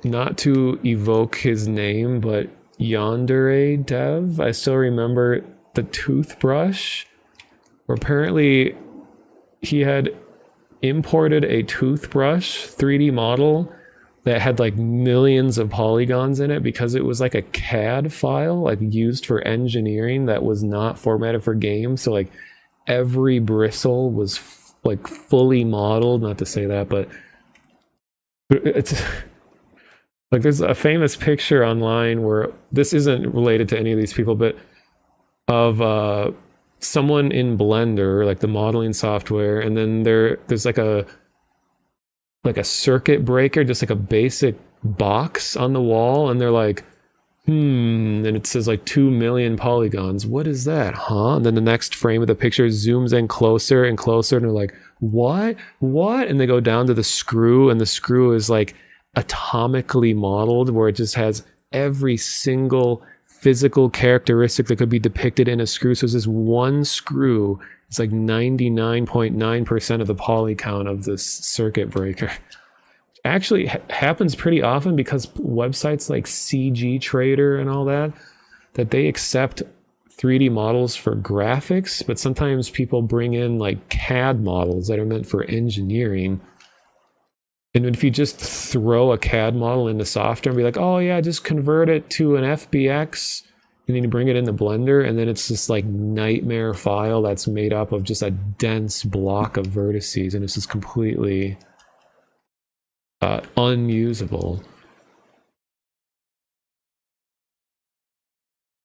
Not to evoke his name, but Yandere Dev, I still remember the toothbrush, where apparently he had imported a toothbrush 3D model that had like millions of polygons in it because it was like a CAD file, like used for engineering that was not formatted for games. So like every bristle was like fully modeled, not to say that, but it's like there's a famous picture online where this isn't related to any of these people, but of someone in Blender, like the modeling software, and then there's like a circuit breaker, just like a basic box on the wall, and they're like, and it says like 2 million polygons. What is that, huh? And then the next frame of the picture zooms in closer and closer, and they're like, what? And they go down to the screw, and the screw is like atomically modeled, where it just has every single physical characteristic that could be depicted in a screw. So it's this one screw. It's like 99.9% of the poly count of this circuit breaker. Actually happens pretty often because websites like CG Trader and all that they accept 3D models for graphics, but sometimes people bring in like CAD models that are meant for engineering. And if you just throw a CAD model into software and be like, oh yeah, just convert it to an FBX, and then you bring it into Blender, and then it's this like nightmare file that's made up of just a dense block of vertices, and it's just completely unusable.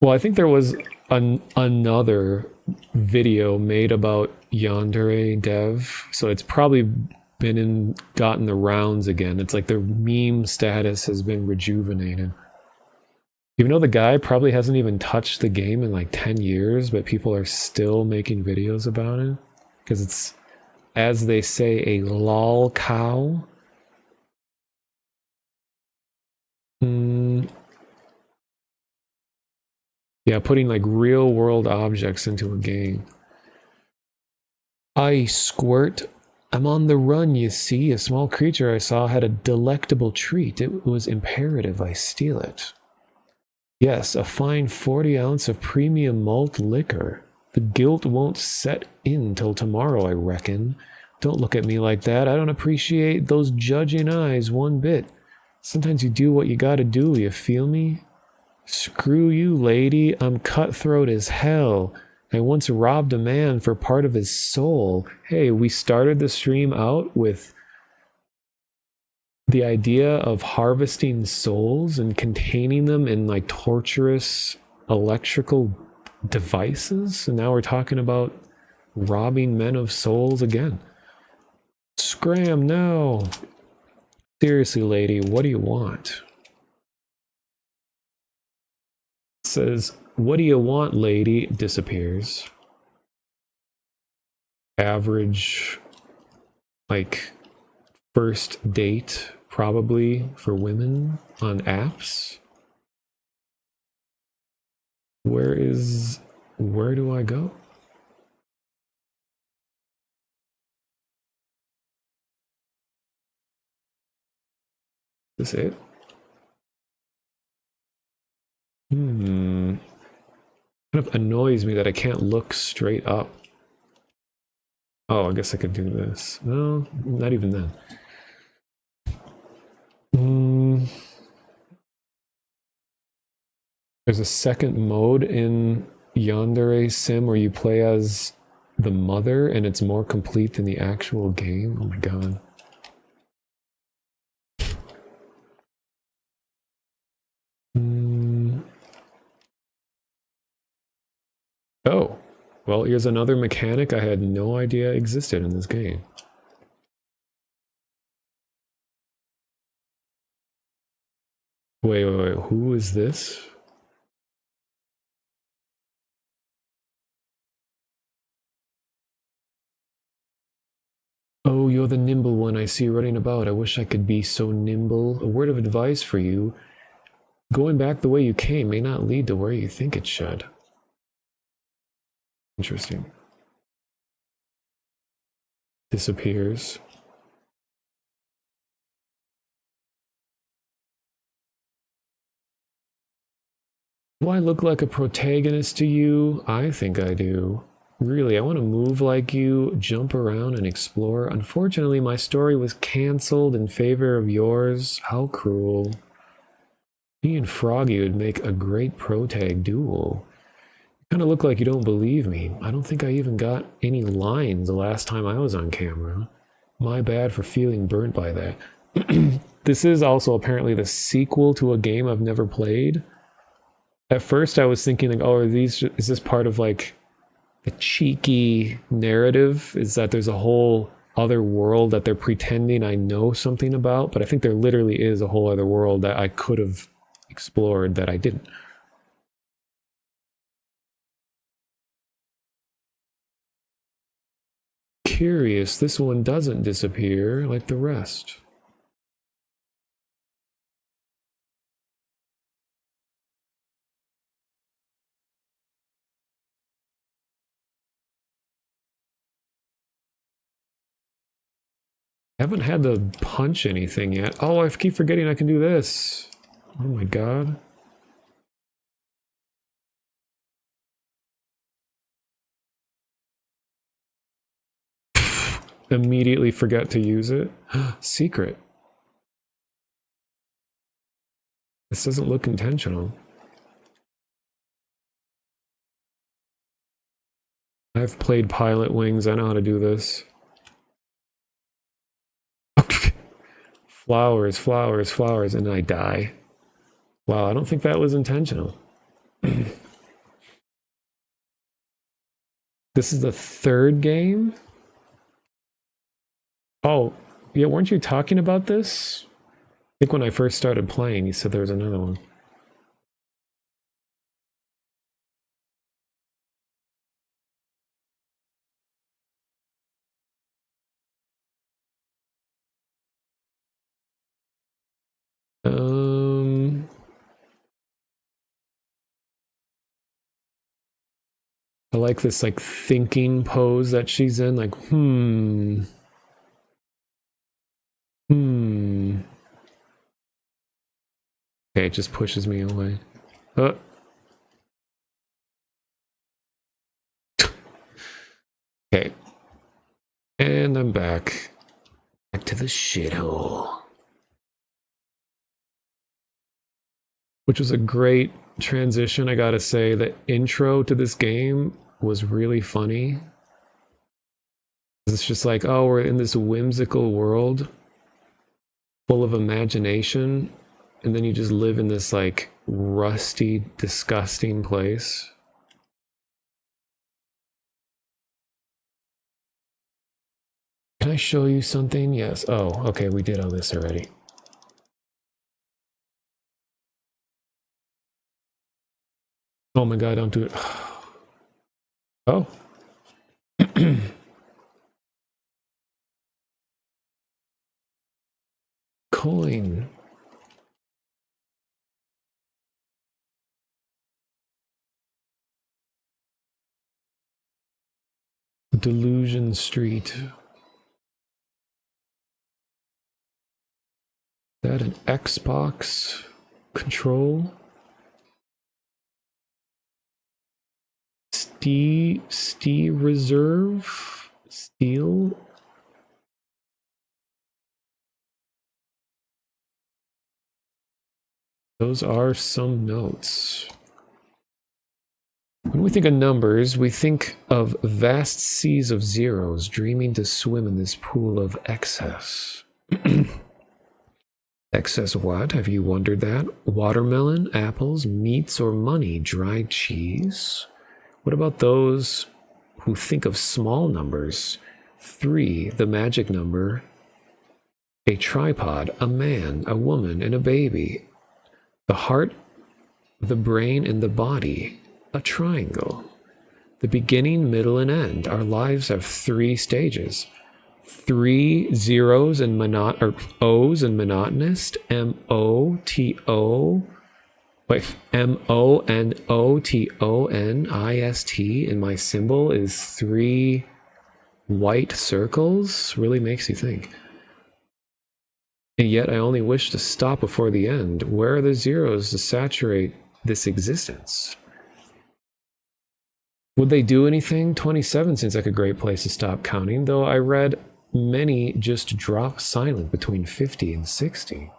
Well, I think there was another video made about Yandere Dev, so it's probably gotten the rounds again. It's like the meme status has been rejuvenated. Even though the guy probably hasn't even touched the game in like 10 years, but people are still making videos about it because it's, as they say, a lol cow. Yeah, putting like real world objects into a game. I squirt. I'm on the run, you see. A small creature I saw had a delectable treat. It was imperative I steal it. Yes, a fine 40 ounce of premium malt liquor. The guilt won't set in till tomorrow, I reckon. Don't look at me like that. I don't appreciate those judging eyes one bit. Sometimes you do what you gotta do, you feel me? Screw you, lady. I'm cutthroat as hell. I once robbed a man for part of his soul. Hey, we started the stream out with the idea of harvesting souls and containing them in like torturous electrical devices, and now we're talking about robbing men of souls again. Scram now. Seriously, lady, what do you want? It says, what do you want, lady? Disappears. Average, like, first date, probably, for women on apps. Where do I go? this it? Kind of annoys me that I can't look straight up. Oh, I guess I could do this. No, not even then. There's a second mode in Yandere Sim where you play as the mother and it's more complete than the actual game. Oh my god. Oh, well, here's another mechanic I had no idea existed in this game. Wait, who is this? Oh, you're the nimble one I see running about. I wish I could be so nimble. A word of advice for you. Going back the way you came may not lead to where you think it should. Interesting. Disappears. Do I look like a protagonist to you? I think I do. Really, I want to move like you, jump around and explore. Unfortunately, my story was cancelled in favor of yours. How cruel. Me and Froggy would make a great protag duo. You kind of look like you don't believe me. I don't think I even got any lines the last time I was on camera. My bad for feeling burnt by that. This is also apparently the sequel to a game I've never played. At first I was thinking like, oh, is this part of like the cheeky narrative? Is that there's a whole other world that they're pretending I know something about? But I think there literally is a whole other world that I could have explored that I didn't. Curious, this one doesn't disappear like the rest. I haven't had to punch anything yet. Oh, I keep forgetting I can do this. Oh my god. Immediately forget to use it. Secret. This doesn't look intentional. I've played Pilot Wings. I know how to do this. Flowers, flowers, flowers, and I die. Wow, I don't think that was intentional. This is the third game? Oh, yeah, weren't you talking about this? I think when I first started playing, you said there was another one. I like this like thinking pose that she's in, like, Okay, it just pushes me away. Okay. And I'm back. Back to the shithole. Which was a great transition, I gotta say. The intro to this game was really funny. It's just like, oh, we're in this whimsical world full of imagination, and then you just live in this like rusty, disgusting place. Can I show you something? Yes. Oh, okay, we did all this already. Oh my god, don't do it. Oh. Coin. Delusion Street. that an Xbox control? Steel Reserve? Steel? Those are some notes. When we think of numbers, we think of vast seas of zeros dreaming to swim in this pool of excess. Excess what? Have you wondered that? Watermelon, apples, meats, or money, dried cheese? What about those who think of small numbers? 3, the magic number, a tripod, a man, a woman, and a baby. The heart, the brain, and the body, a triangle. The beginning, middle, and end. Our lives have 3 stages. 3 zeros and O's and monotonous. M-O-T-O. Wait, M-O-N-O-T-O-N-I-S-T. And my symbol is 3 white circles. Really makes you think. And yet I only wish to stop before the end. Where are the zeros to saturate this existence? Would they do anything? 27 seems like a great place to stop counting, though I read many just drop silent between 50 and 60.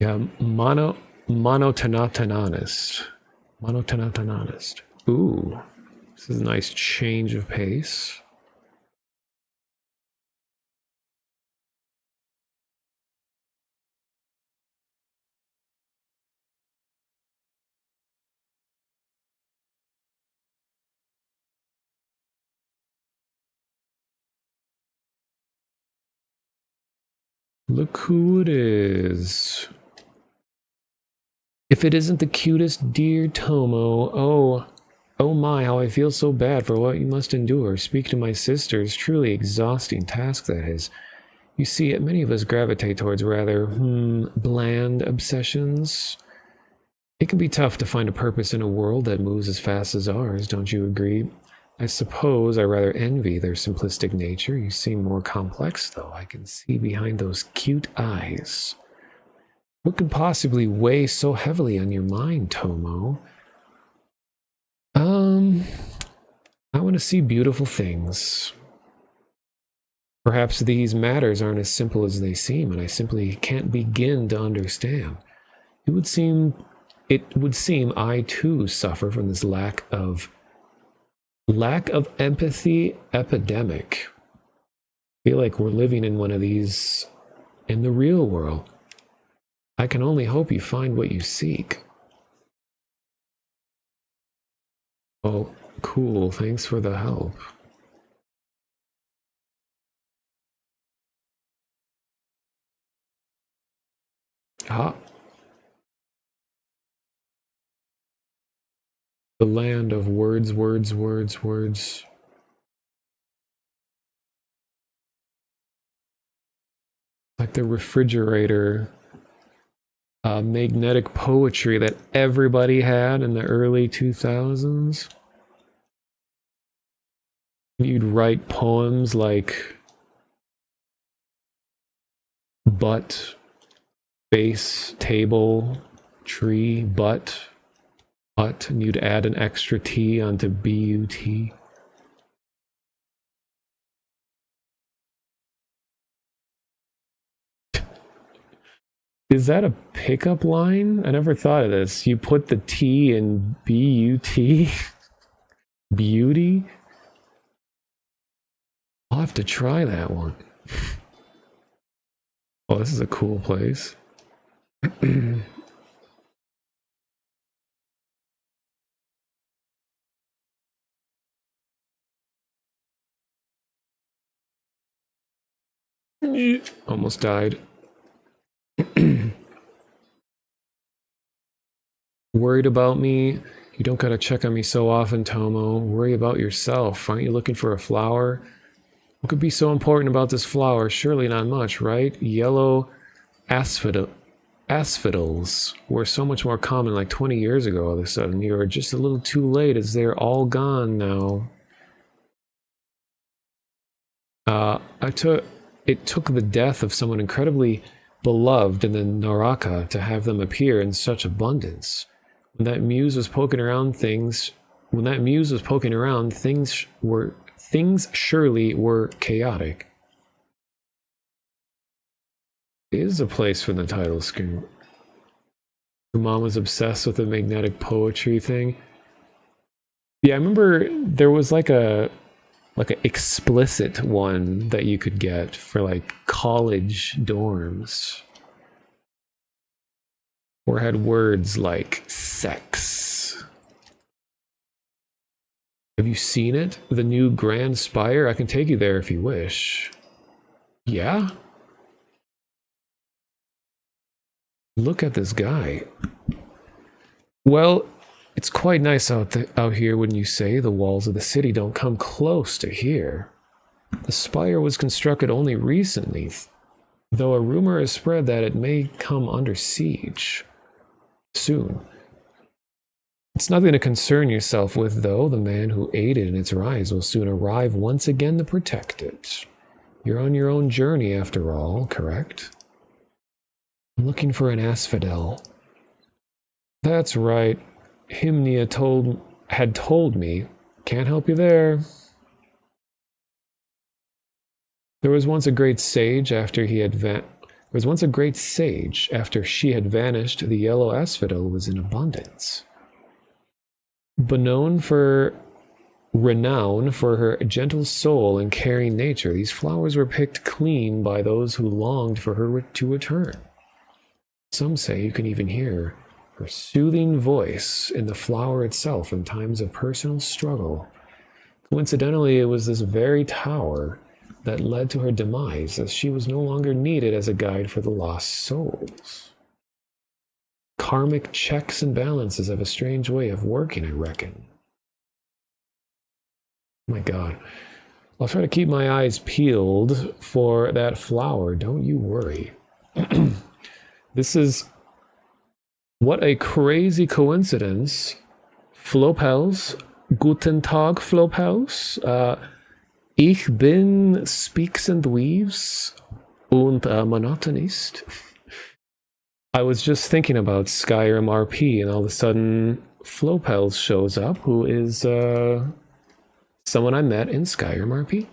Yeah, monotonatonist. Monotonatonist. Ooh, this is a nice change of pace. Look who it is. If it isn't the cutest dear Tomo, oh my, how I feel so bad for what you must endure. Speak to my sisters, truly exhausting task that is. You see, many of us gravitate towards rather, bland obsessions. It can be tough to find a purpose in a world that moves as fast as ours, don't you agree? I suppose I rather envy their simplistic nature. You seem more complex, though. I can see behind those cute eyes. What could possibly weigh so heavily on your mind, Tomo? I want to see beautiful things. Perhaps these matters aren't as simple as they seem, and I simply can't begin to understand. It would seem I too suffer from this lack of empathy epidemic. I feel like we're living in one of these in the real world. I can only hope you find what you seek. Oh, cool. Thanks for the help. Ah. The land of words, words, words, words. Like the refrigerator magnetic poetry that everybody had in the early 2000s. You'd write poems like butt, base, table, tree, butt, and you'd add an extra T onto B-U-T. Is that a pickup line? I never thought of this. You put the T in B-U-T? Beauty? I'll have to try that one. Oh, this is a cool place. Almost died. Worried about me? You don't gotta check on me so often, Tomo. Worry about yourself. Aren't you looking for a flower? What could be so important about this flower? Surely not much, right? Yellow asphodels were so much more common like 20 years ago. All of a sudden, you are just a little too late as they're all gone now. It took the death of someone incredibly beloved in the Naraka to have them appear in such abundance. When that muse was poking around, things surely were chaotic. Is a place for the title screen. Her mom was obsessed with the magnetic poetry thing. Yeah, I remember there was like an explicit one that you could get for like college dorms, or had words like sex. Have you seen it? The new Grand Spire? I can take you there if you wish. Yeah? Look at this guy. Well, it's quite nice out here, wouldn't you say? The walls of the city don't come close to here. The spire was constructed only recently, though a rumor has spread that it may come under siege soon. It's nothing to concern yourself with, though. The man who aided in its rise will soon arrive once again to protect it. You're on your own journey, after all, correct? I'm looking for an asphodel. That's right. Hymnia had told me. Can't help you there. There was once a great sage after she had vanished. The yellow asphodel was in abundance. But renowned for her gentle soul and caring nature, these flowers were picked clean by those who longed for her to return. Some say you can even hear her soothing voice in the flower itself in times of personal struggle. Coincidentally, it was this very tower that led to her demise, as she was no longer needed as a guide for the lost souls. Karmic checks and balances have a strange way of working, I reckon. My God. I'll try to keep my eyes peeled for that flower, don't you worry. This is... What a crazy coincidence. Flopels. Guten Tag, Flopels. Ich bin Speaks and Weaves und Monotonist. I was just thinking about Skyrim RP, and all of a sudden Flopels shows up, who is someone I met in Skyrim RP.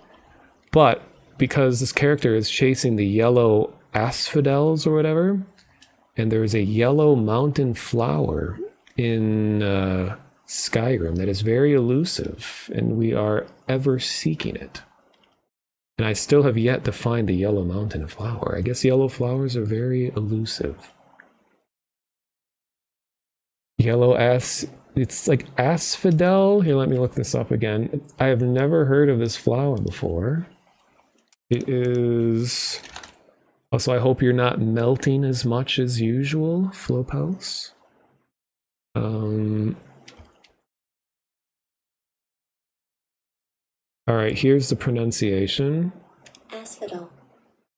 But because this character is chasing the yellow asphodels or whatever, and there's a yellow mountain flower in Skyrim that is very elusive, and we are ever seeking it. And I still have yet to find the yellow mountain flower. I guess yellow flowers are very elusive. It's like asphodel. Here, let me look this up again. I have never heard of this flower before. It is... Also, I hope you're not melting as much as usual, Flopels. Alright, here's the pronunciation. Asphodel.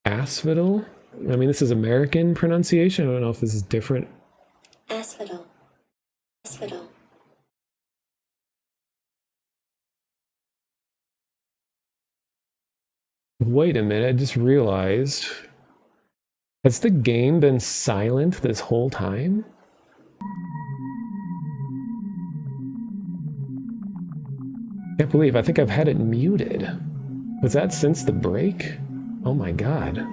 Asphodel? I mean, this is American pronunciation. I don't know if this is different. Asphodel. Asphodel. Wait a minute, I just realized. Has the game been silent this whole time? Can't believe, I think I've had it muted. Was that since the break? Oh my God.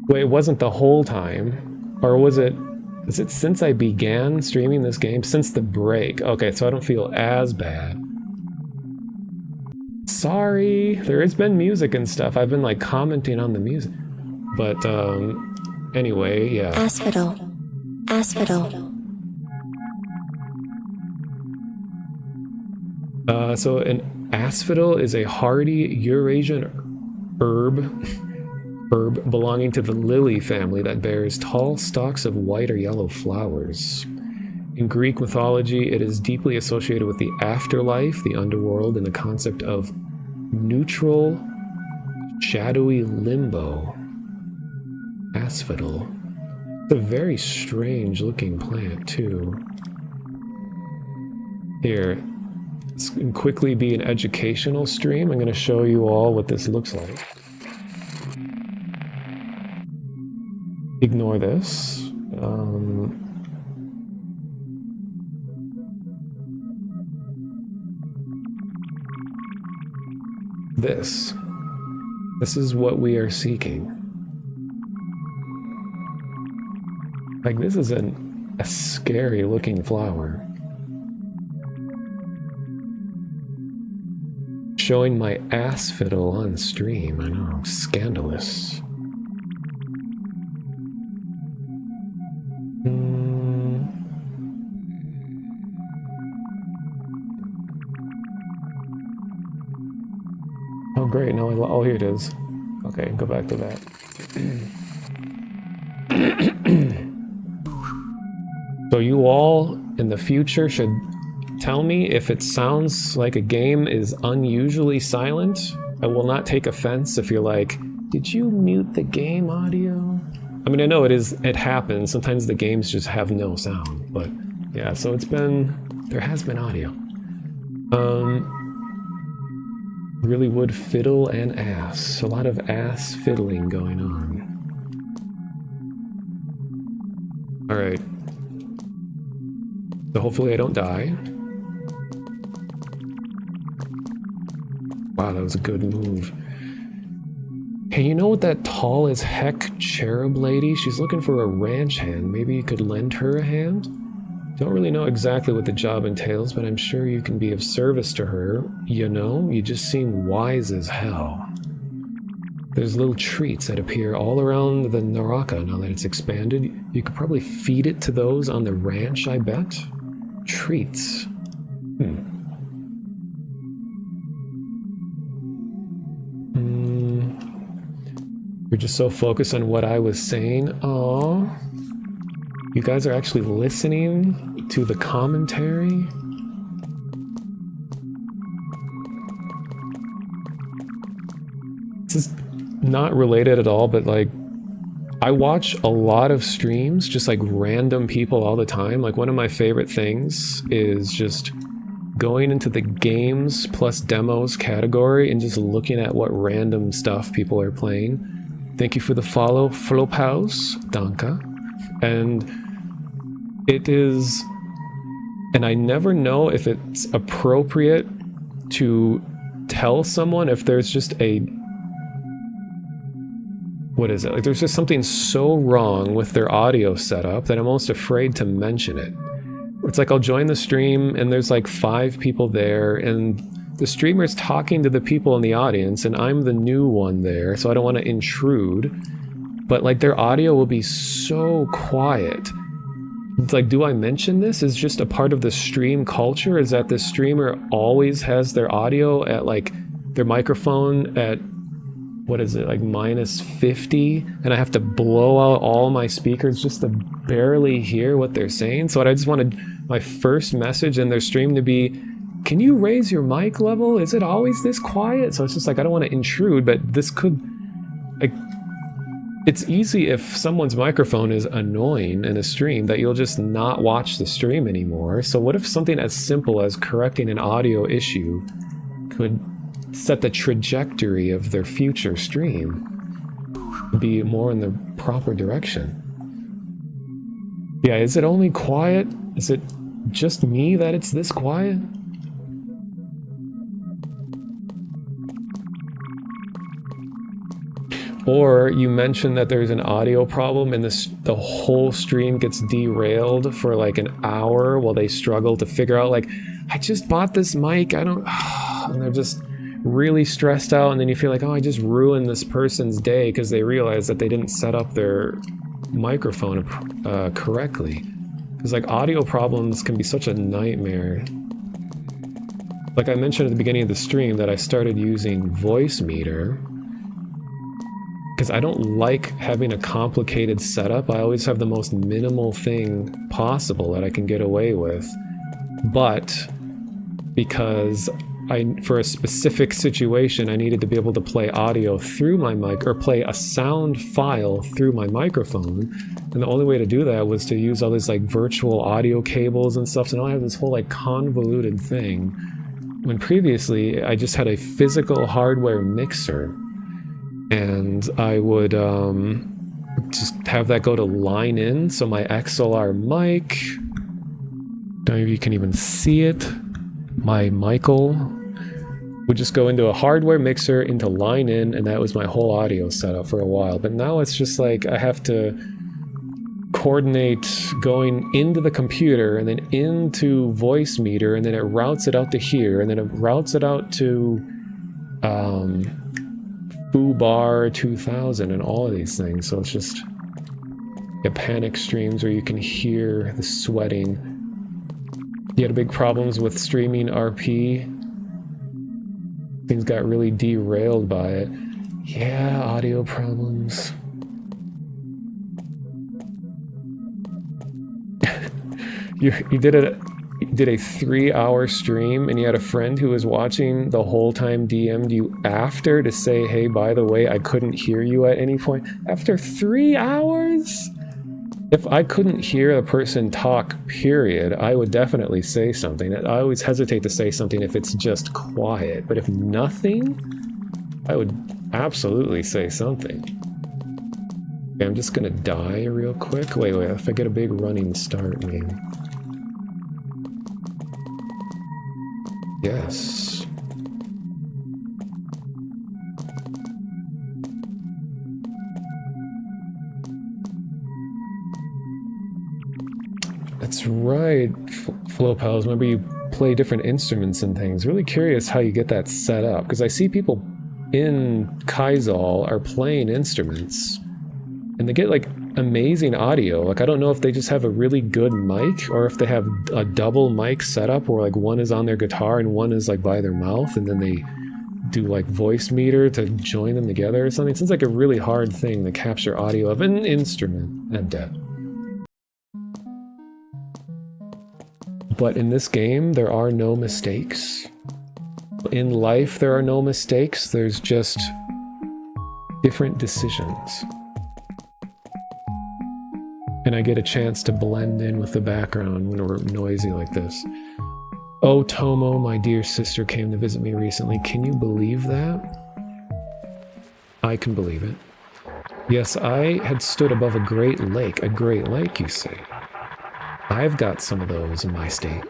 Wait, it wasn't the whole time. Or was it since I began streaming this game? Since the break. Okay, so I don't feel as bad. Sorry, there has been music and stuff. I've been like commenting on the music. But anyway, yeah. Asphodel. Asphodel. So an asphodel is a hardy Eurasian herb belonging to the lily family that bears tall stalks of white or yellow flowers. In Greek mythology, it is deeply associated with the afterlife, the underworld, and the concept of neutral, shadowy limbo. Asphodel. It's a very strange looking plant, too. Here, this can quickly be an educational stream. I'm going to show you all what this looks like. Ignore this. This is what we are seeking. Like, this is a scary looking flower. Showing my asphodel on stream, I know, scandalous. Oh great, no, oh here it is. Okay, go back to that. So you all in the future should tell me if it sounds like a game is unusually silent. I will not take offense if you're like, did you mute the game audio? I mean, I know it happens. Sometimes the games just have no sound, but yeah, so there has been audio. Really would fiddle and ass. A lot of ass fiddling going on. Alright. So hopefully I don't die. Wow, that was a good move. Hey, you know what that tall as heck cherub lady? She's looking for a ranch hand. Maybe you could lend her a hand? Don't really know exactly what the job entails, but I'm sure you can be of service to her. You know, you just seem wise as hell. There's little treats that appear all around the Naraka now that it's expanded. You could probably feed it to those on the ranch, I bet. Treats. You're just so focused on what I was saying. Aww. You guys are actually listening to the commentary? This is not related at all, but like, I watch a lot of streams, just like random people all the time. Like, one of my favorite things is just going into the games plus demos category and just looking at what random stuff people are playing. Thank you for the follow, Flophouse, Danka. And it is, and I never know if it's appropriate to tell someone if there's just a, what is it? Like, there's just something so wrong with their audio setup that I'm almost afraid to mention it. It's like I'll join the stream and there's like 5 people there and the streamer's talking to the people in the audience and I'm the new one there, so I don't want to intrude. But like, their audio will be so quiet. It's like, do I mention this? Is just a part of the stream culture? Is that the streamer always has their audio at like their microphone at, what is it, like -50, and I have to blow out all my speakers just to barely hear what they're saying? So I just wanted my first message in their stream to be, can you raise your mic level? Is it always this quiet? So it's just like, I don't want to intrude, but this could, like, it's easy if someone's microphone is annoying in a stream that you'll just not watch the stream anymore. So what if something as simple as correcting an audio issue could set the trajectory of their future stream, be more in the proper direction? Yeah, is it only quiet? Is it just me that it's this quiet? Or you mentioned that there's an audio problem and the whole stream gets derailed for like an hour while they struggle to figure out, like, I just bought this mic, I don't, and they're just really stressed out, and then you feel like, oh, I just ruined this person's day because they realized that they didn't set up their microphone correctly. Because like, audio problems can be such a nightmare. Like I mentioned at the beginning of the stream that I started using Voicemeeter, because I don't like having a complicated setup. I always have the most minimal thing possible that I can get away with. But because for a specific situation, I needed to be able to play audio through my mic, or play a sound file through my microphone. And the only way to do that was to use all these like virtual audio cables and stuff. So now I have this whole like convoluted thing. When previously I just had a physical hardware mixer, and I would just have that go to line in. So my XLR mic, don't know if you can even see it, my Michael would just go into a hardware mixer, into line in, and that was my whole audio setup for a while. But now it's just like I have to coordinate going into the computer and then into Voicemeeter, and then it routes it out to here, and then it routes it out to Foobar 2000 and all of these things. So it's just panic streams where you can hear the sweating. You had big problems with streaming RP. Things got really derailed by it. Yeah, audio problems. You did a 3-hour stream, and you had a friend who was watching the whole time DM'd you after to say, hey, by the way, I couldn't hear you at any point. After 3 hours? If I couldn't hear a person talk, period, I would definitely say something. I always hesitate to say something if it's just quiet, but if nothing, I would absolutely say something. Okay, I'm just gonna die real quick. Wait, if I get a big running start, maybe. Yes. That's right, Flow Pals. Remember you play different instruments and things. Really curious how you get that set up, because I see people in Kaizal are playing instruments, and they get like amazing audio. Like I don't know if they just have a really good mic, or if they have a double mic setup where like one is on their guitar and one is like by their mouth, and then they do like Voicemeeter to join them together or something. It seems like a really hard thing to capture audio of an instrument at depth. But in this game, there are no mistakes. In life, there are no mistakes. There's just different decisions. And I get a chance to blend in with the background when we're noisy like this. Oh, Tomo, my dear sister came to visit me recently. Can you believe that? I can believe it. Yes, I had stood above a great lake, you say. I've got some of those in my state.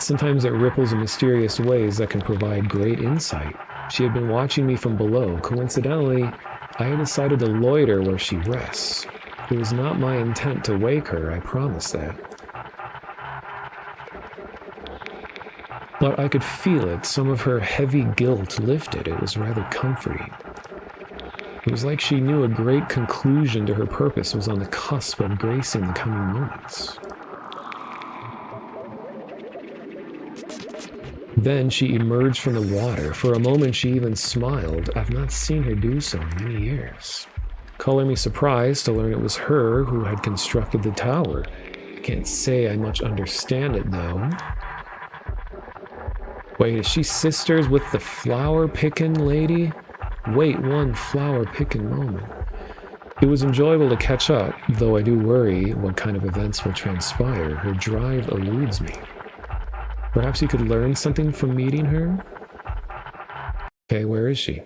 Sometimes it ripples in mysterious ways that can provide great insight. She had been watching me from below. Coincidentally, I had decided to loiter where she rests. It was not my intent to wake her, I promise that. But I could feel it. Some of her heavy guilt lifted. It was rather comforting. It was like she knew a great conclusion to her purpose was on the cusp of gracing the coming moments. Then she emerged from the water. For a moment she even smiled. I've not seen her do so in many years. Calling me surprised to learn it was her who had constructed the tower. I can't say I much understand it though. Wait, is she sisters with the flower-picking lady? Wait one flower-picking moment. It was enjoyable to catch up, though I do worry what kind of events will transpire. Her drive eludes me. Perhaps you could learn something from meeting her? Okay, where is she?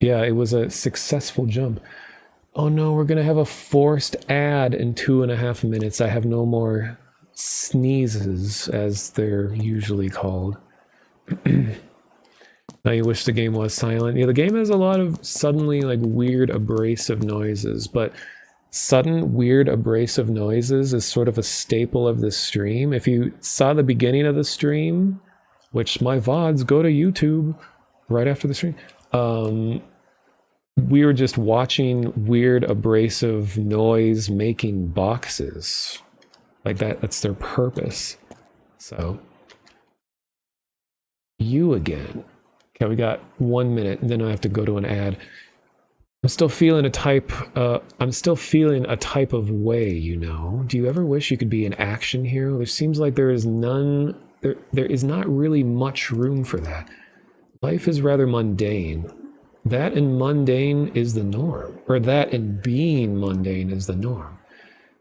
Yeah, it was a successful jump. Oh no, we're gonna have a forced ad in 2.5 minutes. I have no more sneezes, as they're usually called. Now you wish the game was silent. Yeah, the game has a lot of suddenly like weird abrasive noises, but sudden weird abrasive noises is sort of a staple of this stream. If you saw the beginning of the stream, which my VODs go to YouTube right after the stream, we were just watching weird abrasive noise making boxes. Like that's their purpose. So You again. Okay, we got 1 minute, and then I have to go to an ad. I'm still feeling a type of way, you know. Do you ever wish you could be an action hero? There seems like there is not really much room for that. Life is rather mundane. That and mundane is the norm. Or that and being mundane is the norm.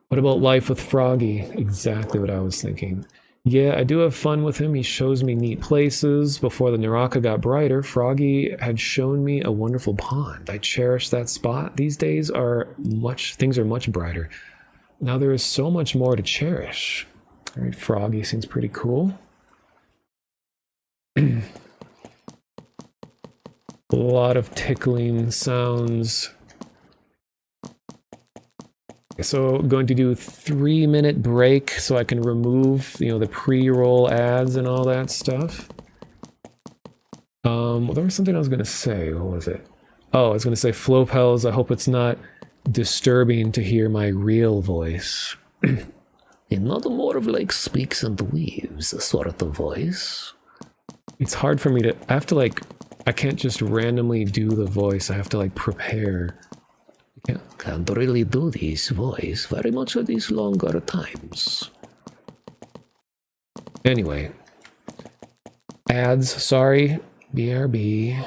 What about life with Froggy? Exactly what I was thinking. Yeah, I do have fun with him. He shows me neat places. Before the Naraka got brighter, Froggy had shown me a wonderful pond. I cherish that spot. These days things are much brighter. Now there is so much more to cherish. All right, Froggy seems pretty cool. A lot of tickling sounds. So going to do a 3-minute break so I can remove, the pre-roll ads and all that stuff. Well, there was something I was going to say. What was it? Oh, I was going to say, Flopels, I hope it's not disturbing to hear my real voice. Not more of like speaks and weaves sort of voice. It's hard for me to, I can't just randomly do the voice. I have to prepare. Can't really do this voice very much at these longer times. Anyway. Ads, sorry. BRB.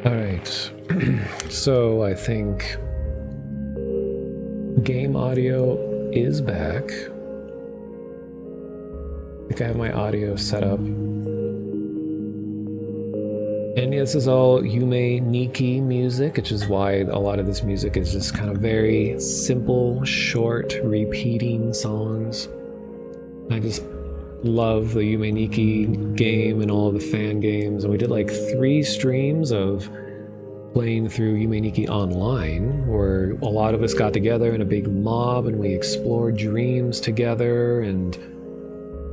Alright, so I think game audio is back. I think I have my audio set up. And yeah, this is all Yume Nikki music, which is why a lot of this music is just kind of very simple, short, repeating songs. I just love the Yume Nikki game and all of the fan games, and we did like 3 streams of playing through Yume Nikki Online, where a lot of us got together in a big mob and we explored dreams together, and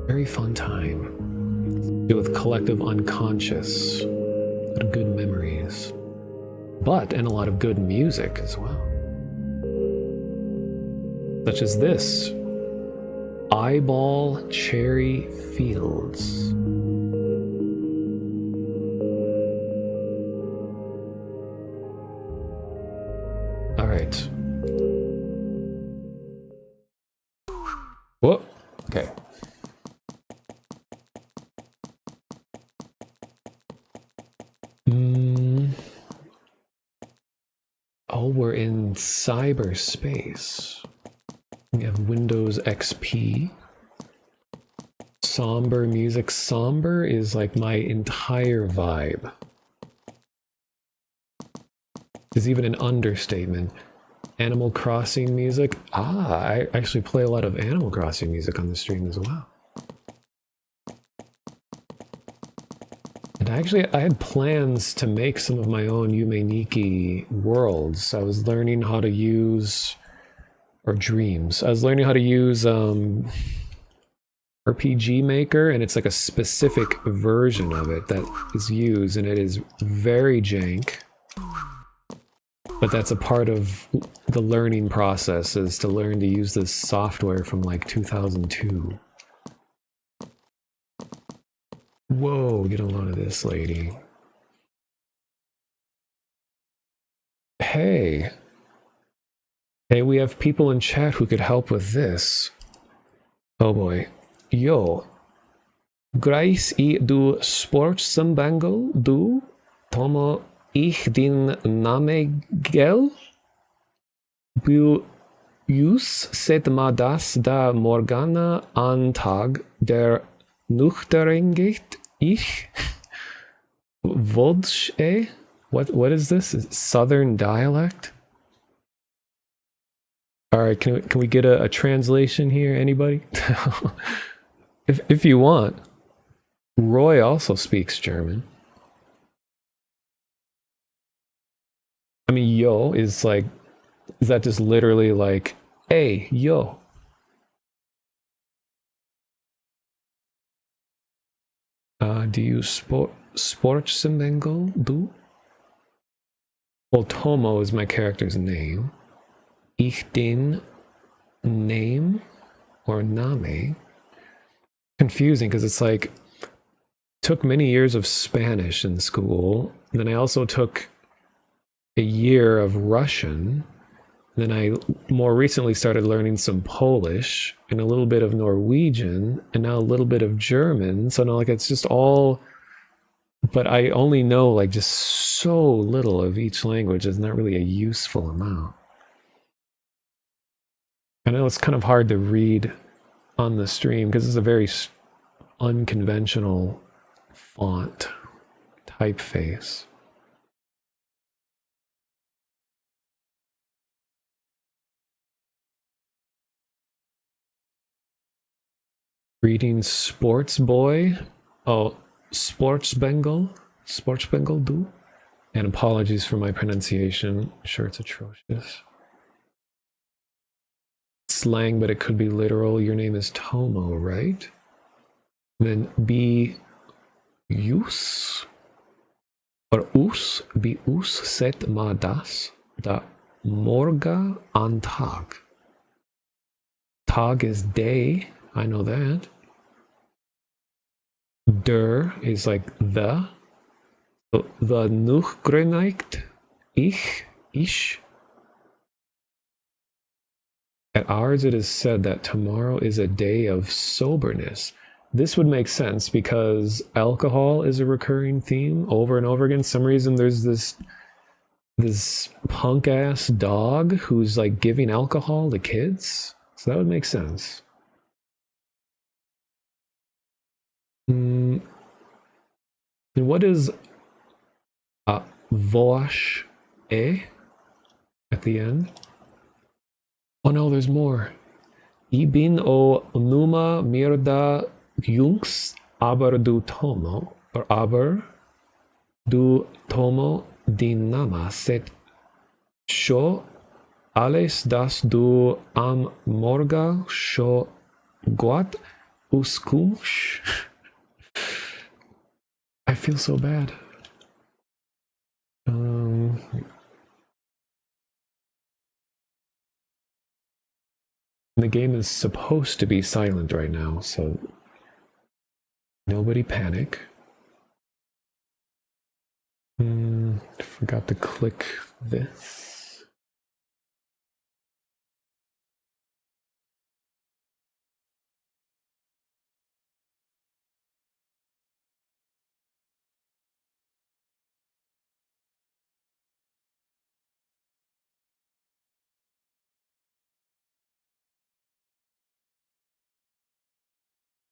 very fun time. Do with collective unconscious. A lot of good memories. And a lot of good music as well. Such as this. Eyeball Cherry Fields. All right. Whoa. Okay. Oh, we're in cyberspace. We have Windows XP. Somber music. Somber is like my entire vibe. Is even an understatement. Animal Crossing music. I actually play a lot of Animal Crossing music on the stream as well. And I had plans to make some of my own Yume Nikki worlds. I was learning how to use, or dreams. I was learning how to use RPG Maker, and it's like a specific version of it that is used, and it is very jank. But that's a part of the learning process, is to learn to use this software from like 2002. Whoa, get a load of this, lady. Hey, we have people in chat who could help with this. Oh boy. Yo. Grace I du sportsambango du tomo ich din namegel bu jus sed ma das da morgana antag der nuchteringet ich Vodsch. What is this? Is it Southern dialect? All right, can we get a translation here? Anybody? if you want. Roy also speaks German. I mean, yo is like, is that just literally like, hey, yo? Do you sportsambango do? Well, Tomo is my character's name. Ich den name or name. Confusing because it's like, took many years of Spanish in school. And then I also took a year of Russian. Then I more recently started learning some Polish and a little bit of Norwegian and now a little bit of German. So now like it's just all, but I only know like just so little of each language. It's not really a useful amount. I know it's kind of hard to read on the stream because it's a very unconventional font typeface. Reading Sports Boy. Oh, Sports Bengal do. And apologies for my pronunciation. I'm sure it's atrocious. Slang, but it could be literal. Your name is Tomo, right? And then be us or us be us set ma das da morga an tag. Tag is day. I know that. Der is like the. So the nuchgrenigt ich. At ours it is said that tomorrow is a day of soberness. this would make sense because alcohol is a recurring theme over and over again. For some reason there's this punk ass dog who's like giving alcohol to kids. So that would make sense. And what is voash at the end? Oh no, there's more. Ibin o numa mirda jungs aber du tomo, or aber du tomo din nama set sho alles das du am morga sho guat uskumsh. I feel so bad. The game is supposed to be silent right now, so nobody panic. Forgot to click this.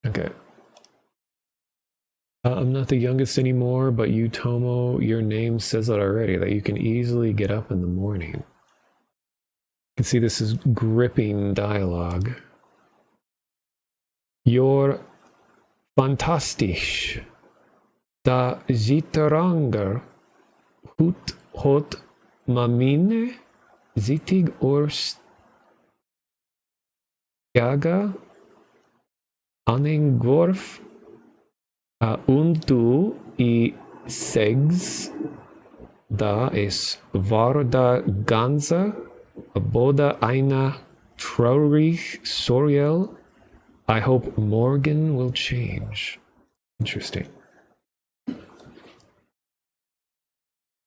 Okay. I'm not the youngest anymore, but you, Tomo, your name says it already, that you can easily get up in the morning. You can see this is gripping dialogue. You're fantastisch. Da Ziteranger hut hot mamine zitig ors jaga Anengorf und du I segs da es war da ganze boda einer traurig Soriel. I hope Morgan will change. Interesting.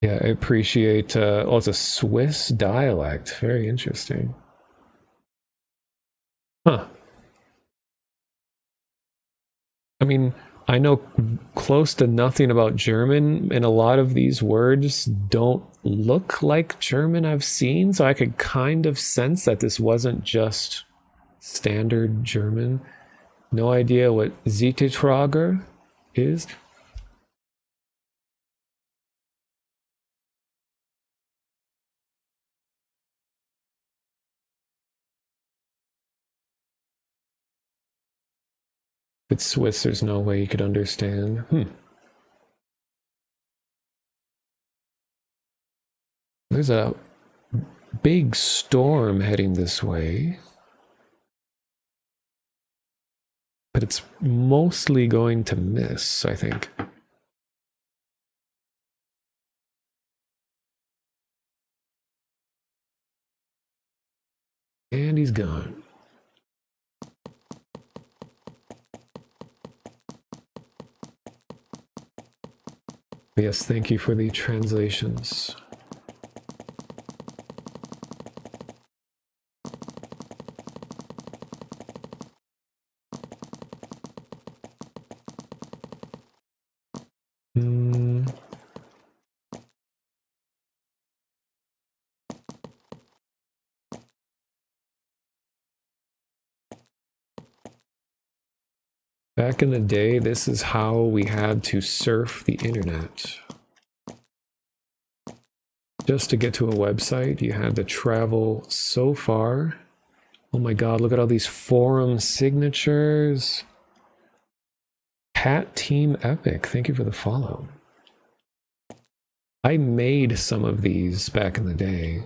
Yeah, I appreciate, oh, it's a Swiss dialect. Very interesting. Huh. I mean, I know close to nothing about German, and a lot of these words don't look like German I've seen, so I could kind of sense that this wasn't just standard German. No idea what Zittertrager is. If it's Swiss, there's no way you could understand. There's a big storm heading this way. But it's mostly going to miss, I think. And he's gone. Yes, thank you for the translations. Back in the day, this is how we had to surf the internet. Just to get to a website, you had to travel so far. Oh my god, look at all these forum signatures. Hat Team Epic, thank you for the follow. I made some of these back in the day.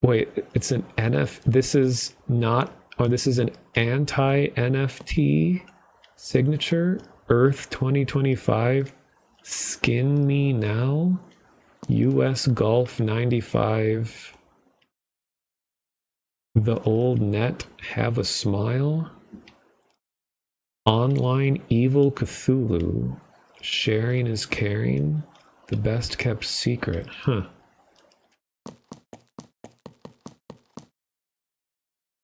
Wait, it's an NF, this is not, oh, this is an anti-NFT signature, Earth 2025, Skin Me Now, US Golf 95, The Old Net, Have a Smile, Online Evil Cthulhu, Sharing is Caring, The Best Kept Secret, huh.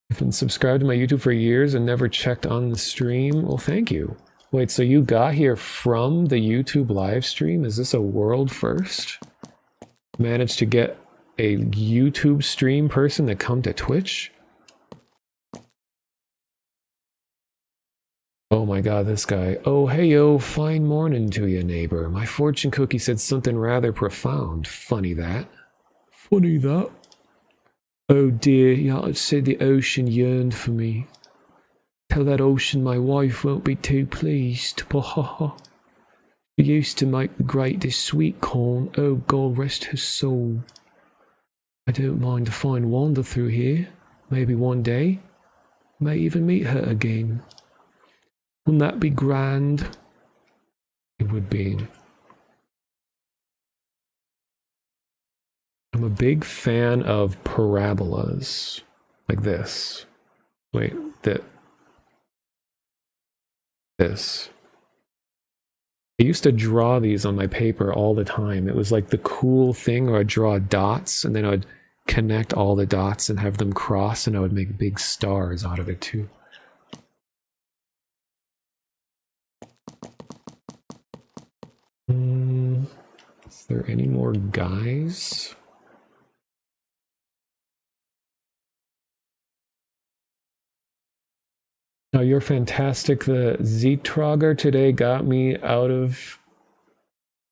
If Been subscribed to my YouTube for years and never checked on the stream. Well, thank you. Wait, so you got here from the YouTube live stream? Is this a world first? Managed to get a YouTube stream person to come to Twitch? Oh my god, this guy. Oh, hey yo, fine morning to you, neighbor. My fortune cookie said something rather profound. Funny that. Funny that. Oh dear, yeah, it said the ocean yearned for me. Tell that ocean my wife won't be too pleased. She used to make the greatest sweet corn. Oh, God rest her soul. I don't mind to find wander through here. Maybe one day. May even meet her again. Wouldn't that be grand? It would be. I'm a big fan of parabolas. Like this. Wait, this. I used to draw these on my paper all the time. It was like the cool thing, or I'd draw dots and then I'd connect all the dots and have them cross, and I would make big stars out of it too. Is there any more guys? No, you're fantastic. The Zeetrager today got me out of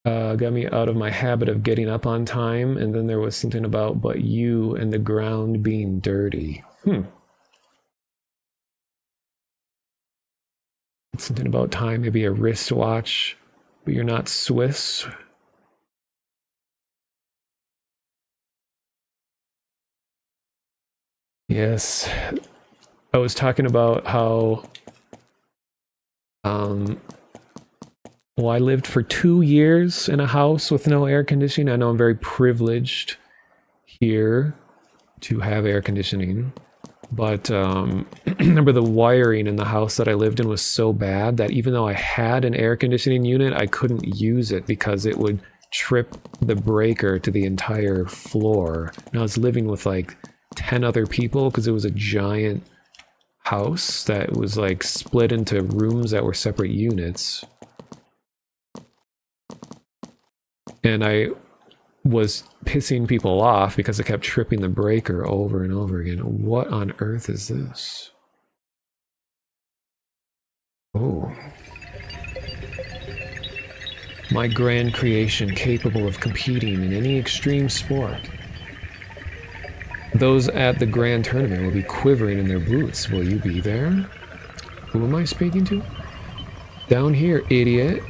my habit of getting up on time, and then there was something about but you and the ground being dirty. Something about time, maybe a wristwatch, but you're not Swiss. Yes. I was talking about how well, I lived for 2 years in a house with no air conditioning. I know I'm very privileged here to have air conditioning, but remember the wiring in the house that I lived in was so bad that even though I had an air conditioning unit, I couldn't use it because it would trip the breaker to the entire floor. And I was living with like 10 other people because it was a giant house that was like split into rooms that were separate units. And I was pissing people off because I kept tripping the breaker over and over again. What on earth is this? Oh. My grand creation capable of competing in any extreme sport. Those at the grand tournament will be quivering in their boots. Will you be there? Who am I speaking to? Down here, idiot.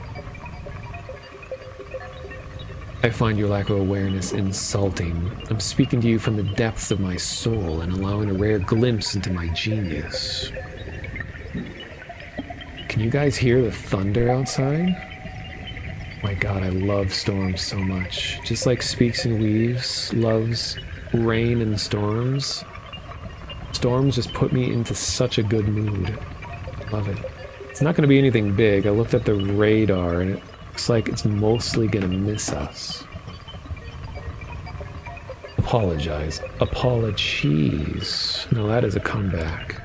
I find your lack of awareness insulting. I'm speaking to you from the depths of my soul and allowing a rare glimpse into my genius. Can you guys hear the thunder outside? My god, I love storms so much. Just like Speaks and Weaves loves rain and storms. Storms just put me into such a good mood. Love it. It's not going to be anything big. I looked at the radar and it looks like it's mostly going to miss us. Apologize. Apologies. No, that is a comeback.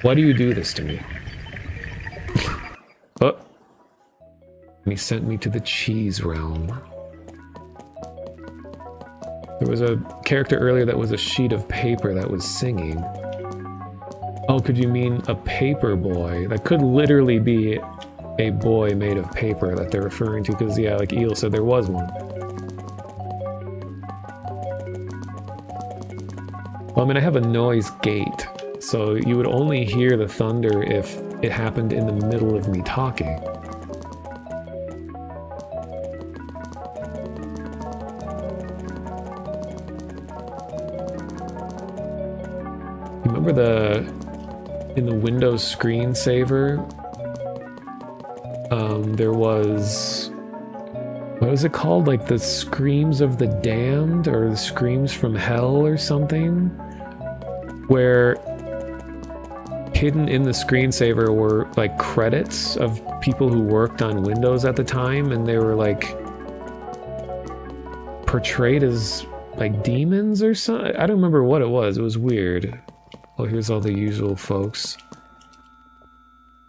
Why do you do this to me? Oh. And he sent me to the cheese realm. There was a character earlier that was a sheet of paper that was singing. Oh, could you mean a paper boy? That could literally be a boy made of paper that they're referring to, because, yeah, like Eel said, there was one. Well, I mean, I have a noise gate, so you would only hear the thunder if it happened in the middle of me talking. Remember in the Windows screensaver, there was, what was it called? Like the Screams of the Damned, or the Screams from Hell or something? Where hidden in the screensaver were like credits of people who worked on Windows at the time, and they were like portrayed as like demons or something. I don't remember what it was. It was weird. Oh, here's all the usual folks.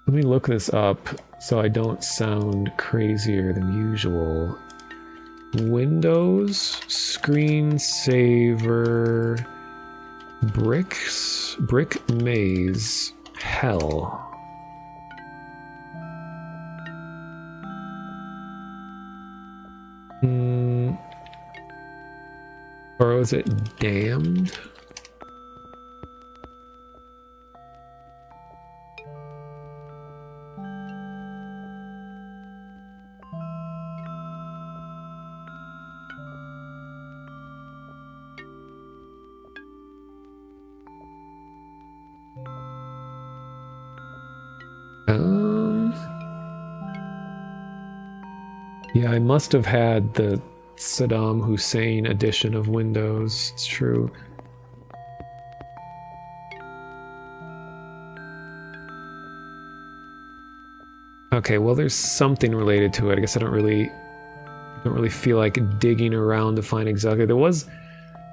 Let me look this up so I don't sound crazier than usual. Windows, screensaver, bricks, brick maze, hell. Or was it damned? Yeah, I must have had the Saddam Hussein edition of Windows. It's true. Okay, well, there's something related to it. I guess I don't really feel like digging around to find exactly. There was,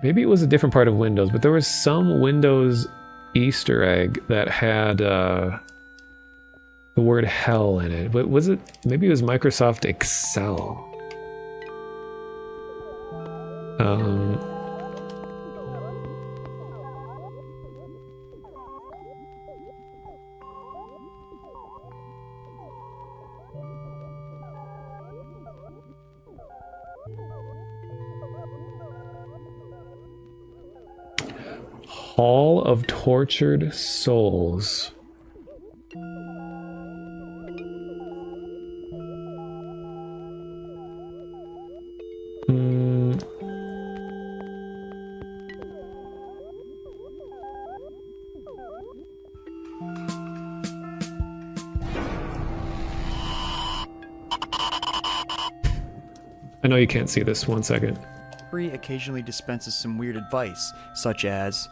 maybe it was a different part of Windows, but there was some Windows Easter egg that had the word hell in it. But was it, maybe it was Microsoft Excel. Hall of Tortured Souls. I know you can't see this. 1 second. Free occasionally dispenses some weird advice, such as,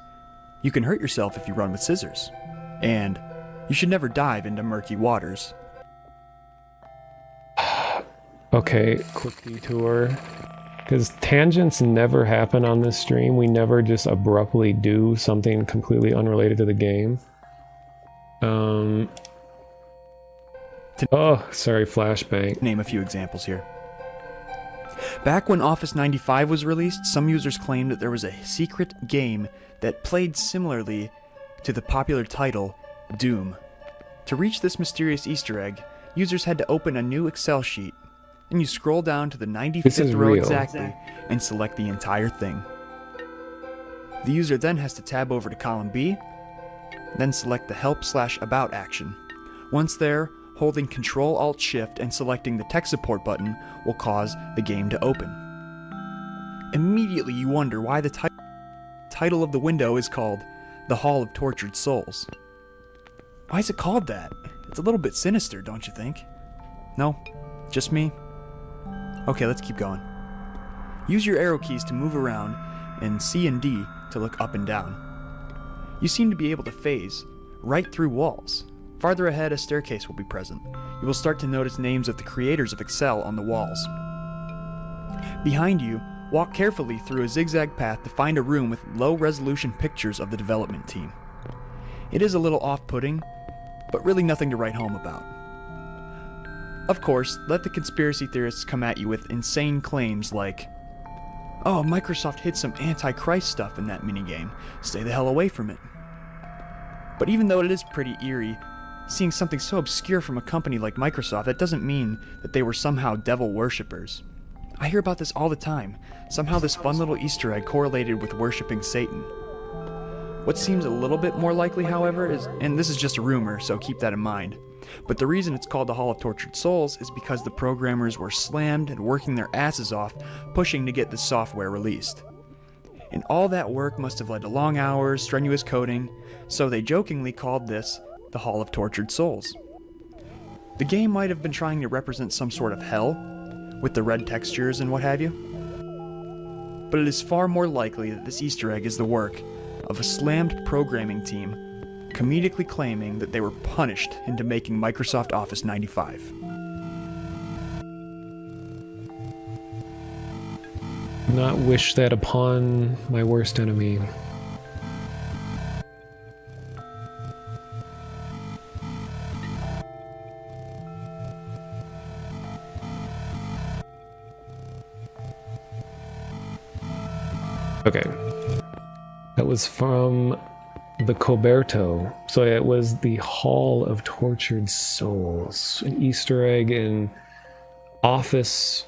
you can hurt yourself if you run with scissors, and you should never dive into murky waters. Okay, quick detour. Because tangents never happen on this stream. We never just abruptly do something completely unrelated to the game. Oh, sorry, flashbang. Name a few examples here. Back when Office 95 was released, some users claimed that there was a secret game that played similarly to the popular title, Doom. To reach this mysterious Easter egg, users had to open a new Excel sheet, and you scroll down to the 95th row exactly, and select the entire thing. The user then has to tab over to column B, then select the Help/About action. Once there, holding Ctrl-Alt-Shift and selecting the tech support button will cause the game to open. Immediately you wonder why the title of the window is called The Hall of Tortured Souls. Why is it called that? It's a little bit sinister, don't you think? No? Just me? Okay, let's keep going. Use your arrow keys to move around, and C and D to look up and down. You seem to be able to phase right through walls. Farther ahead, a staircase will be present. You will start to notice names of the creators of Excel on the walls. Behind you, walk carefully through a zigzag path to find a room with low-resolution pictures of the development team. It is a little off-putting, but really nothing to write home about. Of course, let the conspiracy theorists come at you with insane claims like, "Oh, Microsoft hid some Antichrist stuff in that minigame. Stay the hell away from it." But even though it is pretty eerie, seeing something so obscure from a company like Microsoft, that doesn't mean that they were somehow devil worshippers. I hear about this all the time. Somehow this fun little Easter egg correlated with worshipping Satan. What seems a little bit more likely, however, is, and this is just a rumor, so keep that in mind, but the reason it's called the Hall of Tortured Souls is because the programmers were slammed and working their asses off, pushing to get the software released. And all that work must have led to long hours, strenuous coding, so they jokingly called this the Hall of Tortured Souls. The game might have been trying to represent some sort of hell, with the red textures and what have you, but it is far more likely that this Easter egg is the work of a slammed programming team comedically claiming that they were punished into making Microsoft Office 95. Not wish that upon my worst enemy. Okay. That was from the Coberto. So it was the Hall of Tortured Souls. An Easter egg in Office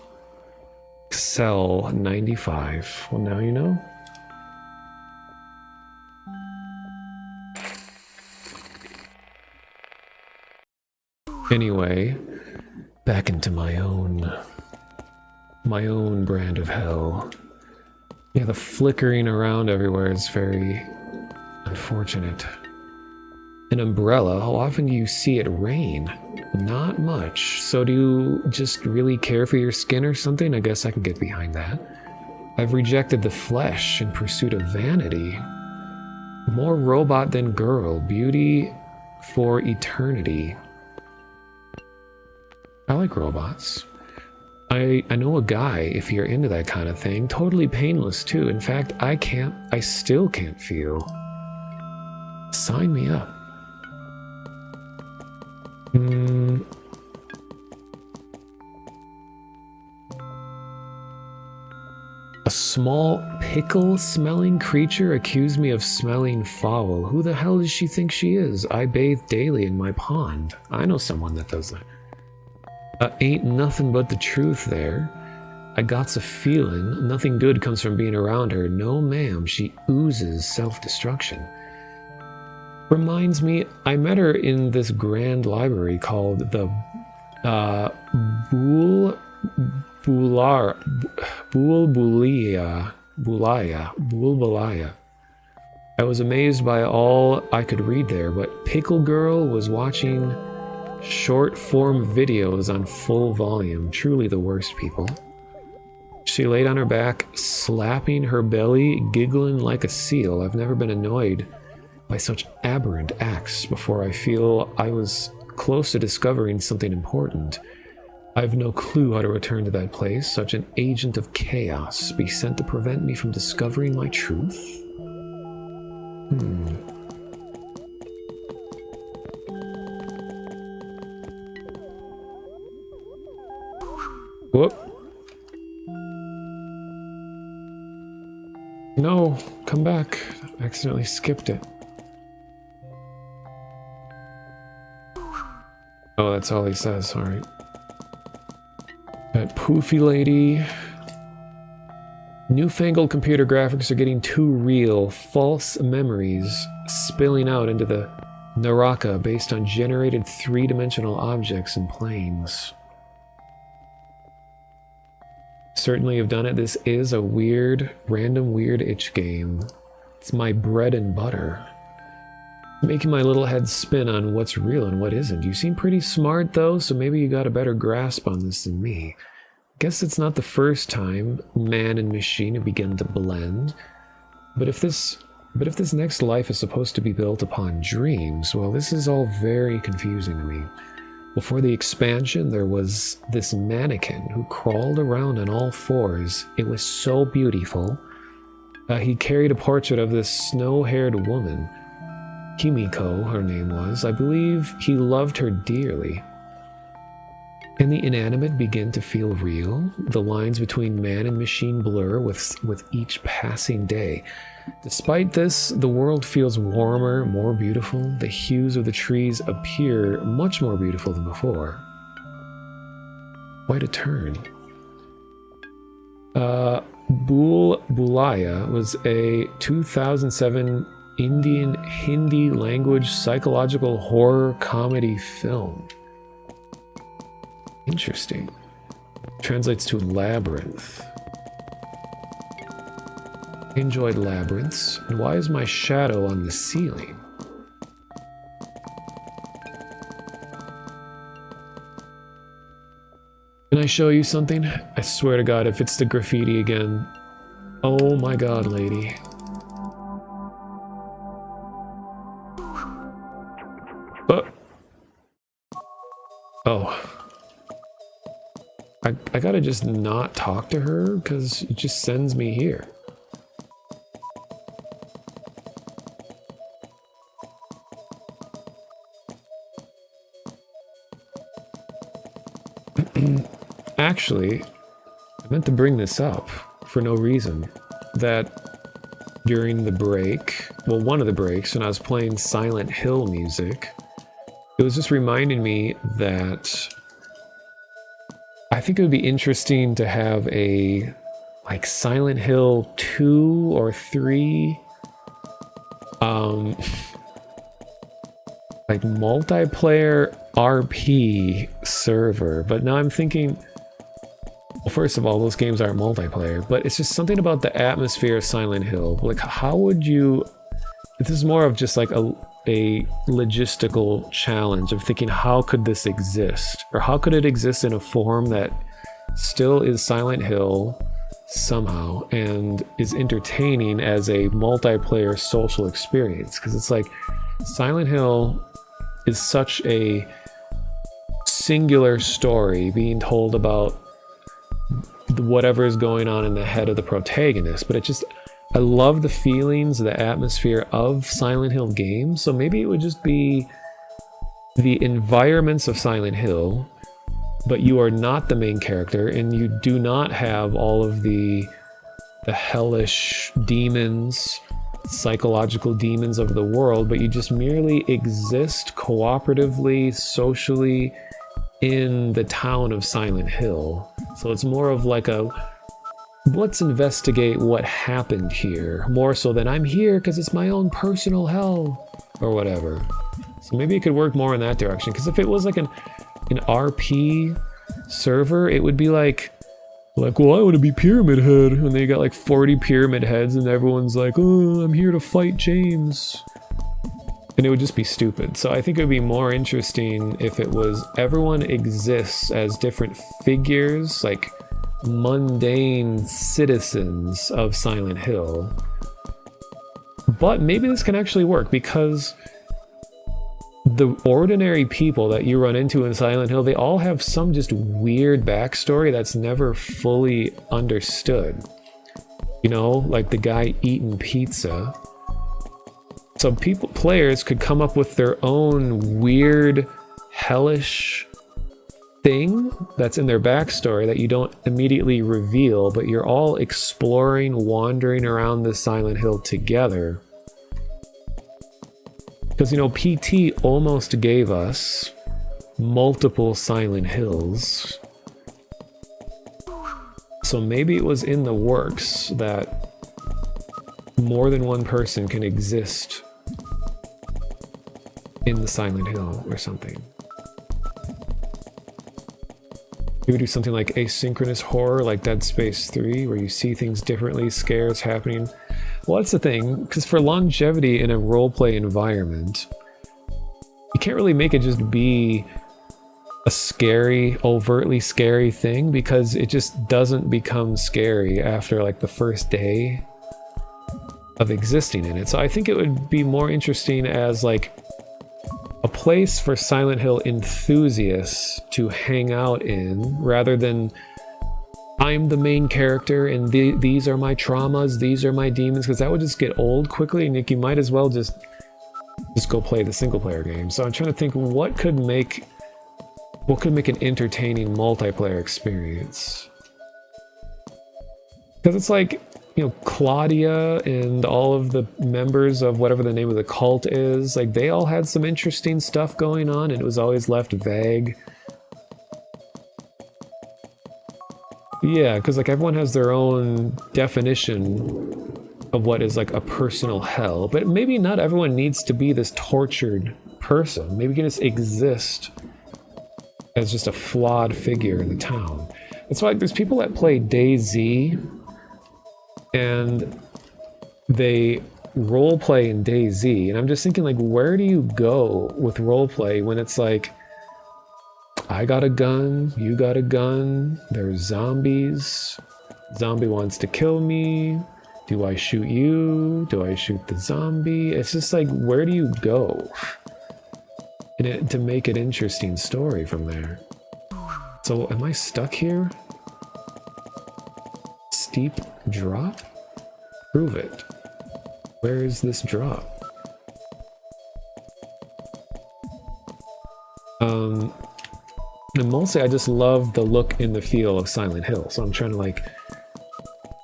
Cell 95. Well, now you know. Anyway, back into my own brand of hell. Yeah, the flickering around everywhere is very unfortunate. An umbrella, how often do you see it rain? Not much. So do you just really care for your skin or something? I guess I can get behind that. I've rejected the flesh in pursuit of vanity. More robot than girl, beauty for eternity. I like robots. I know a guy, if you're into that kind of thing, totally painless too. In fact, I still can't feel. Sign me up. A small pickle-smelling creature accused me of smelling foul. Who the hell does she think she is? I bathe daily in my pond. I know someone that does that. Ain't nothing but the truth there. I got's a feeling nothing good comes from being around her. No, ma'am, she oozes self-destruction. Reminds me, I met her in this grand library called the Bulbalaya. I was amazed by all I could read there, but Pickle Girl was watching short-form videos on full volume. Truly the worst people. She laid on her back, slapping her belly, giggling like a seal. I've never been annoyed by such aberrant acts before. I feel I was close to discovering something important. I've no clue how to return to that place. Such an agent of chaos be sent to prevent me from discovering my truth? Whoop. No, come back. I accidentally skipped it. Oh, that's all he says, alright. That poofy lady. Newfangled computer graphics are getting too real. False memories spilling out into the Naraka based on generated three-dimensional objects and planes. Certainly have done it. This is a weird, random weird itch game. It's my bread and butter. Making my little head spin on what's real and what isn't. You seem pretty smart though, so maybe you got a better grasp on this than me. Guess it's not the first time man and machine have begun to blend. But if this next life is supposed to be built upon dreams, well, this is all very confusing to me. Before the expansion, there was this mannequin who crawled around on all fours. It was so beautiful. He carried a portrait of this snow-haired woman. Kimiko, her name was. I believe he loved her dearly. Can the inanimate begin to feel real? The lines between man and machine blur with each passing day. Despite this, the world feels warmer, more beautiful. The hues of the trees appear much more beautiful than before. Quite a turn. Bulaya was a 2007 Indian Hindi language psychological horror comedy film. Interesting. Translates to Labyrinth. Enjoyed Labyrinths. And why is my shadow on the ceiling? Can I show you something? I swear to God, if it's the graffiti again. Oh my God, lady. Oh. I gotta just not talk to her because it just sends me here. Actually, I meant to bring this up for no reason. That during the break, well, one of the breaks, when I was playing Silent Hill music. It was just reminding me that I think it would be interesting to have a like Silent Hill 2 or 3 like multiplayer RP server. But now I'm thinking, well, first of all, those games aren't multiplayer, but it's just something about the atmosphere of Silent Hill. Like, how would you, this is more of just like a logistical challenge of thinking, how could this exist? Or how could it exist in a form that still is Silent Hill somehow and is entertaining as a multiplayer social experience? Because it's like Silent Hill is such a singular story being told about whatever is going on in the head of the protagonist, but it just, I love the feelings, the atmosphere of Silent Hill games. So maybe it would just be the environments of Silent Hill, but you are not the main character and you do not have all of the hellish demons, psychological demons of the world, but you just merely exist cooperatively, socially in the town of Silent Hill. So it's more of like a, let's investigate what happened here, more so than I'm here because it's my own personal hell or whatever. So maybe it could work more in that direction, because if it was like an RP server, it would be like, well, I want to be Pyramid Head, and they got like 40 Pyramid Heads and everyone's like, oh, I'm here to fight James. And it would just be stupid. So I think it would be more interesting if it was everyone exists as different figures, like mundane citizens of Silent Hill. But maybe this can actually work, because the ordinary people that you run into in Silent Hill, they all have some just weird backstory that's never fully understood. You know, like the guy eating pizza. So players could come up with their own weird, hellish thing that's in their backstory that you don't immediately reveal, but you're all exploring, wandering around the Silent Hill together. Because, you know, PT almost gave us multiple Silent Hills. So maybe it was in the works that more than one person can exist in the Silent Hill or something. Maybe do something like asynchronous horror, like Dead Space 3, where you see things differently, scares happening. Well, that's the thing, because for longevity in a roleplay environment, you can't really make it just be a scary, overtly scary thing, because it just doesn't become scary after like the first day of existing in it. So I think it would be more interesting as like a place for Silent Hill enthusiasts to hang out in, rather than I'm the main character and these are my traumas, these are my demons, because that would just get old quickly, and you might as well just go play the single player game. So I'm trying to think what could make an entertaining multiplayer experience. Because it's like, you know, Claudia and all of the members of whatever the name of the cult is, like they all had some interesting stuff going on, and it was always left vague. Yeah, because like everyone has their own definition of what is like a personal hell, but maybe not everyone needs to be this tortured person. Maybe you can just exist as just a flawed figure in the town. That's why like, there's people that play DayZ and they roleplay in DayZ, and I'm just thinking like, where do you go with roleplay when it's like, I got a gun, you got a gun, there's zombies, zombie wants to kill me, do I shoot you, do I shoot the zombie? It's just like, where do you go to make an interesting story from there? So am I stuck here? Steep drop? Prove it. Where is this drop? And mostly I just love the look and the feel of Silent Hill, so I'm trying to like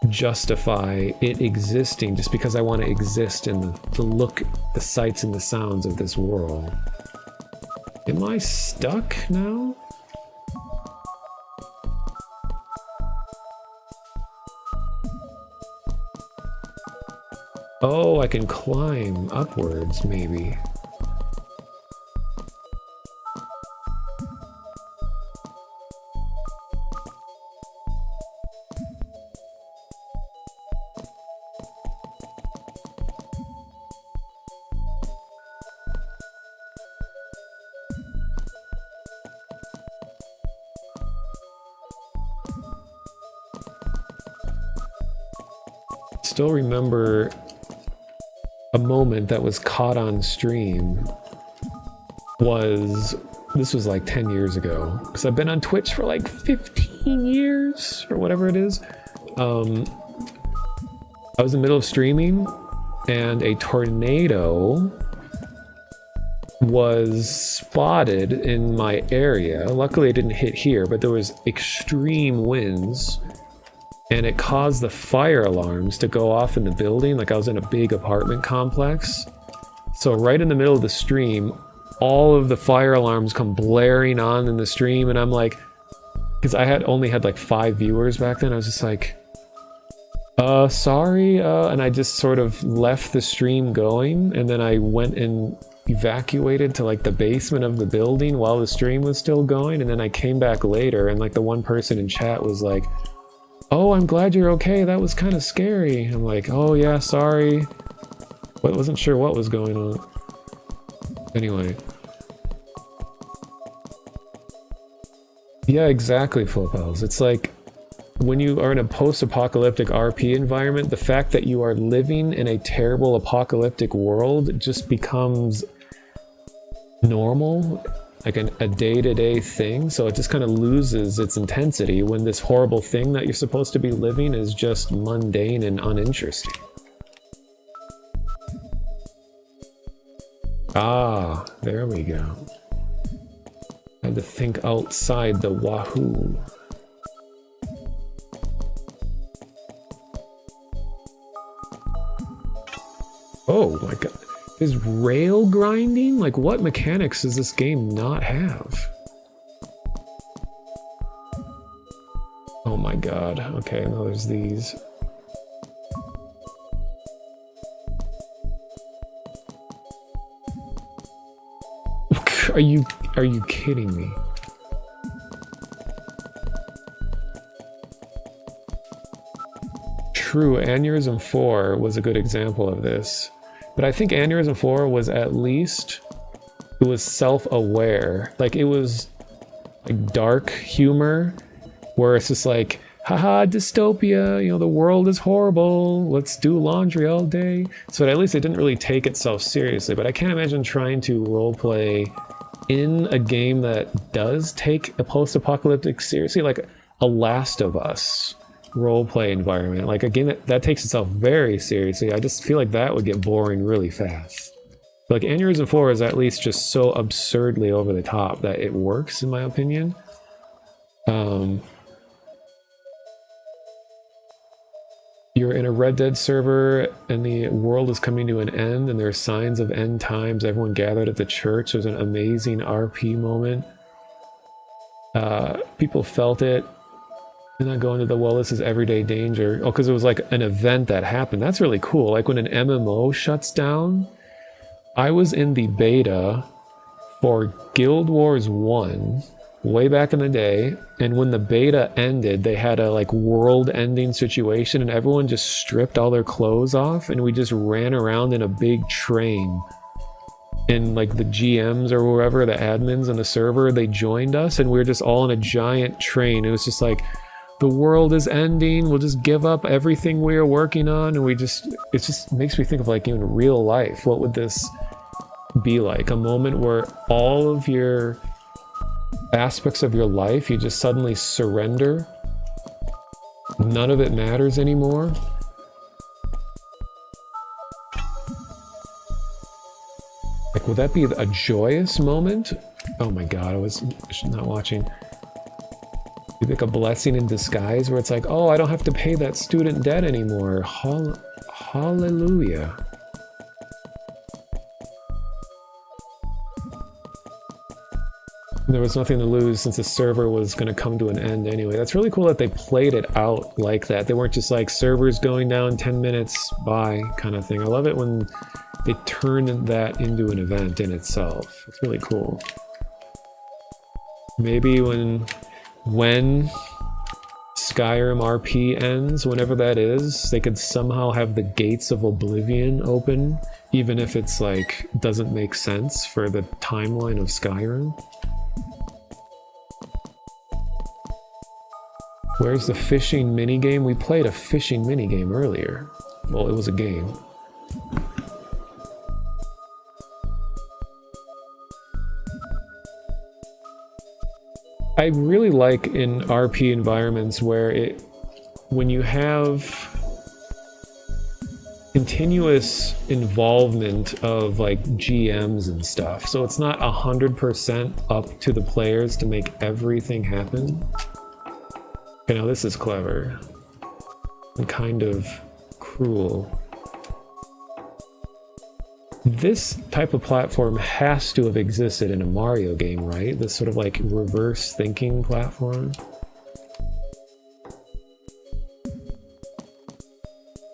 justify it existing just because I want to exist in the look, the sights and the sounds of this world. Am I stuck now? Oh, I can climb upwards, maybe. Still remember a moment that was caught on stream. This was like 10 years ago, because I've been on Twitch for like 15 years or whatever it is. I was in the middle of streaming and a tornado was spotted in my area. Luckily it didn't hit here, but there was extreme winds and it caused the fire alarms to go off in the building. Like I was in a big apartment complex. So right in the middle of the stream, all of the fire alarms come blaring on in the stream, and I'm like, because I only had like 5 viewers back then, I was just like, sorry, and I just sort of left the stream going, and then I went and evacuated to like the basement of the building while the stream was still going, and then I came back later, and like the one person in chat was like, oh, I'm glad you're okay, that was kind of scary. I'm like, oh yeah, sorry. I wasn't sure what was going on. Anyway. Yeah, exactly, Flopels. It's like, when you are in a post-apocalyptic RP environment, the fact that you are living in a terrible apocalyptic world just becomes normal, like a day-to-day thing, so it just kind of loses its intensity when this horrible thing that you're supposed to be living is just mundane and uninteresting. Ah, there we go. I had to think outside the wahoo. Oh my god. Is rail grinding? Like, what mechanics does this game not have? Oh my god. Okay, now there's these. Are you kidding me? True, Aneurysm 4 was a good example of this. But I think Aneurysm 4 was at least, it was self-aware. Like, it was like dark humor, where it's just like, haha, dystopia, you know, the world is horrible, let's do laundry all day. So at least it didn't really take itself seriously, but I can't imagine trying to roleplay in a game that does take a post-apocalyptic seriously, like a Last of Us roleplay environment, like a game that takes itself very seriously. I just feel like that would get boring really fast. Like Aneurysm 4 is at least just so absurdly over the top that it works, in my opinion. You're in a Red Dead server and the world is coming to an end and there are signs of end times. Everyone gathered at the church. There's an amazing RP moment. People felt it. And then go into the, well, this is everyday danger. Oh, because it was like an event that happened. That's really cool. Like when an MMO shuts down. I was in the beta for Guild Wars 1 way back in the day. And when the beta ended, they had a like world-ending situation and everyone just stripped all their clothes off and we just ran around in a big train. And like the GMs or whoever, the admins on the server, they joined us and we were just all in a giant train. It was just like, the world is ending, we'll just give up everything we are working on, and it just makes me think of like in real life, what would this be like? A moment where all of your aspects of your life, you just suddenly surrender. None of it matters anymore. Like, would that be a joyous moment? Oh my god, I was not watching. You make a blessing in disguise where it's like, oh, I don't have to pay that student debt anymore. Hallelujah. There was nothing to lose since the server was going to come to an end anyway. That's really cool that they played it out like that. They weren't just like servers going down 10 minutes, bye kind of thing. I love it when they turn that into an event in itself. It's really cool. Maybe when Skyrim RP ends, whenever that is, they could somehow have the gates of Oblivion open, even if it's like doesn't make sense for the timeline of Skyrim. Where's the fishing minigame? We played a fishing minigame earlier. Well, it was a game. I really like in RP environments where when you have continuous involvement of like GMs and stuff, so it's not 100% up to the players to make everything happen. Okay, now this is clever and kind of cruel. This type of platform has to have existed in a Mario game, right? This sort of like reverse thinking platform.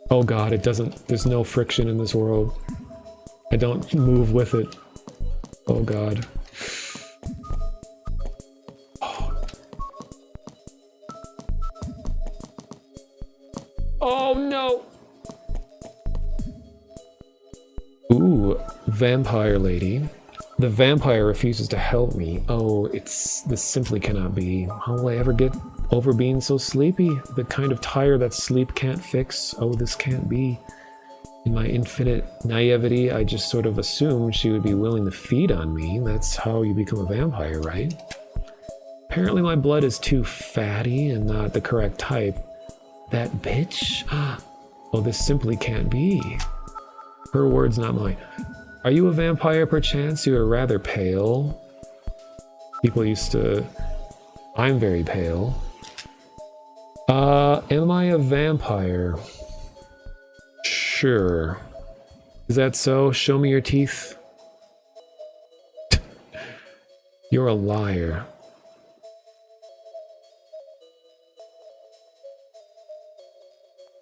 Oh god, it doesn't, there's no friction in this world. I don't move with it. Oh god. Oh no! Ooh, vampire lady. The vampire refuses to help me. Oh, this simply cannot be. How will I ever get over being so sleepy? The kind of tire that sleep can't fix. Oh, this can't be. In my infinite naivety, I just sort of assumed she would be willing to feed on me. That's how you become a vampire, right? Apparently my blood is too fatty and not the correct type. That bitch? Oh, this simply can't be. Her words, not mine. Are you a vampire perchance? You are rather pale. People used to... I'm very pale. Am I a vampire? Sure. Is that so? Show me your teeth. You're a liar.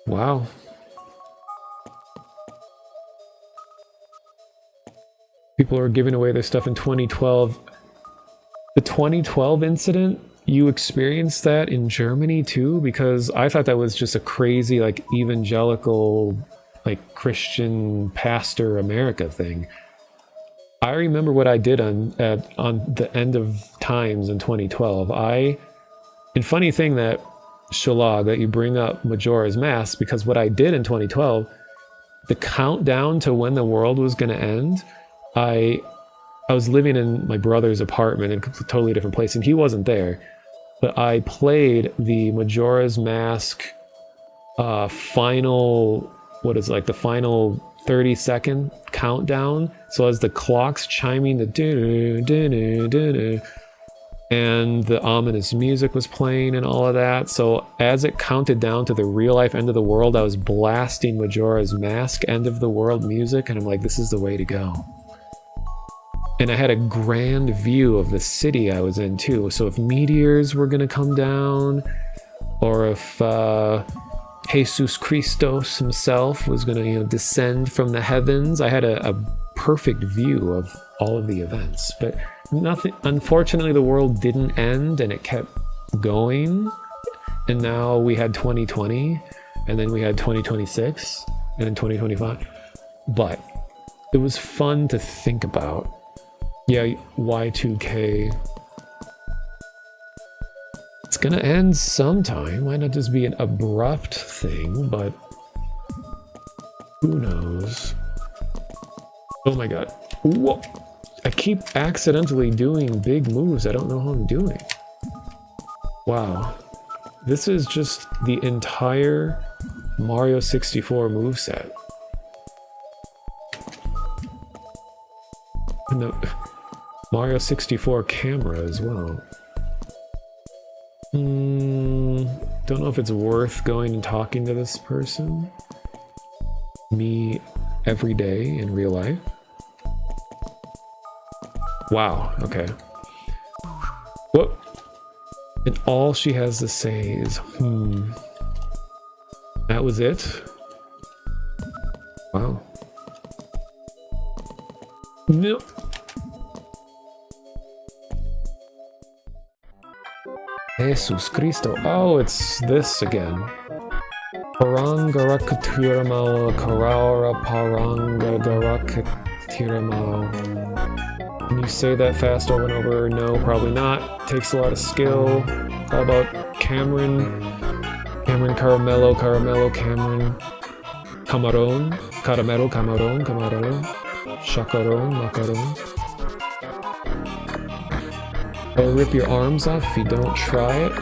Wow. People are giving away their stuff in 2012. The 2012 incident, you experienced that in Germany too? Because I thought that was just a crazy, like, evangelical, like, Christian pastor America thing. I remember what I did on the end of times in 2012. And funny thing that Shalag, that you bring up Majora's Mask, because what I did in 2012, the countdown to when the world was going to end, I was living in my brother's apartment in a totally different place, and he wasn't there, but I played the Majora's Mask final, the final 30-second countdown. So as the clock's chiming, the doo doo doo doo doo, and the ominous music was playing and all of that. So as it counted down to the real life end of the world, I was blasting Majora's Mask end of the world music, and I'm like, this is the way to go. And I had a grand view of the city I was in too. So if meteors were gonna come down, or if Jesus Christos himself was gonna, descend from the heavens, I had a perfect view of all of the events. But nothing, unfortunately, the world didn't end and it kept going. And now we had 2020, and then we had 2026, and then 2025. But it was fun to think about. Yeah, Y2K. It's gonna end sometime. Might not just be an abrupt thing, but who knows? Oh my god. Whoa. I keep accidentally doing big moves I don't know how I'm doing. Wow. This is just the entire Mario 64 moveset. And the Mario 64 camera as well. Don't know if it's worth going and talking to this person. Me every day in real life. Wow, okay. What? And all she has to say is, That was it? Wow. No. Jesus Cristo. Oh, it's this again. Parangarakatiramal Karaura Parangarakatiramal. Can you say that fast over and over? No, probably not. Takes a lot of skill. How about Cameron? Cameron Caramello, Cameron. Camarón, Caramelo, Camarón. Chacarón, Macaron. I'll rip your arms off if you don't try it.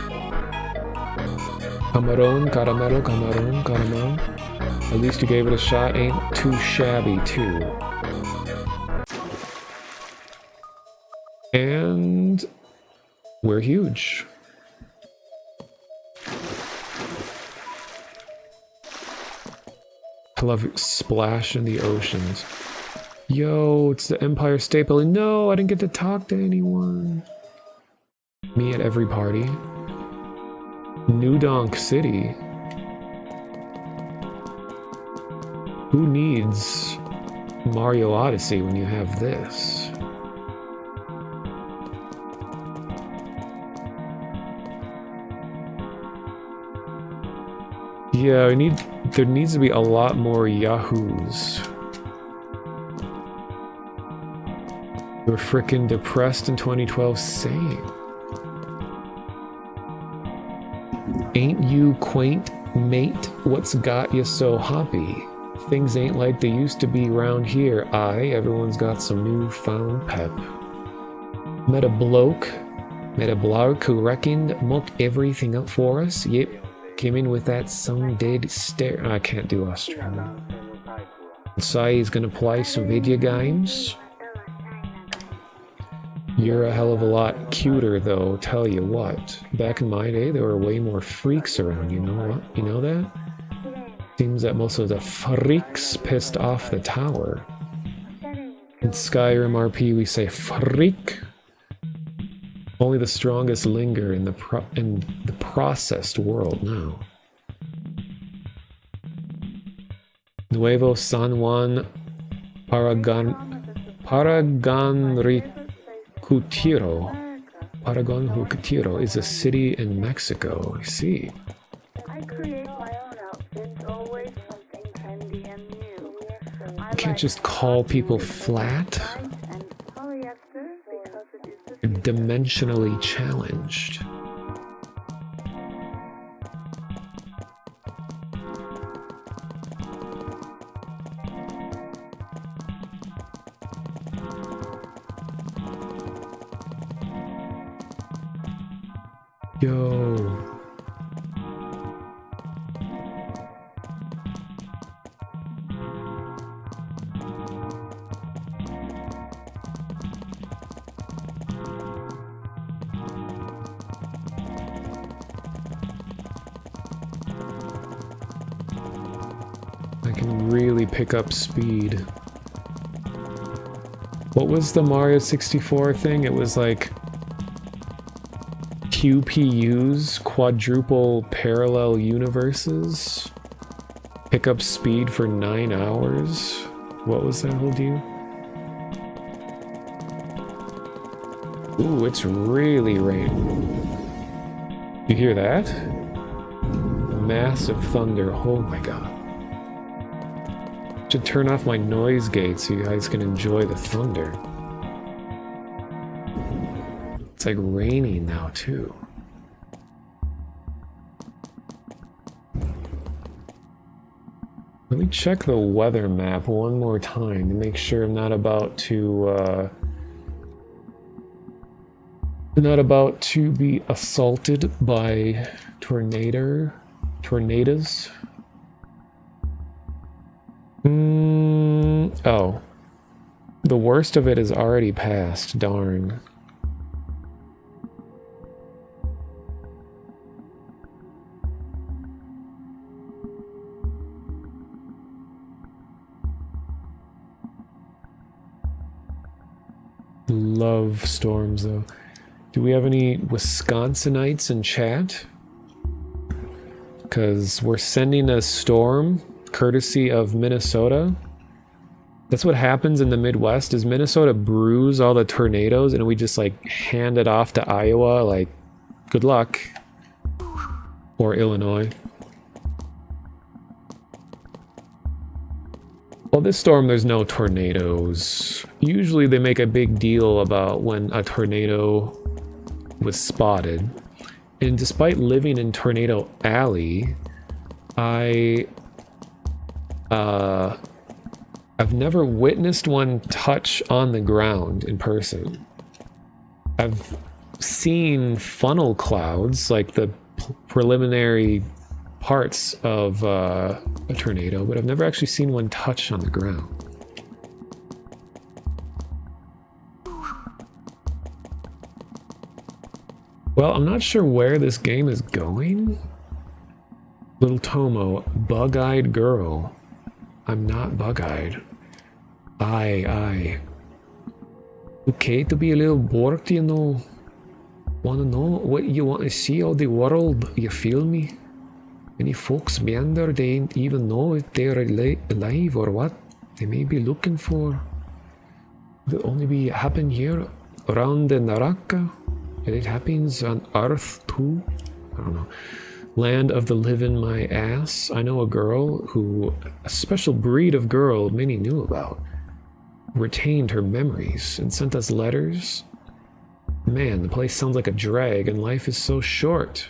Camarón, Caramelo. At least you gave it a shot. Ain't too shabby, too. And we're huge. I love splash in the oceans. Yo, it's the Empire State Building. No, I didn't get to talk to anyone. Me at every party. New Donk City. Who needs Mario Odyssey when you have this? Yeah, there needs to be a lot more Yahoos. You were frickin' depressed in 2012, same. Ain't you quaint, mate? What's got you so hoppy? Things ain't like they used to be round here. Aye, everyone's got some newfound pep. Met a blark who reckoned mucked everything up for us. Yep, came in with that some dead stare. I can't do Australian. Say he's gonna play some video games. You're a hell of a lot cuter, though, tell you what. Back in my day, there were way more freaks around, you know what? You know that? Seems that most of the freaks pissed off the tower. In Skyrim RP, we say freak. Only the strongest linger in the processed world now. Nuevo San Juan Paragonricutiro is a city in Mexico. I see. I create my own outfits, always something trendy and new. You can't just call people flat. And polyester because it is the You're dimensionally challenged. Yo. I can really pick up speed. What was the Mario 64 thing? It was like QPUs, quadruple parallel universes, pick up speed for 9 hours. What was that whole deal? Ooh, it's really raining. You hear that? Massive thunder. Oh my god. Should turn off my noise gate so you guys can enjoy the thunder. It's like raining now too. Let me check the weather map one more time to make sure I'm not about to be assaulted by tornadoes. Oh. The worst of it is already past, darn. Love storms, though. Do we have any Wisconsinites in chat? Because we're sending a storm courtesy of Minnesota. That's what happens in the Midwest, is Minnesota brews all the tornadoes and we just like hand it off to Iowa, like, good luck. Or Illinois. Well, this storm, there's no tornadoes. Usually they make a big deal about when a tornado was spotted. And despite living in Tornado Alley, I've never witnessed one touch on the ground in person. I've seen funnel clouds, like the preliminary parts of a tornado, but I've never actually seen one touch on the ground. Well, I'm not sure where this game is going. Little Tomo, bug-eyed girl. I'm not bug-eyed. Aye. Okay to be a little bored, you know. Wanna know what you want to see of the world, you feel me? Many folks meander, they ain't even know if they're alive or what they may be looking for. Will only be happen here around the Naraka, and it happens on Earth too. I don't know. Land of the living my ass. I know a girl who, a special breed of girl many knew about, retained her memories and sent us letters. Man, the place sounds like a drag and life is so short.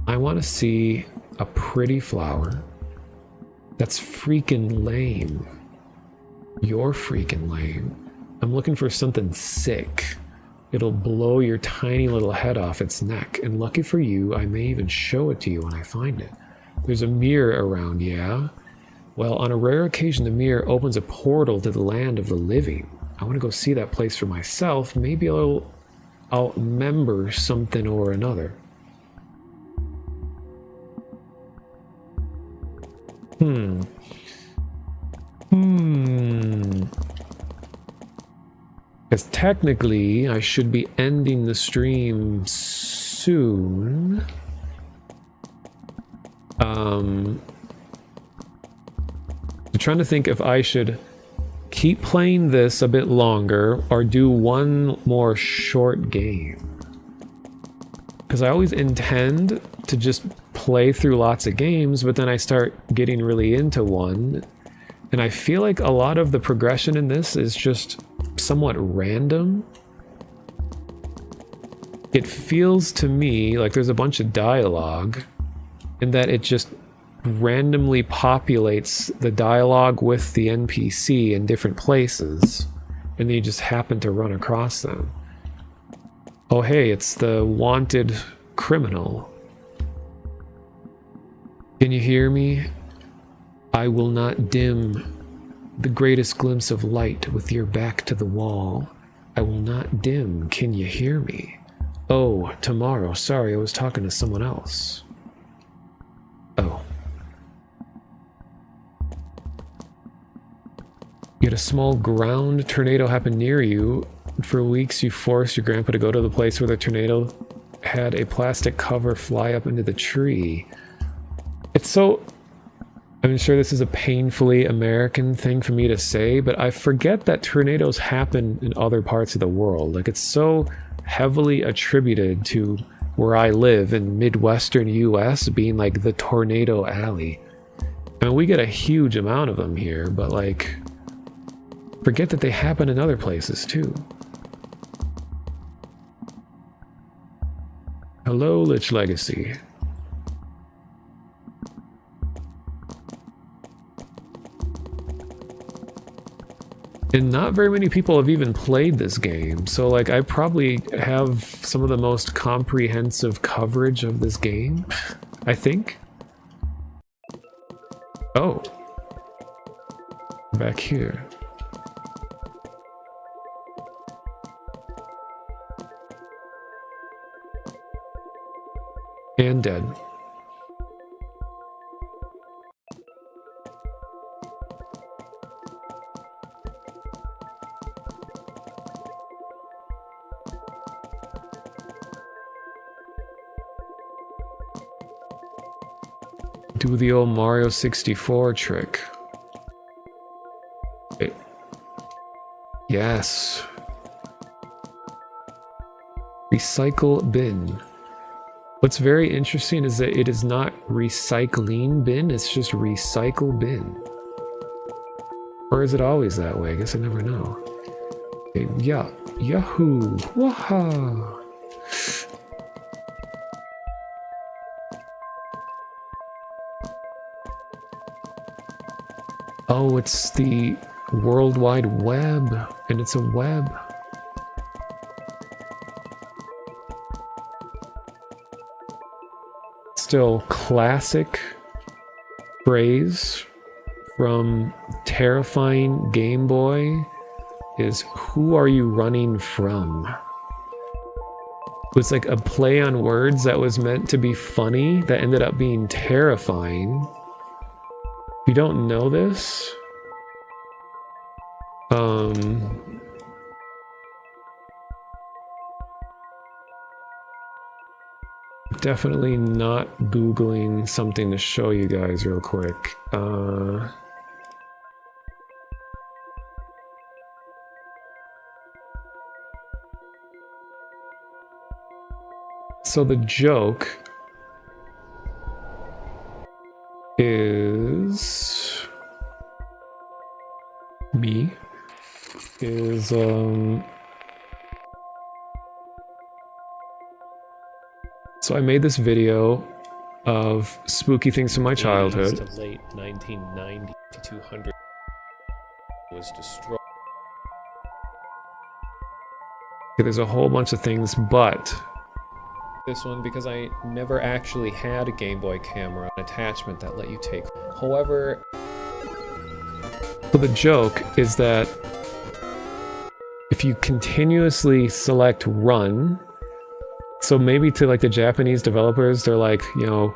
I want to see a pretty flower. That's freaking lame. You're freaking lame. I'm looking for something sick. It'll blow your tiny little head off its neck, and lucky for you, I may even show it to you when I find it. There's a mirror around, yeah? Well, on a rare occasion, the mirror opens a portal to the land of the living. I want to go see that place for myself. Maybe I'll remember something or another. Because technically, I should be ending the stream soon. I'm trying to think if I should keep playing this a bit longer or do one more short game. Because I always intend to just play through lots of games, but then I start getting really into one. And I feel like a lot of the progression in this is just somewhat random. It feels to me like there's a bunch of dialogue and that it just randomly populates the dialogue with the NPC in different places, and then you just happen to run across them. Oh hey, it's the wanted criminal. Can you hear me? I will not dim the greatest glimpse of light with your back to the wall. I will not dim. Can you hear me? Oh, tomorrow. Sorry, I was talking to someone else. Oh. You had a small ground tornado happen near you. For weeks, you forced your grandpa to go to the place where the tornado had a plastic cover fly up into the tree. It's so... I'm sure this is a painfully American thing for me to say, but I forget that tornadoes happen in other parts of the world. Like, it's so heavily attributed to where I live in Midwestern US being like the Tornado Alley. I mean, we get a huge amount of them here, but like, forget that they happen in other places too. Hello, Lich Legacy. And not very many people have even played this game, so like I probably have some of the most comprehensive coverage of this game, I think. Oh. Back here. And dead. Do the old Mario 64 trick. Wait. Yes. Recycle bin. What's very interesting is that it is not recycling bin, it's just recycle bin. Or is it always that way? I guess I never know. Okay, yeah. Yahoo! Waha! Oh, it's the World Wide Web, and it's a web. Still classic phrase from terrifying Game Boy is, who are you running from? It was like a play on words that was meant to be funny that ended up being terrifying. If you don't know this, definitely not Googling something to show you guys real quick. So the joke is so I made this video of spooky things from my childhood. To late 1990 to 200 was destroyed. Okay, there's a whole bunch of things, but This one because I never actually had a Game Boy camera, an attachment that let you take. However, so the joke is that if you continuously select run, so maybe to like the Japanese developers, they're like, you know,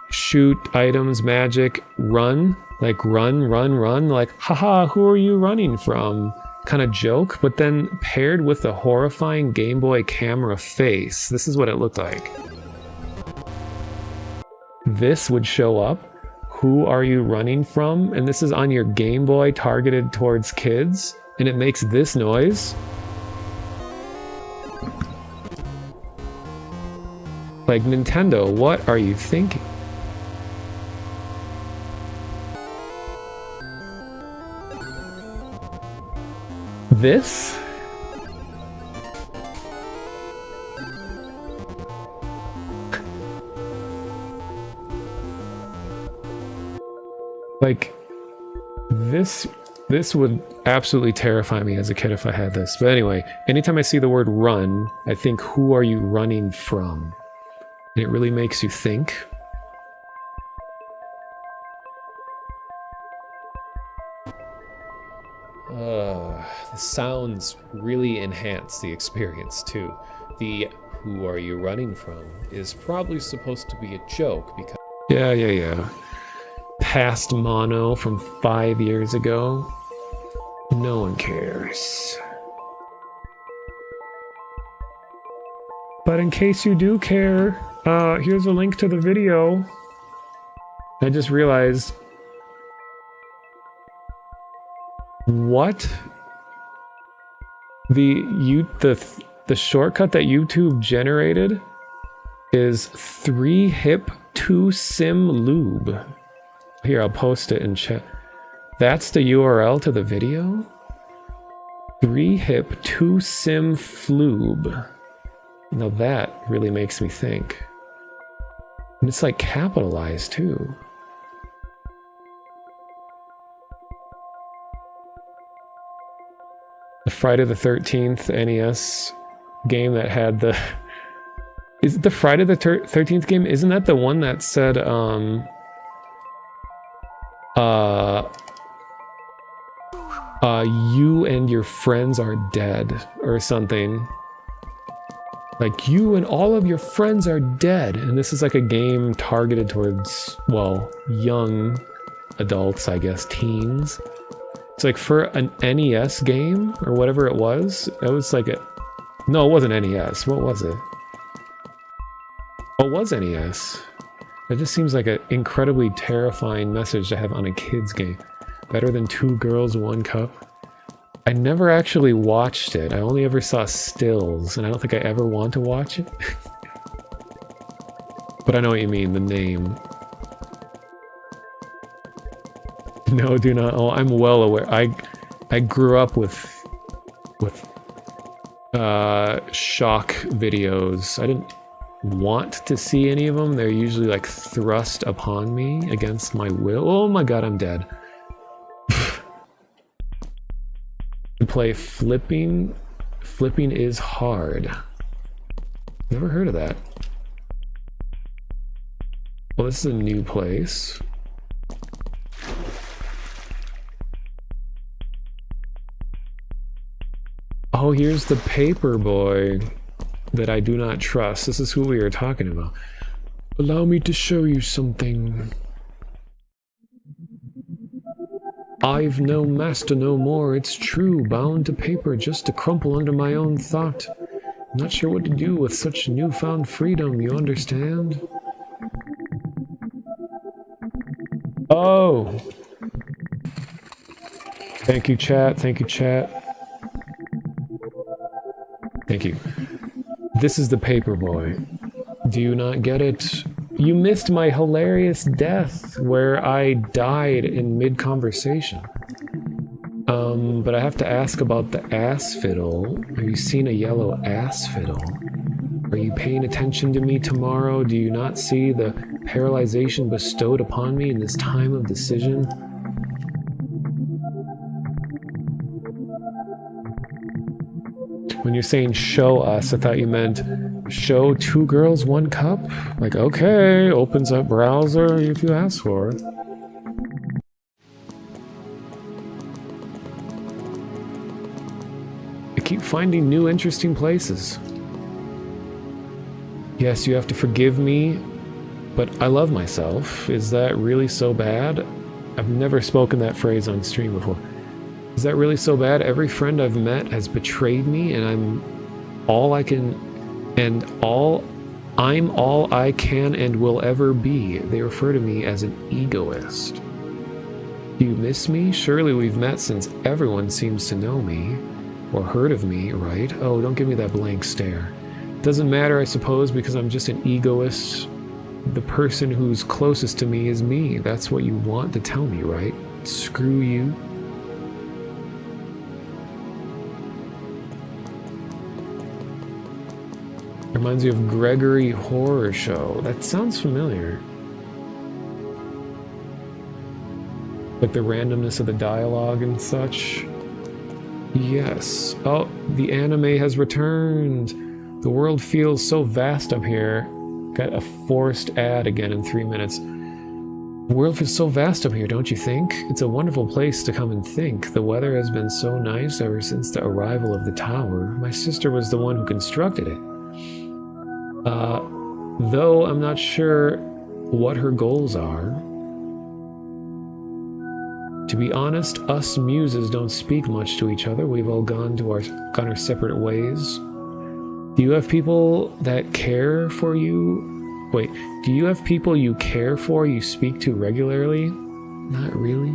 shoot items, magic, run, like run, like, haha, who are you running from? Kind of joke, but then paired with the horrifying Game Boy camera face, this is what it looked like. This would show up. Who are you running from? And this is on your Game Boy targeted towards kids, and it makes this noise. Like, Nintendo, what are you thinking? This? Like, this would absolutely terrify me as a kid if I had this. But anyway, anytime I see the word run, I think, who are you running from? And it really makes you think. the sounds really enhance the experience too. The "who are you running from" is probably supposed to be a joke because Yeah. Past mono from 5 years ago. No one cares. But in case you do care, here's a link to the video. I just realized... What? The shortcut that YouTube generated is 3hip2simlube. Here, I'll post it in chat. That's the URL to the video? 3hip2simflube. Now that really makes me think. And it's like capitalized too. The Friday the 13th NES game that had the... Is it the Friday the 13th game? Isn't that the one that said, you and your friends are dead, or something. Like, you and all of your friends are dead. And this is like a game targeted towards, well, young adults, I guess, teens. It's like for an NES game, or whatever it was. It was like a... No, it wasn't NES. What was it? Oh, it was NES. That just seems like an incredibly terrifying message to have on a kid's game. Better than 2 girls, 1 cup. I never actually watched it. I only ever saw stills, and I don't think I ever want to watch it. But I know what you mean, the name. No, do not. Oh, I'm well aware. I grew up with shock videos. I didn't want to see any of them. They're usually like thrust upon me against my will. Oh my god, I'm dead. To play flipping. Flipping is hard. Never heard of that. Well, this is a new place. Oh, here's the paper boy that I do not trust. This is who we are talking about. Allow me to show you something. I've no master no more, it's true, bound to paper just to crumple under my own thought. Not sure what to do with such newfound freedom, you understand? Oh! Thank you, chat. Thank you, chat. Thank you. This is the Paperboy. Do you not get it? You missed my hilarious death where I died in mid-conversation. But I have to ask about the ass fiddle. Have you seen a yellow ass fiddle? Are you paying attention to me tomorrow? Do you not see the paralyzation bestowed upon me in this time of decision? When you're saying show us, I thought you meant show 2 girls, 1 cup? Like, okay, opens up browser if you ask for it. I keep finding new interesting places. Yes, you have to forgive me, but I love myself. Is that really so bad? I've never spoken that phrase on stream before. Is that really so bad? Every friend I've met has betrayed me, and I'm all I can and will ever be. They refer to me as an egoist. Do you miss me? Surely we've met since everyone seems to know me. Or heard of me, right? Oh, don't give me that blank stare. Doesn't matter, I suppose, because I'm just an egoist. The person who's closest to me is me. That's what you want to tell me, right? Screw you. Reminds you of Gregory Horror Show. That sounds familiar. Like the randomness of the dialogue and such. Yes. Oh, the anime has returned. The world feels so vast up here. Got a forced ad again in 3 minutes. The world feels so vast up here, don't you think? It's a wonderful place to come and think. The weather has been so nice ever since the arrival of the tower. My sister was the one who constructed it. Though I'm not sure what her goals are. To be honest, us muses don't speak much to each other. We've all gone our separate ways. Do you have people that care for you? Wait, do you have people you care for, you speak to regularly? Not really.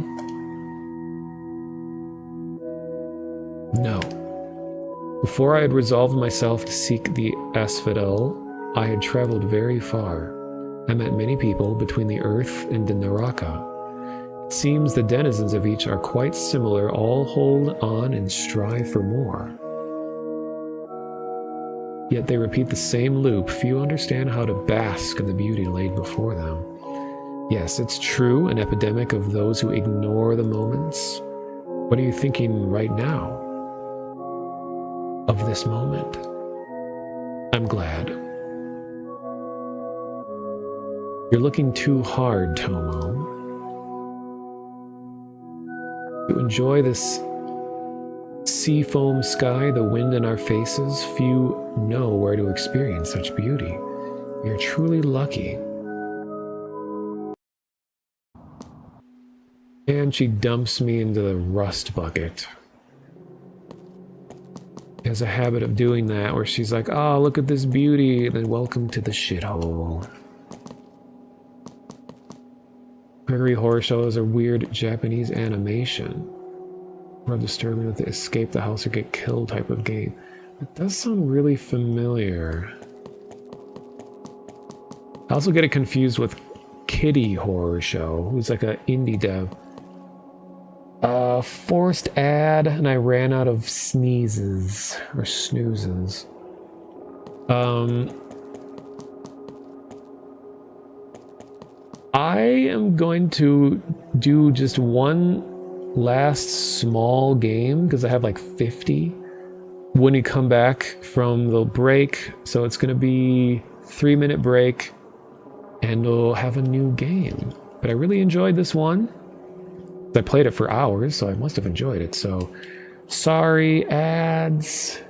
No. Before I had resolved myself to seek the Asphodel, I had traveled very far. I met many people between the earth and the Naraka. It seems the denizens of each are quite similar, all hold on and strive for more. Yet they repeat the same loop. Few understand how to bask in the beauty laid before them. Yes, it's true, an epidemic of those who ignore the moments. What are you thinking right now? Of this moment. I'm glad. You're looking too hard, Tomo. To enjoy this seafoam sky, the wind in our faces, few know where to experience such beauty. We are truly lucky. And she dumps me into the rust bucket. She has a habit of doing that, where she's like, oh, look at this beauty, and then welcome to the shithole. Gregory Horror Shows are weird Japanese animation. Or disturbing with the escape the house or get killed type of game. It does sound really familiar. I also get it confused with Kitty Horror Show, who's like an indie dev. Forced ad, and I ran out of sneezes or snoozes. I am going to do just one last small game because I have like 50 when you come back from the break. So it's going to be 3-minute break and we'll have a new game. But I really enjoyed this one. I played it for hours, so I must have enjoyed it. So sorry, ads.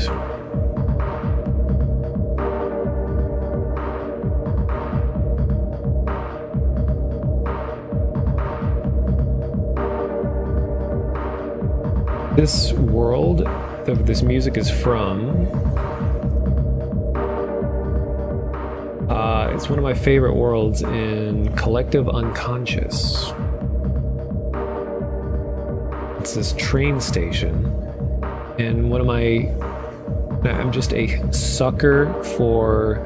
right. This world that this music is from, it's one of my favorite worlds in Collective Unconscious. It's this train station, and I'm just a sucker for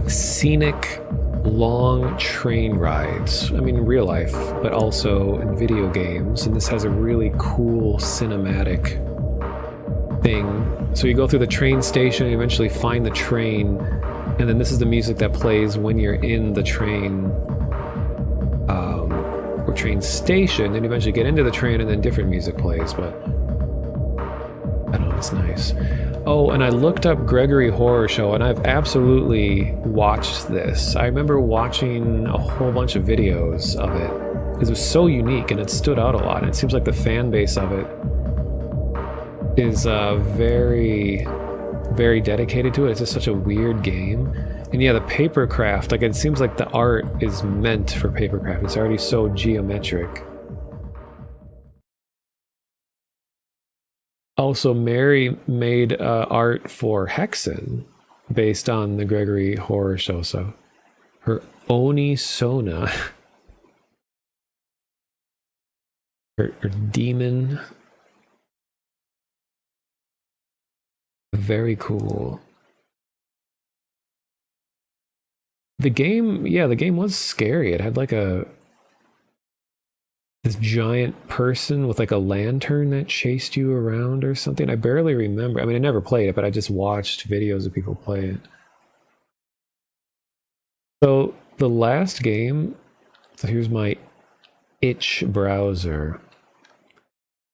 scenic, long train rides. I mean, in real life, but also in video games. And this has a really cool cinematic thing. So you go through the train station, and eventually find the train, and then this is the music that plays when you're in the train or train station. Then you eventually get into the train, and then different music plays. But I don't know, it's nice. Oh, and I looked up Gregory Horror Show, and I've absolutely watched this. I remember watching a whole bunch of videos of it because it was so unique and it stood out a lot. And it seems like the fan base of it is very, very dedicated to it. It's just such a weird game. And yeah, the papercraft, like, it seems like the art is meant for papercraft. It's already so geometric. Also, Mary made art for Hexen based on the Gregory Horror Show. So her Oni Sona, her demon, very cool. The game was scary. It had like this giant person with like a lantern that chased you around or something. I barely remember. I mean, I never played it, but I just watched videos of people play it. So the last game, so here's my itch browser.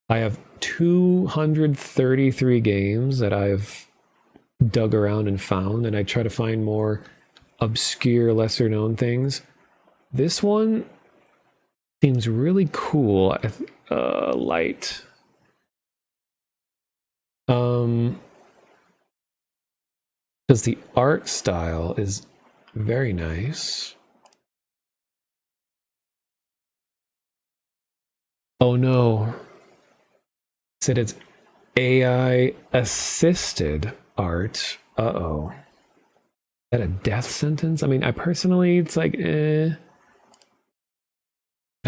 I have 233 games that I've dug around and found, and I try to find more obscure, lesser known things. This one seems really cool. Light. Because the art style is very nice. Oh no. It said it's AI assisted art. Uh-oh. Is that a death sentence? I mean, I personally, it's like, I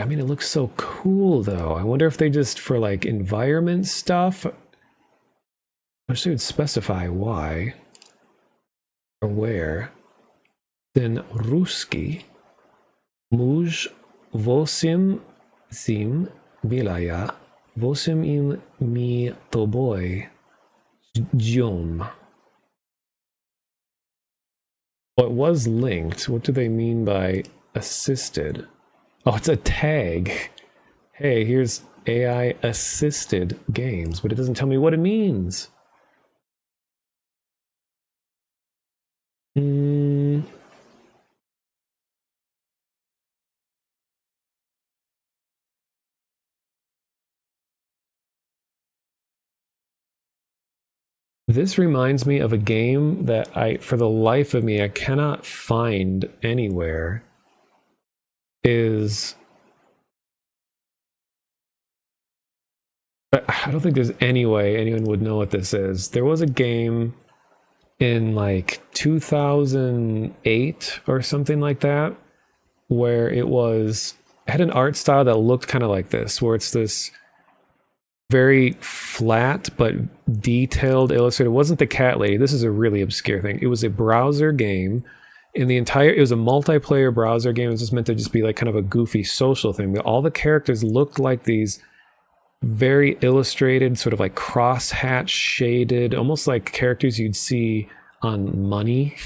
mean, it looks so cool, though. I wonder if they just, for like environment stuff, I wish they would specify why or where. Then Ruski, Muj vosim sim bilaya, vosim im mi toboy jom. What was linked? What do they mean by assisted? Oh, it's a tag. Hey, here's AI assisted games, but it doesn't tell me what it means. This reminds me of a game that for the life of me, I cannot find anywhere. I don't think there's any way anyone would know what this is. There was a game in like 2008 or something like that where it had an art style that looked kind of like this, where it's this very flat but detailed illustrated. It wasn't the cat lady. This is a really obscure thing. It was a browser game. It was a multiplayer browser game. It was just meant to just be like kind of a goofy social thing. But all the characters looked like these very illustrated, sort of like cross-hatch shaded, almost like characters you'd see on Money,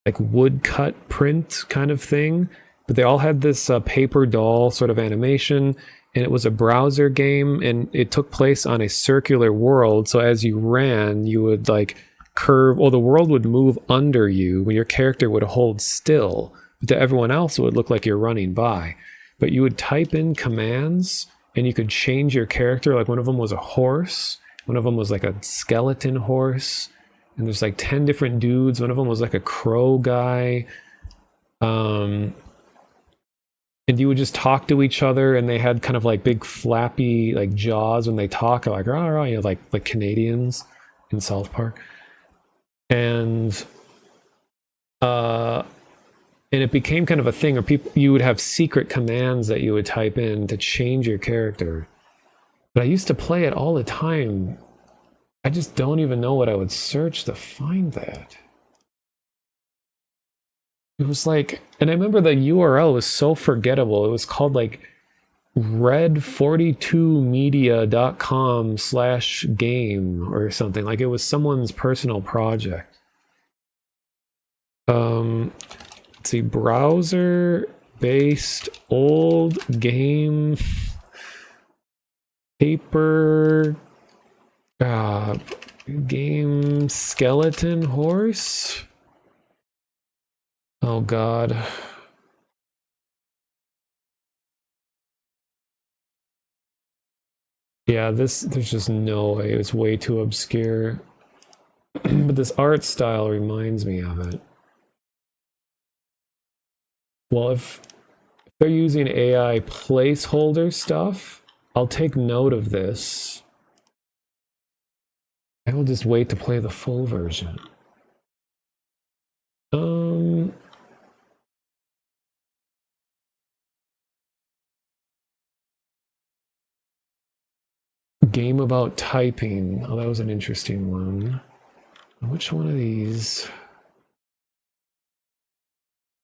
like woodcut print kind of thing. But they all had this paper doll sort of animation, and it was a browser game, and it took place on a circular world. So as you ran, you would like curve, or the world would move under you when your character would hold still. But to everyone else, it would look like you're running by. But you would type in commands, and you could change your character. Like one of them was a horse, One of them was like a skeleton horse, and there's like 10 different dudes. One of them was like a crow guy. And you would just talk to each other, and they had kind of like big flappy like jaws when they talk, like rah, rah, you know, like Canadians in South Park. And it became kind of a thing, or you would have secret commands that you would type in to change your character. But I used to play it all the time. I just don't even know what I would search to find that. It was like, and I remember the URL was so forgettable. It was called like red42media.com/game or something. Like it was someone's personal project. Let's see, browser-based old game paper game skeleton horse. Oh God. Yeah, there's just no way. It's way too obscure. But this art style reminds me of it. Well, if they're using AI placeholder stuff, I'll take note of this. I will just wait to play the full version. Game about typing. Oh, that was an interesting one. Which one of these?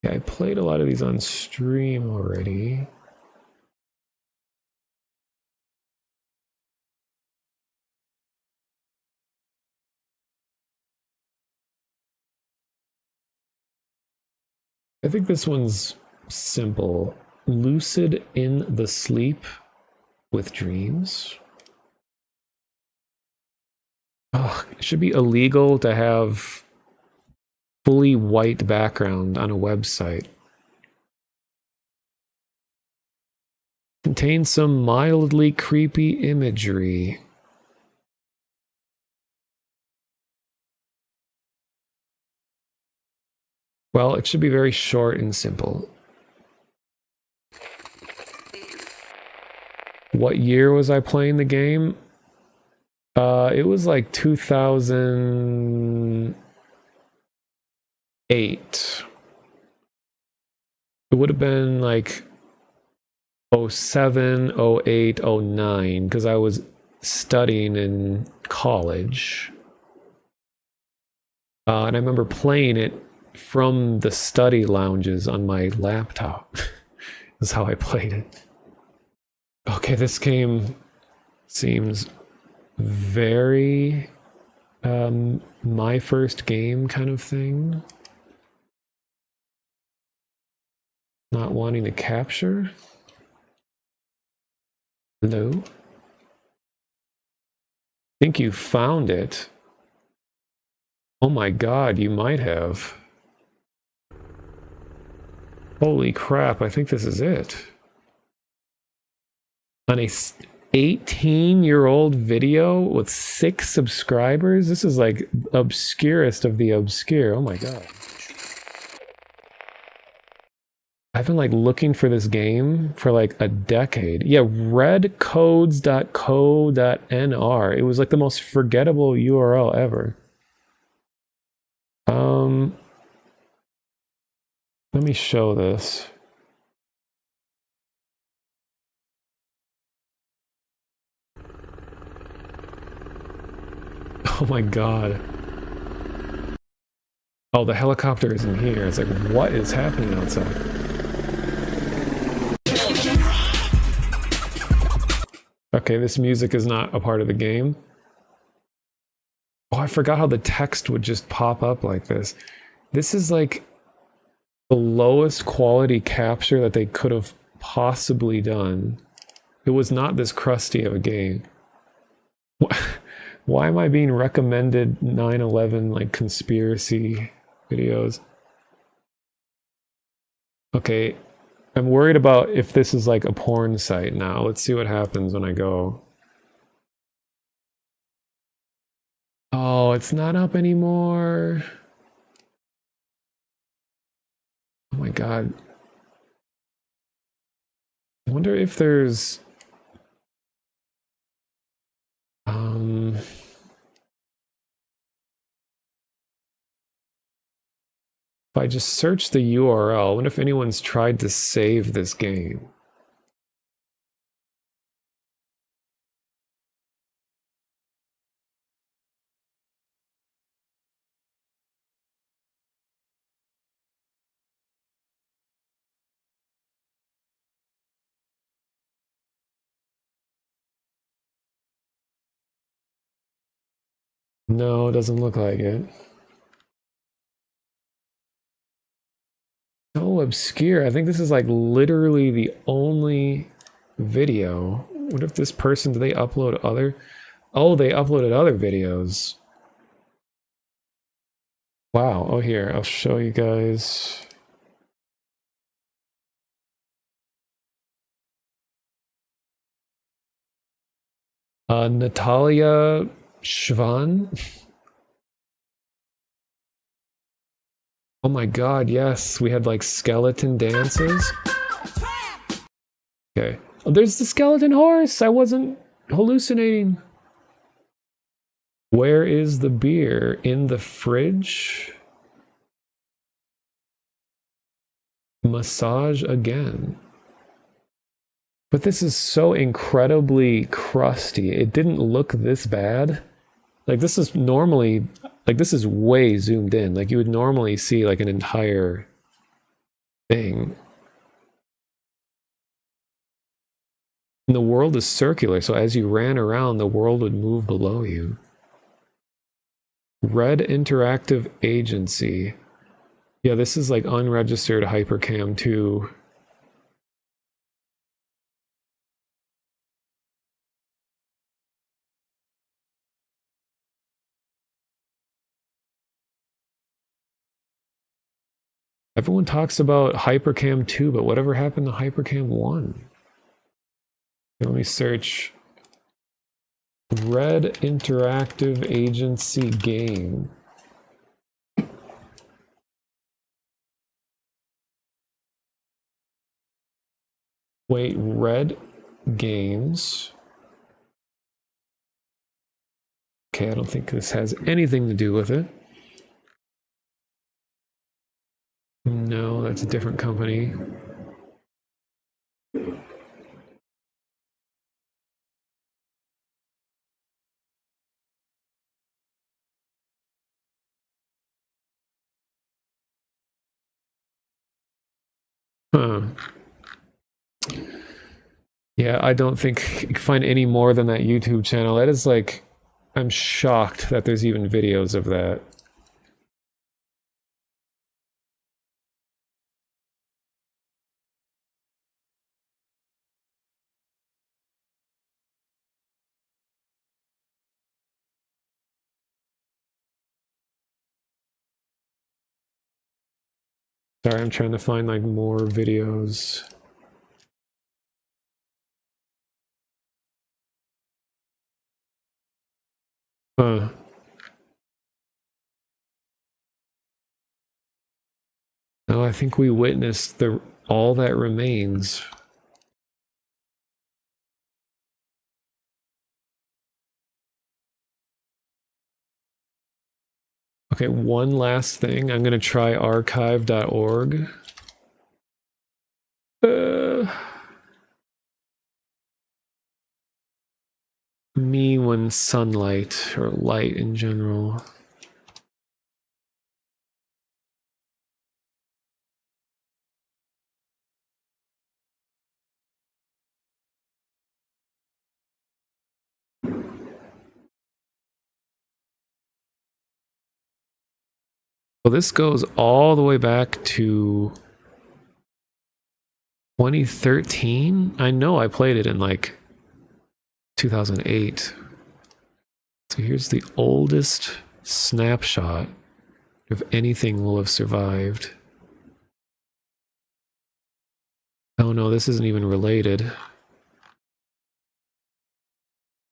Yeah, I played a lot of these on stream already. I think this one's simple. Lucid in the sleep with dreams. Oh, it should be illegal to have fully white background on a website. Contains some mildly creepy imagery. Well, it should be very short and simple. What year was I playing the game? It was like 2008. It would have been like 07, 08, 09, because I was studying in college. And I remember playing it from the study lounges on my laptop. Is how I played it. Okay, this game seems very my first game kind of thing. Not wanting to capture. Hello? Think you found it. Oh my God, you might have. Holy crap, I think this is it. On a 18-year-old video with 6 subscribers? This is like obscurest of the obscure. Oh my God. I've been like looking for this game for like a decade. Yeah, redcodes.co.nr. It was like the most forgettable URL ever. Let me show this. Oh my God. Oh, the helicopter is in here. It's like, what is happening outside? Okay, this music is not a part of the game. Oh, I forgot how the text would just pop up like this. This is like the lowest quality capture that they could have possibly done. It was not this crusty of a game. Why am I being recommended 9/11 like conspiracy videos? Okay, I'm worried about if this is like a porn site now. Let's see what happens when I go. Oh, it's not up anymore. Oh my god. I wonder if there's if I just search the URL, I wonder if anyone's tried to save this game. No, it doesn't look like it. So obscure. I think this is like literally the only video. What if this person, do they upload other? Oh, they uploaded other videos. Wow. Oh, here, I'll show you guys. Natalia Schwan. Oh my god, yes, we had like skeleton dances. Okay. Oh, there's the skeleton horse. I wasn't hallucinating. Where is the beer? In the fridge? Massage again. But this is so incredibly crusty. It didn't look this bad. Like this is normally, like this is way zoomed in. Like you would normally see like an entire thing. And the world is circular, so as you ran around, the world would move below you. Red Interactive Agency. Yeah, this is like unregistered Hypercam 2. Everyone talks about Hypercam 2, but whatever happened to Hypercam 1? Let me search Red Interactive Agency game. Wait, Red Games. Okay, I don't think this has anything to do with it. No, that's a different company. Huh. Yeah, I don't think you can find any more than that YouTube channel. That is like, I'm shocked that there's even videos of that. Sorry, I'm trying to find like more videos. Huh. No, I think we witnessed the all that remains. Okay, one last thing. I'm gonna try archive.org. Me when sunlight or light in general. Well, this goes all the way back to 2013. I know I played it in like 2008. So here's the oldest snapshot if anything will have survived. Oh no, this isn't even related.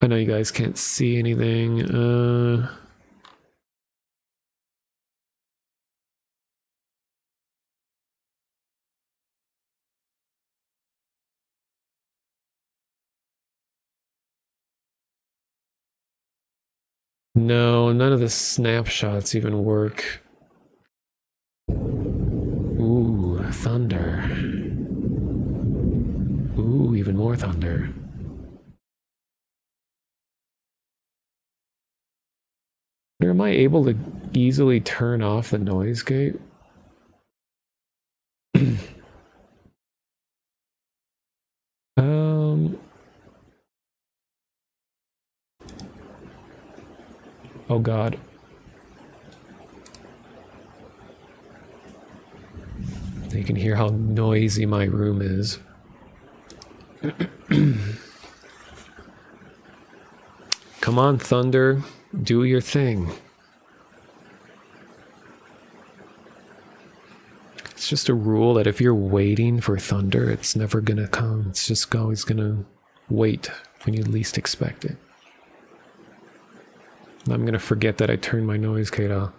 I know you guys can't see anything. No, none of the snapshots even work. Ooh, thunder. Ooh, even more thunder. Am I able to easily turn off the noise gate? um. Oh God. You can hear how noisy my room is. Come on, thunder. Do your thing. It's just a rule that if you're waiting for thunder, it's never gonna come. It's just always gonna wait when you least expect it. I'm gonna forget that I turned my noise gate off.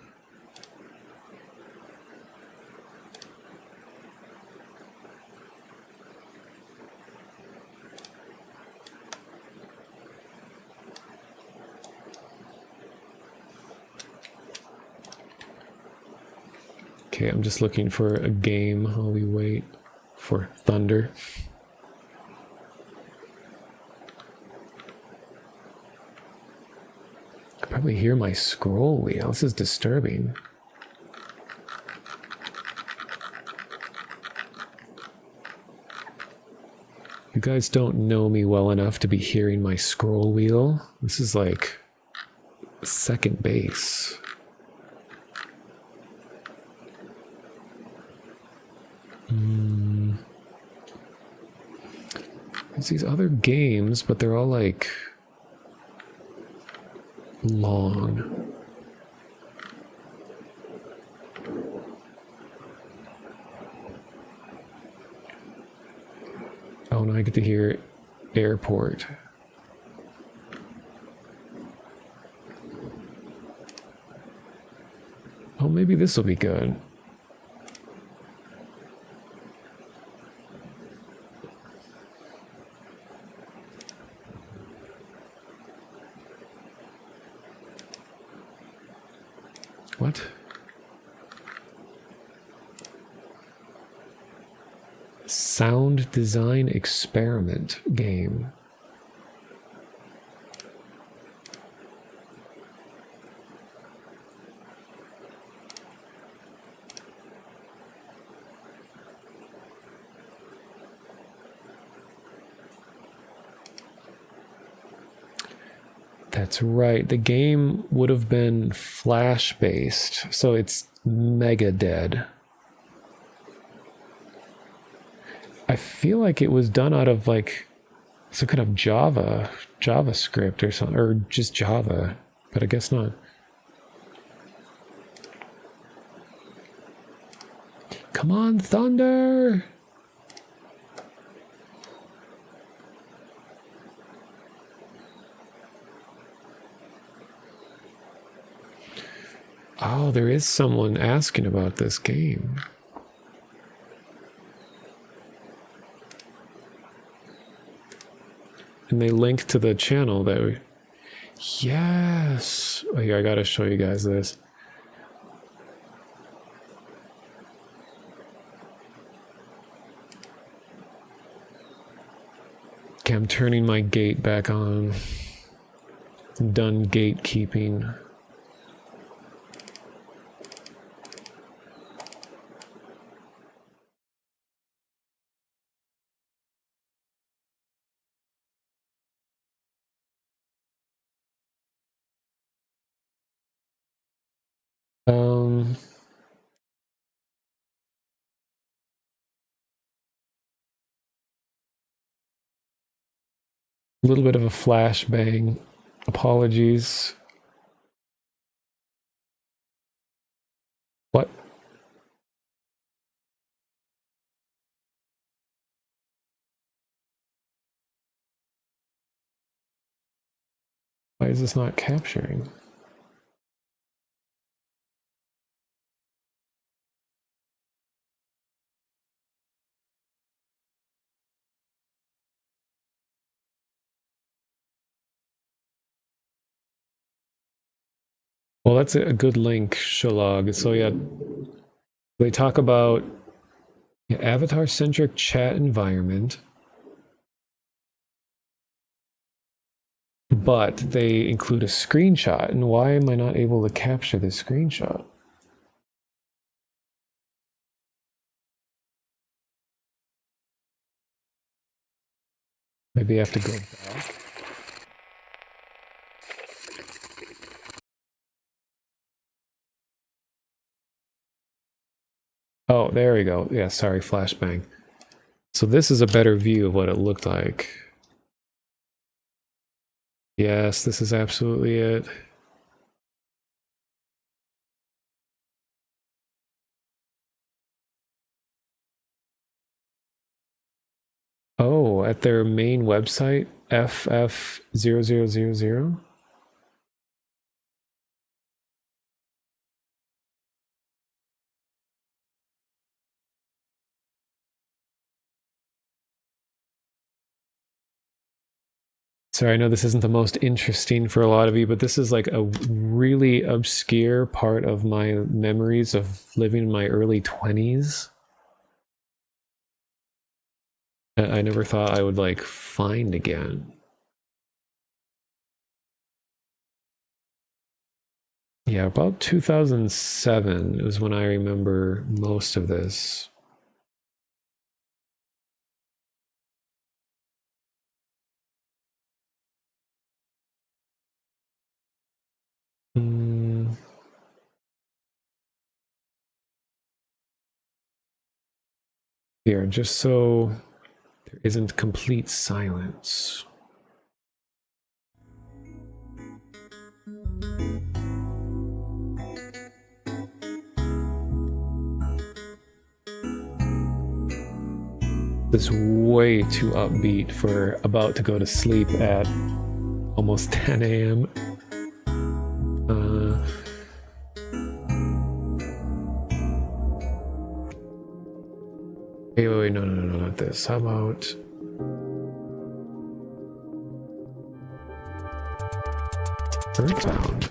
Okay, I'm just looking for a game while we wait for thunder. I probably hear my scroll wheel. This is disturbing. You guys don't know me well enough to be hearing my scroll wheel. This is like second base. There's these other games, but they're all like long. Oh, now I get to hear airport. Oh, maybe this will be good. What? Sound design experiment game. That's right. The game would have been Flash based, so it's mega dead. I feel like it was done out of like some kind of JavaScript or something, or just Java, but I guess not. Come on, thunder! Oh, there is someone asking about this game. And they link to the channel that we... Yes! Oh, here, I gotta show you guys this. Okay, I'm turning my gate back on. I'm done gatekeeping. A little bit of a flashbang. Apologies. What? Why is this not capturing? Well, that's a good link, Shalog. So yeah, they talk about avatar-centric chat environment, but they include a screenshot. And why am I not able to capture this screenshot? Maybe I have to go back. Oh, there we go. Yeah, sorry, flashbang. So this is a better view of what it looked like. Yes, this is absolutely it. Oh, at their main website, FF0000. Sorry, I know this isn't the most interesting for a lot of you, but this is like a really obscure part of my memories of living in my early 20s. I never thought I would like find again. Yeah, about 2007 is when I remember most of this. Here, just so there isn't complete silence. This is way too upbeat for about to go to sleep at almost 10 a.m. Wait, no, not this. How about... Earthbound.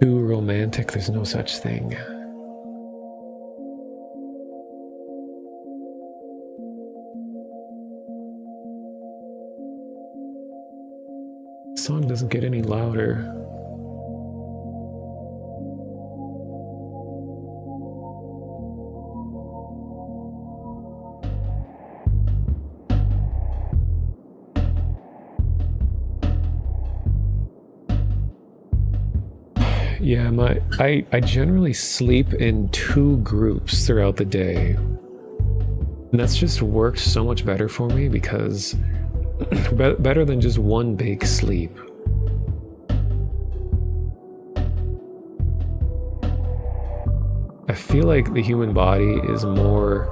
Too romantic, there's no such thing. The song doesn't get any louder. Yeah, I generally sleep in 2 groups throughout the day. And that's just worked so much better for me because better than just one big sleep. I feel like the human body is more,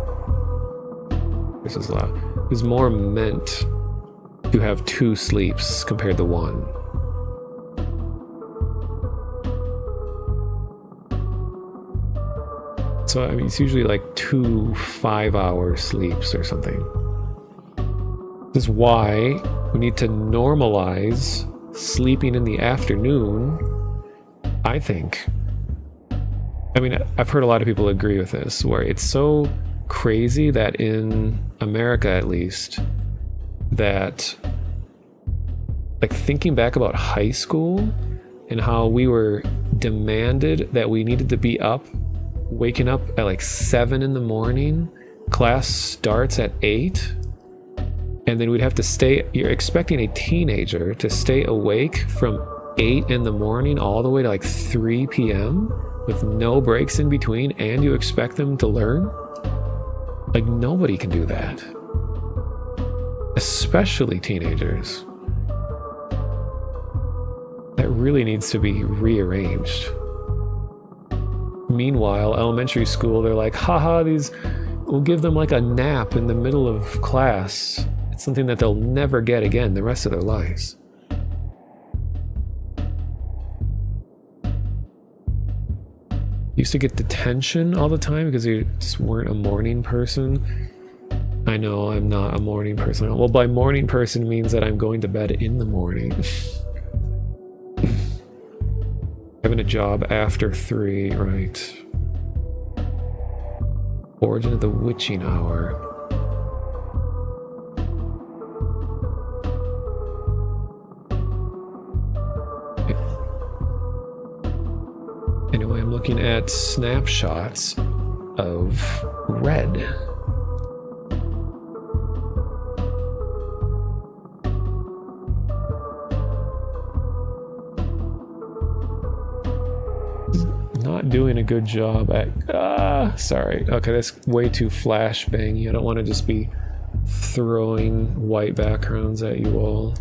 this is loud, is more meant to have 2 sleeps compared to 1. So I mean, it's usually like 2 5-hour sleeps or something. This is why we need to normalize sleeping in the afternoon, I think. I mean, I've heard a lot of people agree with this, where it's so crazy that in America, at least, that, like, thinking back about high school and how we were demanded that we needed to be up, waking up at like 7 in the morning, class starts at 8, and then we'd have to stay, you're expecting a teenager to stay awake from 8 in the morning all the way to like 3 p.m. with no breaks in between, and you expect them to learn? Like, nobody can do that. Especially teenagers. That really needs to be rearranged. Meanwhile, elementary school, they're like, haha, we'll give them like a nap in the middle of class. It's something that they'll never get again the rest of their lives. Used to get detention all the time because you just weren't a morning person. I know I'm not a morning person. Well, by morning person means that I'm going to bed in the morning. Having a job after 3, right? Origin of the witching hour. Anyway, I'm looking at snapshots of red. Not doing a good job at... sorry. Okay, that's way too flashbangy. I don't want to just be throwing white backgrounds at you all.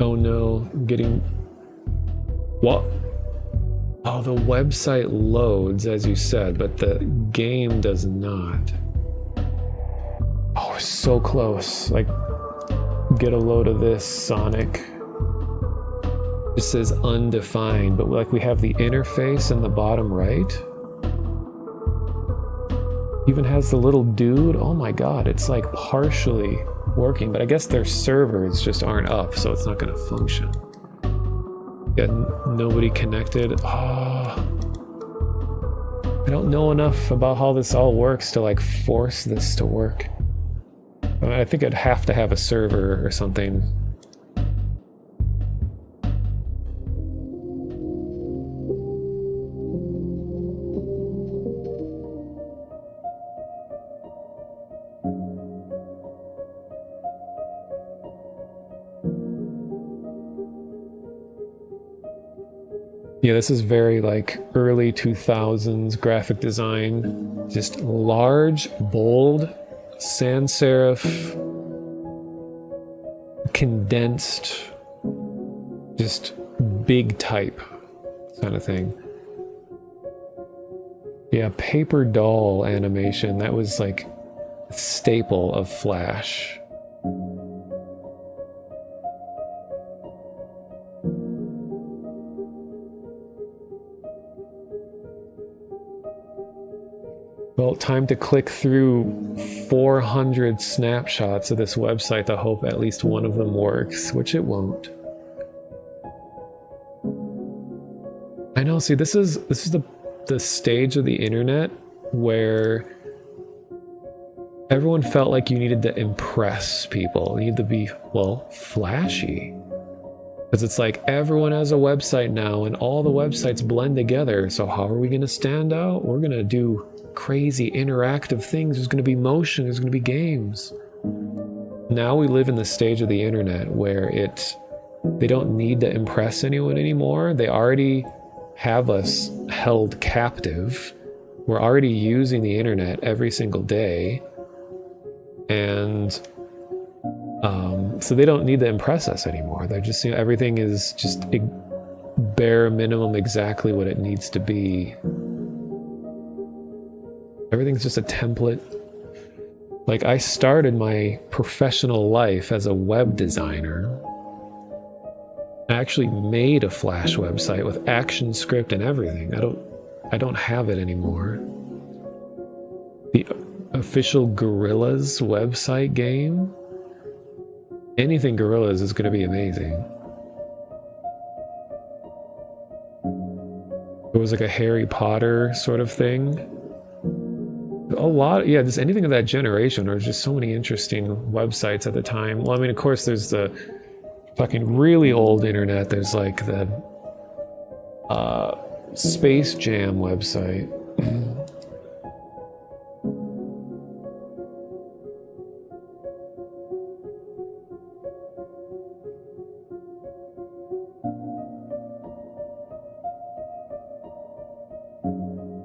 Oh no, I'm getting... What? Oh, the website loads, as you said, but the game does not. Oh, we're so close. Like, get a load of this, Sonic. It says undefined, but like we have the interface in the bottom right. Even has the little dude. Oh my god, it's like partially working, but I guess their servers just aren't up, so it's not going to function. Got nobody connected. I don't know enough about how this all works to like force this to work. I think I'd have to have a server or something. Yeah, this is very like early 2000s graphic design. Just large, bold, sans serif, condensed, just big type kind of thing. Yeah, paper doll animation, that was like a staple of Flash. Well, time to click through 400 snapshots of this website to hope at least one of them works, which it won't. I know, see, this is the stage of the internet where everyone felt like you needed to impress people. You need to be, well, flashy. Because it's like everyone has a website now and all the websites blend together, so how are we going to stand out? We're going to do crazy interactive things. There's going to be motion, there's going to be games. Now we live in the stage of the internet where they don't need to impress anyone anymore. They already have us held captive. We're already using the internet every single day, and so they don't need to impress us anymore. They're just, everything is just bare minimum exactly what it needs to be. Everything's just a template. Like, I started my professional life as a web designer. I actually made a Flash website with ActionScript and everything. I don't have it anymore. The official Gorillaz website game? Anything Gorillaz is going to be amazing. It was like a Harry Potter sort of thing. A lot, yeah, just anything of that generation. There was just so many interesting websites at the time. Well, I mean, of course, there's the fucking really old internet. There's like the Space Jam website.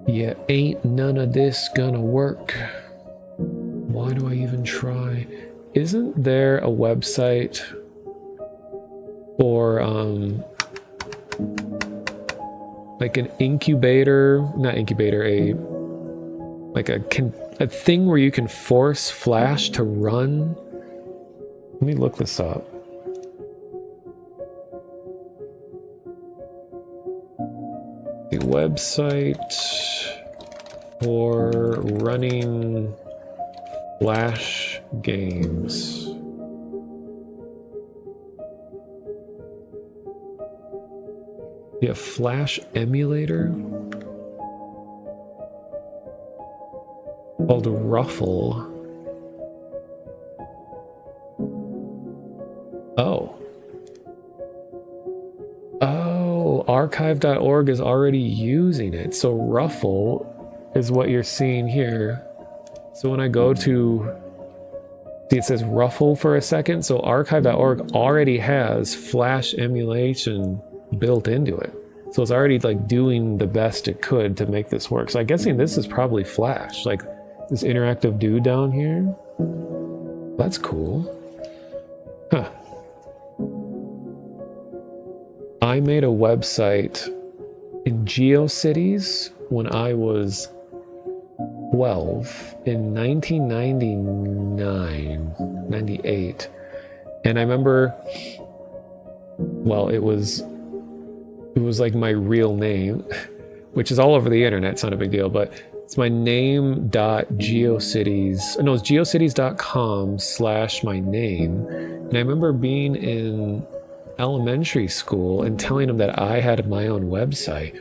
Yeah, ain't none of this gonna work. Why do I even try? Isn't there a website for like an incubator, not incubator, a thing where you can force Flash to run? Let me look this up. website for running Flash games. Yeah, Flash emulator called Ruffle. Oh. Oh, archive.org is already using it. So Ruffle is what you're seeing here. So when I go to, see, it says Ruffle for a second. So archive.org already has Flash emulation built into it. So it's already like doing the best it could to make this work. So I'm guessing this is probably Flash, like this interactive dude down here. That's cool. Huh. I made a website in GeoCities when I was 12 in 1999, 98. And I remember, well, it was like my real name, which is all over the internet. It's not a big deal, but it's my name.geocities. No, it's geocities.com/my name. And I remember being in elementary school and telling them that I had my own website.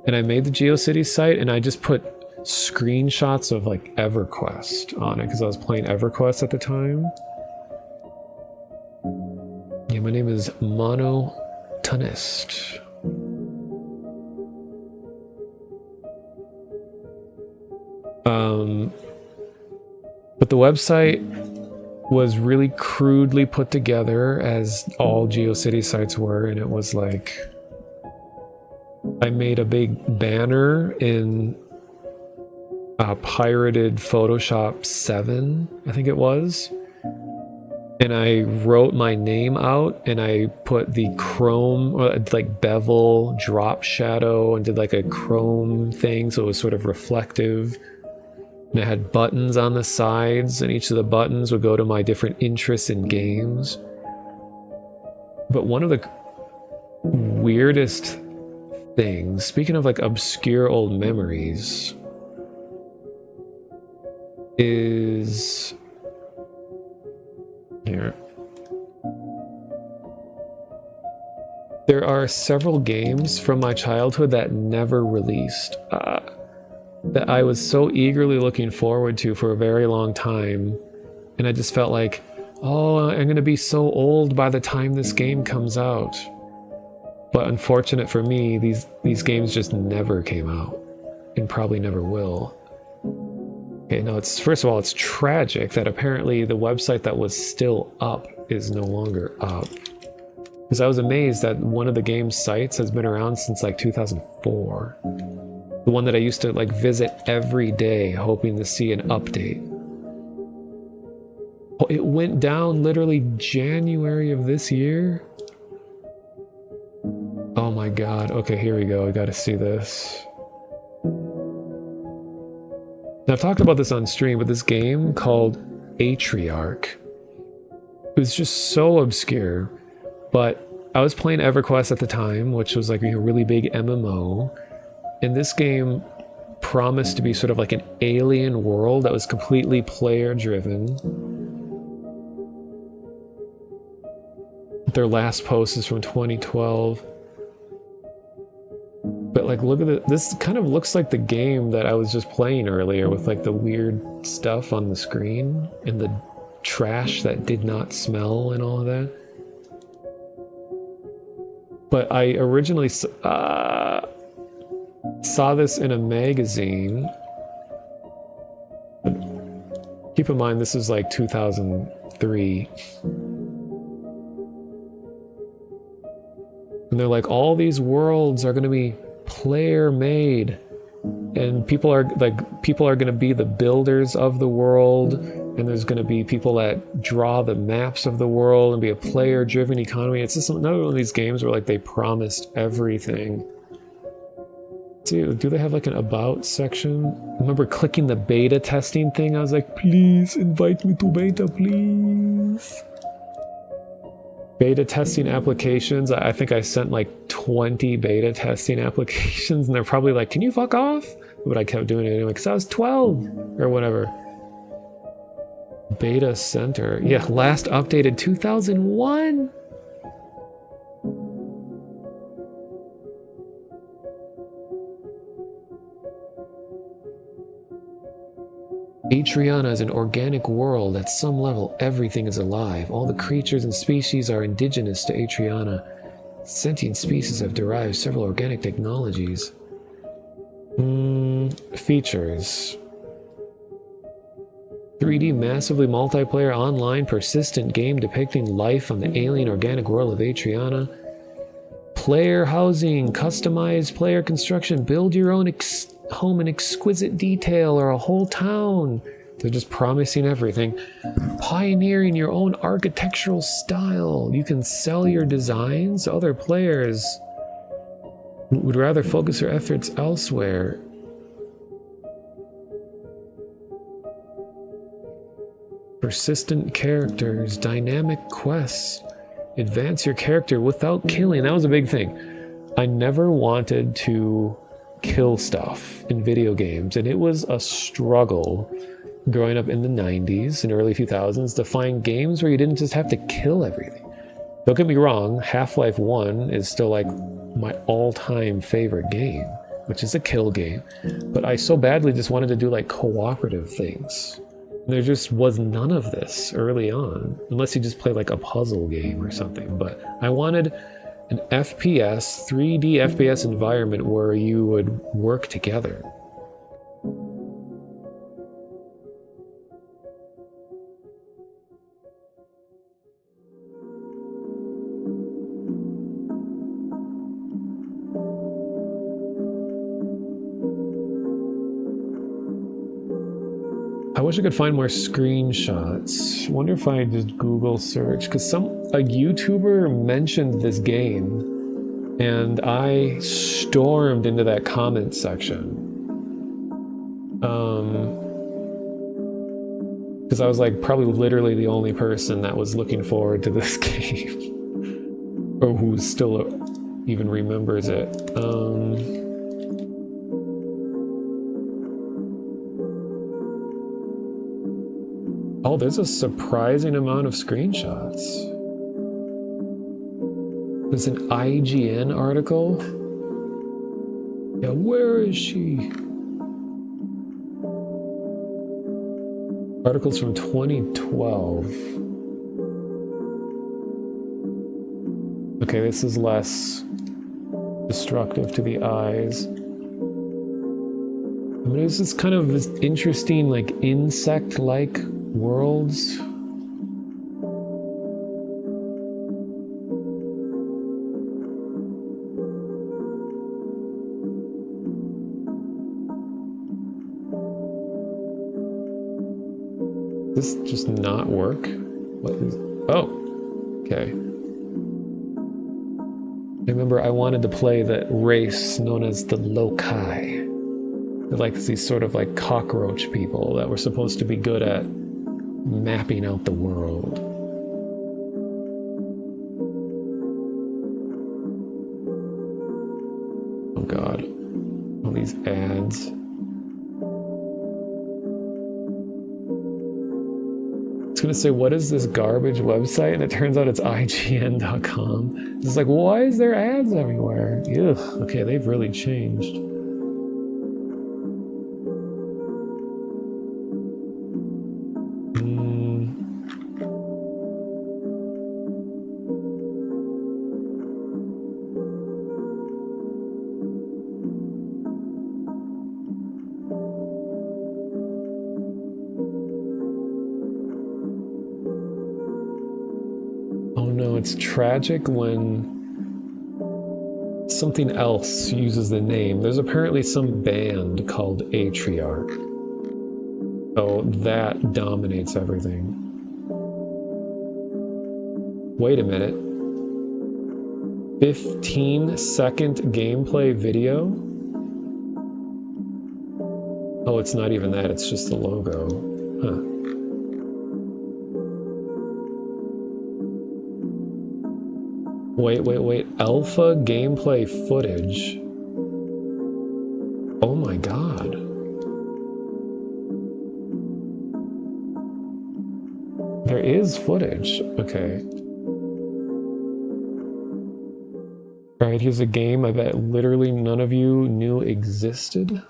And I made the GeoCities site and I just put screenshots of like EverQuest on it because I was playing EverQuest at the time. Yeah, my name is Monotonist. But the website was really crudely put together, as all GeoCities sites were, and it was like I made a big banner in pirated Photoshop 7, I think it was, and I wrote my name out and I put the chrome or like bevel drop shadow and did like a chrome thing so it was sort of reflective. And it had buttons on the sides, and each of the buttons would go to my different interests in games. But one of the weirdest things, speaking of like obscure old memories, is here. There are several games from my childhood that never released. That I was so eagerly looking forward to for a very long time, and I just felt like, oh, I'm gonna be so old by the time this game comes out. But unfortunate for me, these games just never came out, and probably never will. Okay, no, it's first of all, it's tragic that apparently the website that was still up is no longer up. Because I was amazed that one of the game's sites has been around since like 2004. The one that I used to like visit every day hoping to see an update. Oh, it went down literally January of this year? Oh my god. Okay, here we go. I gotta see this. Now, I've talked about this on stream, but this game called Atriarch, it was just so obscure, but I was playing EverQuest at the time, which was like a really big MMO. And this game promised to be sort of like an alien world that was completely player-driven. Their last post is from 2012. But like, look at it. This kind of looks like the game that I was just playing earlier with like the weird stuff on the screen and the trash that did not smell and all of that. But I originally saw this in a magazine. Keep in mind, this is like 2003. And they're like, all these worlds are going to be player made. And people are going to be the builders of the world. And there's going to be people that draw the maps of the world and be a player driven economy. It's just another one of these games where like they promised everything. Do they have like an about section? I remember clicking the beta testing thing. I was like, please invite me to beta, please. Beta testing applications. I think I sent like 20 beta testing applications, and they're probably like, can you fuck off? But I kept doing it anyway because I was 12 or whatever. Beta center. Yeah, last updated 2001. Atriana is an organic world. At some level, everything is alive. All the creatures and species are indigenous to Atriana. Sentient species have derived several organic technologies. Features. 3D massively multiplayer online persistent game depicting life on the alien organic world of Atriana. Player housing, customized player construction, build your own home in exquisite detail or a whole town. They're just promising everything. Pioneering your own architectural style. You can sell your designs to other players who would rather focus their efforts elsewhere. Persistent characters, dynamic quests. Advance your character without killing. That was a big thing. I never wanted to kill stuff in video games, and it was a struggle growing up in the 90s and early 2000s to find games where you didn't just have to kill everything. Don't get me wrong, Half-Life 1 is still like my all-time favorite game, which is a kill game, but I so badly just wanted to do like cooperative things. There just was none of this early on, unless you just play like a puzzle game or something. But I wanted an FPS, 3D FPS environment where you would work together. I wish I could find more screenshots. Wonder if I just Google search, because a YouTuber mentioned this game, and I stormed into that comment section. Because I was like probably literally the only person that was looking forward to this game, or who still even remembers it. Oh, there's a surprising amount of screenshots. There's an IGN article. Yeah, where is she? Articles from 2012. Okay, this is less destructive to the eyes. I mean, it's just kind of this interesting, like, insect-like worlds. Does this just not work? What is... Oh! Okay. I remember I wanted to play the race known as the Loci. They're like these sort of like cockroach people that were supposed to be good at mapping out the world. Oh god. All these ads. It's gonna say, what is this garbage website? And it turns out it's IGN.com. It's like, why is there ads everywhere? Ugh, okay, they've really changed. It's tragic when something else uses the name. There's apparently some band called Atriarch. So that dominates everything. Wait a minute. 15-second gameplay video? Oh, it's not even that, it's just the logo. Huh. Wait. Alpha gameplay footage. Oh my god. There is footage. Okay. Alright, here's a game I bet literally none of you knew existed.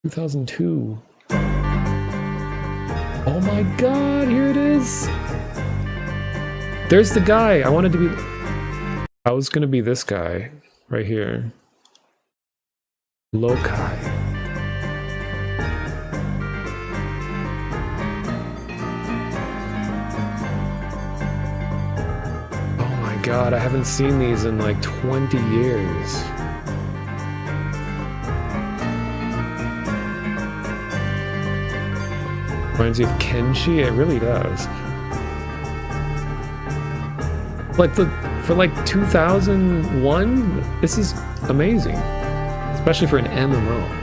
(2002). Oh my god, here it is! There's the guy! I wanted to be... I was gonna be this guy, right here. Lokai. Oh my god, I haven't seen these in like 20 years. Reminds you of Kenshi? It really does. Like for like 2001, this is amazing. Especially for an MMO.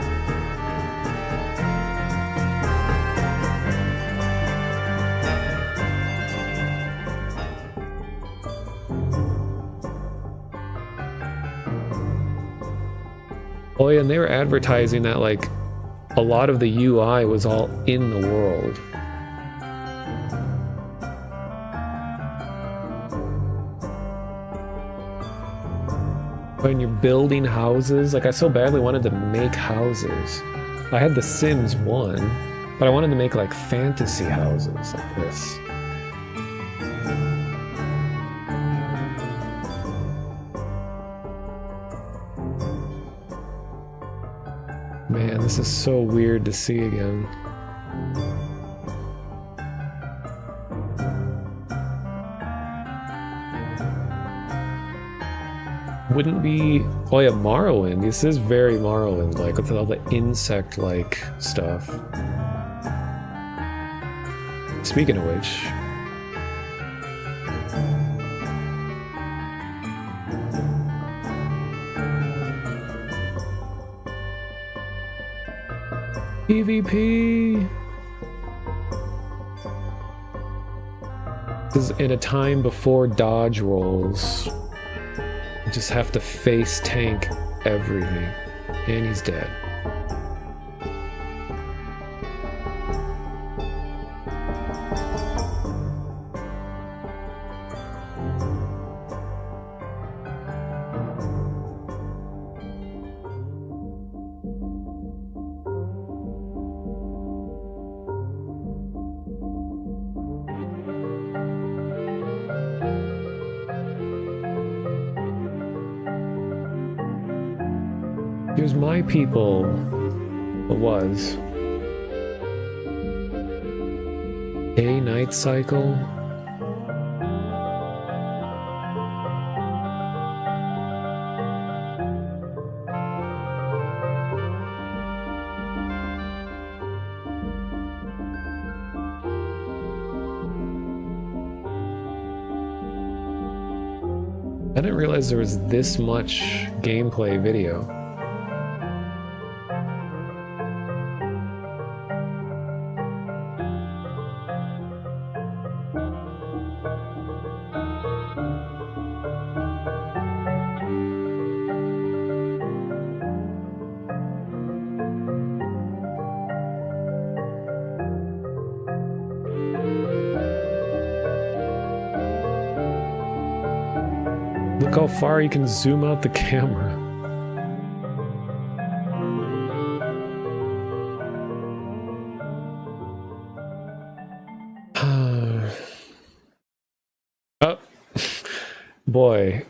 Oh yeah, and they were advertising that like a lot of the UI was all in the world. When you're building houses, like I so badly wanted to make houses. I had The Sims 1, but I wanted to make like fantasy houses like this. Man, this is so weird to see again. Wouldn't be... Oh yeah, Morrowind. This is very Morrowind-like, with all the insect-like stuff. Speaking of which... PvP! This is in a time before dodge rolls. You just have to face tank everything. And he's dead. Here's my people. What was? A night cycle. I didn't realize there was this much gameplay video. Look how far you can zoom out the camera. Oh, boy,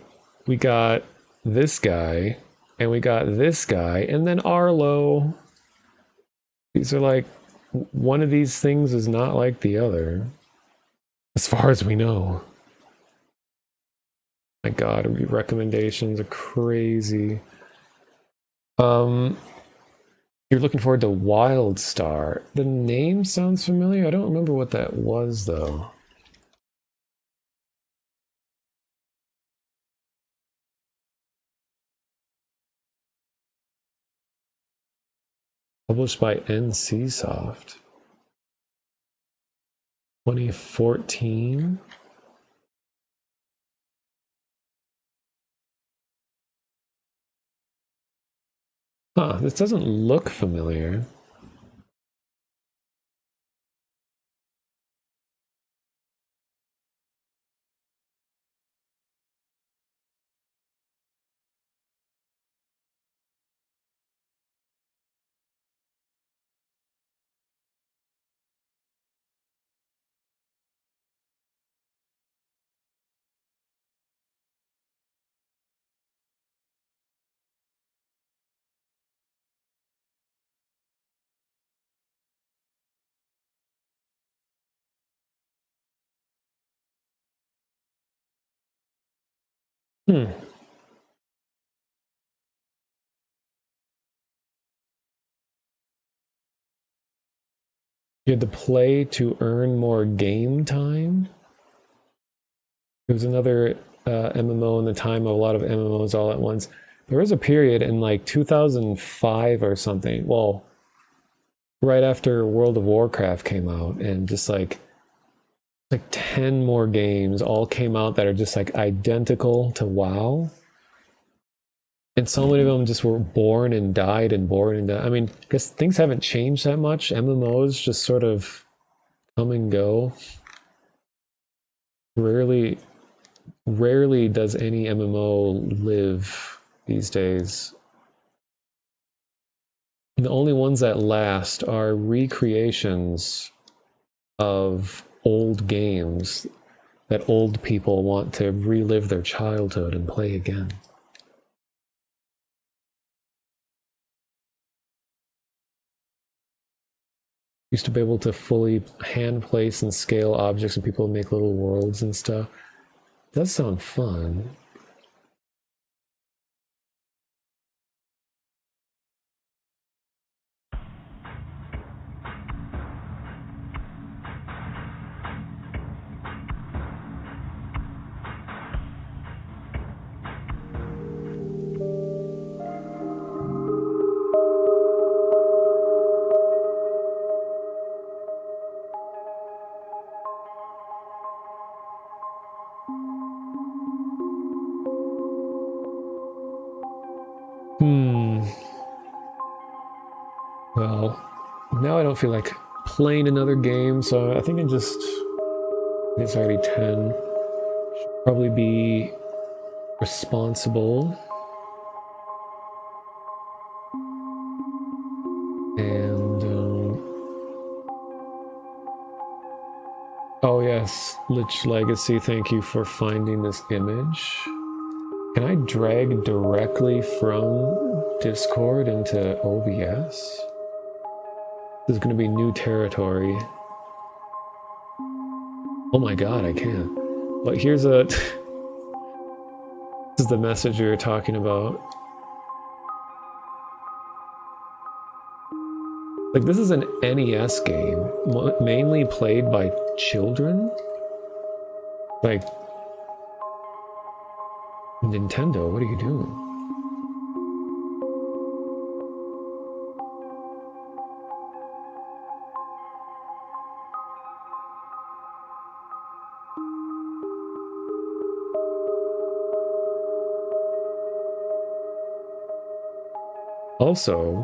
we got this guy, and we got this guy, and then Arlo. These are like, one of these things is not like the other, as far as we know. My god, recommendations are crazy. You're looking forward to WildStar. The name sounds familiar. I don't remember what that was though. Published by NCSoft. 2014. Huh, this doesn't look familiar. Hmm. You had to play to earn more game time. It was another MMO in the time of a lot of MMOs all at once. There was a period in like 2005 or something. Well, right after World of Warcraft came out, and just like 10 more games all came out that are just like identical to WoW. And so many of them just were born and died and born and died. I mean, I guess things haven't changed that much. MMOs just sort of come and go. Rarely does any MMO live these days. The only ones that last are recreations of old games that old people want to relive their childhood and play again. Used to be able to fully hand place and scale objects, and people make little worlds and stuff. It does sound fun. Well, now I don't feel like playing another game, so I think it's already 10. Should probably be responsible. And, oh yes, Lich Legacy, thank you for finding this image. Can I drag directly from Discord into OBS? This is going to be new territory. Oh my god, I can. But here's a... This is the message we were talking about. Like, this is an NES game, mainly played by children. Like, Nintendo, what are you doing? Also,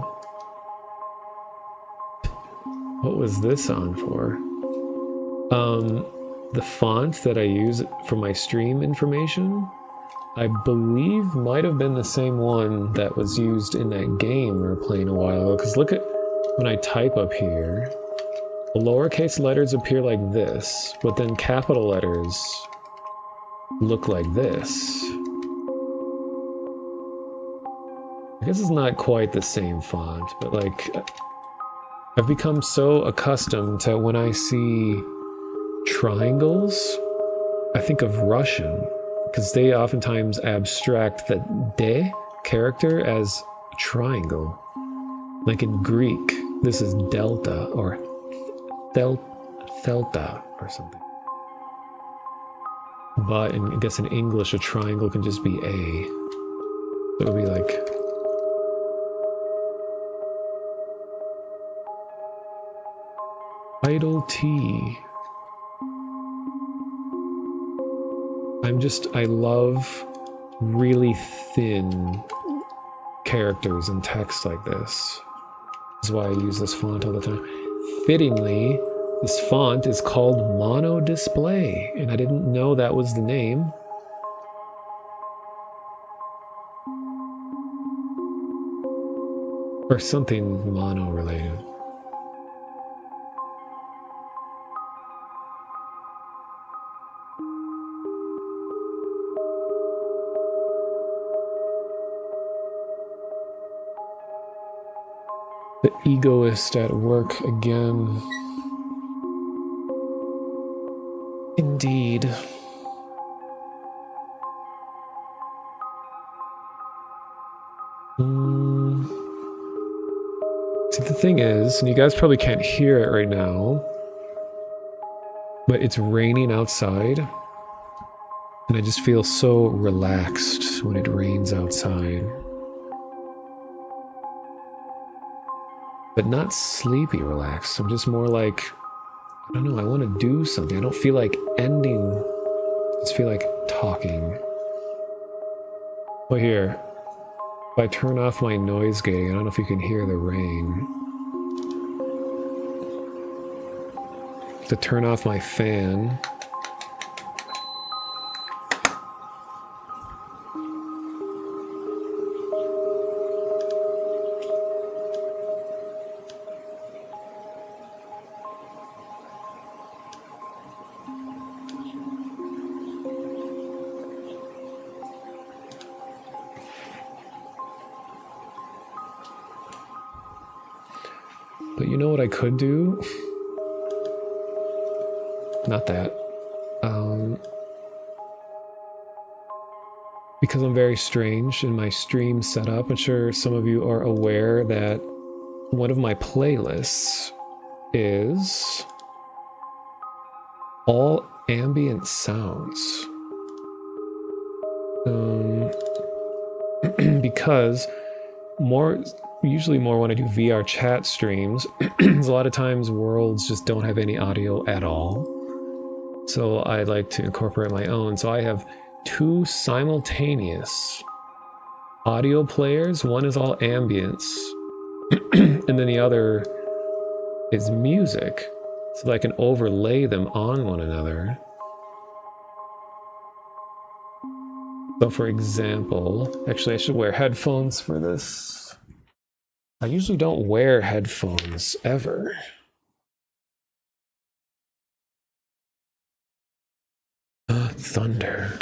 what was this on for? The font that I use for my stream information, I believe might have been the same one that was used in that game we were playing a while ago. Because look at when I type up here, the lowercase letters appear like this, but then capital letters look like this. I guess it's not quite the same font, but like, I've become so accustomed to when I see triangles, I think of Russian, because they oftentimes abstract the de character as a triangle. Like in Greek, this is delta or thelta or something. But I guess in English, a triangle can just be a. So it would be like Idle T. I love really thin characters and text like this. That's why I use this font all the time. Fittingly, this font is called Mono Display, and I didn't know that was the name. Or something mono related. The egoist at work again. Indeed. See, the thing is, and you guys probably can't hear it right now, but it's raining outside, and I just feel so relaxed when it rains outside. But not sleepy relaxed. I'm just more like, I don't know, I want to do something. I don't feel like ending. I just feel like talking. Well, here. If I turn off my noise gating, I don't know if you can hear the rain. To turn off my fan. But you know what I could do? Not that. Because I'm very strange in my stream setup, I'm sure some of you are aware that one of my playlists is all ambient sounds. Because usually more when I do VR chat streams, a lot of times worlds just don't have any audio at all. So I like to incorporate my own. So I have 2 simultaneous audio players. One is all ambience, and then the other is music, so that I can overlay them on one another. So for example, actually I should wear headphones for this. I usually don't wear headphones ever. Thunder.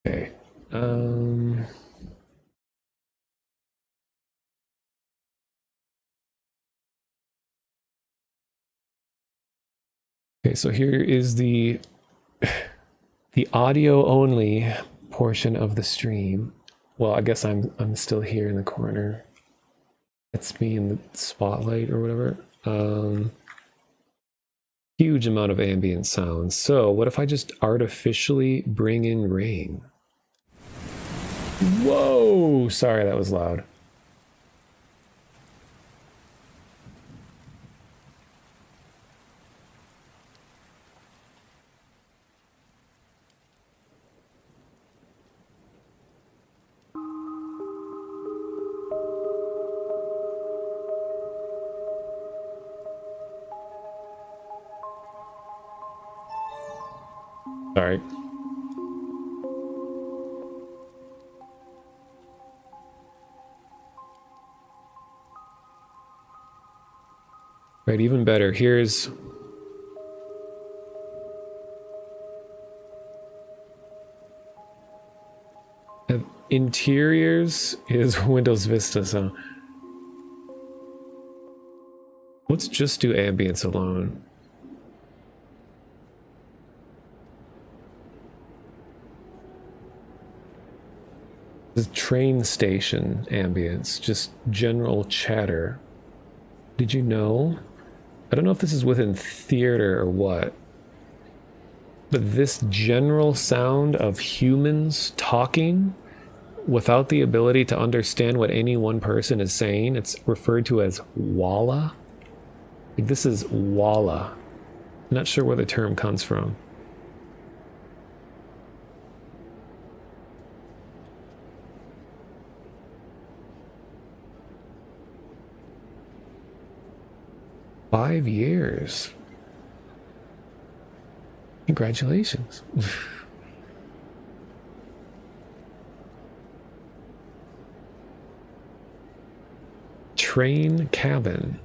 Okay. Okay, so here is the audio only portion of the stream. Well, I guess I'm still here in the corner. That's me in the spotlight or whatever. Huge amount of ambient sounds. So what if I just artificially bring in rain? Whoa! Sorry, that was loud. Sorry. Right, even better. Here's interiors is Windows Vista, so let's just do ambience alone. The train station ambience, just general chatter. Did you know? I don't know if this is within theater or what, But this general sound of humans talking without the ability to understand what any one person is saying, it's referred to as walla. Like, this is walla. I'm not sure where the term comes from. Five years. Congratulations. Train cabin.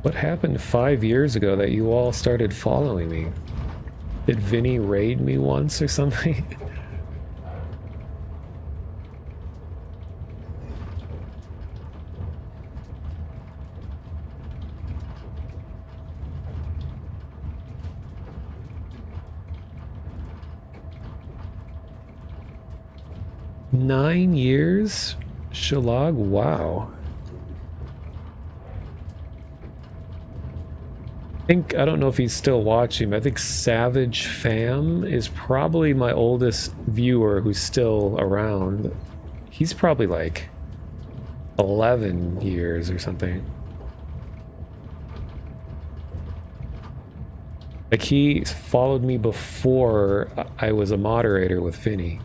What happened 5 years ago that you all started following me? Did Vinny raid me once or something? Nine years? Shalag? Wow. I don't know if he's still watching, but I think Savage Fam is probably my oldest viewer who's still around. He's probably like 11 years or something. Like, he followed me before I was a moderator with Vinny.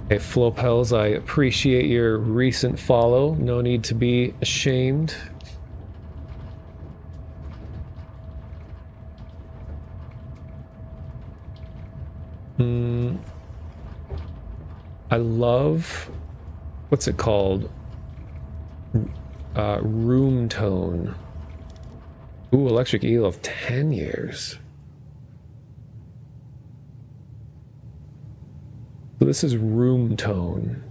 Hey, Flopels, I appreciate your recent follow. No need to be ashamed. I love, what's it called? Room tone. Ooh, Electric Eel of 10 years. So this is room tone.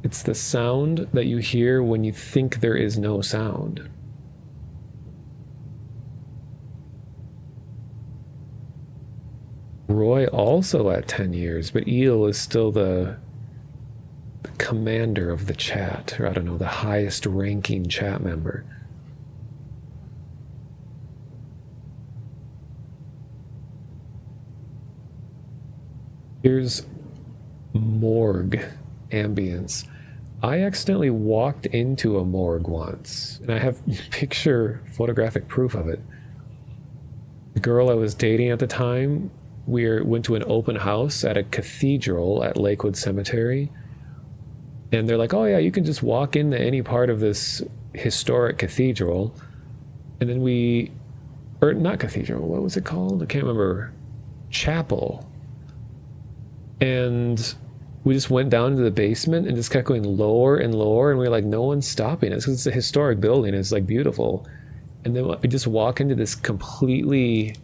It's the sound that you hear when you think there is no sound. Roy also at 10 years, but Eel is still the commander of the chat, or I don't know, the highest ranking chat member. Here's morgue ambience. I accidentally walked into a morgue once, and I have picture photographic proof of it. The girl I was dating at the time, we went to an open house at a cathedral at Lakewood Cemetery, and they're like, oh yeah, you can just walk into any part of this historic cathedral. And then or not cathedral, what was it called? I can't remember. Chapel. And we just went down into the basement and just kept going lower and lower, and we were like, no one's stopping us because it's a historic building. It's like beautiful. And then we just walk into this completely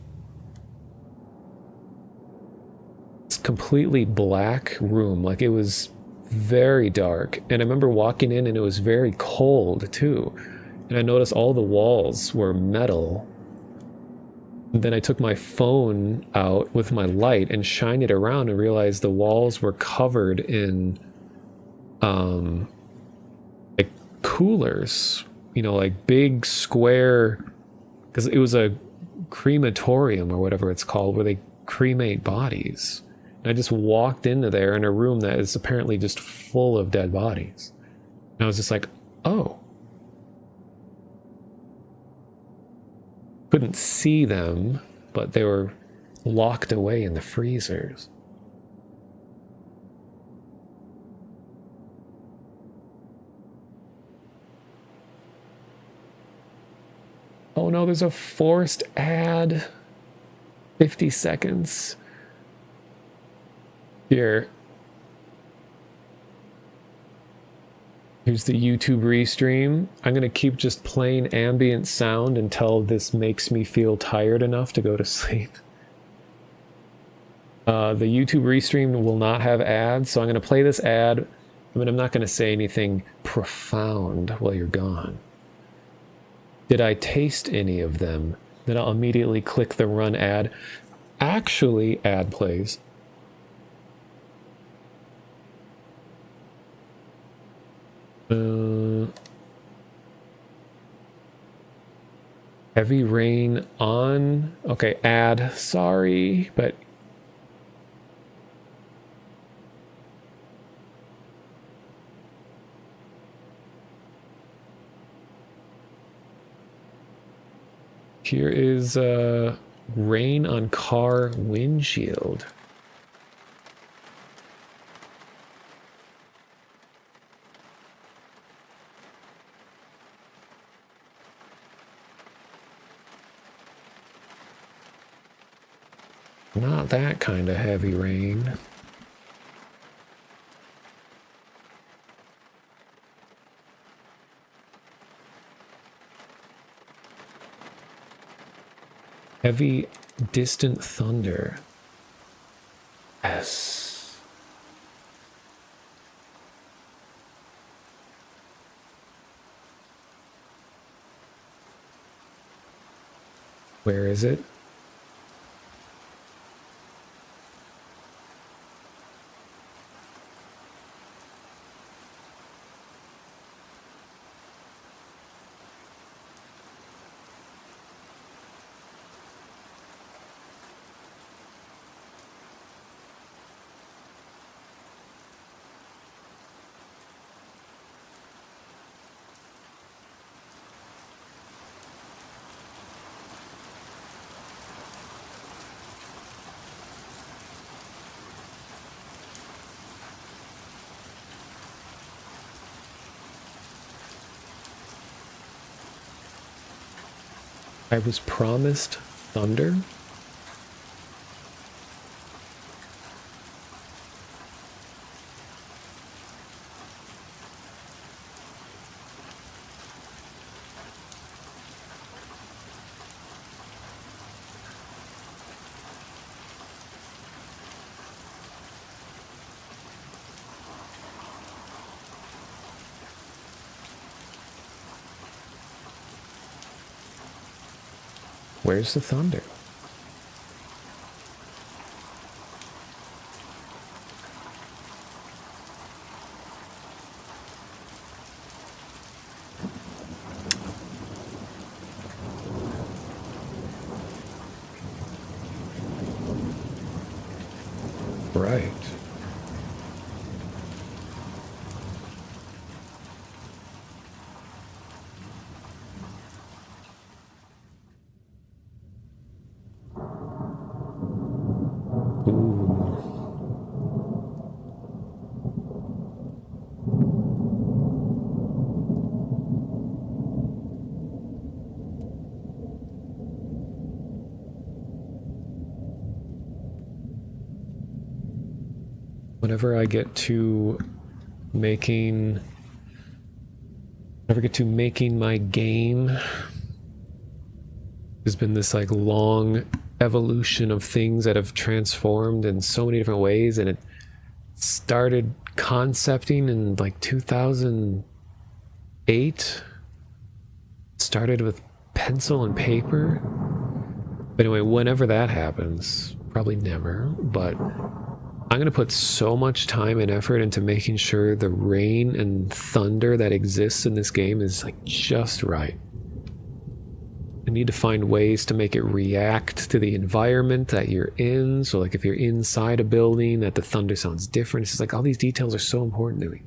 black room. Like, it was very dark, and I remember walking in and it was very cold too, and I noticed all the walls were metal. And then I took my phone out with my light and shined it around and realized the walls were covered in like coolers, you know, like big square, because it was a crematorium or whatever it's called, where they cremate bodies. And I just walked into there in a room that is apparently just full of dead bodies. And I was just like, oh. Couldn't see them, but they were locked away in the freezers. Oh no, there's a forced ad. 50 seconds. Here. Here's the YouTube restream. I'm gonna keep just playing ambient sound until this makes me feel tired enough to go to sleep. The YouTube restream will not have ads, so I'm going to play this ad. I mean, I'm not going to say anything profound while you're gone. Did I taste any of them? Then I'll immediately click the run ad. Actually, ad plays. Heavy rain on. Okay, ad. Sorry, but here is rain on car windshield. Not that kind of heavy rain. Heavy distant thunder. Yes. Where is it? I was promised thunder? Where's the thunder? Right. Whenever I get to making my game, there's been this like long evolution of things that have transformed in so many different ways, and it started concepting in like 2008. Started with pencil and paper. But anyway, whenever that happens, probably never, but I'm going to put so much time and effort into making sure the rain and thunder that exists in this game is like just right. I need to find ways to make it react to the environment that you're in. So like if you're inside a building, that the thunder sounds different. It's just like all these details are so important to me.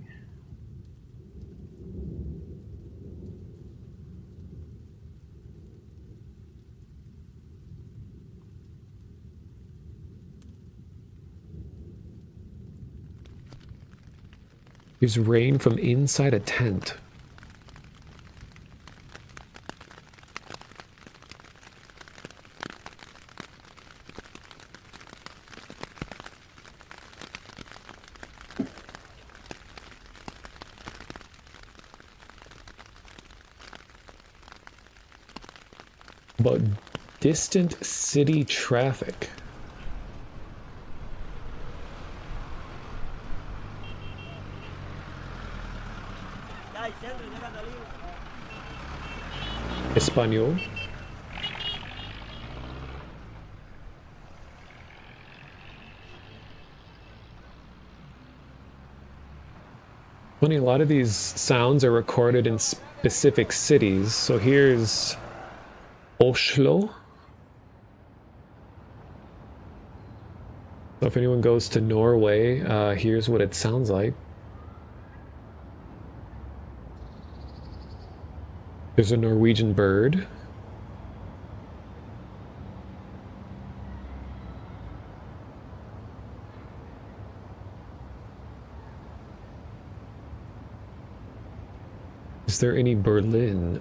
There's rain from inside a tent. But distant city traffic. Espanol. Funny, a lot of these sounds are recorded in specific cities. So here's Oslo. So if anyone goes to Norway, here's what it sounds like. There's a Norwegian bird. Is there any Berlin?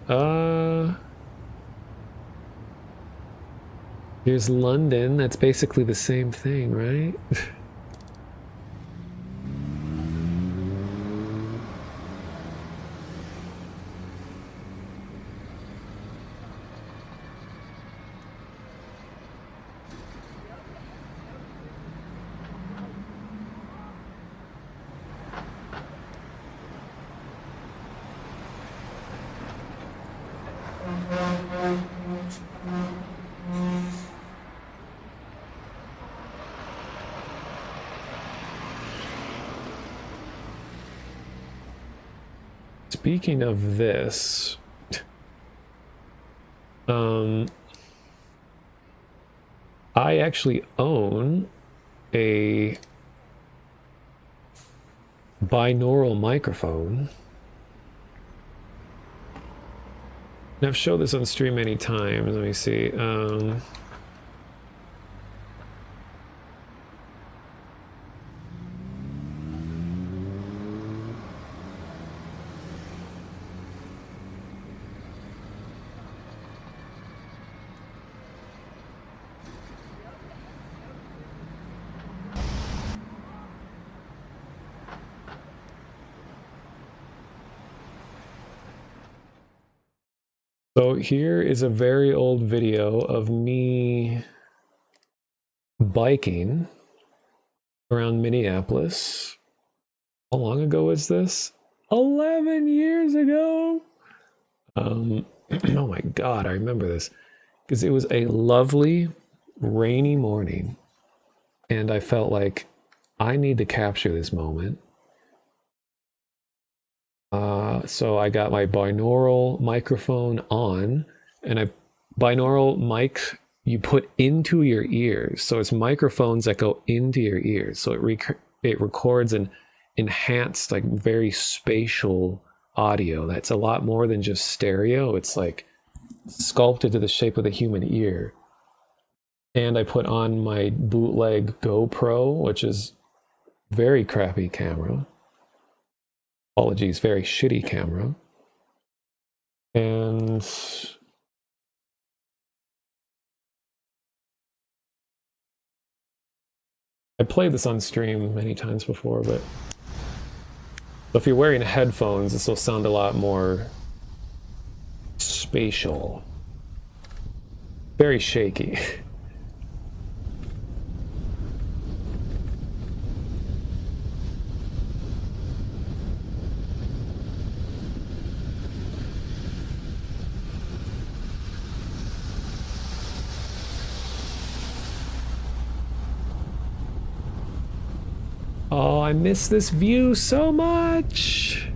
Here's London. That's basically the same thing, right? Speaking of this, I actually own a binaural microphone. And I've showed this on stream many times. Let me see. So here is a very old video of me biking around Minneapolis. How long ago was this? 11 years ago! Oh my god, I remember this. Because it was a lovely, rainy morning. And I felt like I need to capture this moment. So I got my binaural microphone on, and binaural mic you put into your ears. So it's microphones that go into your ears. So it records an enhanced, like very spatial audio. That's a lot more than just stereo. It's like sculpted to the shape of the human ear. And I put on my bootleg GoPro, which is very crappy camera. Apologies, very shitty camera. And I played this on stream many times before, but if you're wearing headphones, this will sound a lot more spatial. Very shaky. Oh, I miss this view so much.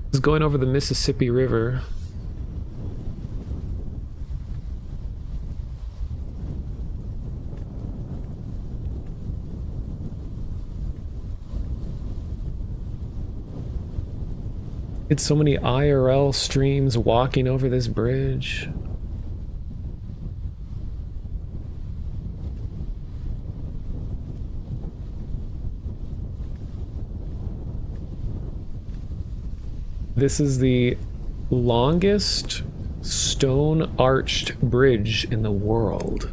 It's going over the Mississippi River. It's so many IRL streams walking over this bridge. This is the longest stone-arched bridge in the world.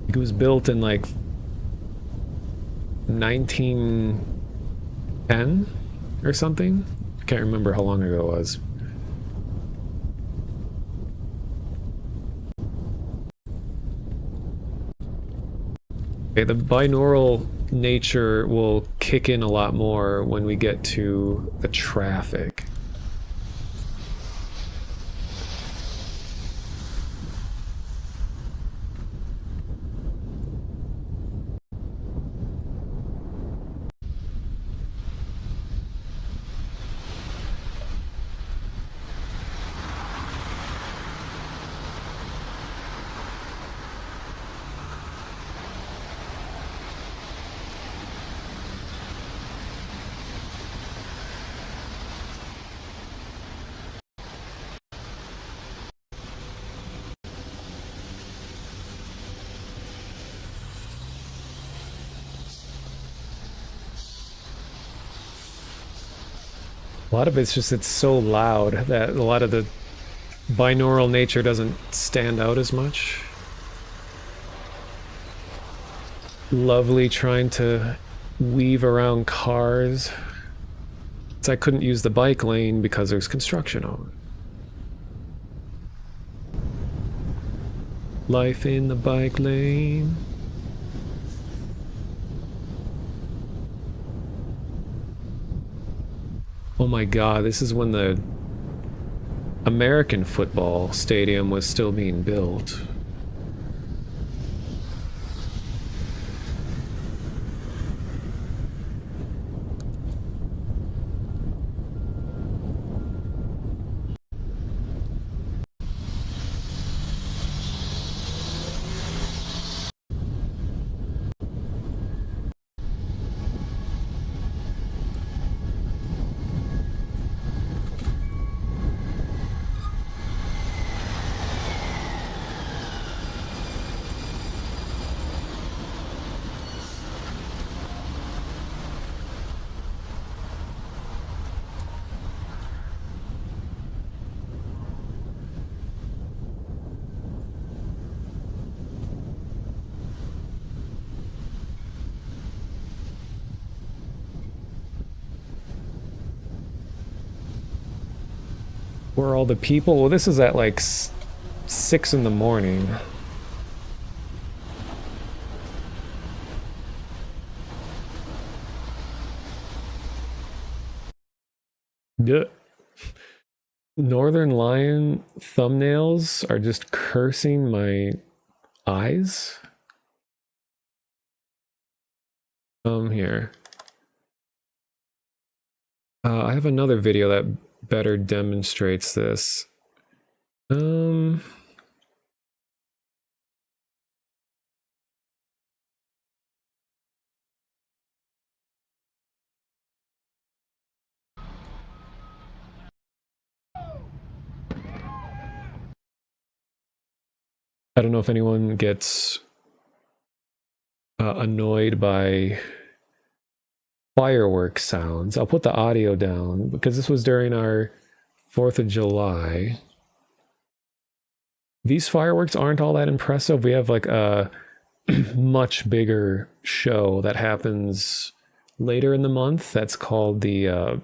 It was built in like 1910 or something. I can't remember how long ago it was. Okay, the binaural nature will kick in a lot more when we get to the traffic. A lot of it's just, it's so loud that a lot of the binaural nature doesn't stand out as much. Lovely trying to weave around cars. So I couldn't use the bike lane because there's construction on it. Life in the bike lane. Oh my god, this is when the American football stadium was still being built. Where are all the people? Well, this is at like 6 in the morning. Duh. Northern Lion thumbnails are just cursing my eyes. Here. I have another video that better demonstrates this. I don't know if anyone gets annoyed by fireworks sounds. I'll put the audio down because this was during our 4th of July. These fireworks aren't all that impressive. We have like a much bigger show that happens later in the month. That's called the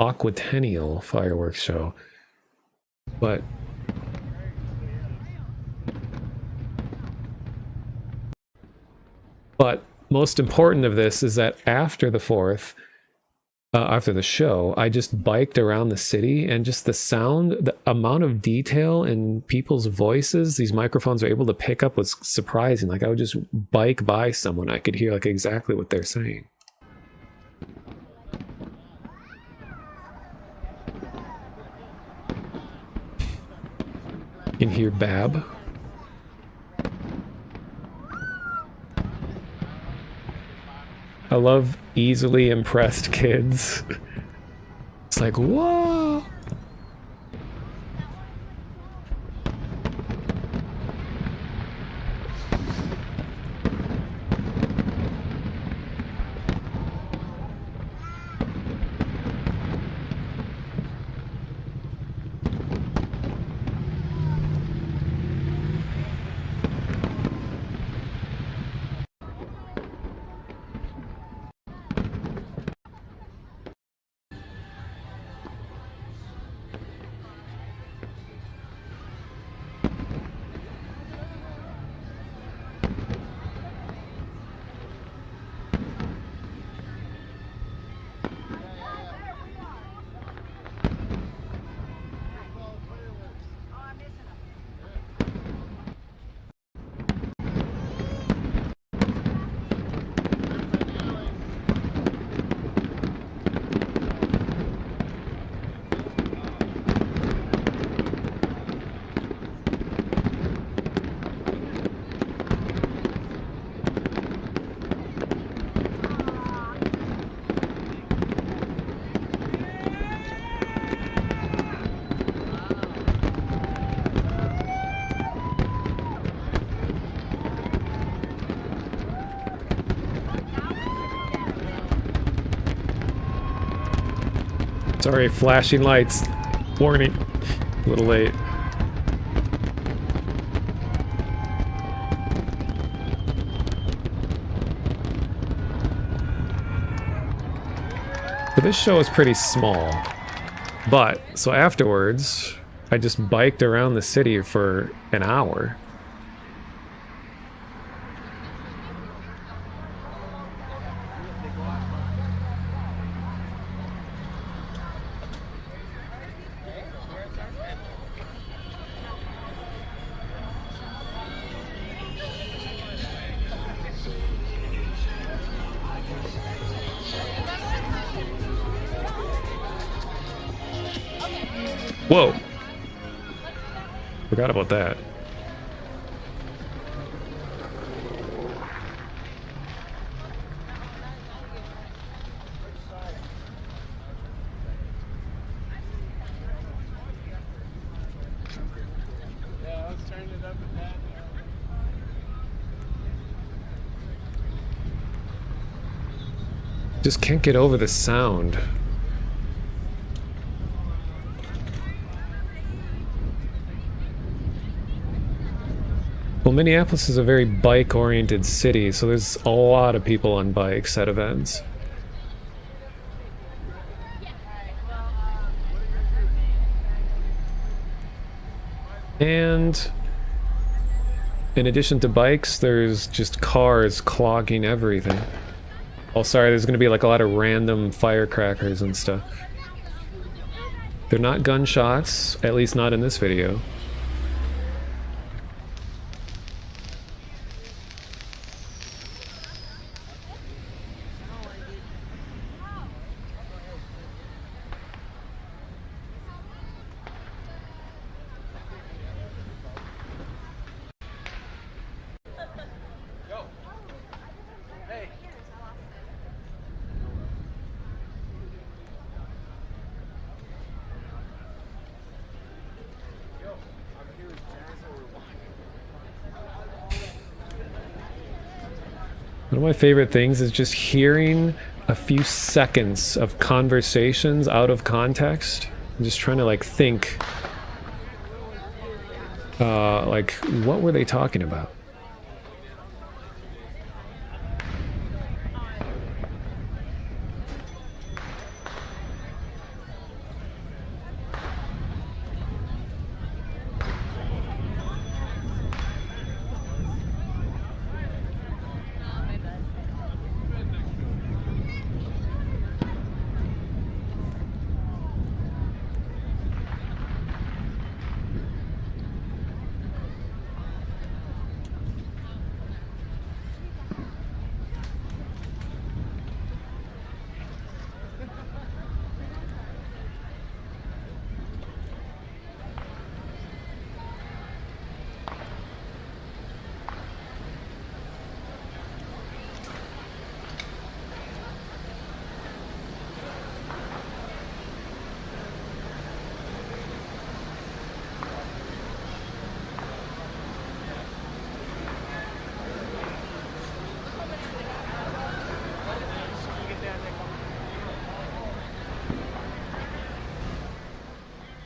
Aquatennial fireworks show. But most important of this is that after the 4th, after the show, I just biked around the city, and just the sound, the amount of detail in people's voices these microphones are able to pick up was surprising. Like I would just bike by someone, I could hear like exactly what they're saying. You can hear Bab. I love easily impressed kids. It's like, whoa! Sorry, flashing lights. Warning. A little late. So this show is pretty small. But, so afterwards, I just biked around the city for an hour. Whoa! Forgot about that. Just can't get over the sound. Well, Minneapolis is a very bike-oriented city, so there's a lot of people on bikes at events. And in addition to bikes, there's just cars clogging everything. Oh, sorry, there's gonna be like a lot of random firecrackers and stuff. They're not gunshots, at least not in this video. One of my favorite things is just hearing a few seconds of conversations out of context. I'm just trying to like think, like what were they talking about?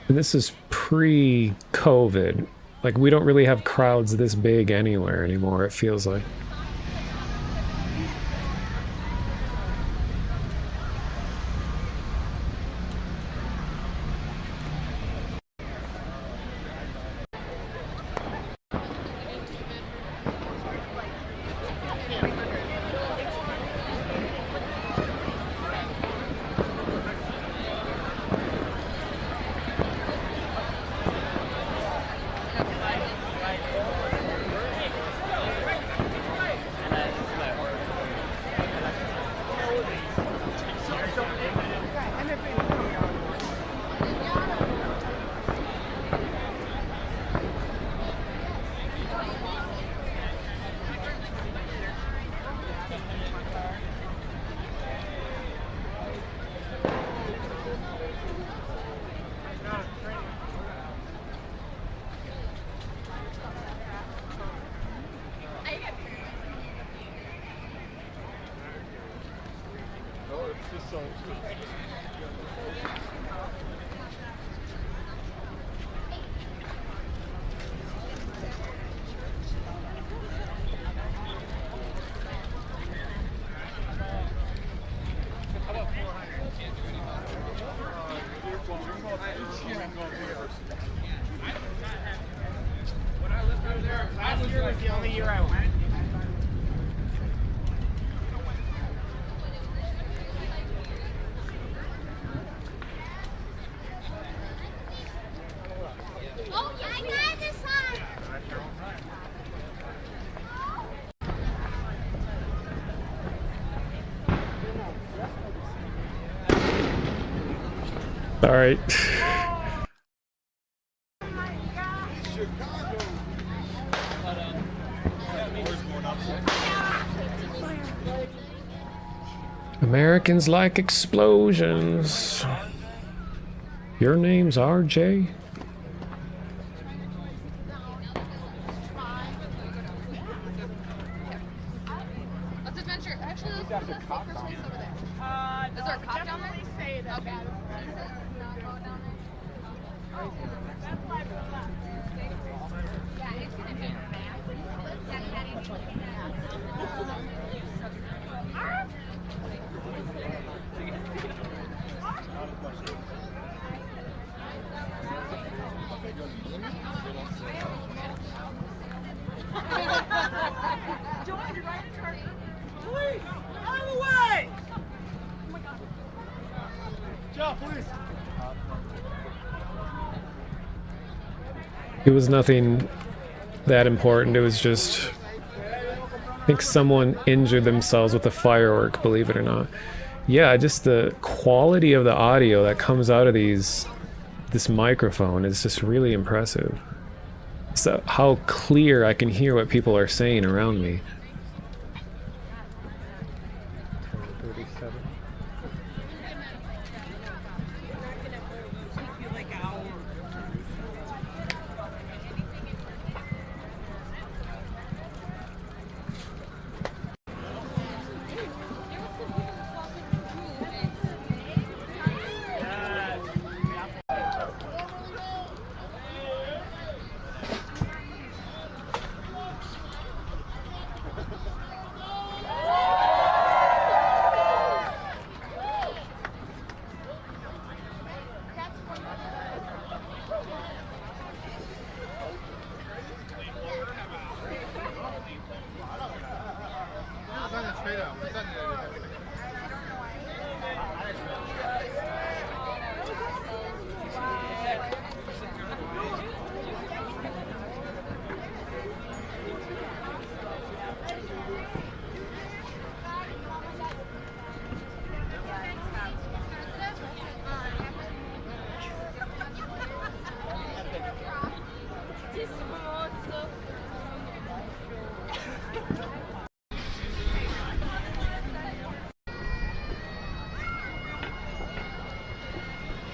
And this is pre-COVID. Like, we don't really have crowds this big anywhere anymore, it feels like. All right. Americans like explosions. Your name's RJ? Let's adventure. Actually, let's go to the safer place over there. Is there a cop down there? Say that. Okay. Not go down there. Yeah, it's gonna be It was nothing that important. It was just, I think someone injured themselves with a firework, believe it or not. Yeah, just the quality of the audio that comes out of this microphone is just really impressive. So how clear I can hear what people are saying around me.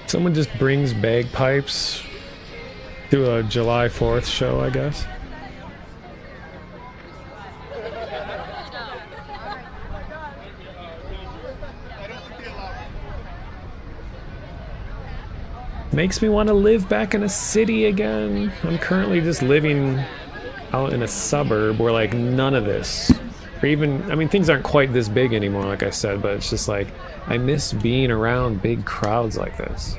Someone just brings bagpipes to a July 4th show, I guess. Makes me want to live back in a city again. I'm currently just living out in a suburb where like none of this, or even, I mean, things aren't quite this big anymore, like I said, but it's just like, I miss being around big crowds like this.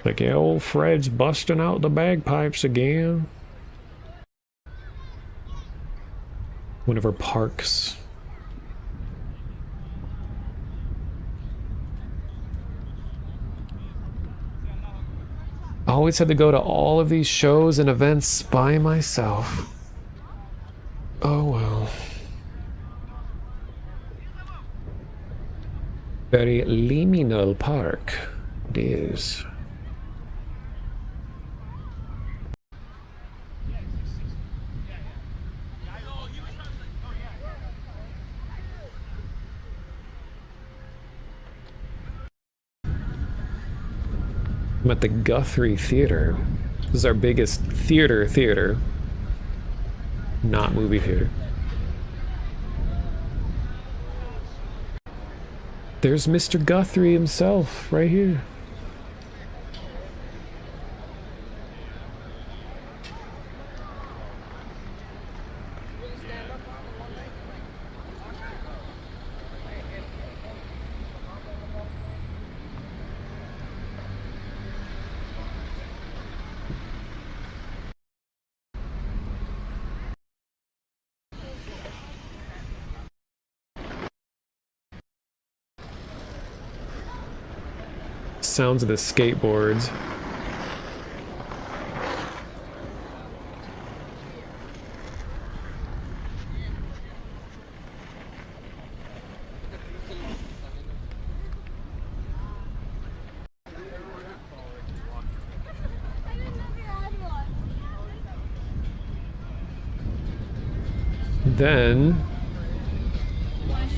Like, yeah, old Fred's busting out the bagpipes again. One of our parks. I always had to go to all of these shows and events by myself. Oh well. Very liminal park it is. I'm at the Guthrie Theater. This is our biggest theater, not movie theater. There's Mr. Guthrie himself right here. Sounds of the skateboards. Then,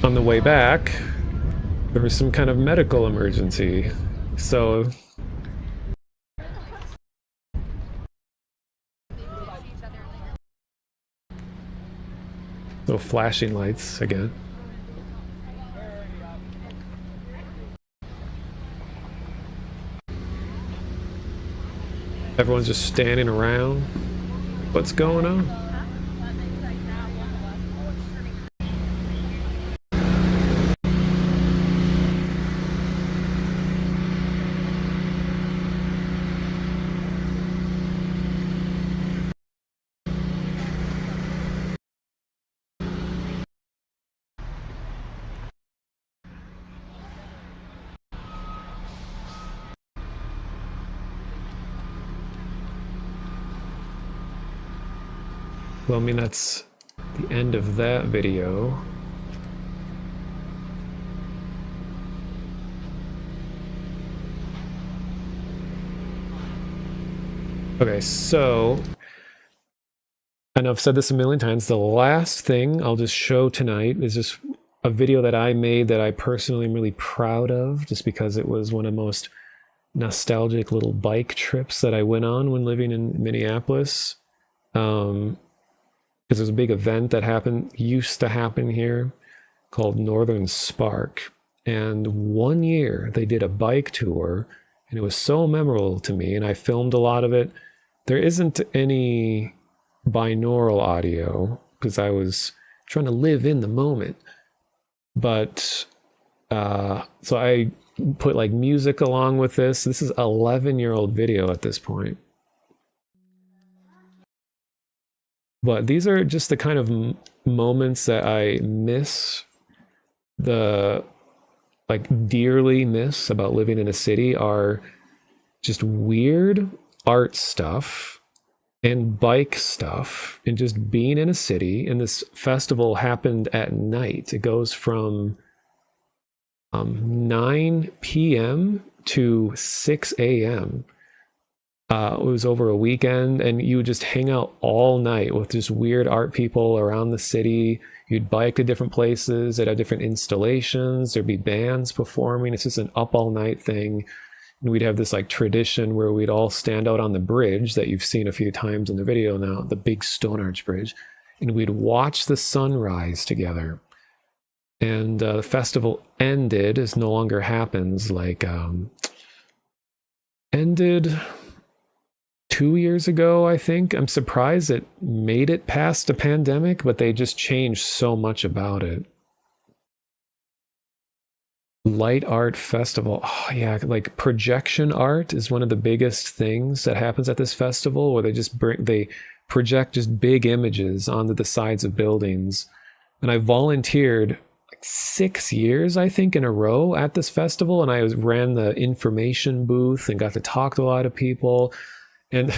on the way back, there was some kind of medical emergency. So flashing lights again. Everyone's just standing around. What's going on? Well, I mean, that's the end of that video. Okay, so I know I've said this a million times. The last thing I'll just show tonight is just a video that I made that I personally am really proud of, just because it was one of the most nostalgic little bike trips that I went on when living in Minneapolis. Because there's a big event that used to happen here called Northern Spark. And one year they did a bike tour, and it was so memorable to me, and I filmed a lot of it. There isn't any binaural audio because I was trying to live in the moment. But so I put like music along with this. This is 11-year-old video at this point. But these are just the kind of moments that I miss, dearly miss about living in a city, are just weird art stuff and bike stuff and just being in a city. And this festival happened at night. It goes from 9 p.m. to 6 a.m. It was over a weekend, and you would just hang out all night with just weird art people around the city. You'd bike to different places that have different installations. There'd be bands performing. It's just an up all night thing. And we'd have this like tradition where we'd all stand out on the bridge that you've seen a few times in the video now, the big Stone Arch Bridge, and we'd watch the sunrise together. And the festival ended, as no longer happens, ended 2 years ago, I think. I'm surprised it made it past the pandemic, but they just changed so much about it. Light Art Festival. Oh yeah, like projection art is one of the biggest things that happens at this festival, where they project just big images onto the sides of buildings. And I volunteered like 6 years, I think, in a row at this festival, and I ran the information booth and got to talk to a lot of people. And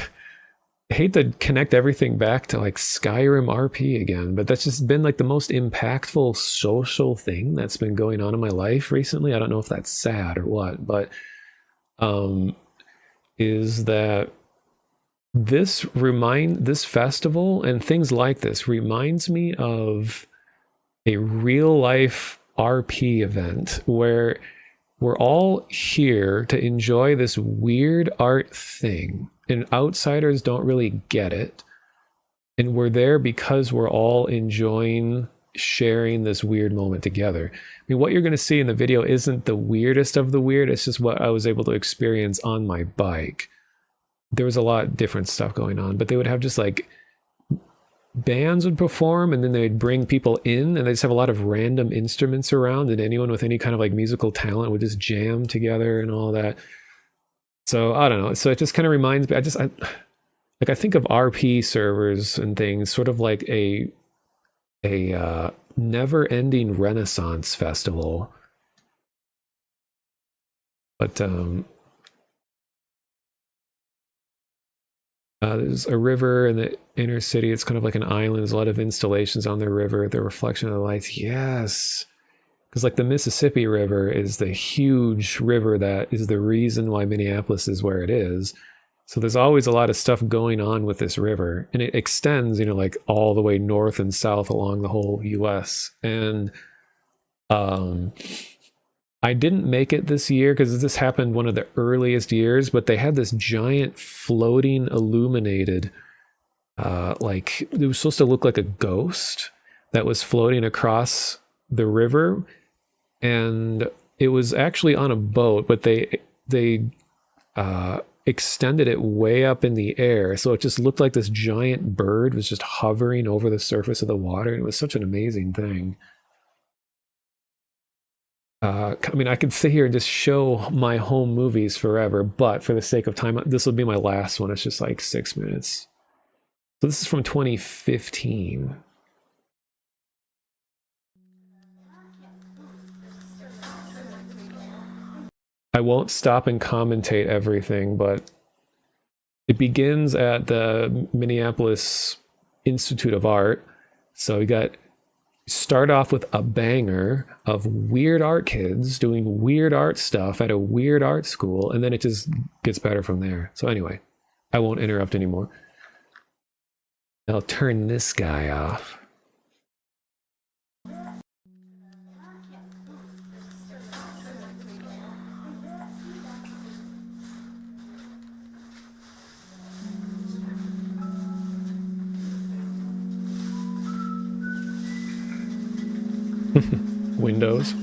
I hate to connect everything back to like Skyrim RP again, but that's just been like the most impactful social thing that's been going on in my life recently. I don't know if that's sad or what, but is that this festival and things like this reminds me of a real life RP event where we're all here to enjoy this weird art thing, and outsiders don't really get it. And we're there because we're all enjoying sharing this weird moment together. I mean, what you're going to see in the video isn't the weirdest of the weird. It's just what I was able to experience on my bike. There was a lot of different stuff going on, but they would have just like bands would perform, and then they'd bring people in, and they just have a lot of random instruments around, and anyone with any kind of like musical talent would just jam together and all that. So I don't know. So it just kind of reminds me, I think of RP servers and things sort of like a never-ending Renaissance festival. But there's a river in the inner city. It's kind of like an island. There's a lot of installations on the river. The reflection of the lights. Yes. Because like the Mississippi River is the huge river that is the reason why Minneapolis is where it is. So there's always a lot of stuff going on with this river, and it extends, like all the way north and south along the whole US. And I didn't make it this year because this happened one of the earliest years, but they had this giant floating illuminated, like it was supposed to look like a ghost that was floating across the river. And it was actually on a boat, but they extended it way up in the air, so it just looked like this giant bird was just hovering over the surface of the water, and it was such an amazing thing. I mean, I could sit here and just show my home movies forever, but for the sake of time, this will be my last one. It's just like 6 minutes. So this is from 2015. I won't stop and commentate everything, but it begins at the Minneapolis Institute of Art. So you start off with a banger of weird art kids doing weird art stuff at a weird art school, and then it just gets better from there. So anyway, I won't interrupt anymore. I'll turn this guy off. Windows.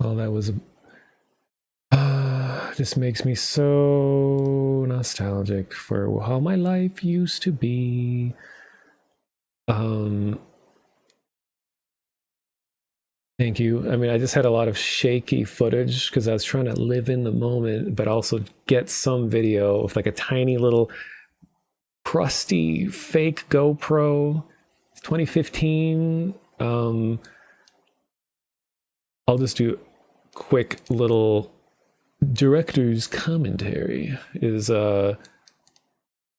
Oh, that was just makes me so nostalgic for how my life used to be. Thank you. I mean, I just had a lot of shaky footage because I was trying to live in the moment, but also get some video of like a tiny little crusty fake GoPro. It's 2015. I'll just do quick little director's commentary. Is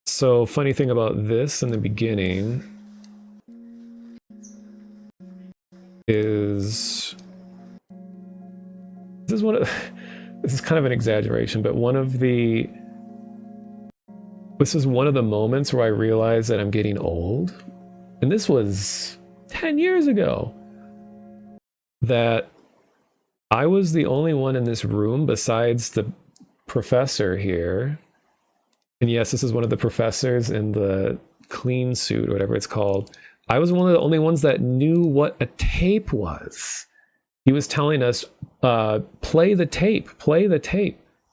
so funny thing about this in the beginning is this is this is kind of an exaggeration, but this is one of the moments where I realized that I'm getting old. And this was 10 years ago. That I was the only one in this room besides the professor here. And yes, this is one of the professors in the clean suit, or whatever it's called. I was one of the only ones that knew what a tape was. He was telling us, play the tape.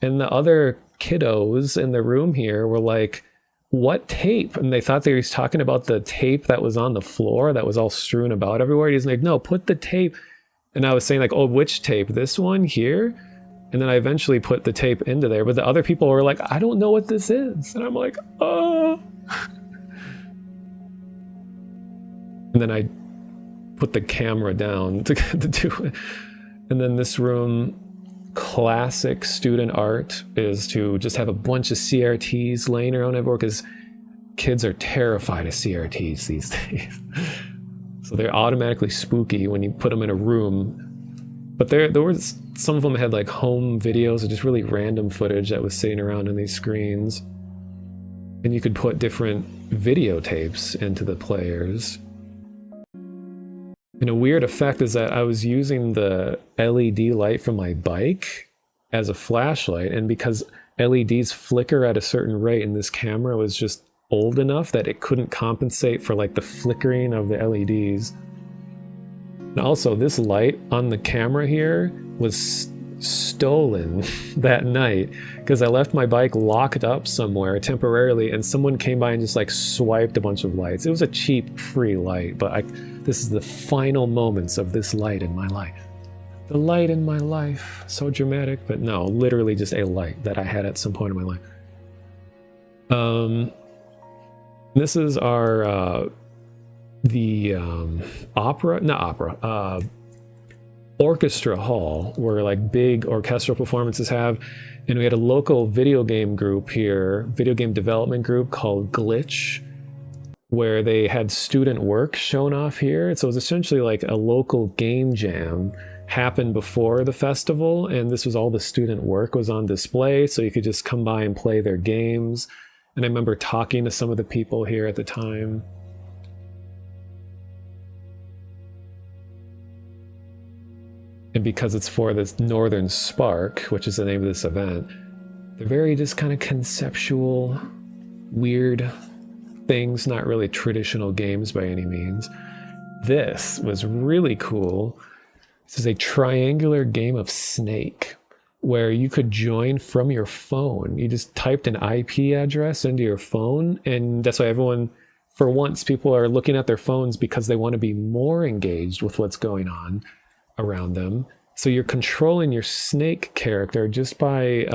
And the other kiddos in the room here were like, what tape? And they thought they was talking about the tape that was on the floor that was all strewn about everywhere. He's like, no, put the tape. And I was saying like, oh, which tape? This one here? And then I eventually put the tape into there. But the other people were like, I don't know what this is. And I'm like, oh. And then I put the camera down to do it. And then this room, classic student art is to just have a bunch of CRTs laying around everywhere because kids are terrified of CRTs these days. So they're automatically spooky when you put them in a room. But there was some of them had like home videos or just really random footage that was sitting around on these screens. And you could put different videotapes into the players. And a weird effect is that I was using the LED light from my bike as a flashlight, and because LEDs flicker at a certain rate and this camera was just old enough that it couldn't compensate for like the flickering of the LEDs. And also this light on the camera here was stolen that night because I left my bike locked up somewhere temporarily and someone came by and just like swiped a bunch of lights. It was a cheap free light, but this is the final moments of this light in my life. The light in my life. So dramatic, but no, literally just a light that I had at some point in my life. This is our orchestra hall where like big orchestral performances have, and we had a local video game group here, video game development group called Glitch, where they had student work shown off here. So it was essentially like a local game jam happened before the festival, and this was all the student work was on display, so you could just come by and play their games. And I remember talking to some of the people here at the time. And because it's for this Northern Spark, which is the name of this event, they're very just kind of conceptual, weird things, not really traditional games by any means. This was really cool. This is a triangular game of Snake, where you could join from your phone. You just typed an IP address into your phone, and that's why everyone, for once, people are looking at their phones because they want to be more engaged with what's going on around them. So you're controlling your Snake character just by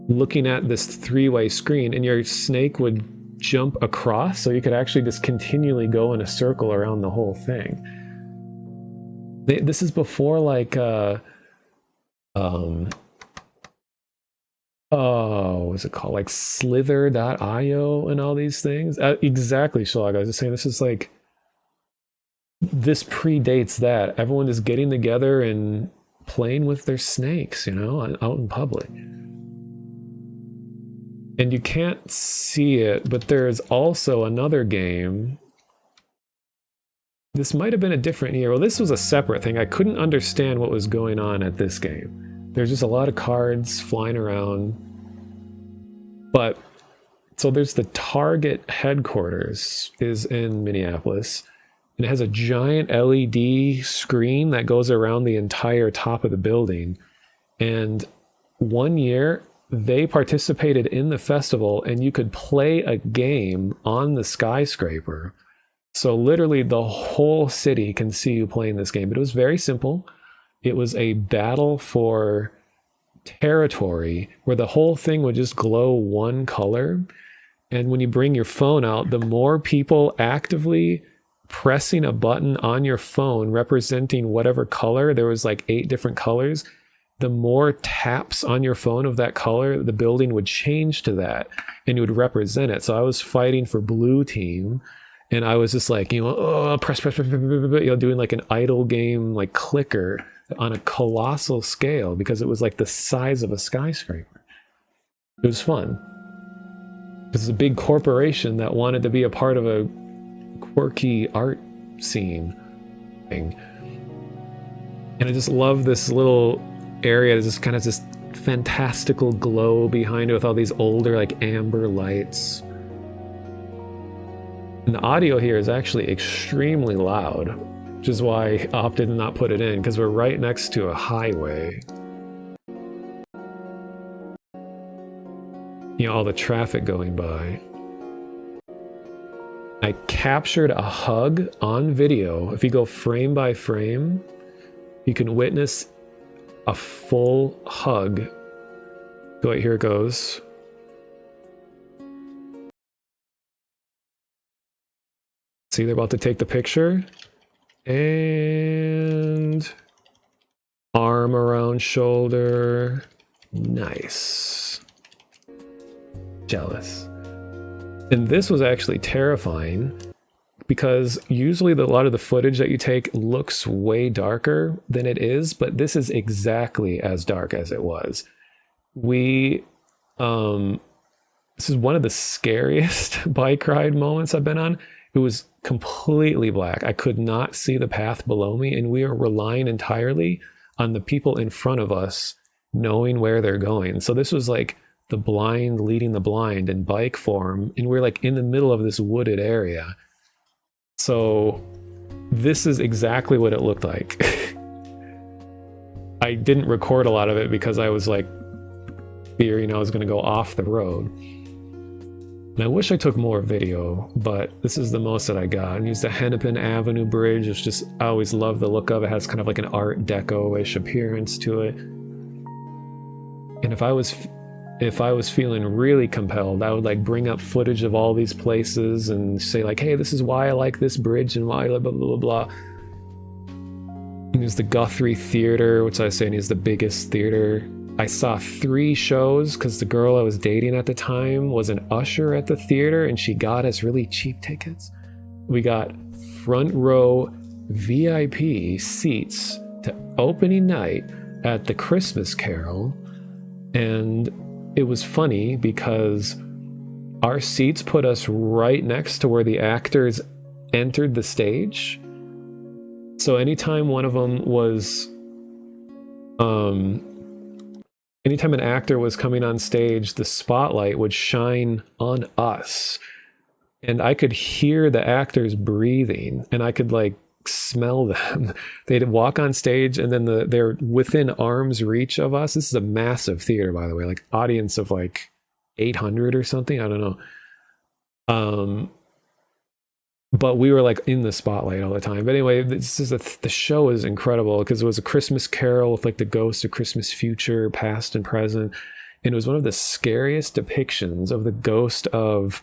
looking at this three-way screen, and your Snake would jump across, so you could actually just continually go in a circle around the whole thing. This is before like what's it called, like Slither.io and all these things. Exactly, Shlag. I was just saying, this is like, this predates that. Everyone is getting together and playing with their snakes, you know, out in public. And you can't see it, but there's also another game. This might have been a different year. Well, this was a separate thing. I couldn't understand what was going on at this game. There's just a lot of cards flying around. But, so there's the Target headquarters is in Minneapolis. And it has a giant LED screen that goes around the entire top of the building. And one year, they participated in the festival, and you could play a game on the skyscraper. So literally the whole city can see you playing this game. But it was very simple. It was a battle for territory where the whole thing would just glow one color. And when you bring your phone out, the more people actively pressing a button on your phone representing whatever color, there was like 8 different colors, the more taps on your phone of that color, the building would change to that and you would represent it. So I was fighting for blue team, and I was just like, press, doing like an idle game, like clicker on a colossal scale because it was like the size of a skyscraper. It was fun. This is a big corporation that wanted to be a part of a quirky art scene thing. And I just love this little area. There's just kind of this fantastical glow behind it with all these older like amber lights. And the audio here is actually extremely loud, which is why I opted to not put it in, because we're right next to a highway. You know, all the traffic going by. I captured a hug on video. If you go frame by frame, you can witness a full hug. So wait, here it goes. See, they're about to take the picture. And arm around shoulder. Nice. Jealous. And this was actually terrifying because usually a lot of the footage that you take looks way darker than it is, but this is exactly as dark as it was. This is one of the scariest bike ride moments I've been on. It was completely black. I could not see the path below me, and we were relying entirely on the people in front of us knowing where they're going. So this was like the blind leading the blind in bike form, and we're like in the middle of this wooded area. So this is exactly what it looked like. I didn't record a lot of it because I was like fearing I was going to go off the road. And I wish I took more video, but this is the most that I got. And used the Hennepin Avenue Bridge. It's just, I always love the look of it. It has kind of like an Art Deco-ish appearance to it. And if I was feeling really compelled, I would like bring up footage of all these places and say like, hey, this is why I like this bridge and why blah, blah, blah, blah. And there's the Guthrie Theater, which I was saying is the biggest theater. I saw 3 shows because the girl I was dating at the time was an usher at the theater and she got us really cheap tickets. We got front row VIP seats to opening night at the Christmas Carol. And it was funny because our seats put us right next to where the actors entered the stage. So anytime one of them was, anytime an actor was coming on stage, the spotlight would shine on us. And I could hear the actors breathing, and I could like smell them. They'd walk on stage, and then they're within arm's reach of us. This is a massive theater, by the way, like audience of like 800 or something. I don't know. But we were like in the spotlight all the time. But anyway, the show is incredible because it was a Christmas Carol with like the ghosts of Christmas future, past and present. And it was one of the scariest depictions of the ghost of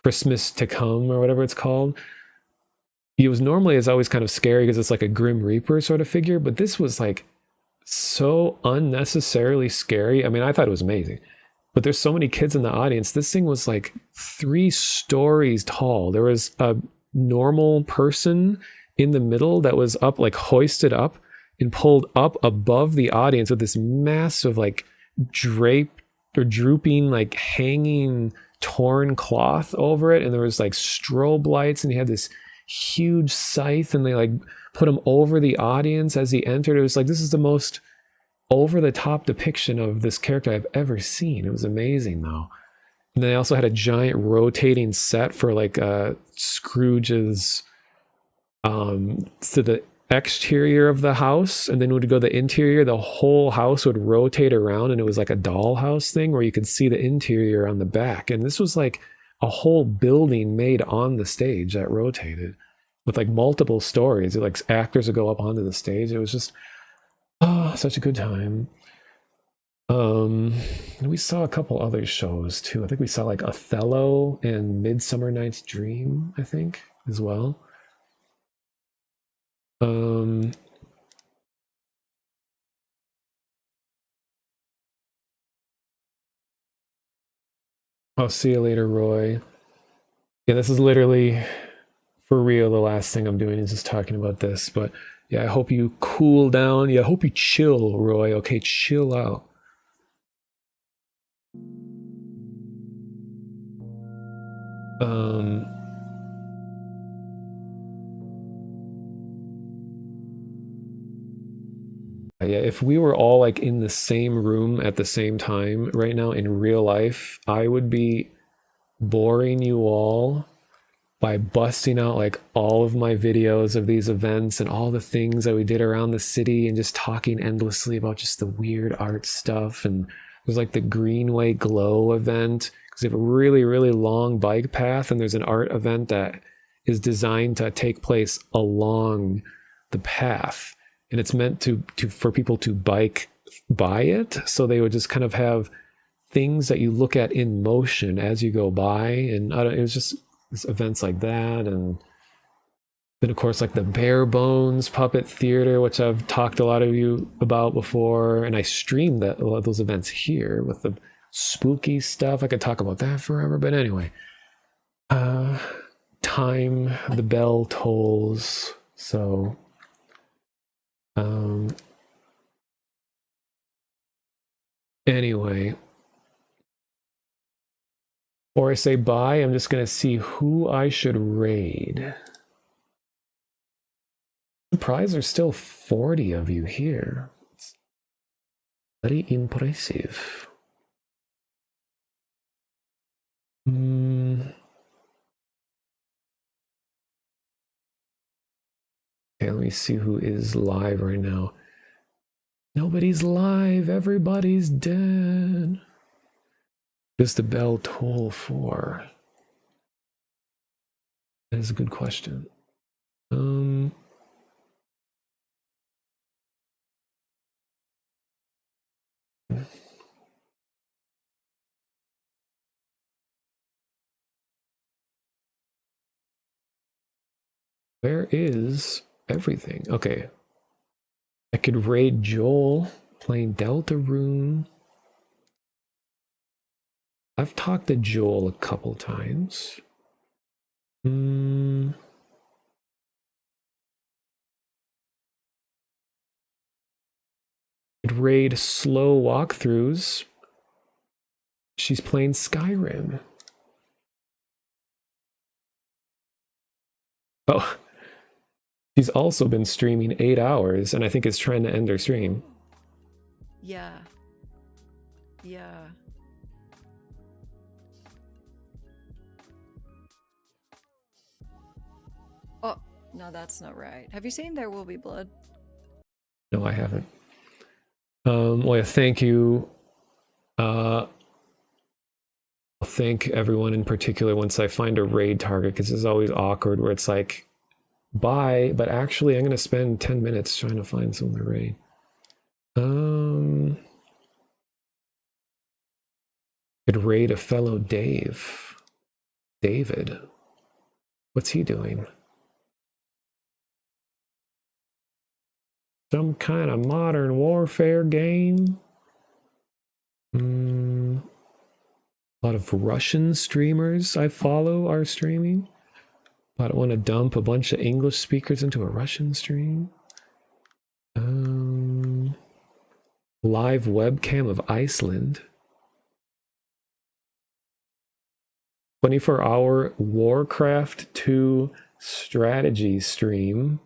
Christmas to come or whatever it's called. It was normally, it's always kind of scary because it's like a Grim Reaper sort of figure, but this was like so unnecessarily scary. I mean, I thought it was amazing, but there's so many kids in the audience. This thing was like 3 stories tall. There was a normal person in the middle that was up, like hoisted up and pulled up above the audience with this massive like draped or drooping, like hanging torn cloth over it. And there was like strobe lights, and he had this huge scythe, and they like put him over the audience as he entered. It was like, this is the most over the top depiction of this character I've ever seen. It was amazing though. And they also had a giant rotating set for like Scrooge's to the exterior of the house, and then when we go to the interior, the whole house would rotate around, and it was like a dollhouse thing where you could see the interior on the back. And this was like a whole building made on the stage that rotated with like multiple stories. Like actors would go up onto the stage. It was just such a good time. We saw a couple other shows too. I think we saw like Othello and Midsummer Night's Dream, I think, as well. I'll see you later, Roy. Yeah, this is literally for real. The last thing I'm doing is just talking about this, but yeah, I hope you cool down. Yeah, I hope you chill, Roy. Okay, chill out. Yeah, if we were all like in the same room at the same time right now in real life, I would be boring you all by busting out like all of my videos of these events and all the things that we did around the city and just talking endlessly about just the weird art stuff. And there's like the Greenway Glow event because they have a really, really long bike path, and there's an art event that is designed to take place along the path. And it's meant to for people to bike by it. So they would just kind of have things that you look at in motion as you go by. And it was just events like that. And then of course, like the Bare Bones Puppet Theater, which I've talked a lot of you about before. And I streamed a lot of those events here with the spooky stuff. I could talk about that forever. But anyway, time, the bell tolls. So anyway, before I say bye, I'm just going to see who I should raid. Surprised there's still 40 of you here. It's very impressive. Okay, let me see who is live right now. Nobody's live. Everybody's dead. Does the bell toll for? That is a good question. Where is everything? Okay. I could raid Joel playing Deltarune. I've talked to Joel a couple times. Could raid Slow Walkthroughs. She's playing Skyrim. Oh. She's also been streaming 8 hours, and I think is trying to end her stream. Yeah. Oh, no, that's not right. Have you seen There Will Be Blood? No, I haven't. Well, yeah, thank you. I'll thank everyone in particular once I find a raid target, because it's always awkward where it's like, bye, but actually I'm going to spend 10 minutes trying to find someone to raid. Could raid a fellow David. What's he doing? Some kind of modern warfare game? A lot of Russian streamers I follow are streaming. I don't want to dump a bunch of English speakers into a Russian stream. Live webcam of Iceland. 24-hour Warcraft 2 strategy stream.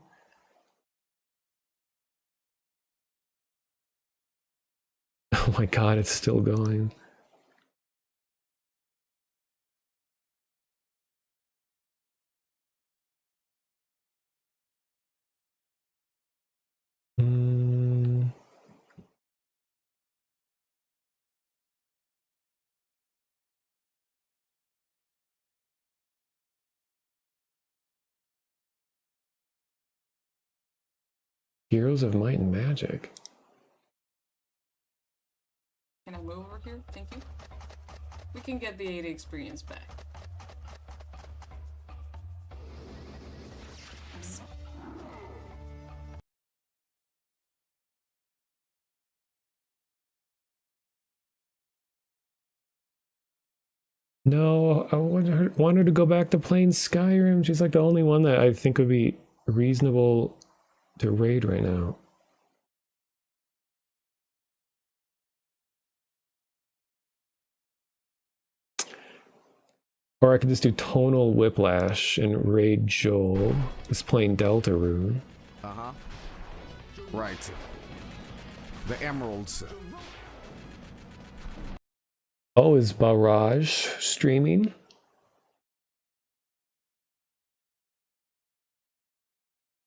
Oh my god, it's still going. Heroes of Might and Magic. Can I move over here? Thank you. We can get the 80 experience back. No, I want her to go back to playing Skyrim. She's like the only one that I think would be reasonable to raid right now. Or I could just do Tonal Whiplash and raid Joel. Just playing Deltarune. Uh-huh. Right. The emeralds. Oh, is Barrage streaming?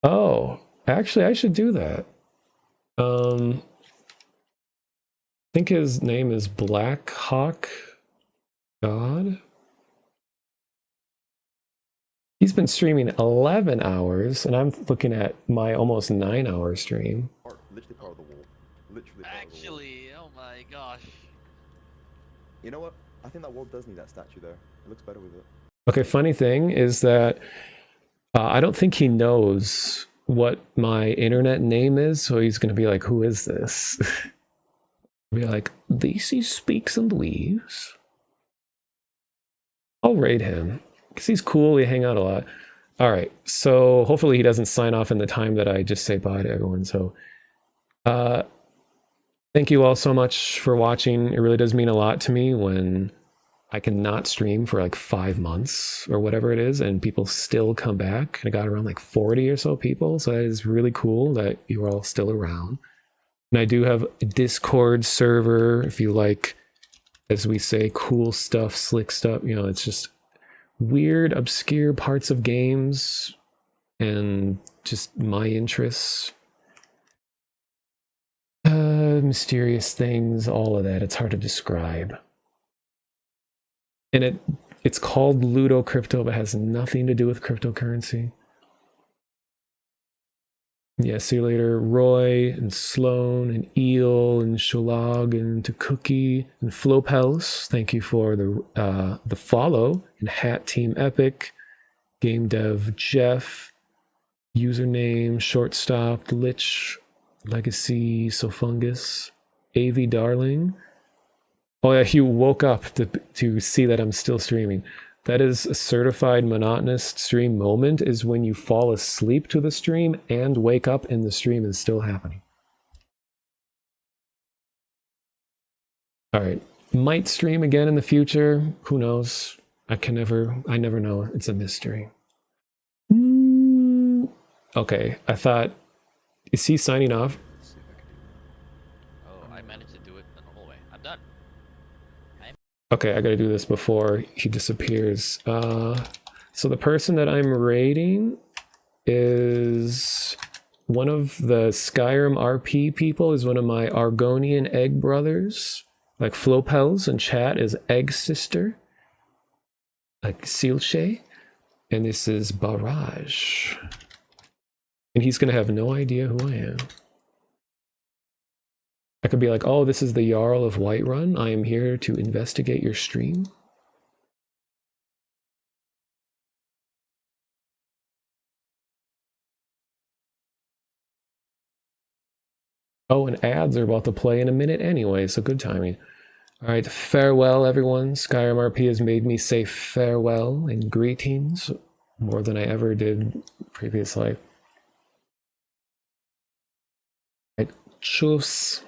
Oh, actually, I should do that. I think his name is Black Hawk God. He's been streaming 11 hours, and I'm looking at my almost 9-hour stream. Literally part of the wall. Literally part of the wall. Actually, oh my gosh. You know what? I think that wall does need that statue there. It looks better with it. Okay, funny thing is that I don't think he knows what my internet name is, so he's going to be like, who is this? Be like, this is Speaks and Leaves. I'll raid him. Because he's cool, we hang out a lot. Alright, so hopefully he doesn't sign off in the time that I just say bye to everyone. So, thank you all so much for watching. It really does mean a lot to me when I can not stream for like 5 months or whatever it is, and people still come back. I got around like 40 or so people, so that is really cool that you're all still around. And I do have a Discord server if you like, as we say, cool stuff, slick stuff. You know, it's just weird, obscure parts of games and just my interests. Mysterious things, all of that. It's hard to describe. And it's called Ludo Crypto, but has nothing to do with cryptocurrency. Yeah, see you later, Roy and Sloan and Eel and Sholag and Cookie and Flopels. Thank you for the follow. And Hat Team Epic, Game Dev Jeff, username Shortstop Lich, Legacy Sofungus, AV Darling. Oh yeah, you woke up to see that I'm still streaming. That is a certified monotonous stream moment, is when you fall asleep to the stream and wake up and the stream is still happening. Alright, might stream again in the future, who knows? I never know, it's a mystery. Okay, I thought, is he signing off? Oh, I managed to do it the normal way. I'm done. Okay, I gotta do this before he disappears. So the person that I'm raiding is one of the Skyrim RP people, is one of my Argonian Egg brothers. Like Flopels in chat is Egg Sister. Like Silche. And this is Barrage. And he's gonna have no idea who I am. I could be like, oh, this is the Jarl of Whiterun. I am here to investigate your stream. Oh, and ads are about to play in a minute anyway, so good timing. All right, farewell, everyone. Skyrim RP has made me say farewell and greetings more than I ever did previous life. All right, tschüss.